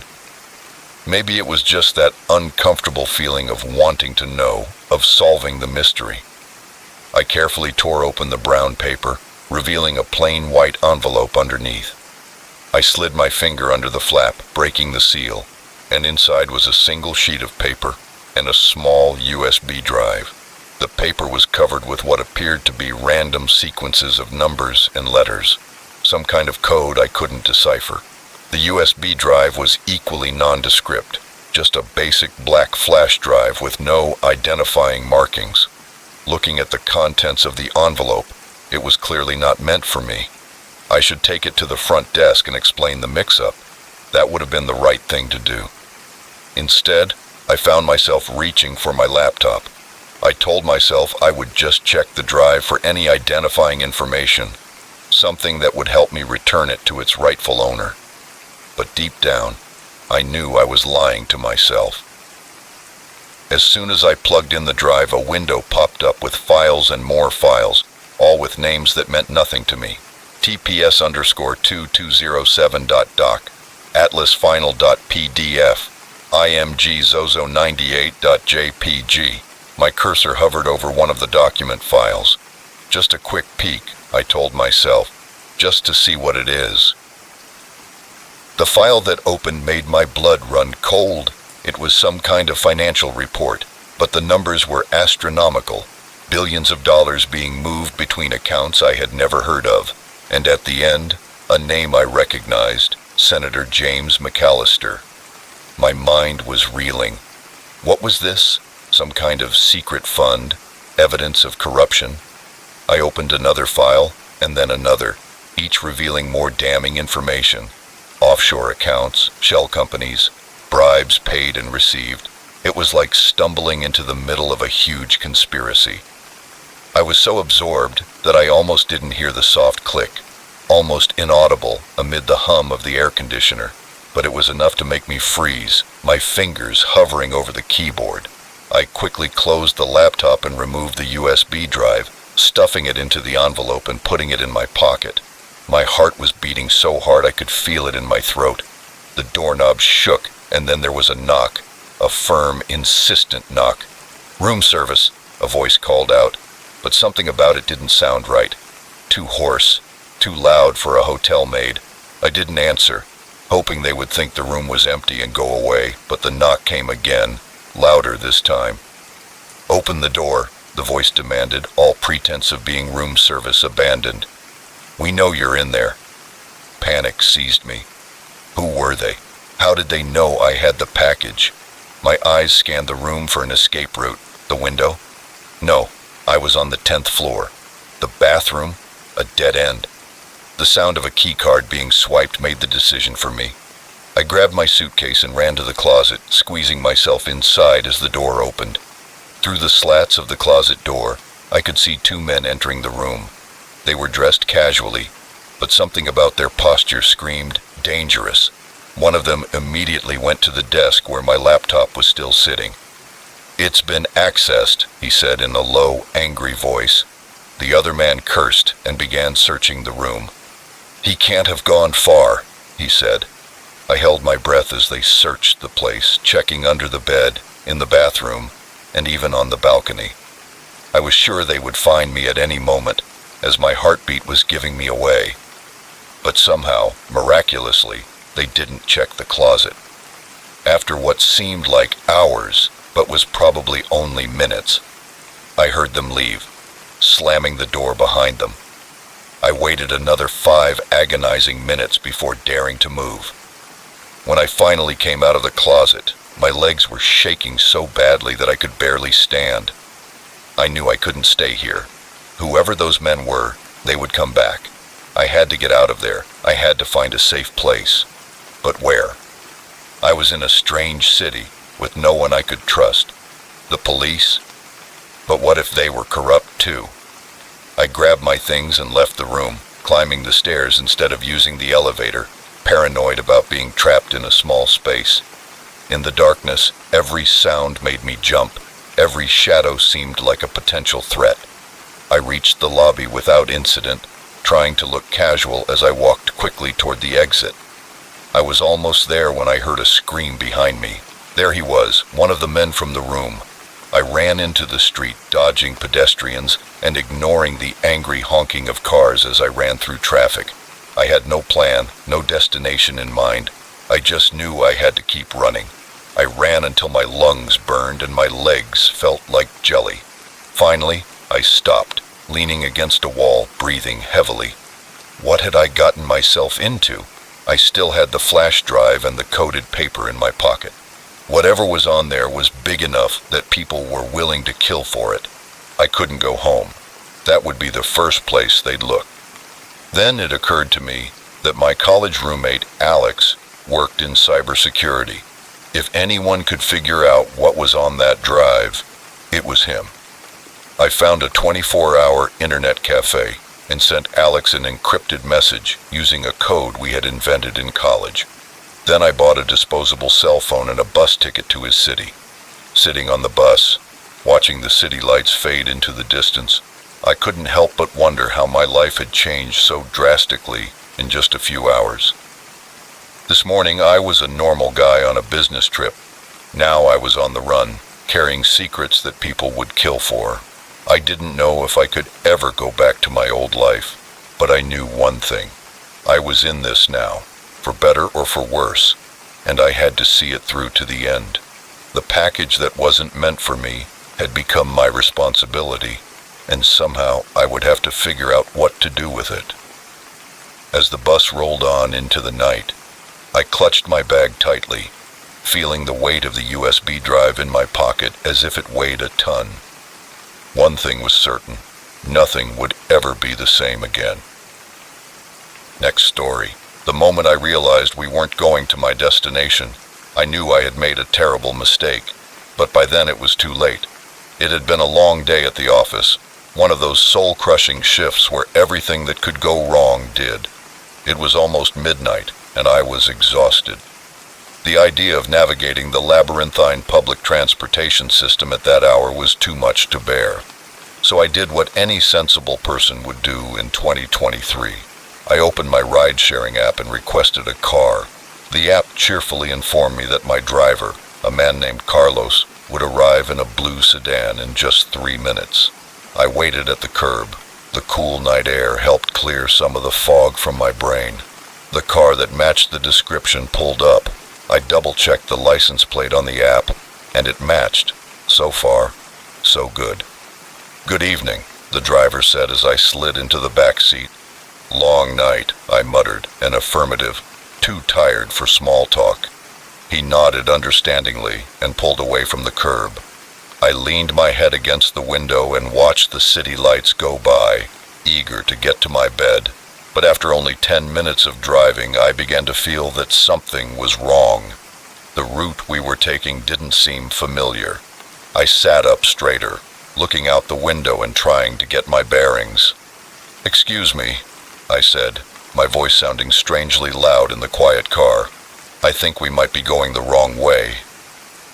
Maybe it was just that uncomfortable feeling of wanting to know, of solving the mystery. I carefully tore open the brown paper, revealing a plain white envelope underneath. I slid my finger under the flap, breaking the seal, and inside was a single sheet of paper and a small USB drive. The paper was covered with what appeared to be random sequences of numbers and letters, some kind of code I couldn't decipher. The USB drive was equally nondescript, just a basic black flash drive with no identifying markings. Looking at the contents of the envelope, it was clearly not meant for me. I should take it to the front desk and explain the mix-up. That would have been the right thing to do. Instead, I found myself reaching for my laptop. I told myself I would just check the drive for any identifying information, something that would help me return it to its rightful owner. But deep down, I knew I was lying to myself. As soon as I plugged in the drive, a window popped up with files and more files, all with names that meant nothing to me. TPS_2207.doc, atlasfinal.pdf, imgzozo98.jpg. My cursor hovered over one of the document files. Just a quick peek, I told myself, just to see what it is. The file that opened made my blood run cold. It was some kind of financial report, but the numbers were astronomical, billions of dollars being moved between accounts I had never heard of, and at the end, a name I recognized, Senator James McAllister. My mind was reeling. What was this? Some kind of secret fund? Evidence of corruption? I opened another file, and then another, each revealing more damning information. Offshore accounts, shell companies, bribes paid and received. It was like stumbling into the middle of a huge conspiracy. I was so absorbed that I almost didn't hear the soft click, almost inaudible amid the hum of the air conditioner, but it was enough to make me freeze, my fingers hovering over the keyboard. I quickly closed the laptop and removed the USB drive, stuffing it into the envelope and putting it in my pocket. My heart was beating so hard I could feel it in my throat. The doorknob shook, and then there was a knock, a firm, insistent knock. "Room service," a voice called out, but something about it didn't sound right. Too hoarse, too loud for a hotel maid. I didn't answer, hoping they would think the room was empty and go away, but the knock came again, louder this time. "Open the door," the voice demanded, all pretense of being room service abandoned. "We know you're in there." Panic seized me. Who were they? How did they know I had the package? My eyes scanned the room for an escape route. The window? No, I was on the 10th floor. The bathroom? A dead end. The sound of a key card being swiped made the decision for me. I grabbed my suitcase and ran to the closet, squeezing myself inside as the door opened. Through the slats of the closet door, I could see 2 men entering the room. They were dressed casually, but something about their posture screamed dangerous. One of them immediately went to the desk where my laptop was still sitting. "It's been accessed," he said in a low, angry voice. The other man cursed and began searching the room. "He can't have gone far," he said. I held my breath as they searched the place, checking under the bed, in the bathroom, and even on the balcony. I was sure they would find me at any moment, as my heartbeat was giving me away. But somehow, miraculously, they didn't check the closet. After what seemed like hours, but was probably only minutes, I heard them leave, slamming the door behind them. I waited another 5 agonizing minutes before daring to move. When I finally came out of the closet, my legs were shaking so badly that I could barely stand. I knew I couldn't stay here. Whoever those men were, they would come back. I had to get out of there. I had to find a safe place. But where? I was in a strange city with no one I could trust. The police? But what if they were corrupt too? I grabbed my things and left the room, climbing the stairs instead of using the elevator, paranoid about being trapped in a small space. In the darkness, every sound made me jump. Every shadow seemed like a potential threat. I reached the lobby without incident, trying to look casual as I walked quickly toward the exit. I was almost there when I heard a scream behind me. There he was, one of the men from the room. I ran into the street, dodging pedestrians and ignoring the angry honking of cars as I ran through traffic. I had no plan, no destination in mind. I just knew I had to keep running. I ran until my lungs burned and my legs felt like jelly. Finally, I stopped, leaning against a wall, breathing heavily. What had I gotten myself into? I still had the flash drive and the coded paper in my pocket. Whatever was on there was big enough that people were willing to kill for it. I couldn't go home. That would be the first place they'd look. Then it occurred to me that my college roommate, Alex, worked in cybersecurity. If anyone could figure out what was on that drive, it was him. I found a 24-hour internet cafe and sent Alex an encrypted message using a code we had invented in college. Then I bought a disposable cell phone and a bus ticket to his city. Sitting on the bus, watching the city lights fade into the distance, I couldn't help but wonder how my life had changed so drastically in just a few hours. This morning I was a normal guy on a business trip. Now I was on the run, carrying secrets that people would kill for. I didn't know if I could ever go back to my old life, but I knew one thing. I was in this now, for better or for worse, and I had to see it through to the end. The package that wasn't meant for me had become my responsibility, and somehow I would have to figure out what to do with it. As the bus rolled on into the night, I clutched my bag tightly, feeling the weight of the USB drive in my pocket as if it weighed a ton. One thing was certain, nothing would ever be the same again. Next story. The moment I realized we weren't going to my destination, I knew I had made a terrible mistake, but by then it was too late. It had been a long day at the office, one of those soul-crushing shifts where everything that could go wrong did. It was almost midnight, and I was exhausted. The idea of navigating the labyrinthine public transportation system at that hour was too much to bear. So I did what any sensible person would do in 2023. I opened my ride-sharing app and requested a car. The app cheerfully informed me that my driver, a man named Carlos, would arrive in a blue sedan in just 3 minutes. I waited at the curb. The cool night air helped clear some of the fog from my brain. The car that matched the description pulled up. I double-checked the license plate on the app, and it matched. So far, so good. "Good evening," the driver said as I slid into the back seat. "Long night," I muttered, an affirmative, too tired for small talk. He nodded understandingly and pulled away from the curb. I leaned my head against the window and watched the city lights go by, eager to get to my bed. But after only 10 minutes of driving, I began to feel that something was wrong. The route we were taking didn't seem familiar. I sat up straighter, looking out the window and trying to get my bearings. "Excuse me," I said, my voice sounding strangely loud in the quiet car. "I think we might be going the wrong way."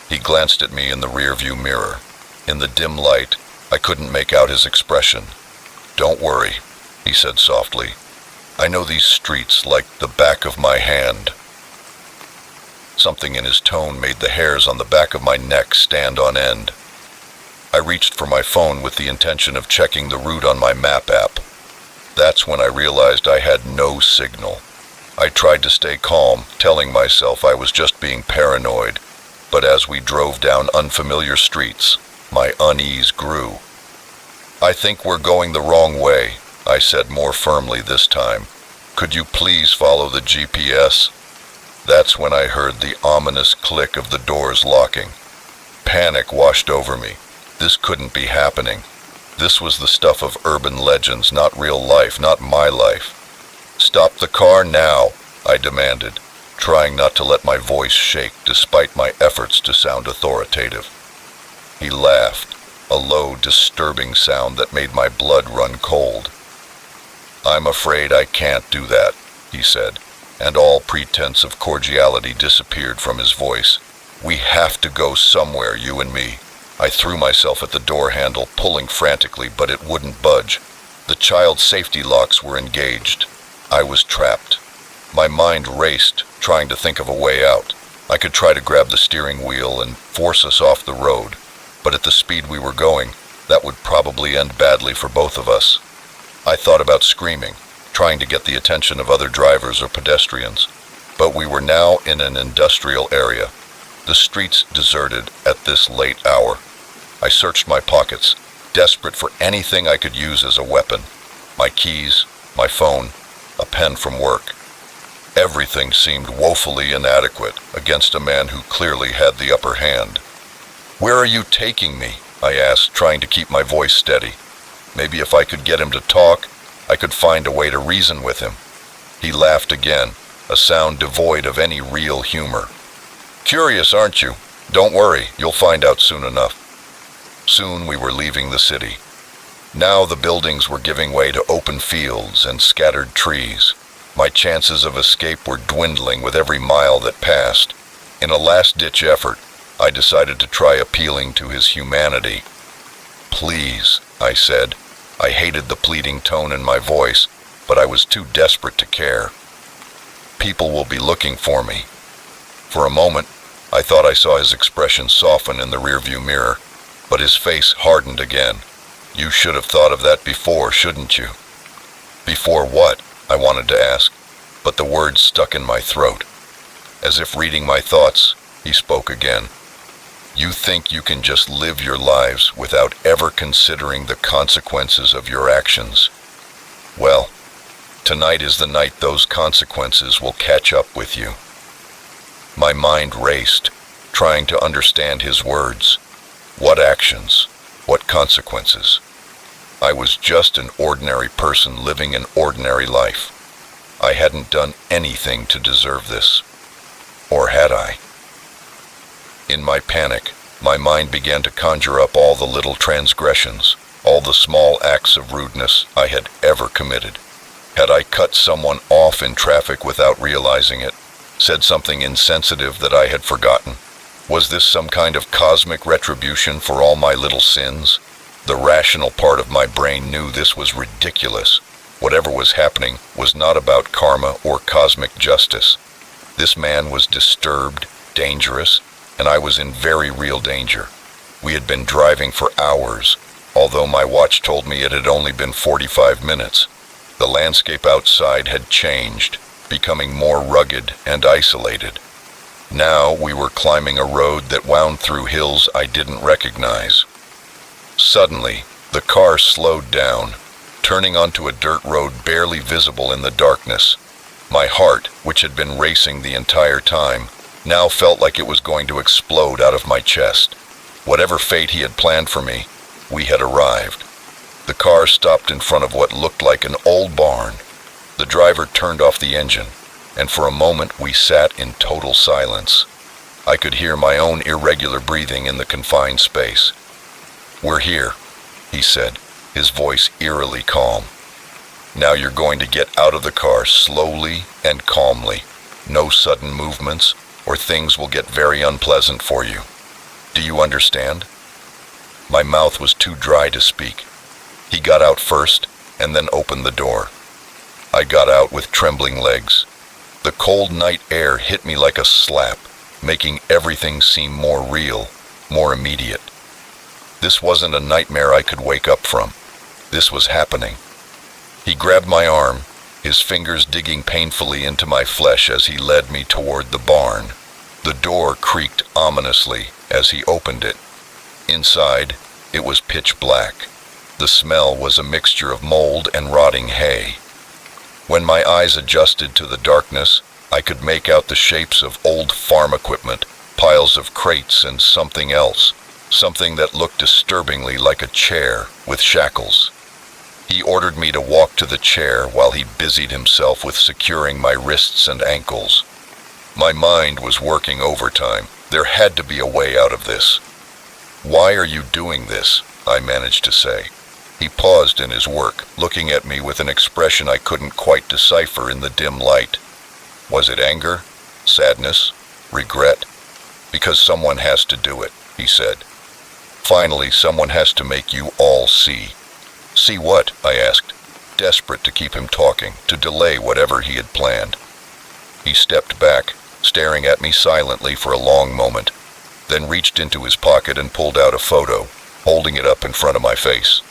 He glanced at me in the rearview mirror. In the dim light, I couldn't make out his expression. "Don't worry," he said softly. "I know these streets like the back of my hand." Something in his tone made the hairs on the back of my neck stand on end. I reached for my phone with the intention of checking the route on my map app. That's when I realized I had no signal. I tried to stay calm, telling myself I was just being paranoid, but as we drove down unfamiliar streets, my unease grew. "I think we're going the wrong way," I said more firmly this time. "Could you please follow the GPS?" That's when I heard the ominous click of the doors locking. Panic washed over me. This couldn't be happening. This was the stuff of urban legends, not real life, not my life. "Stop the car now," I demanded, trying not to let my voice shake despite my efforts to sound authoritative. He laughed, a low, disturbing sound that made my blood run cold. "I'm afraid I can't do that," he said, and all pretense of cordiality disappeared from his voice. "We have to go somewhere, you and me." I threw myself at the door handle, pulling frantically, but it wouldn't budge. The child safety locks were engaged. I was trapped. My mind raced, trying to think of a way out. I could try to grab the steering wheel and force us off the road, but at the speed we were going, that would probably end badly for both of us. I thought about screaming, trying to get the attention of other drivers or pedestrians, but we were now in an industrial area, the streets deserted at this late hour. I searched my pockets, desperate for anything I could use as a weapon. My keys, my phone, a pen from work. Everything seemed woefully inadequate against a man who clearly had the upper hand. "Where are you taking me?" I asked, trying to keep my voice steady. Maybe if I could get him to talk, I could find a way to reason with him. He laughed again, a sound devoid of any real humor. "Curious, aren't you? Don't worry, you'll find out soon enough." Soon we were leaving the city. Now the buildings were giving way to open fields and scattered trees. My chances of escape were dwindling with every mile that passed. In a last-ditch effort, I decided to try appealing to his humanity. "Please," I said. I hated the pleading tone in my voice, but I was too desperate to care. "People will be looking for me." For a moment, I thought I saw his expression soften in the rearview mirror, but his face hardened again. "You should have thought of that before, shouldn't you?" "Before what?" I wanted to ask, but the words stuck in my throat. As if reading my thoughts, he spoke again. "You think you can just live your lives without ever considering the consequences of your actions. Well, tonight is the night those consequences will catch up with you." My mind raced, trying to understand his words. What actions? What consequences? I was just an ordinary person living an ordinary life. I hadn't done anything to deserve this. Or had I? In my panic, my mind began to conjure up all the little transgressions, all the small acts of rudeness I had ever committed. Had I cut someone off in traffic without realizing it? Said something insensitive that I had forgotten? Was this some kind of cosmic retribution for all my little sins? The rational part of my brain knew this was ridiculous. Whatever was happening was not about karma or cosmic justice. This man was disturbed, dangerous, and I was in very real danger. We had been driving for hours, although my watch told me it had only been 45 minutes. The landscape outside had changed, becoming more rugged and isolated. Now we were climbing a road that wound through hills I didn't recognize. Suddenly, the car slowed down, turning onto a dirt road barely visible in the darkness. My heart, which had been racing the entire time, now felt like it was going to explode out of my chest. Whatever fate he had planned for me, we had arrived. The car stopped in front of what looked like an old barn. The driver turned off the engine, and for a moment we sat in total silence. I could hear my own irregular breathing in the confined space. "We're here," he said, his voice eerily calm. "Now you're going to get out of the car slowly and calmly. No sudden movements, or things will get very unpleasant for you. Do you understand?" My mouth was too dry to speak. He got out first, and then opened the door. I got out with trembling legs. The cold night air hit me like a slap, making everything seem more real, more immediate. This wasn't a nightmare I could wake up from. This was happening. He grabbed my arm, his fingers digging painfully into my flesh as he led me toward the barn. The door creaked ominously as he opened it. Inside, it was pitch black. The smell was a mixture of mold and rotting hay. When my eyes adjusted to the darkness, I could make out the shapes of old farm equipment, piles of crates, and something else, something that looked disturbingly like a chair with shackles. He ordered me to walk to the chair while he busied himself with securing my wrists and ankles. My mind was working overtime. There had to be a way out of this. "Why are you doing this?" I managed to say. He paused in his work, looking at me with an expression I couldn't quite decipher in the dim light. Was it anger? Sadness? Regret? "Because someone has to do it," he said. "Finally, someone has to make you all see." "See what?" I asked, desperate to keep him talking, to delay whatever he had planned. He stepped back, staring at me silently for a long moment, then reached into his pocket and pulled out a photo, holding it up in front of my face.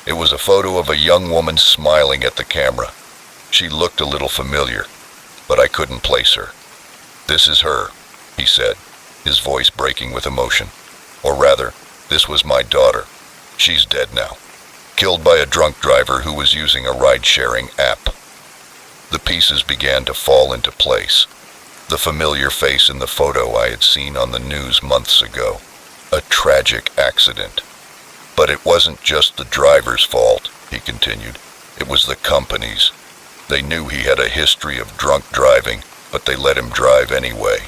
It was a photo of a young woman smiling at the camera. She looked a little familiar, but I couldn't place her. "This is her," he said, his voice breaking with emotion. "Or rather, this was my daughter. She's dead now. Killed by a drunk driver who was using a ride-sharing app." The pieces began to fall into place. The familiar face in the photo I had seen on the news months ago. A tragic accident. "But it wasn't just the driver's fault," he continued. "It was the company's. They knew he had a history of drunk driving, but they let him drive anyway.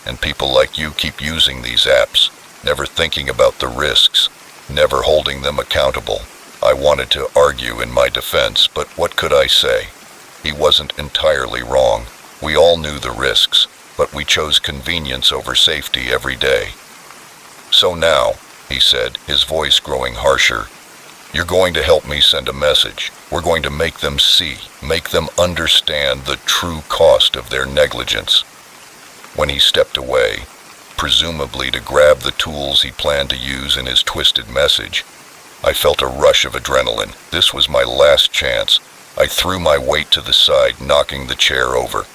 And people like you keep using these apps, never thinking about the risks, never holding them accountable." I wanted to argue in my defense, but what could I say? He wasn't entirely wrong. We all knew the risks, but we chose convenience over safety every day. "So now," he said, his voice growing harsher, "you're going to help me send a message. We're going to make them see, make them understand the true cost of their negligence." When he stepped away, presumably to grab the tools he planned to use in his twisted message, I felt a rush of adrenaline. This was my last chance. I threw my weight to the side, knocking the chair over.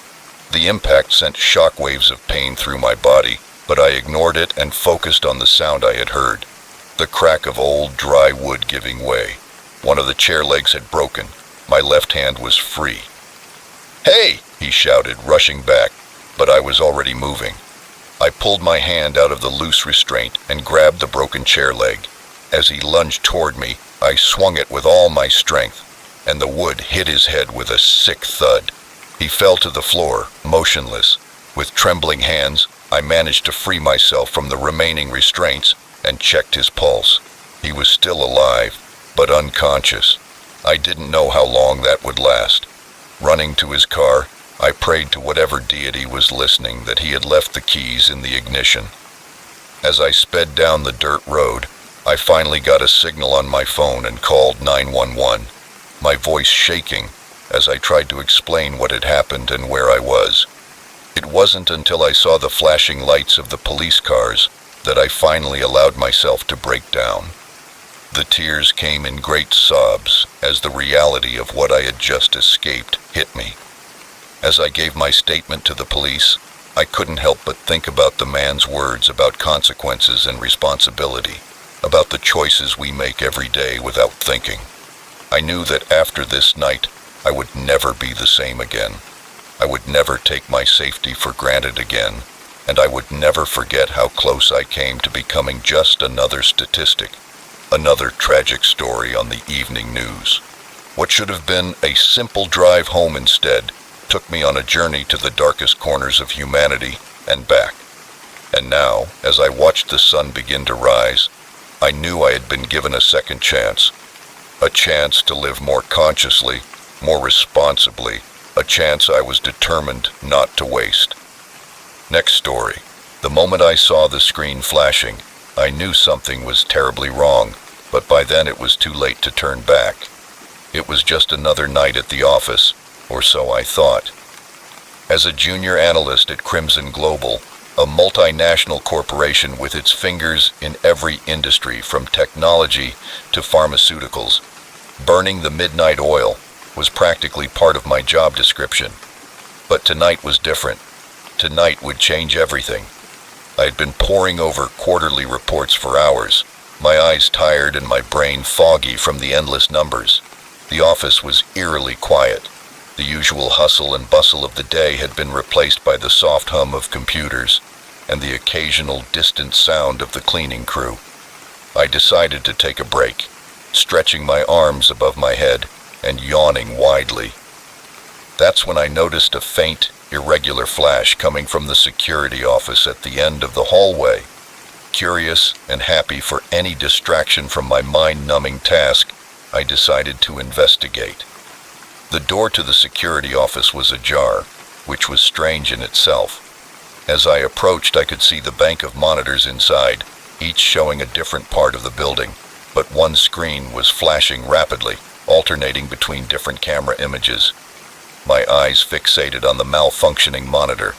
The impact sent shockwaves of pain through my body, but I ignored it and focused on the sound I had heard. The crack of old, dry wood giving way. One of the chair legs had broken. My left hand was free. "Hey!" he shouted, rushing back, but I was already moving. I pulled my hand out of the loose restraint and grabbed the broken chair leg. As he lunged toward me, I swung it with all my strength, and the wood hit his head with a sick thud. He fell to the floor, motionless. With trembling hands, I managed to free myself from the remaining restraints and checked his pulse. He was still alive, but unconscious. I didn't know how long that would last. Running to his car, I prayed to whatever deity was listening that he had left the keys in the ignition. As I sped down the dirt road, I finally got a signal on my phone and called 911, my voice shaking as I tried to explain what had happened and where I was. It wasn't until I saw the flashing lights of the police cars that I finally allowed myself to break down. The tears came in great sobs as the reality of what I had just escaped hit me. As I gave my statement to the police, I couldn't help but think about the man's words about consequences and responsibility, about the choices we make every day without thinking. I knew that after this night, I would never be the same again. I would never take my safety for granted again, and I would never forget how close I came to becoming just another statistic, another tragic story on the evening news. What should have been a simple drive home instead took me on a journey to the darkest corners of humanity and back. And now, as I watched the sun begin to rise, I knew I had been given a second chance. A chance to live more consciously, more responsibly, a chance I was determined not to waste. Next story. The moment I saw the screen flashing, I knew something was terribly wrong, but by then it was too late to turn back. It was just another night at the office, or so I thought. As a junior analyst at Crimson Global, a multinational corporation with its fingers in every industry from technology to pharmaceuticals, burning the midnight oil was practically part of my job description. But tonight was different. Tonight would change everything. I had been poring over quarterly reports for hours, my eyes tired and my brain foggy from the endless numbers. The office was eerily quiet. The usual hustle and bustle of the day had been replaced by the soft hum of computers and the occasional distant sound of the cleaning crew. I decided to take a break, stretching my arms above my head and yawning widely. That's when I noticed a faint, irregular flash coming from the security office at the end of the hallway. Curious and happy for any distraction from my mind-numbing task, I decided to investigate. The door to the security office was ajar, which was strange in itself. As I approached, I could see the bank of monitors inside, each showing a different part of the building, but one screen was flashing rapidly, alternating between different camera images. My eyes fixated on the malfunctioning monitor.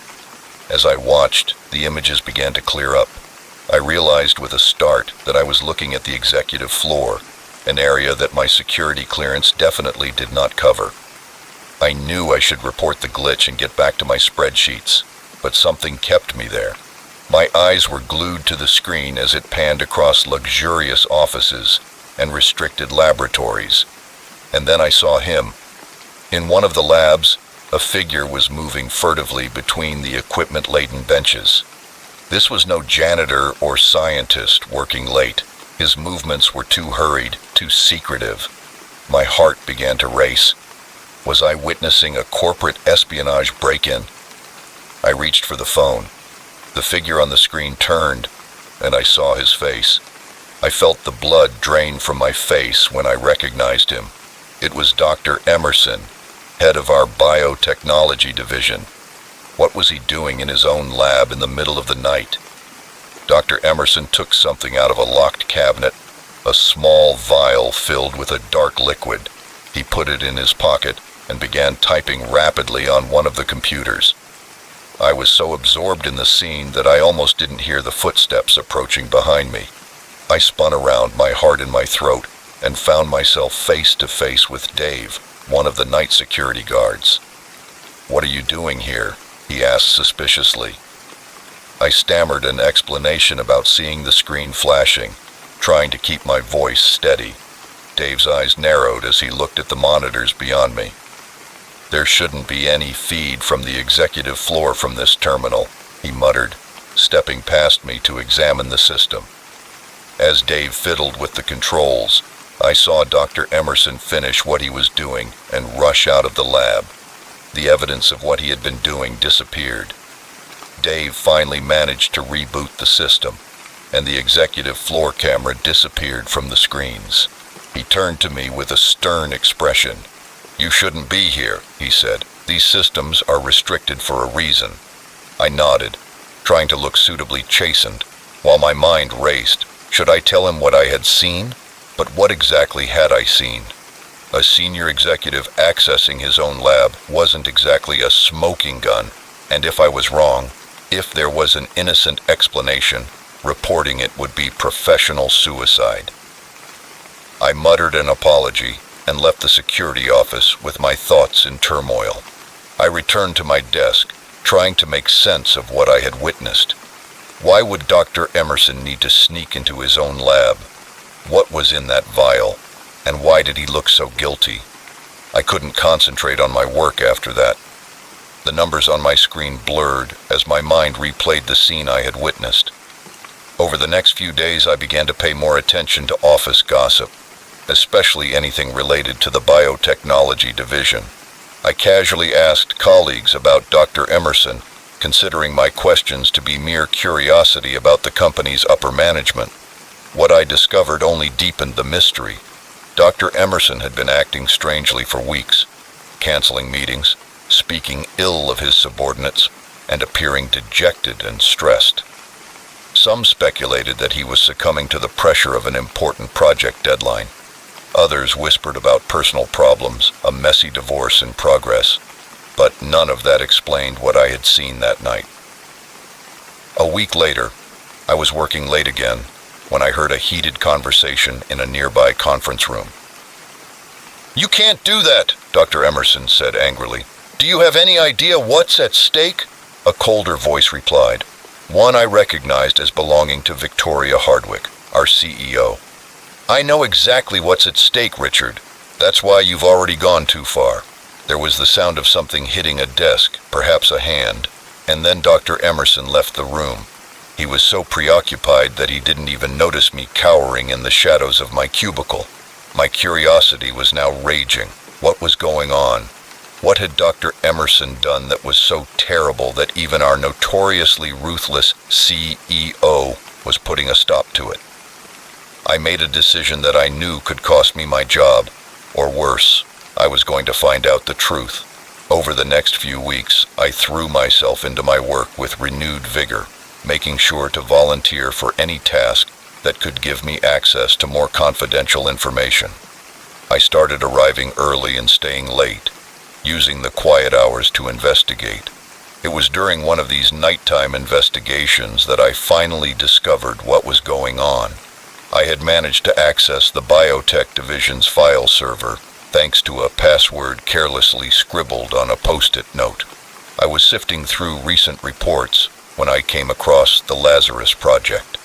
As I watched, the images began to clear up. I realized with a start that I was looking at the executive floor, an area that my security clearance definitely did not cover. I knew I should report the glitch and get back to my spreadsheets, but something kept me there. My eyes were glued to the screen as it panned across luxurious offices and restricted laboratories. And then I saw him. In one of the labs, a figure was moving furtively between the equipment-laden benches. This was no janitor or scientist working late. His movements were too hurried, too secretive. My heart began to race. Was I witnessing a corporate espionage break-in? I reached for the phone. The figure on the screen turned, and I saw his face. I felt the blood drain from my face when I recognized him. It was Dr. Emerson, head of our biotechnology division. What was he doing in his own lab in the middle of the night? Dr. Emerson took something out of a locked cabinet, a small vial filled with a dark liquid. He put it in his pocket and began typing rapidly on one of the computers. I was so absorbed in the scene that I almost didn't hear the footsteps approaching behind me. I spun around, my heart in my throat, and found myself face to face with Dave, one of the night security guards. "What are you doing here?" he asked suspiciously. I stammered an explanation about seeing the screen flashing, trying to keep my voice steady. Dave's eyes narrowed as he looked at the monitors beyond me. "There shouldn't be any feed from the executive floor from this terminal," he muttered, stepping past me to examine the system. As Dave fiddled with the controls, I saw Dr. Emerson finish what he was doing and rush out of the lab. The evidence of what he had been doing disappeared. Dave finally managed to reboot the system, and the executive floor camera disappeared from the screens. He turned to me with a stern expression. "You shouldn't be here," he said. "These systems are restricted for a reason." I nodded, trying to look suitably chastened, while my mind raced. Should I tell him what I had seen? But what exactly had I seen? A senior executive accessing his own lab wasn't exactly a smoking gun, and if I was wrong, if there was an innocent explanation, reporting it would be professional suicide. I muttered an apology and left the security office with my thoughts in turmoil. I returned to my desk, trying to make sense of what I had witnessed. Why would Dr. Emerson need to sneak into his own lab? What was in that vial, and why did he look so guilty? I couldn't concentrate on my work after that. The numbers on my screen blurred as my mind replayed the scene I had witnessed. Over the next few days, I began to pay more attention to office gossip, especially anything related to the biotechnology division. I casually asked colleagues about Dr. Emerson, considering my questions to be mere curiosity about the company's upper management. What I discovered only deepened the mystery. Dr. Emerson had been acting strangely for weeks, canceling meetings, speaking ill of his subordinates, and appearing dejected and stressed. Some speculated that he was succumbing to the pressure of an important project deadline. Others whispered about personal problems, a messy divorce in progress, but none of that explained what I had seen that night. A week later, I was working late again when I heard a heated conversation in a nearby conference room. "You can't do that," Dr. Emerson said angrily. "Do you have any idea what's at stake?" A colder voice replied, one I recognized as belonging to Victoria Hardwick. our CEO. "I know exactly what's at stake, Richard. That's why you've already gone too far." There was the sound of something hitting a desk, perhaps a hand, and then Dr. Emerson left the room. He was so preoccupied that he didn't even notice me cowering in the shadows of my cubicle. My curiosity was now raging. What was going on? What had Dr. Emerson done that was so terrible that even our notoriously ruthless CEO was putting a stop to it? I made a decision that I knew could cost me my job, or worse, I was going to find out the truth. Over the next few weeks, I threw myself into my work with renewed vigor, making sure to volunteer for any task that could give me access to more confidential information. I started arriving early and staying late, using the quiet hours to investigate. It was during one of these nighttime investigations that I finally discovered what was going on. I had managed to access the biotech division's file server thanks to a password carelessly scribbled on a post-it note. I was sifting through recent reports when I came across the Lazarus Project.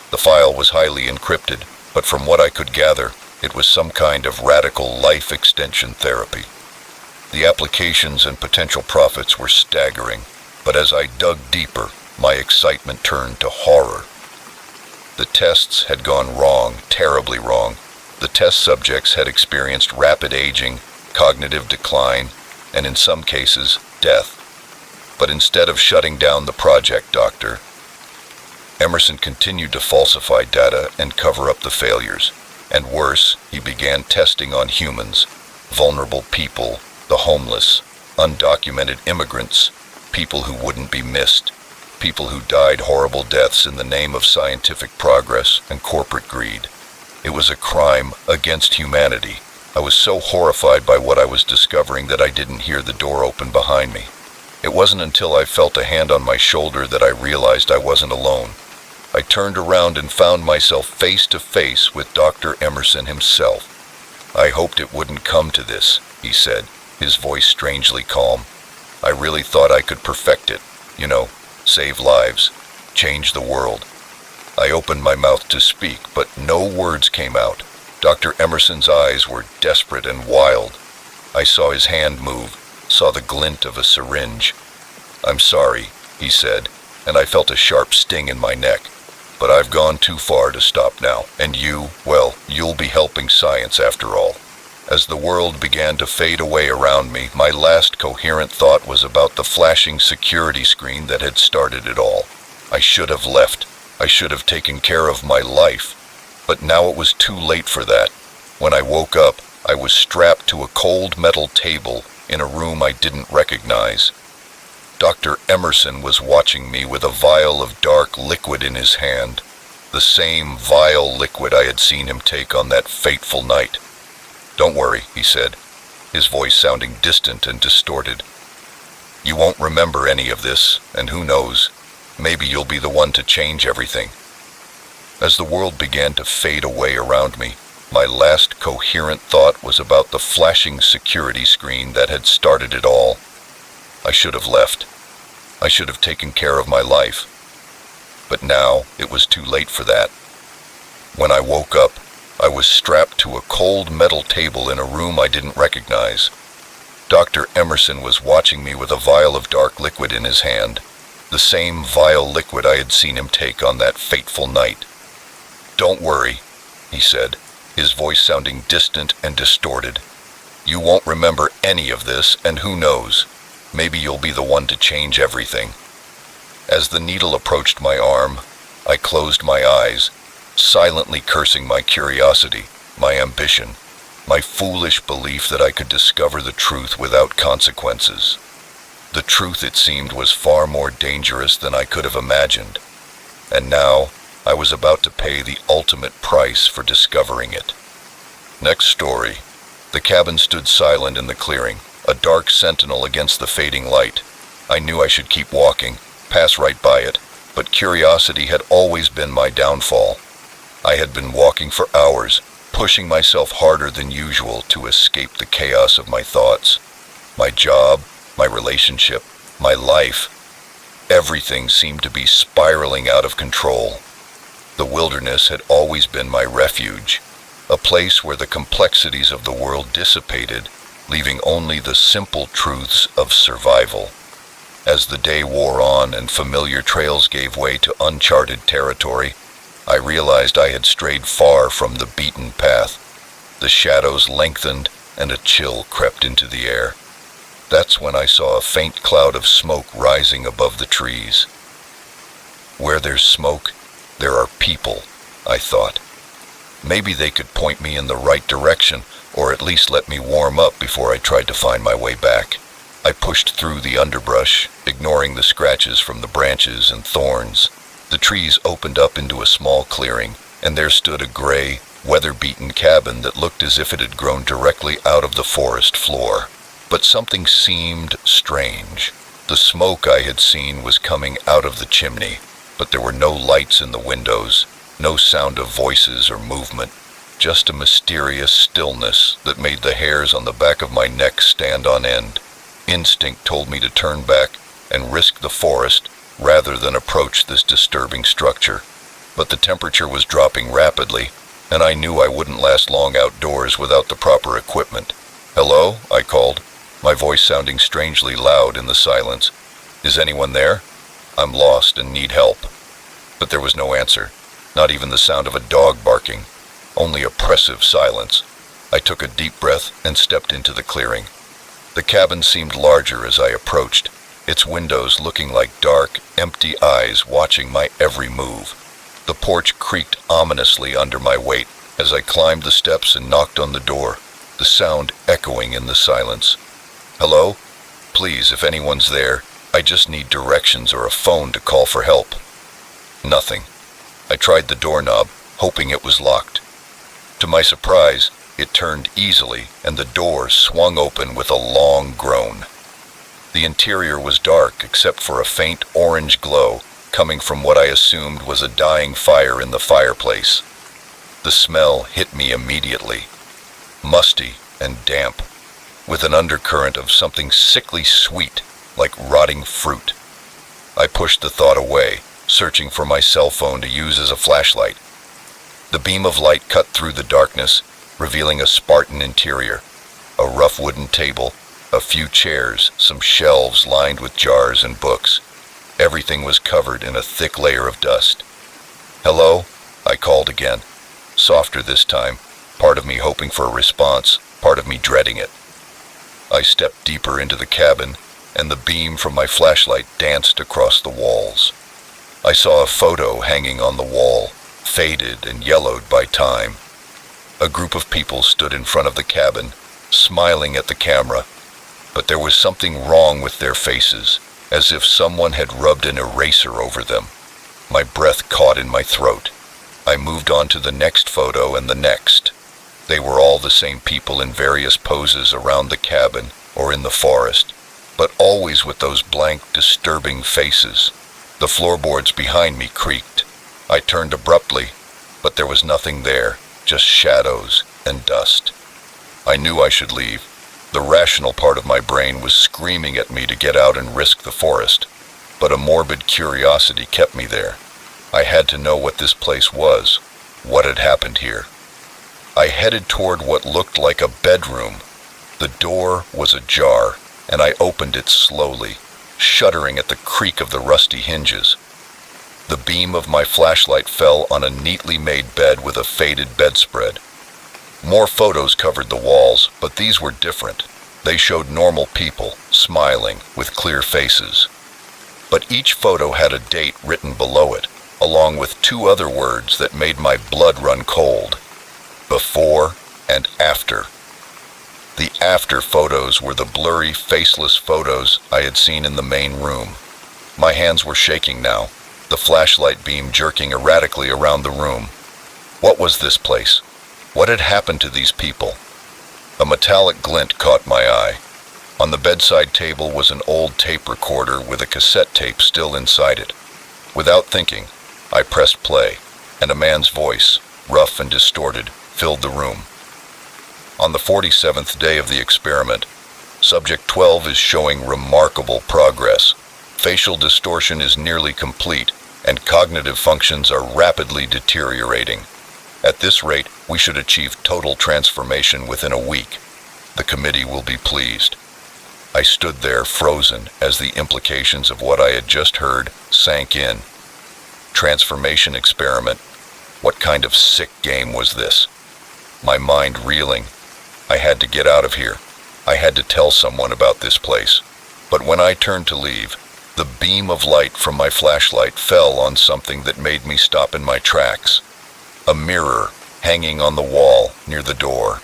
The file was highly encrypted, but from what I could gather, it was some kind of radical life extension therapy. The applications and potential profits were staggering, but as I dug deeper, my excitement turned to horror. The tests had gone wrong, terribly wrong. The test subjects had experienced rapid aging, cognitive decline, and in some cases, death. But instead of shutting down the project, Dr. Emerson continued to falsify data and cover up the failures. And worse, he began testing on humans, vulnerable people, the homeless, undocumented immigrants, people who wouldn't be missed, people who died horrible deaths in the name of scientific progress and corporate greed. It was a crime against humanity. I was so horrified by what I was discovering that I didn't hear the door open behind me. It wasn't until I felt a hand on my shoulder that I realized I wasn't alone. I turned around and found myself face to face with Dr. Emerson himself. "I hoped it wouldn't come to this," he said, his voice strangely calm. "I really thought I could perfect it, save lives, change the world." I opened my mouth to speak, but no words came out. Dr. Emerson's eyes were desperate and wild. I saw his hand move, saw the glint of a syringe. "I'm sorry," he said, and I felt a sharp sting in my neck. "But I've gone too far to stop now, and you'll be helping science after all." As the world began to fade away around me, my last coherent thought was about the flashing security screen that had started it all. I should have left. I should have taken care of my life. But now it was too late for that. When I woke up, I was strapped to a cold metal table in a room I didn't recognize. Dr. Emerson was watching me with a vial of dark liquid in his hand, the same vile liquid I had seen him take on that fateful night. "Don't worry," he said, his voice sounding distant and distorted. "You won't remember any of this, and who knows, maybe you'll be the one to change everything." As the world began to fade away around me, my last coherent thought was about the flashing security screen that had started it all. I should have left. I should have taken care of my life. But now it was too late for that. When I woke up, I was strapped to a cold metal table in a room I didn't recognize. Dr. Emerson was watching me with a vial of dark liquid in his hand, the same vile liquid I had seen him take on that fateful night. "Don't worry," he said, his voice sounding distant and distorted. "You won't remember any of this, and who knows, maybe you'll be the one to change everything." As the needle approached my arm, I closed my eyes, silently cursing my curiosity, my ambition, my foolish belief that I could discover the truth without consequences. The truth, it seemed, was far more dangerous than I could have imagined, and now I was about to pay the ultimate price for discovering it. Next story. The cabin stood silent in the clearing, a dark sentinel against the fading light. I knew I should keep walking, pass right by it, but curiosity had always been my downfall. I had been walking for hours, pushing myself harder than usual to escape the chaos of my thoughts. My job, my relationship, my life, everything seemed to be spiraling out of control. The wilderness had always been my refuge, a place where the complexities of the world dissipated, leaving only the simple truths of survival. As the day wore on and familiar trails gave way to uncharted territory, I realized I had strayed far from the beaten path. The shadows lengthened and a chill crept into the air. That's when I saw a faint cloud of smoke rising above the trees. Where there's smoke, there are people, I thought. Maybe they could point me in the right direction, or at least let me warm up before I tried to find my way back. I pushed through the underbrush, ignoring the scratches from the branches and thorns. The trees opened up into a small clearing, and there stood a gray, weather-beaten cabin that looked as if it had grown directly out of the forest floor. But something seemed strange. The smoke I had seen was coming out of the chimney, but there were no lights in the windows, no sound of voices or movement, just a mysterious stillness that made the hairs on the back of my neck stand on end. Instinct told me to turn back and risk the forest rather than approach this disturbing structure. But the temperature was dropping rapidly, and I knew I wouldn't last long outdoors without the proper equipment. "Hello?" I called, my voice sounding strangely loud in the silence. "Is anyone there? I'm lost and need help." But there was no answer, not even the sound of a dog barking, only oppressive silence. I took a deep breath and stepped into the clearing. The cabin seemed larger as I approached, its windows looking like dark, empty eyes watching my every move. The porch creaked ominously under my weight as I climbed the steps and knocked on the door, the sound echoing in the silence. "Hello? Please, if anyone's there, I just need directions or a phone to call for help." Nothing. I tried the doorknob, hoping it was locked. To my surprise, it turned easily and the door swung open with a long groan. The interior was dark except for a faint orange glow coming from what I assumed was a dying fire in the fireplace. The smell hit me immediately, musty and damp, with an undercurrent of something sickly sweet, like rotting fruit. I pushed the thought away, searching for my cell phone to use as a flashlight. The beam of light cut through the darkness, revealing a Spartan interior, a rough wooden table, a few chairs, some shelves lined with jars and books. Everything was covered in a thick layer of dust. "Hello?" I called again, softer this time, part of me hoping for a response, part of me dreading it. I stepped deeper into the cabin, and the beam from my flashlight danced across the walls. I saw a photo hanging on the wall, faded and yellowed by time. A group of people stood in front of the cabin, smiling at the camera, but there was something wrong with their faces, as if someone had rubbed an eraser over them. My breath caught in my throat. I moved on to the next photo and the next. They were all the same people in various poses around the cabin or in the forest, but always with those blank, disturbing faces. The floorboards behind me creaked. I turned abruptly, but there was nothing there, just shadows and dust. I knew I should leave. The rational part of my brain was screaming at me to get out and risk the forest, but a morbid curiosity kept me there. I had to know what this place was, what had happened here. I headed toward what looked like a bedroom. The door was ajar, and I opened it slowly, shuddering at the creak of the rusty hinges. The beam of my flashlight fell on a neatly made bed with a faded bedspread. More photos covered the walls, but these were different. They showed normal people, smiling, with clear faces. But each photo had a date written below it, along with two other words that made my blood run cold: before and after. The after photos were the blurry, faceless photos I had seen in the main room. My hands were shaking now, the flashlight beam jerking erratically around the room. What was this place? What had happened to these people? A metallic glint caught my eye. On the bedside table was an old tape recorder with a cassette tape still inside it. Without thinking, I pressed play, and a man's voice, rough and distorted, filled the room. On the 47th day of the experiment, Subject 12 is showing remarkable progress. Facial distortion is nearly complete, and cognitive functions are rapidly deteriorating. At this rate, we should achieve total transformation within a week. The committee will be pleased." I stood there frozen as the implications of what I had just heard sank in. Transformation experiment? What kind of sick game was this? My mind reeling. I had to get out of here. I had to tell someone about this place. But when I turned to leave, the beam of light from my flashlight fell on something that made me stop in my tracks. A mirror hanging on the wall near the door.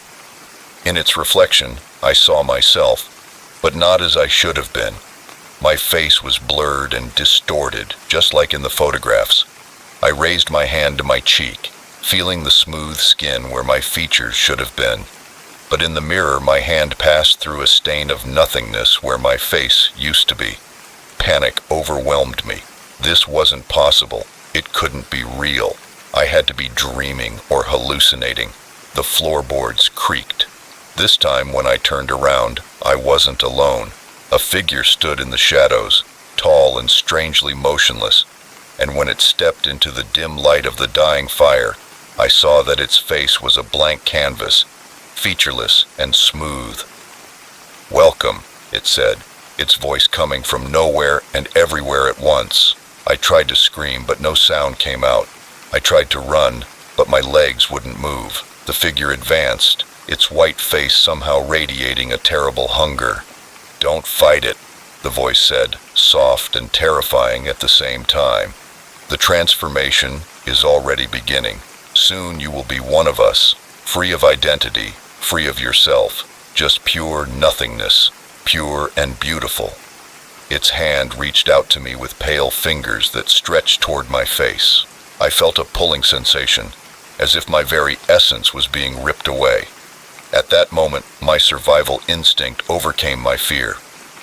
In its reflection, I saw myself, but not as I should have been. My face was blurred and distorted, just like in the photographs. I raised my hand to my cheek, feeling the smooth skin where my features should have been. But in the mirror, my hand passed through a stain of nothingness where my face used to be. Panic overwhelmed me. This wasn't possible. It couldn't be real. I had to be dreaming or hallucinating. The floorboards creaked. This time, when I turned around, I wasn't alone. A figure stood in the shadows, tall and strangely motionless, and when it stepped into the dim light of the dying fire, I saw that its face was a blank canvas, featureless and smooth. "Welcome," it said, its voice coming from nowhere and everywhere at once. I tried to scream, but no sound came out. I tried to run, but my legs wouldn't move. The figure advanced, its white face somehow radiating a terrible hunger. "Don't fight it," the voice said, soft and terrifying at the same time. "The transformation is already beginning. Soon you will be one of us, free of identity, free of yourself, just pure nothingness, pure and beautiful." Its hand reached out to me with pale fingers that stretched toward my face. I felt a pulling sensation, as if my very essence was being ripped away. At that moment, my survival instinct overcame my fear.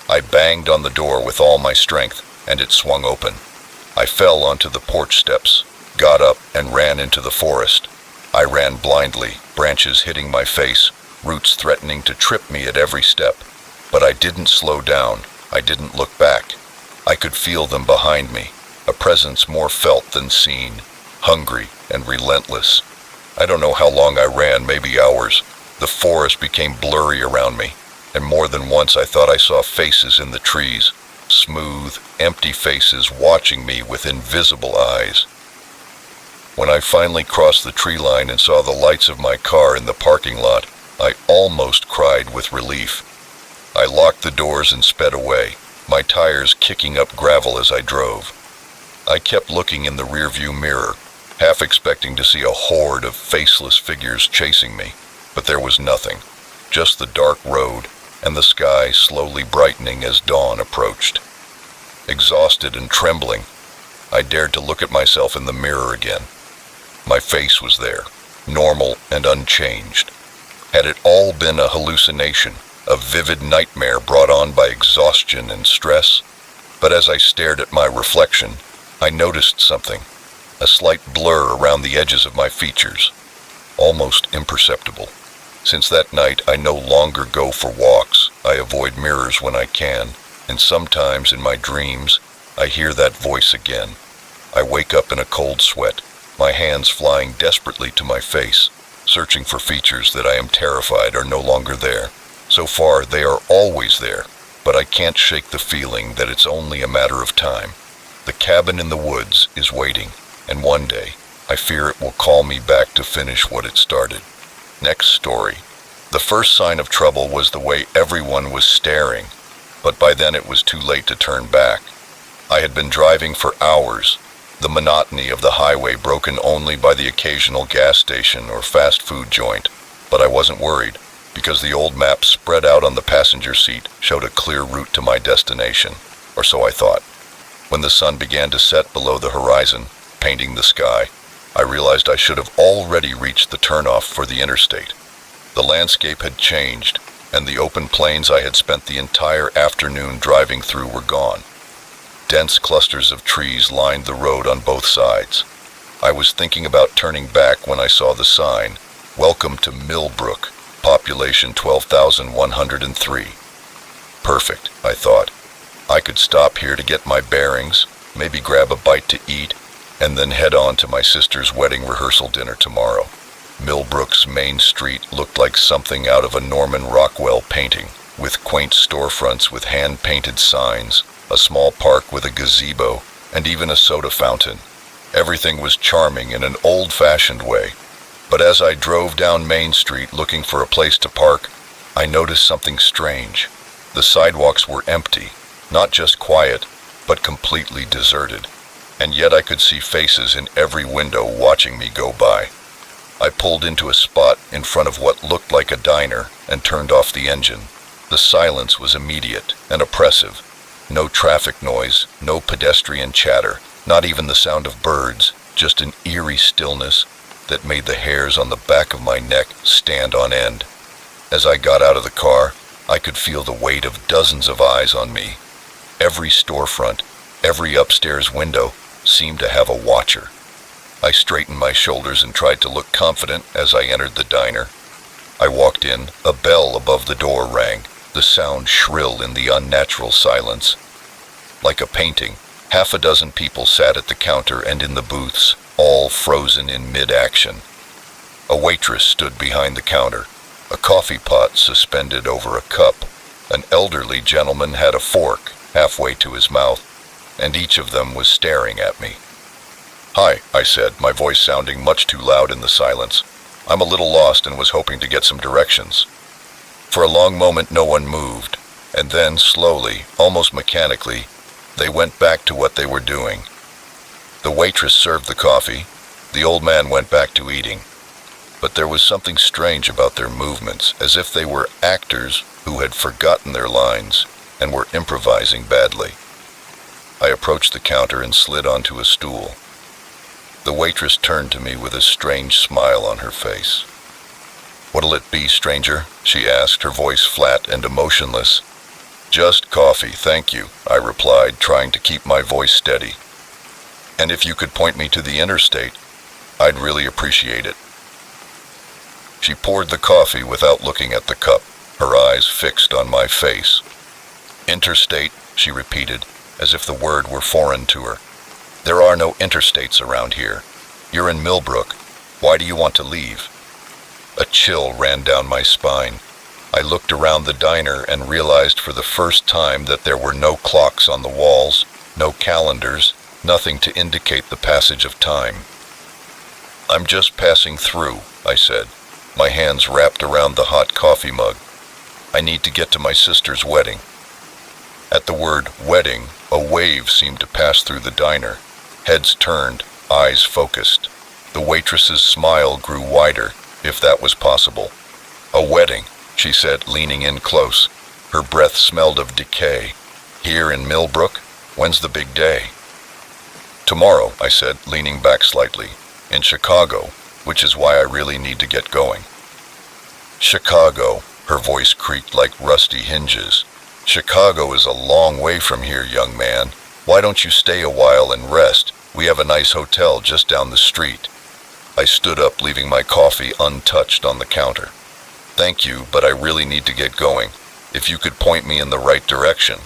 I banged on the door with all my strength, and it swung open. I fell onto the porch steps, got up, and ran into the forest. I ran blindly, branches hitting my face, roots threatening to trip me at every step. But I didn't slow down. I didn't look back. I could feel them behind me, a presence more felt than seen, hungry and relentless. I don't know how long I ran, maybe hours. The forest became blurry around me, and more than once I thought I saw faces in the trees, smooth, empty faces watching me with invisible eyes. When I finally crossed the tree line and saw the lights of my car in the parking lot, I almost cried with relief. I locked the doors and sped away, my tires kicking up gravel as I drove. I kept looking in the rearview mirror, half expecting to see a horde of faceless figures chasing me, but there was nothing, just the dark road and the sky slowly brightening as dawn approached. Exhausted and trembling, I dared to look at myself in the mirror again. My face was there, normal and unchanged. Had it all been a hallucination, a vivid nightmare brought on by exhaustion and stress? But as I stared at my reflection, I noticed something, a slight blur around the edges of my features, almost imperceptible. Since that night, I no longer go for walks. I avoid mirrors when I can, and sometimes in my dreams, I hear that voice again. I wake up in a cold sweat, my hands flying desperately to my face, searching for features that I am terrified are no longer there. So far, they are always there, but I can't shake the feeling that it's only a matter of time. The cabin in the woods is waiting, and one day, I fear it will call me back to finish what it started. Next story. The first sign of trouble was the way everyone was staring, but by then it was too late to turn back. I had been driving for hours, the monotony of the highway broken only by the occasional gas station or fast food joint, but I wasn't worried, because the old map spread out on the passenger seat showed a clear route to my destination, or so I thought. When the sun began to set below the horizon, painting the sky, I realized I should have already reached the turnoff for the interstate. The landscape had changed, and the open plains I had spent the entire afternoon driving through were gone. Dense clusters of trees lined the road on both sides. I was thinking about turning back when I saw the sign, "Welcome to Millbrook, population 12,103. Perfect, I thought. I could stop here to get my bearings, maybe grab a bite to eat, and then head on to my sister's wedding rehearsal dinner tomorrow. Millbrook's main street looked like something out of a Norman Rockwell painting, with quaint storefronts with hand-painted signs, a small park with a gazebo, and even a soda fountain. Everything was charming in an old-fashioned way. But as I drove down Main Street looking for a place to park, I noticed something strange. The sidewalks were empty, not just quiet, but completely deserted. And yet I could see faces in every window watching me go by. I pulled into a spot in front of what looked like a diner and turned off the engine. The silence was immediate and oppressive. No traffic noise, no pedestrian chatter, not even the sound of birds, just an eerie stillness that made the hairs on the back of my neck stand on end. As I got out of the car, I could feel the weight of dozens of eyes on me. Every storefront, every upstairs window seemed to have a watcher. I straightened my shoulders and tried to look confident as I entered the diner. I walked in, a bell above the door rang, the sound shrill in the unnatural silence. Like a painting, half a dozen people sat at the counter and in the booths, all frozen in mid-action. A waitress stood behind the counter, a coffee pot suspended over a cup. An elderly gentleman had a fork halfway to his mouth, and each of them was staring at me. "Hi," I said, my voice sounding much too loud in the silence. "I'm a little lost and was hoping to get some directions." For a long moment no one moved, and then slowly, almost mechanically, they went back to what they were doing. The waitress served the coffee. The old man went back to eating. But there was something strange about their movements, as if they were actors who had forgotten their lines and were improvising badly. I approached the counter and slid onto a stool. The waitress turned to me with a strange smile on her face. "What'll it be, stranger?" she asked, her voice flat and emotionless. "Just coffee, thank you," I replied, trying to keep my voice steady. "And if you could point me to the interstate, I'd really appreciate it." She poured the coffee without looking at the cup, her eyes fixed on my face. "Interstate," she repeated, as if the word were foreign to her. "There are no interstates around here. You're in Millbrook. Why do you want to leave?" A chill ran down my spine. I looked around the diner and realized for the first time that there were no clocks on the walls, no calendars, nothing to indicate the passage of time. "I'm just passing through," I said, my hands wrapped around the hot coffee mug. "I need to get to my sister's wedding." At the word wedding, a wave seemed to pass through the diner. Heads turned, eyes focused. The waitress's smile grew wider, if that was possible. "A wedding," she said, leaning in close. Her breath smelled of decay. "Here in Millbrook? When's the big day?" "Tomorrow," I said, leaning back slightly. "In Chicago, which is why I really need to get going." "Chicago," her voice creaked like rusty hinges. "Chicago is a long way from here, young man. Why don't you stay a while and rest? We have a nice hotel just down the street." I stood up, leaving my coffee untouched on the counter. "Thank you, but I really need to get going. If you could point me in the right direction."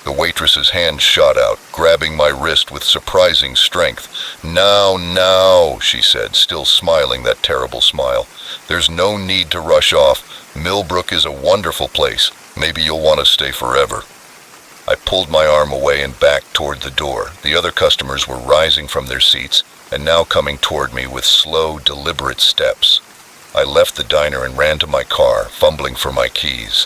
The waitress's hand shot out, grabbing my wrist with surprising strength. Now, she said, still smiling that terrible smile. "There's no need to rush off. Millbrook is a wonderful place. Maybe you'll want to stay forever." I pulled my arm away and backed toward the door. The other customers were rising from their seats and now coming toward me with slow, deliberate steps. I left the diner and ran to my car, fumbling for my keys.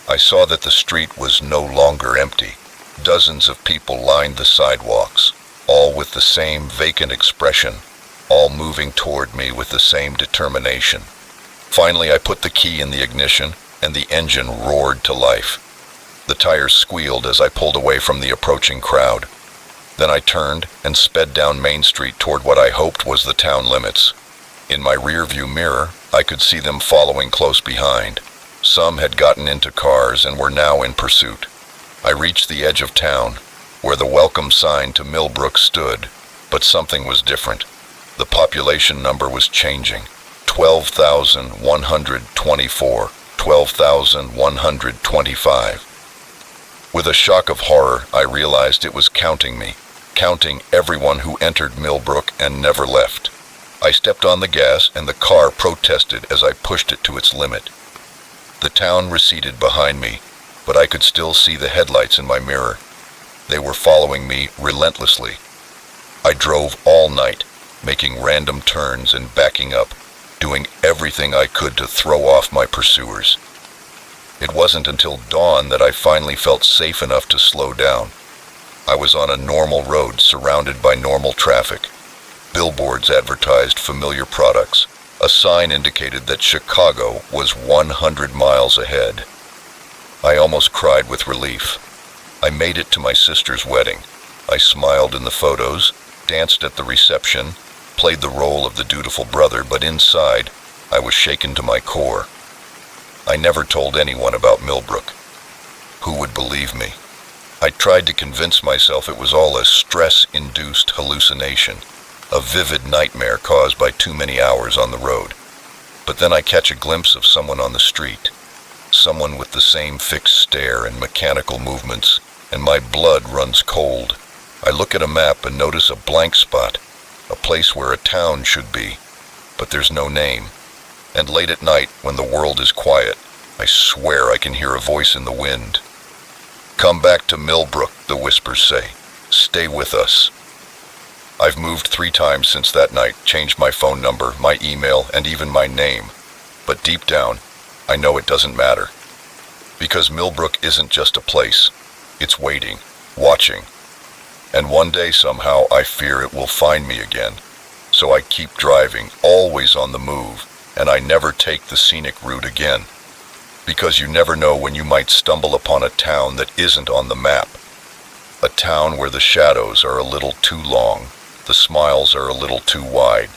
I saw that the street was no longer empty. Dozens of people lined the sidewalks, all with the same vacant expression, all moving toward me with the same determination. Finally, I put the key in the ignition, and the engine roared to life. The tires squealed as I pulled away from the approaching crowd. Then I turned and sped down Main Street toward what I hoped was the town limits. In my rearview mirror, I could see them following close behind. Some had gotten into cars and were now in pursuit. I reached the edge of town, where the welcome sign to Millbrook stood, but something was different. The population number was changing. 12,124, 12,125. With a shock of horror, I realized it was counting me. counting everyone who entered Millbrook and never left. I stepped on the gas and the car protested as I pushed it to its limit. The town receded behind me, but I could still see the headlights in my mirror. They were following me relentlessly. I drove all night, making random turns and backing up, doing everything I could to throw off my pursuers. It wasn't until dawn that I finally felt safe enough to slow down. I was on a normal road surrounded by normal traffic. Billboards advertised familiar products. A sign indicated that Chicago was 100 miles ahead. I almost cried with relief. I made it to my sister's wedding. I smiled in the photos, danced at the reception, played the role of the dutiful brother, but inside, I was shaken to my core. I never told anyone about Millbrook. Who would believe me? I tried to convince myself it was all a stress-induced hallucination, a vivid nightmare caused by too many hours on the road. But then I catch a glimpse of someone on the street, someone with the same fixed stare and mechanical movements, and my blood runs cold. I look at a map and notice a blank spot, a place where a town should be, but there's no name. And late at night, when the world is quiet, I swear I can hear a voice in the wind. "Come back to Millbrook," the whispers say. "Stay with us." I've moved 3 times since that night, changed my phone number, my email, and even my name. But deep down, I know it doesn't matter. Because Millbrook isn't just a place. It's waiting, watching. And one day somehow I fear it will find me again. So I keep driving, always on the move, and I never take the scenic route again. Because you never know when you might stumble upon a town that isn't on the map. A town where the shadows are a little too long, the smiles are a little too wide,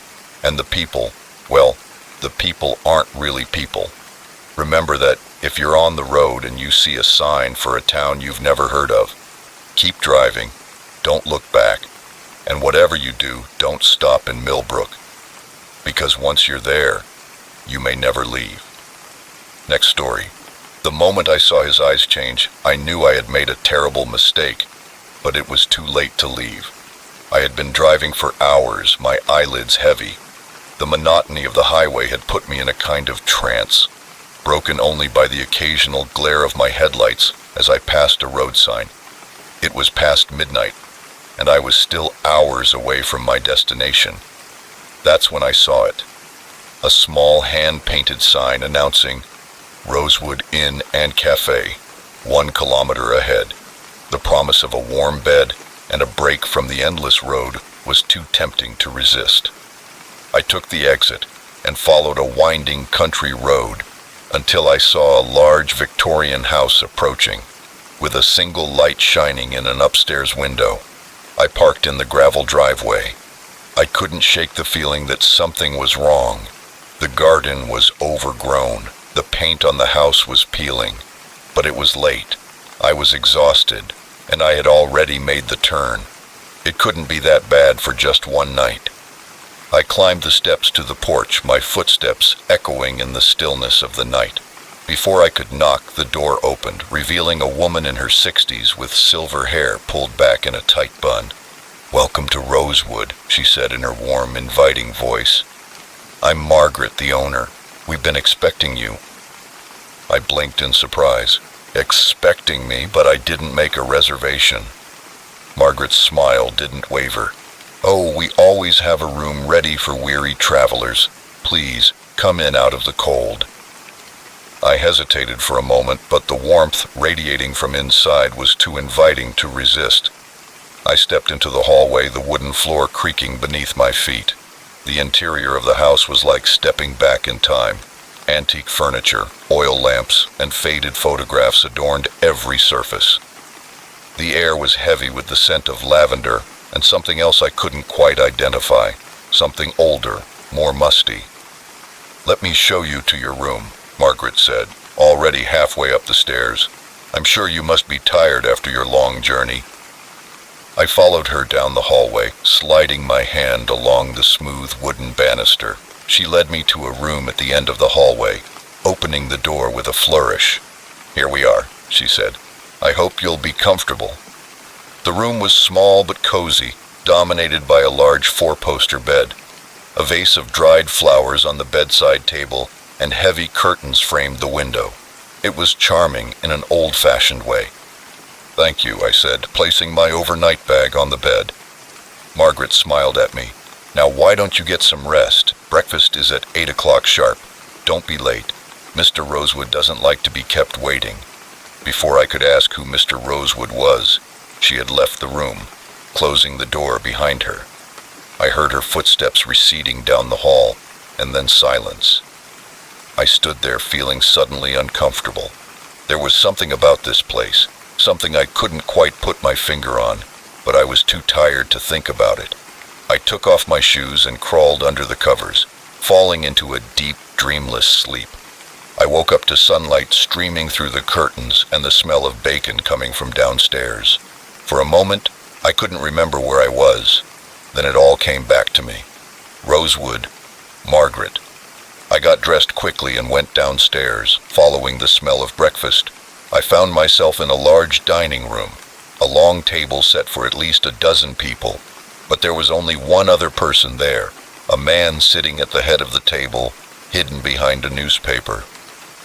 and the people, well, the people aren't really people. Remember that if you're on the road and you see a sign for a town you've never heard of, keep driving. Don't look back, and whatever you do, don't stop in Millbrook, because once you're there, you may never leave. Next story. The moment I saw his eyes change, I knew I had made a terrible mistake, but it was too late to leave. I had been driving for hours, my eyelids heavy. The monotony of the highway had put me in a kind of trance, broken only by the occasional glare of my headlights as I passed a road sign. It was past midnight, and I was still hours away from my destination. That's when I saw it. A small hand-painted sign announcing Rosewood Inn and Cafe, 1 kilometer ahead. The promise of a warm bed and a break from the endless road was too tempting to resist. I took the exit and followed a winding country road until I saw a large Victorian house approaching, with a single light shining in an upstairs window. I parked in the gravel driveway. I couldn't shake the feeling that something was wrong. The garden was overgrown. The paint on the house was peeling. But it was late. I was exhausted, and I had already made the turn. It couldn't be that bad for just one night. I climbed the steps to the porch, my footsteps echoing in the stillness of the night. Before I could knock, the door opened, revealing a woman in her 60s with silver hair pulled back in a tight bun. "Welcome to Rosewood," she said in her warm, inviting voice. "I'm Margaret, the owner. We've been expecting you." I blinked in surprise. Expecting me, but I didn't make a reservation. Margaret's smile didn't waver. "Oh, we always have a room ready for weary travelers. Please, come in out of the cold." I hesitated for a moment, but the warmth radiating from inside was too inviting to resist. I stepped into the hallway, the wooden floor creaking beneath my feet. The interior of the house was like stepping back in time. Antique furniture, oil lamps, and faded photographs adorned every surface. The air was heavy with the scent of lavender and something else I couldn't quite identify, something older, more musty. "Let me show you to your room," Margaret said, already halfway up the stairs. "I'm sure you must be tired after your long journey." I followed her down the hallway, sliding my hand along the smooth wooden banister. She led me to a room at the end of the hallway, opening the door with a flourish. "Here we are," she said. "I hope you'll be comfortable." The room was small but cozy, dominated by a large four-poster bed. A vase of dried flowers on the bedside table and heavy curtains framed the window. It was charming in an old-fashioned way. "Thank you," I said, placing my overnight bag on the bed. Margaret smiled at me. "Now why don't you get some rest? Breakfast is at 8 o'clock sharp. Don't be late. Mr. Rosewood doesn't like to be kept waiting." Before I could ask who Mr. Rosewood was, she had left the room, closing the door behind her. I heard her footsteps receding down the hall, and then silence. I stood there feeling suddenly uncomfortable. There was something about this place, something I couldn't quite put my finger on, but I was too tired to think about it. I took off my shoes and crawled under the covers, falling into a deep, dreamless sleep. I woke up to sunlight streaming through the curtains and the smell of bacon coming from downstairs. For a moment, I couldn't remember where I was. Then it all came back to me. Rosewood, Margaret. I got dressed quickly and went downstairs, following the smell of breakfast. I found myself in a large dining room, a long table set for at least a dozen people. But there was only one other person there, a man sitting at the head of the table, hidden behind a newspaper.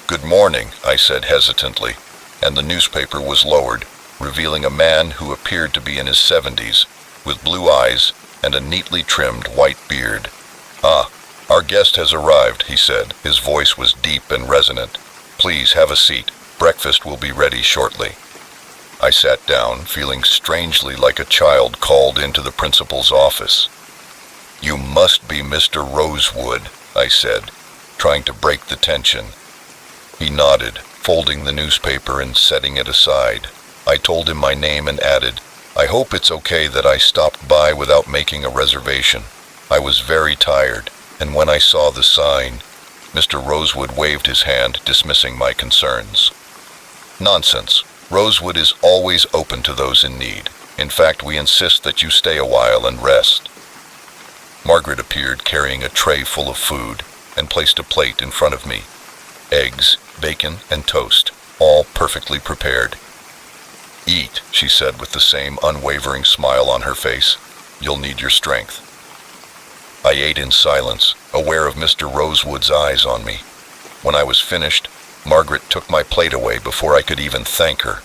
"Good morning," I said hesitantly, and the newspaper was lowered, revealing a man who appeared to be in his 70s, with blue eyes and a neatly trimmed white beard. "Ah, our guest has arrived," he said. His voice was deep and resonant. "Please have a seat. Breakfast will be ready shortly." I sat down, feeling strangely like a child called into the principal's office. "You must be Mr. Rosewood," I said, trying to break the tension. He nodded, folding the newspaper and setting it aside. I told him my name and added, "I hope it's okay that I stopped by without making a reservation. I was very tired, and when I saw the sign..." Mr. Rosewood waved his hand, dismissing my concerns. "Nonsense. Rosewood is always open to those in need. In fact, we insist that you stay a while and rest." Margaret appeared carrying a tray full of food and placed a plate in front of me. Eggs, bacon, and toast, all perfectly prepared. "Eat," she said with the same unwavering smile on her face. "You'll need your strength." I ate in silence, aware of Mr. Rosewood's eyes on me. When I was finished, Margaret took my plate away before I could even thank her.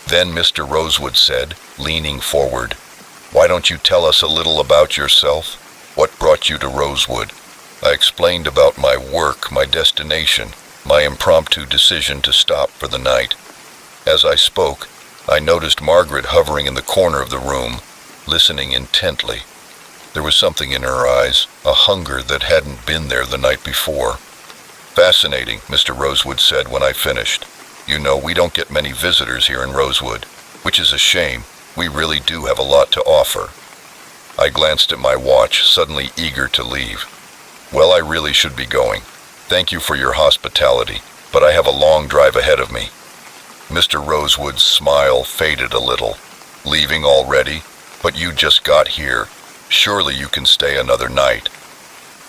Then Mr. Rosewood said, leaning forward, "Why don't you tell us a little about yourself? What brought you to Rosewood?" I explained about my work, my destination, my impromptu decision to stop for the night. As I spoke, I noticed Margaret hovering in the corner of the room, listening intently. There was something in her eyes, a hunger that hadn't been there the night before. "Fascinating," Mr. Rosewood said when I finished. "You know, we don't get many visitors here in Rosewood, which is a shame. We really do have a lot to offer." I glanced at my watch, suddenly eager to leave. "Well, I really should be going. Thank you for your hospitality, but I have a long drive ahead of me." Mr. Rosewood's smile faded a little. "Leaving already? But you just got here. Surely you can stay another night."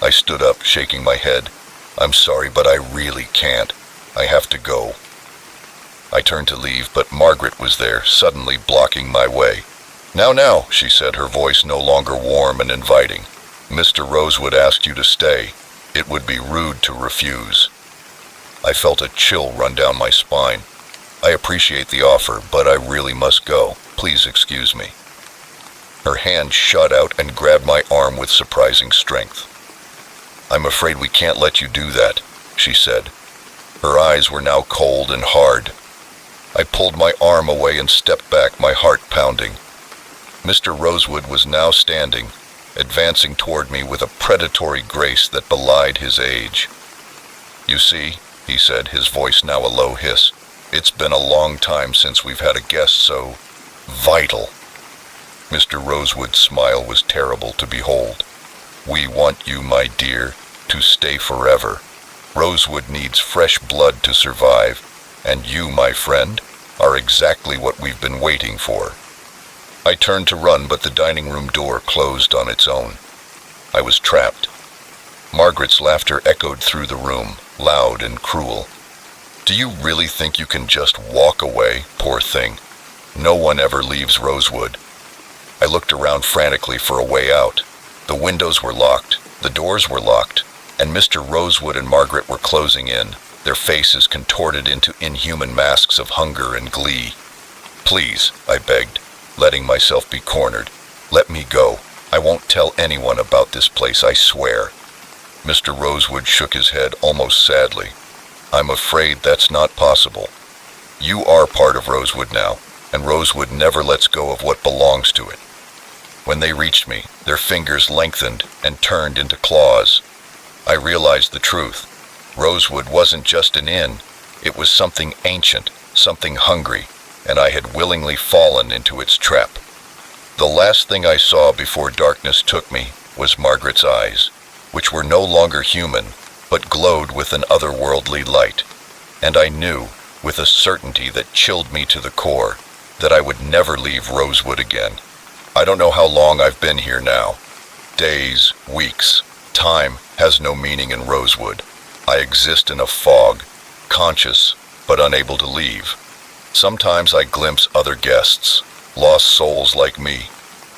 I stood up, shaking my head. "I'm sorry, but I really can't. I have to go." I turned to leave, but Margaret was there, suddenly blocking my way. Now," she said, her voice no longer warm and inviting. "Mr. Rosewood asked you to stay. It would be rude to refuse." I felt a chill run down my spine. "I appreciate the offer, but I really must go. Please excuse me." Her hand shot out and grabbed my arm with surprising strength. "I'm afraid we can't let you do that," she said. Her eyes were now cold and hard. I pulled my arm away and stepped back, my heart pounding. Mr. Rosewood was now standing, advancing toward me with a predatory grace that belied his age. "You see," he said, his voice now a low hiss, "it's been a long time since we've had a guest so vital." Mr. Rosewood's smile was terrible to behold. "We want you, my dear, to stay forever. Rosewood needs fresh blood to survive, and you, my friend, are exactly what we've been waiting for." I turned to run, but the dining room door closed on its own. I was trapped. Margaret's laughter echoed through the room, loud and cruel. "Do you really think you can just walk away, poor thing? No one ever leaves Rosewood. I looked around frantically for a way out. The windows were locked, the doors were locked, and Mr. Rosewood and Margaret were closing in, their faces contorted into inhuman masks of hunger and glee. "Please," I begged, letting myself be cornered. "Let me go. I won't tell anyone about this place, I swear." Mr. Rosewood shook his head almost sadly. "I'm afraid that's not possible. You are part of Rosewood now, and Rosewood never lets go of what belongs to it." When they reached me, their fingers lengthened and turned into claws. I realized the truth. Rosewood wasn't just an inn. It was something ancient, something hungry, and I had willingly fallen into its trap. The last thing I saw before darkness took me was Margaret's eyes, which were no longer human, but glowed with an otherworldly light. And I knew, with a certainty that chilled me to the core, that I would never leave Rosewood again. I don't know how long I've been here now. Days, weeks, time has no meaning in Rosewood. I exist in a fog, conscious but unable to leave. Sometimes I glimpse other guests, lost souls like me,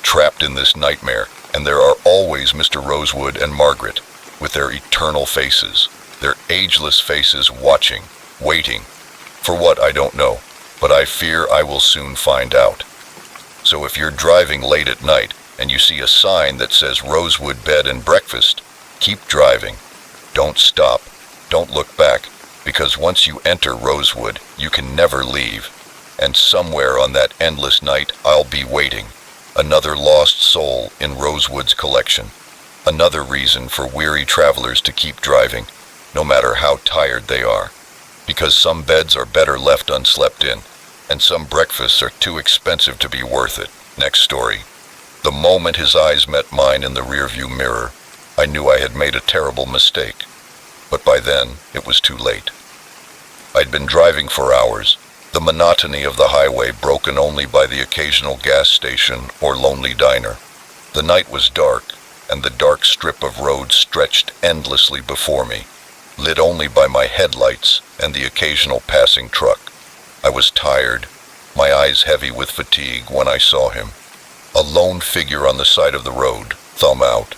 trapped in this nightmare, and there are always Mr. Rosewood and Margaret, with their eternal faces, their ageless faces watching, waiting. For what, I don't know, but I fear I will soon find out. So if you're driving late at night and you see a sign that says Rosewood Bed and Breakfast, keep driving. Don't stop. Don't look back, because once you enter Rosewood, you can never leave. And somewhere on that endless night, I'll be waiting. Another lost soul in Rosewood's collection. Another reason for weary travelers to keep driving, no matter how tired they are. Because some beds are better left unslept in, and some breakfasts are too expensive to be worth it. Next story. The moment his eyes met mine in the rearview mirror, I knew I had made a terrible mistake. But by then, it was too late. I'd been driving for hours, the monotony of the highway broken only by the occasional gas station or lonely diner. The night was dark, and the dark strip of road stretched endlessly before me, lit only by my headlights and the occasional passing truck. I was tired, my eyes heavy with fatigue when I saw him. A lone figure on the side of the road, thumb out.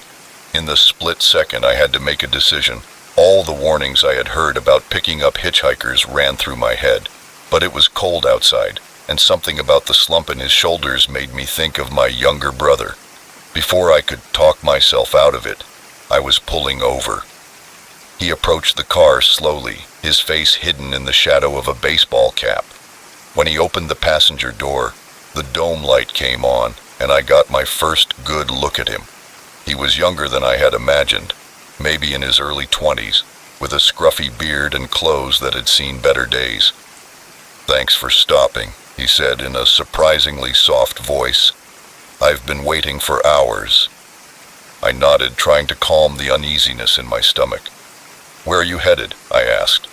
In the split second I had to make a decision. All the warnings I had heard about picking up hitchhikers ran through my head. But it was cold outside, and something about the slump in his shoulders made me think of my younger brother. Before I could talk myself out of it, I was pulling over. He approached the car slowly, his face hidden in the shadow of a baseball cap. When he opened the passenger door, the dome light came on, and I got my first good look at him. He was younger than I had imagined, maybe in his early 20s, with a scruffy beard and clothes that had seen better days. "Thanks for stopping," he said in a surprisingly soft voice. "I've been waiting for hours." I nodded, trying to calm the uneasiness in my stomach. "Where are you headed?" I asked.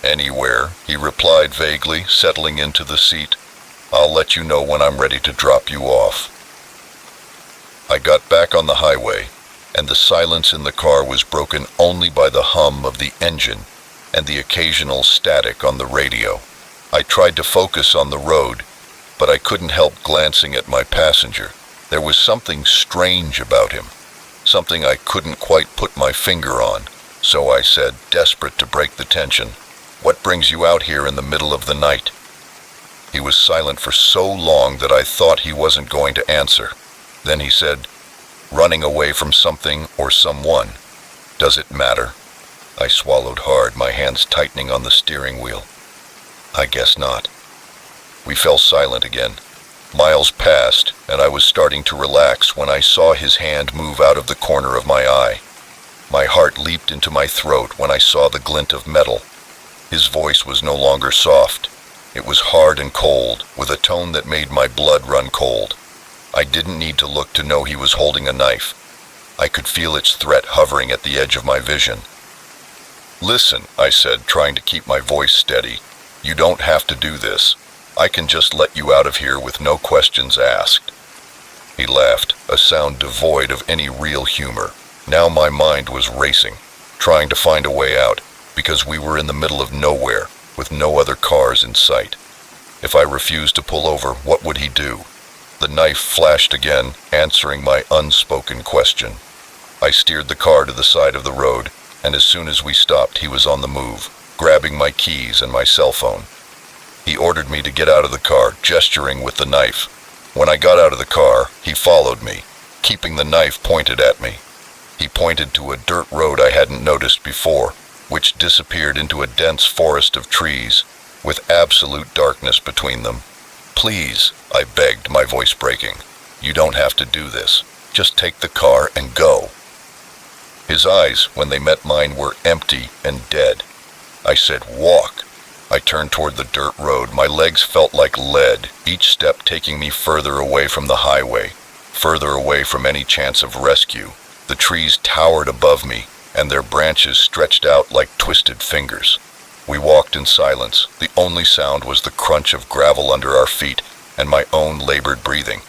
"Anywhere," he replied vaguely, settling into the seat. "I'll let you know when I'm ready to drop you off." I got back on the highway, and the silence in the car was broken only by the hum of the engine and the occasional static on the radio. I tried to focus on the road, but I couldn't help glancing at my passenger. There was something strange about him, something I couldn't quite put my finger on. So I said, desperate to break the tension, "What brings you out here in the middle of the night?" He was silent for so long that I thought he wasn't going to answer. Then he said, "Running away from something or someone. Does it matter?" I swallowed hard, my hands tightening on the steering wheel. "I guess not." We fell silent again. Miles passed, and I was starting to relax when I saw his hand move out of the corner of my eye. My heart leaped into my throat when I saw the glint of metal. His voice was no longer soft. It was hard and cold, with a tone that made my blood run cold. I didn't need to look to know he was holding a knife. I could feel its threat hovering at the edge of my vision. "Listen," I said, trying to keep my voice steady. "You don't have to do this. I can just let you out of here with no questions asked." He laughed, a sound devoid of any real humor. Now my mind was racing, trying to find a way out, because we were in the middle of nowhere, with no other cars in sight. If I refused to pull over, what would he do? The knife flashed again, answering my unspoken question. I steered the car to the side of the road, and as soon as we stopped, he was on the move, grabbing my keys and my cell phone. He ordered me to get out of the car, gesturing with the knife. When I got out of the car, he followed me, keeping the knife pointed at me. He pointed to a dirt road I hadn't noticed before, which disappeared into a dense forest of trees, with absolute darkness between them. "Please," I begged, my voice breaking. "You don't have to do this. Just take the car and go." His eyes, when they met mine, were empty and dead. I said, "Walk." I turned toward the dirt road. My legs felt like lead, each step taking me further away from the highway, further away from any chance of rescue. The trees towered above me, and their branches stretched out like twisted fingers. We walked in silence. The only sound was the crunch of gravel under our feet and my own labored breathing.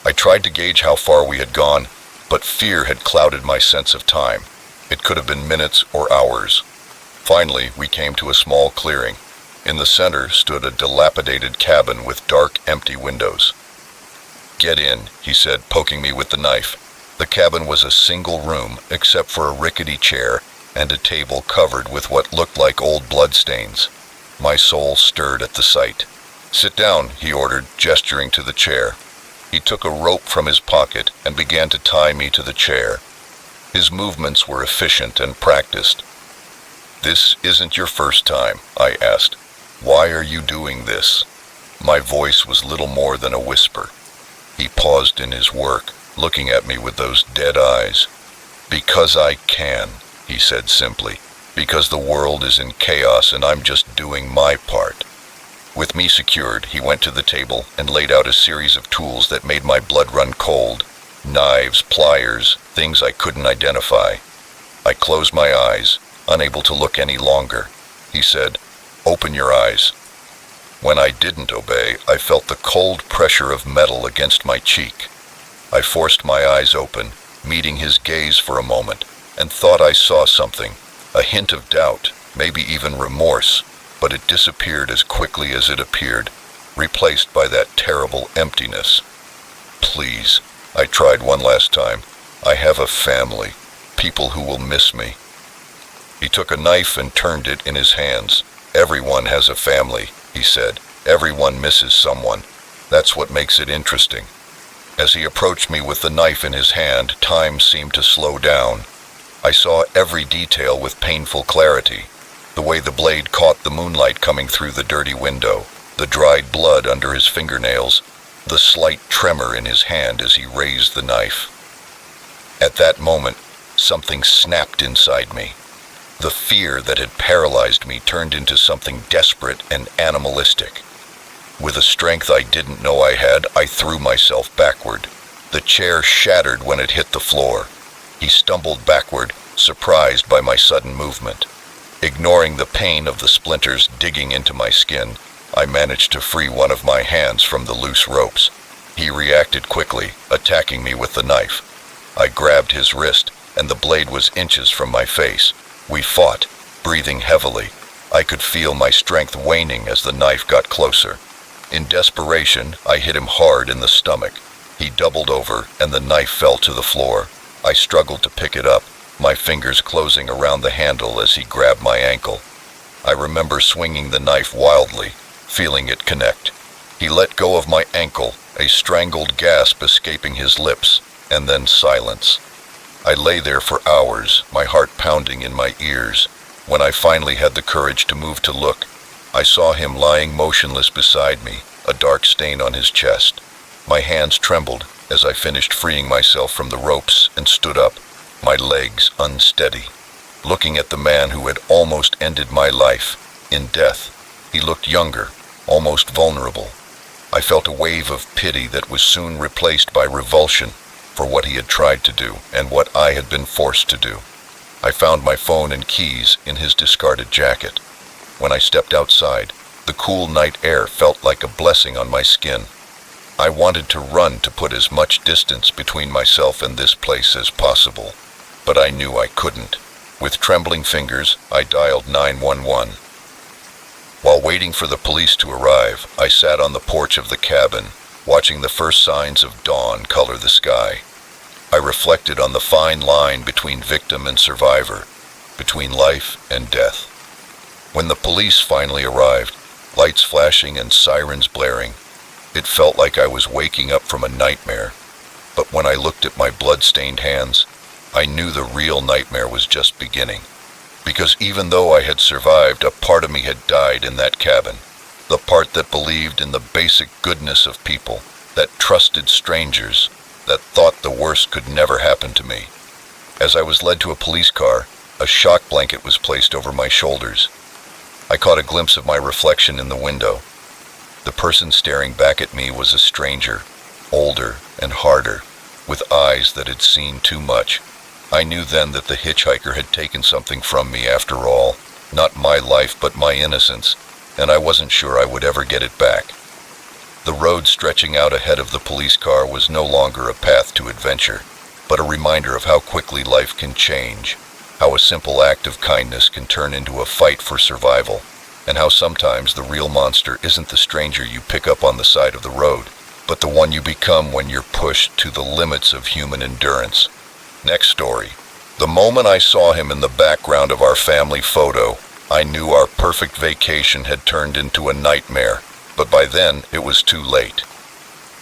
I tried to gauge how far we had gone, but fear had clouded my sense of time. It could have been minutes or hours. Finally, we came to a small clearing. In the center stood a dilapidated cabin with dark, empty windows. "Get in," he said, poking me with the knife. The cabin was a single room, except for a rickety chair and a table covered with what looked like old bloodstains. My soul stirred at the sight. "Sit down," he ordered, gesturing to the chair. He took a rope from his pocket and began to tie me to the chair. His movements were efficient and practiced. "This isn't your first time," I asked. "Why are you doing this?" My voice was little more than a whisper. He paused in his work, looking at me with those dead eyes. "Because I can," he said simply. "Because the world is in chaos and I'm just doing my part." With me secured, he went to the table and laid out a series of tools that made my blood run cold. Knives, pliers, things I couldn't identify. I closed my eyes, unable to look any longer. He said, "Open your eyes." When I didn't obey, I felt the cold pressure of metal against my cheek. I forced my eyes open, meeting his gaze for a moment, and thought I saw something, a hint of doubt, maybe even remorse, but it disappeared as quickly as it appeared, replaced by that terrible emptiness. "Please," I tried one last time. "I have a family, people who will miss me." He took a knife and turned it in his hands. "Everyone has a family," he said. "Everyone misses someone. That's what makes it interesting." As he approached me with the knife in his hand, time seemed to slow down. I saw every detail with painful clarity. The way the blade caught the moonlight coming through the dirty window, the dried blood under his fingernails, the slight tremor in his hand as he raised the knife. At that moment, something snapped inside me. The fear that had paralyzed me turned into something desperate and animalistic. With a strength I didn't know I had, I threw myself backward. The chair shattered when it hit the floor. He stumbled backward, surprised by my sudden movement. Ignoring the pain of the splinters digging into my skin, I managed to free one of my hands from the loose ropes. He reacted quickly, attacking me with the knife. I grabbed his wrist, and the blade was inches from my face. We fought, breathing heavily. I could feel my strength waning as the knife got closer. In desperation, I hit him hard in the stomach. He doubled over, and the knife fell to the floor. I struggled to pick it up, my fingers closing around the handle as he grabbed my ankle. I remember swinging the knife wildly, feeling it connect. He let go of my ankle, a strangled gasp escaping his lips, and then silence. I lay there for hours, my heart pounding in my ears. When I finally had the courage to move to look, I saw him lying motionless beside me, a dark stain on his chest. My hands trembled as I finished freeing myself from the ropes and stood up, my legs unsteady. Looking at the man who had almost ended my life, in death, he looked younger, almost vulnerable. I felt a wave of pity that was soon replaced by revulsion for what he had tried to do and what I had been forced to do. I found my phone and keys in his discarded jacket. When I stepped outside, the cool night air felt like a blessing on my skin. I wanted to run to put as much distance between myself and this place as possible, but I knew I couldn't. With trembling fingers, I dialed 911. While waiting for the police to arrive, I sat on the porch of the cabin, watching the first signs of dawn color the sky. I reflected on the fine line between victim and survivor, between life and death. When the police finally arrived, lights flashing and sirens blaring, it felt like I was waking up from a nightmare. But when I looked at my blood-stained hands, I knew the real nightmare was just beginning. Because even though I had survived, a part of me had died in that cabin. The part that believed in the basic goodness of people, that trusted strangers, that thought the worst could never happen to me. As I was led to a police car, a shock blanket was placed over my shoulders. I caught a glimpse of my reflection in the window. The person staring back at me was a stranger, older and harder, with eyes that had seen too much. I knew then that the hitchhiker had taken something from me after all, not my life but my innocence, and I wasn't sure I would ever get it back. The road stretching out ahead of the police car was no longer a path to adventure, but a reminder of how quickly life can change, how a simple act of kindness can turn into a fight for survival, and how sometimes the real monster isn't the stranger you pick up on the side of the road, but the one you become when you're pushed to the limits of human endurance. Next story. The moment I saw him in the background of our family photo, I knew our perfect vacation had turned into a nightmare, but by then it was too late.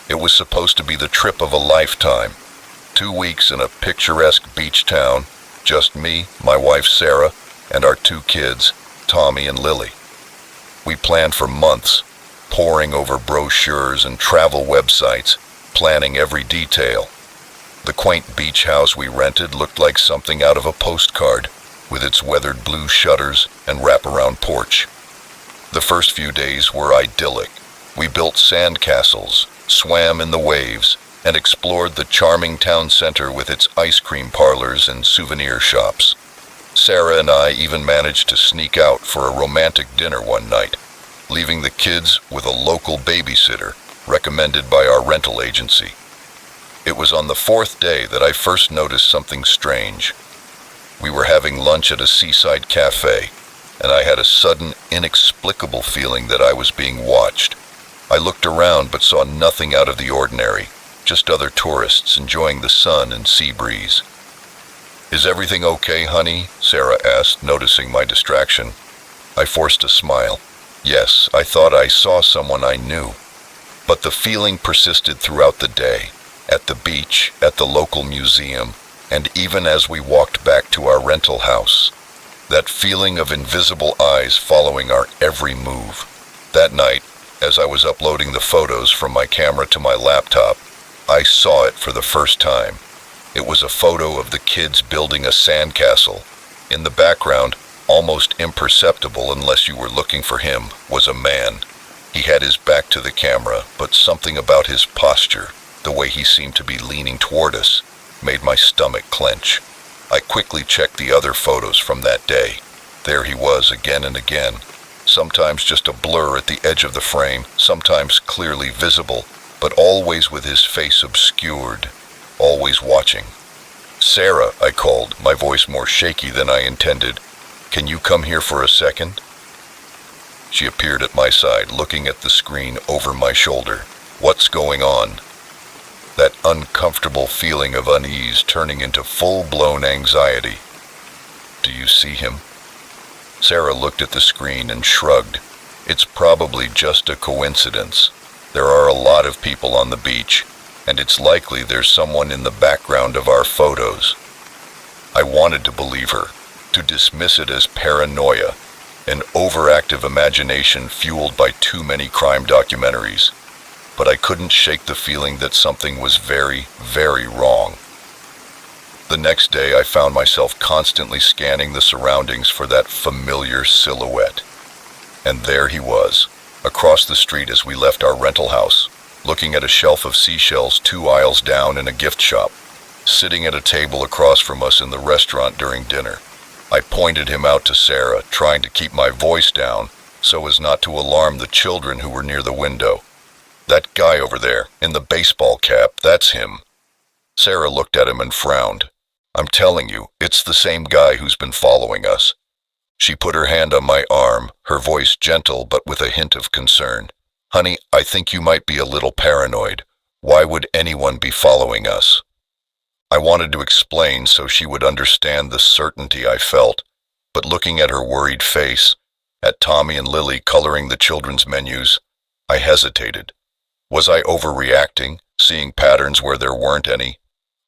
It was supposed to be the trip of a lifetime. 2 weeks in a picturesque beach town, just me, my wife Sarah, and our 2 kids, Tommy and Lily. We planned for months, poring over brochures and travel websites, planning every detail. The quaint beach house we rented looked like something out of a postcard, with its weathered blue shutters and wraparound porch. The first few days were idyllic. We built sand castles, swam in the waves, and explored the charming town center with its ice cream parlors and souvenir shops. Sarah and I even managed to sneak out for a romantic dinner one night, leaving the kids with a local babysitter recommended by our rental agency. It was on the 4th day that I first noticed something strange. We were having lunch at a seaside cafe, and I had a sudden, inexplicable feeling that I was being watched. I looked around but saw nothing out of the ordinary, just other tourists enjoying the sun and sea breeze. "Is everything okay, honey?" Sarah asked, noticing my distraction. I forced a smile. Yes, I thought I saw someone I knew. But the feeling persisted throughout the day, at the beach, at the local museum, and even as we walked back to our rental house. That feeling of invisible eyes following our every move. That night, as I was uploading the photos from my camera to my laptop, I saw it for the first time. It was a photo of the kids building a sandcastle. In the background, almost imperceptible unless you were looking for him, was a man. He had his back to the camera, but something about his posture, the way he seemed to be leaning toward us, made my stomach clench. I quickly checked the other photos from that day. There he was again and again, sometimes just a blur at the edge of the frame, sometimes clearly visible, but always with his face obscured, always watching. "Sarah," I called, my voice more shaky than I intended. "Can you come here for a second?" She appeared at my side, looking at the screen over my shoulder. "What's going on?" That uncomfortable feeling of unease turning into full-blown anxiety. "Do you see him?" Sarah looked at the screen and shrugged. "It's probably just a coincidence. There are a lot of people on the beach, and it's likely there's someone in the background of our photos." I wanted to believe her, to dismiss it as paranoia, an overactive imagination fueled by too many crime documentaries. But I couldn't shake the feeling that something was very, very wrong. The next day I found myself constantly scanning the surroundings for that familiar silhouette. And there he was, across the street as we left our rental house, looking at a shelf of seashells 2 aisles down in a gift shop, sitting at a table across from us in the restaurant during dinner. I pointed him out to Sarah, trying to keep my voice down so as not to alarm the children who were near the window. "That guy over there, in the baseball cap, that's him." Sarah looked at him and frowned. "I'm telling you, it's the same guy who's been following us." She put her hand on my arm, her voice gentle but with a hint of concern. Honey, I think you might be a little paranoid. Why would anyone be following us? I wanted to explain so she would understand the certainty I felt, but looking at her worried face, at Tommy and Lily coloring the children's menus, I hesitated. Was I overreacting, seeing patterns where there weren't any?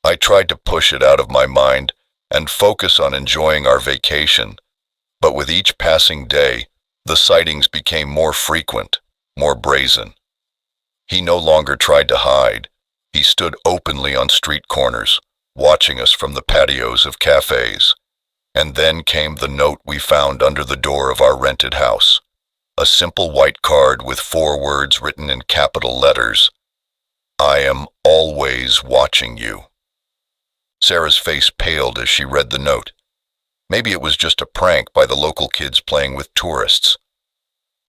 I tried to push it out of my mind and focus on enjoying our vacation, but with each passing day, the sightings became more frequent, more brazen. He no longer tried to hide. He stood openly on street corners, watching us from the patios of cafes. And then came the note we found under the door of our rented house. A simple white card with 4 words written in capital letters. I am always watching you. Sarah's face paled as she read the note. Maybe it was just a prank by the local kids playing with tourists.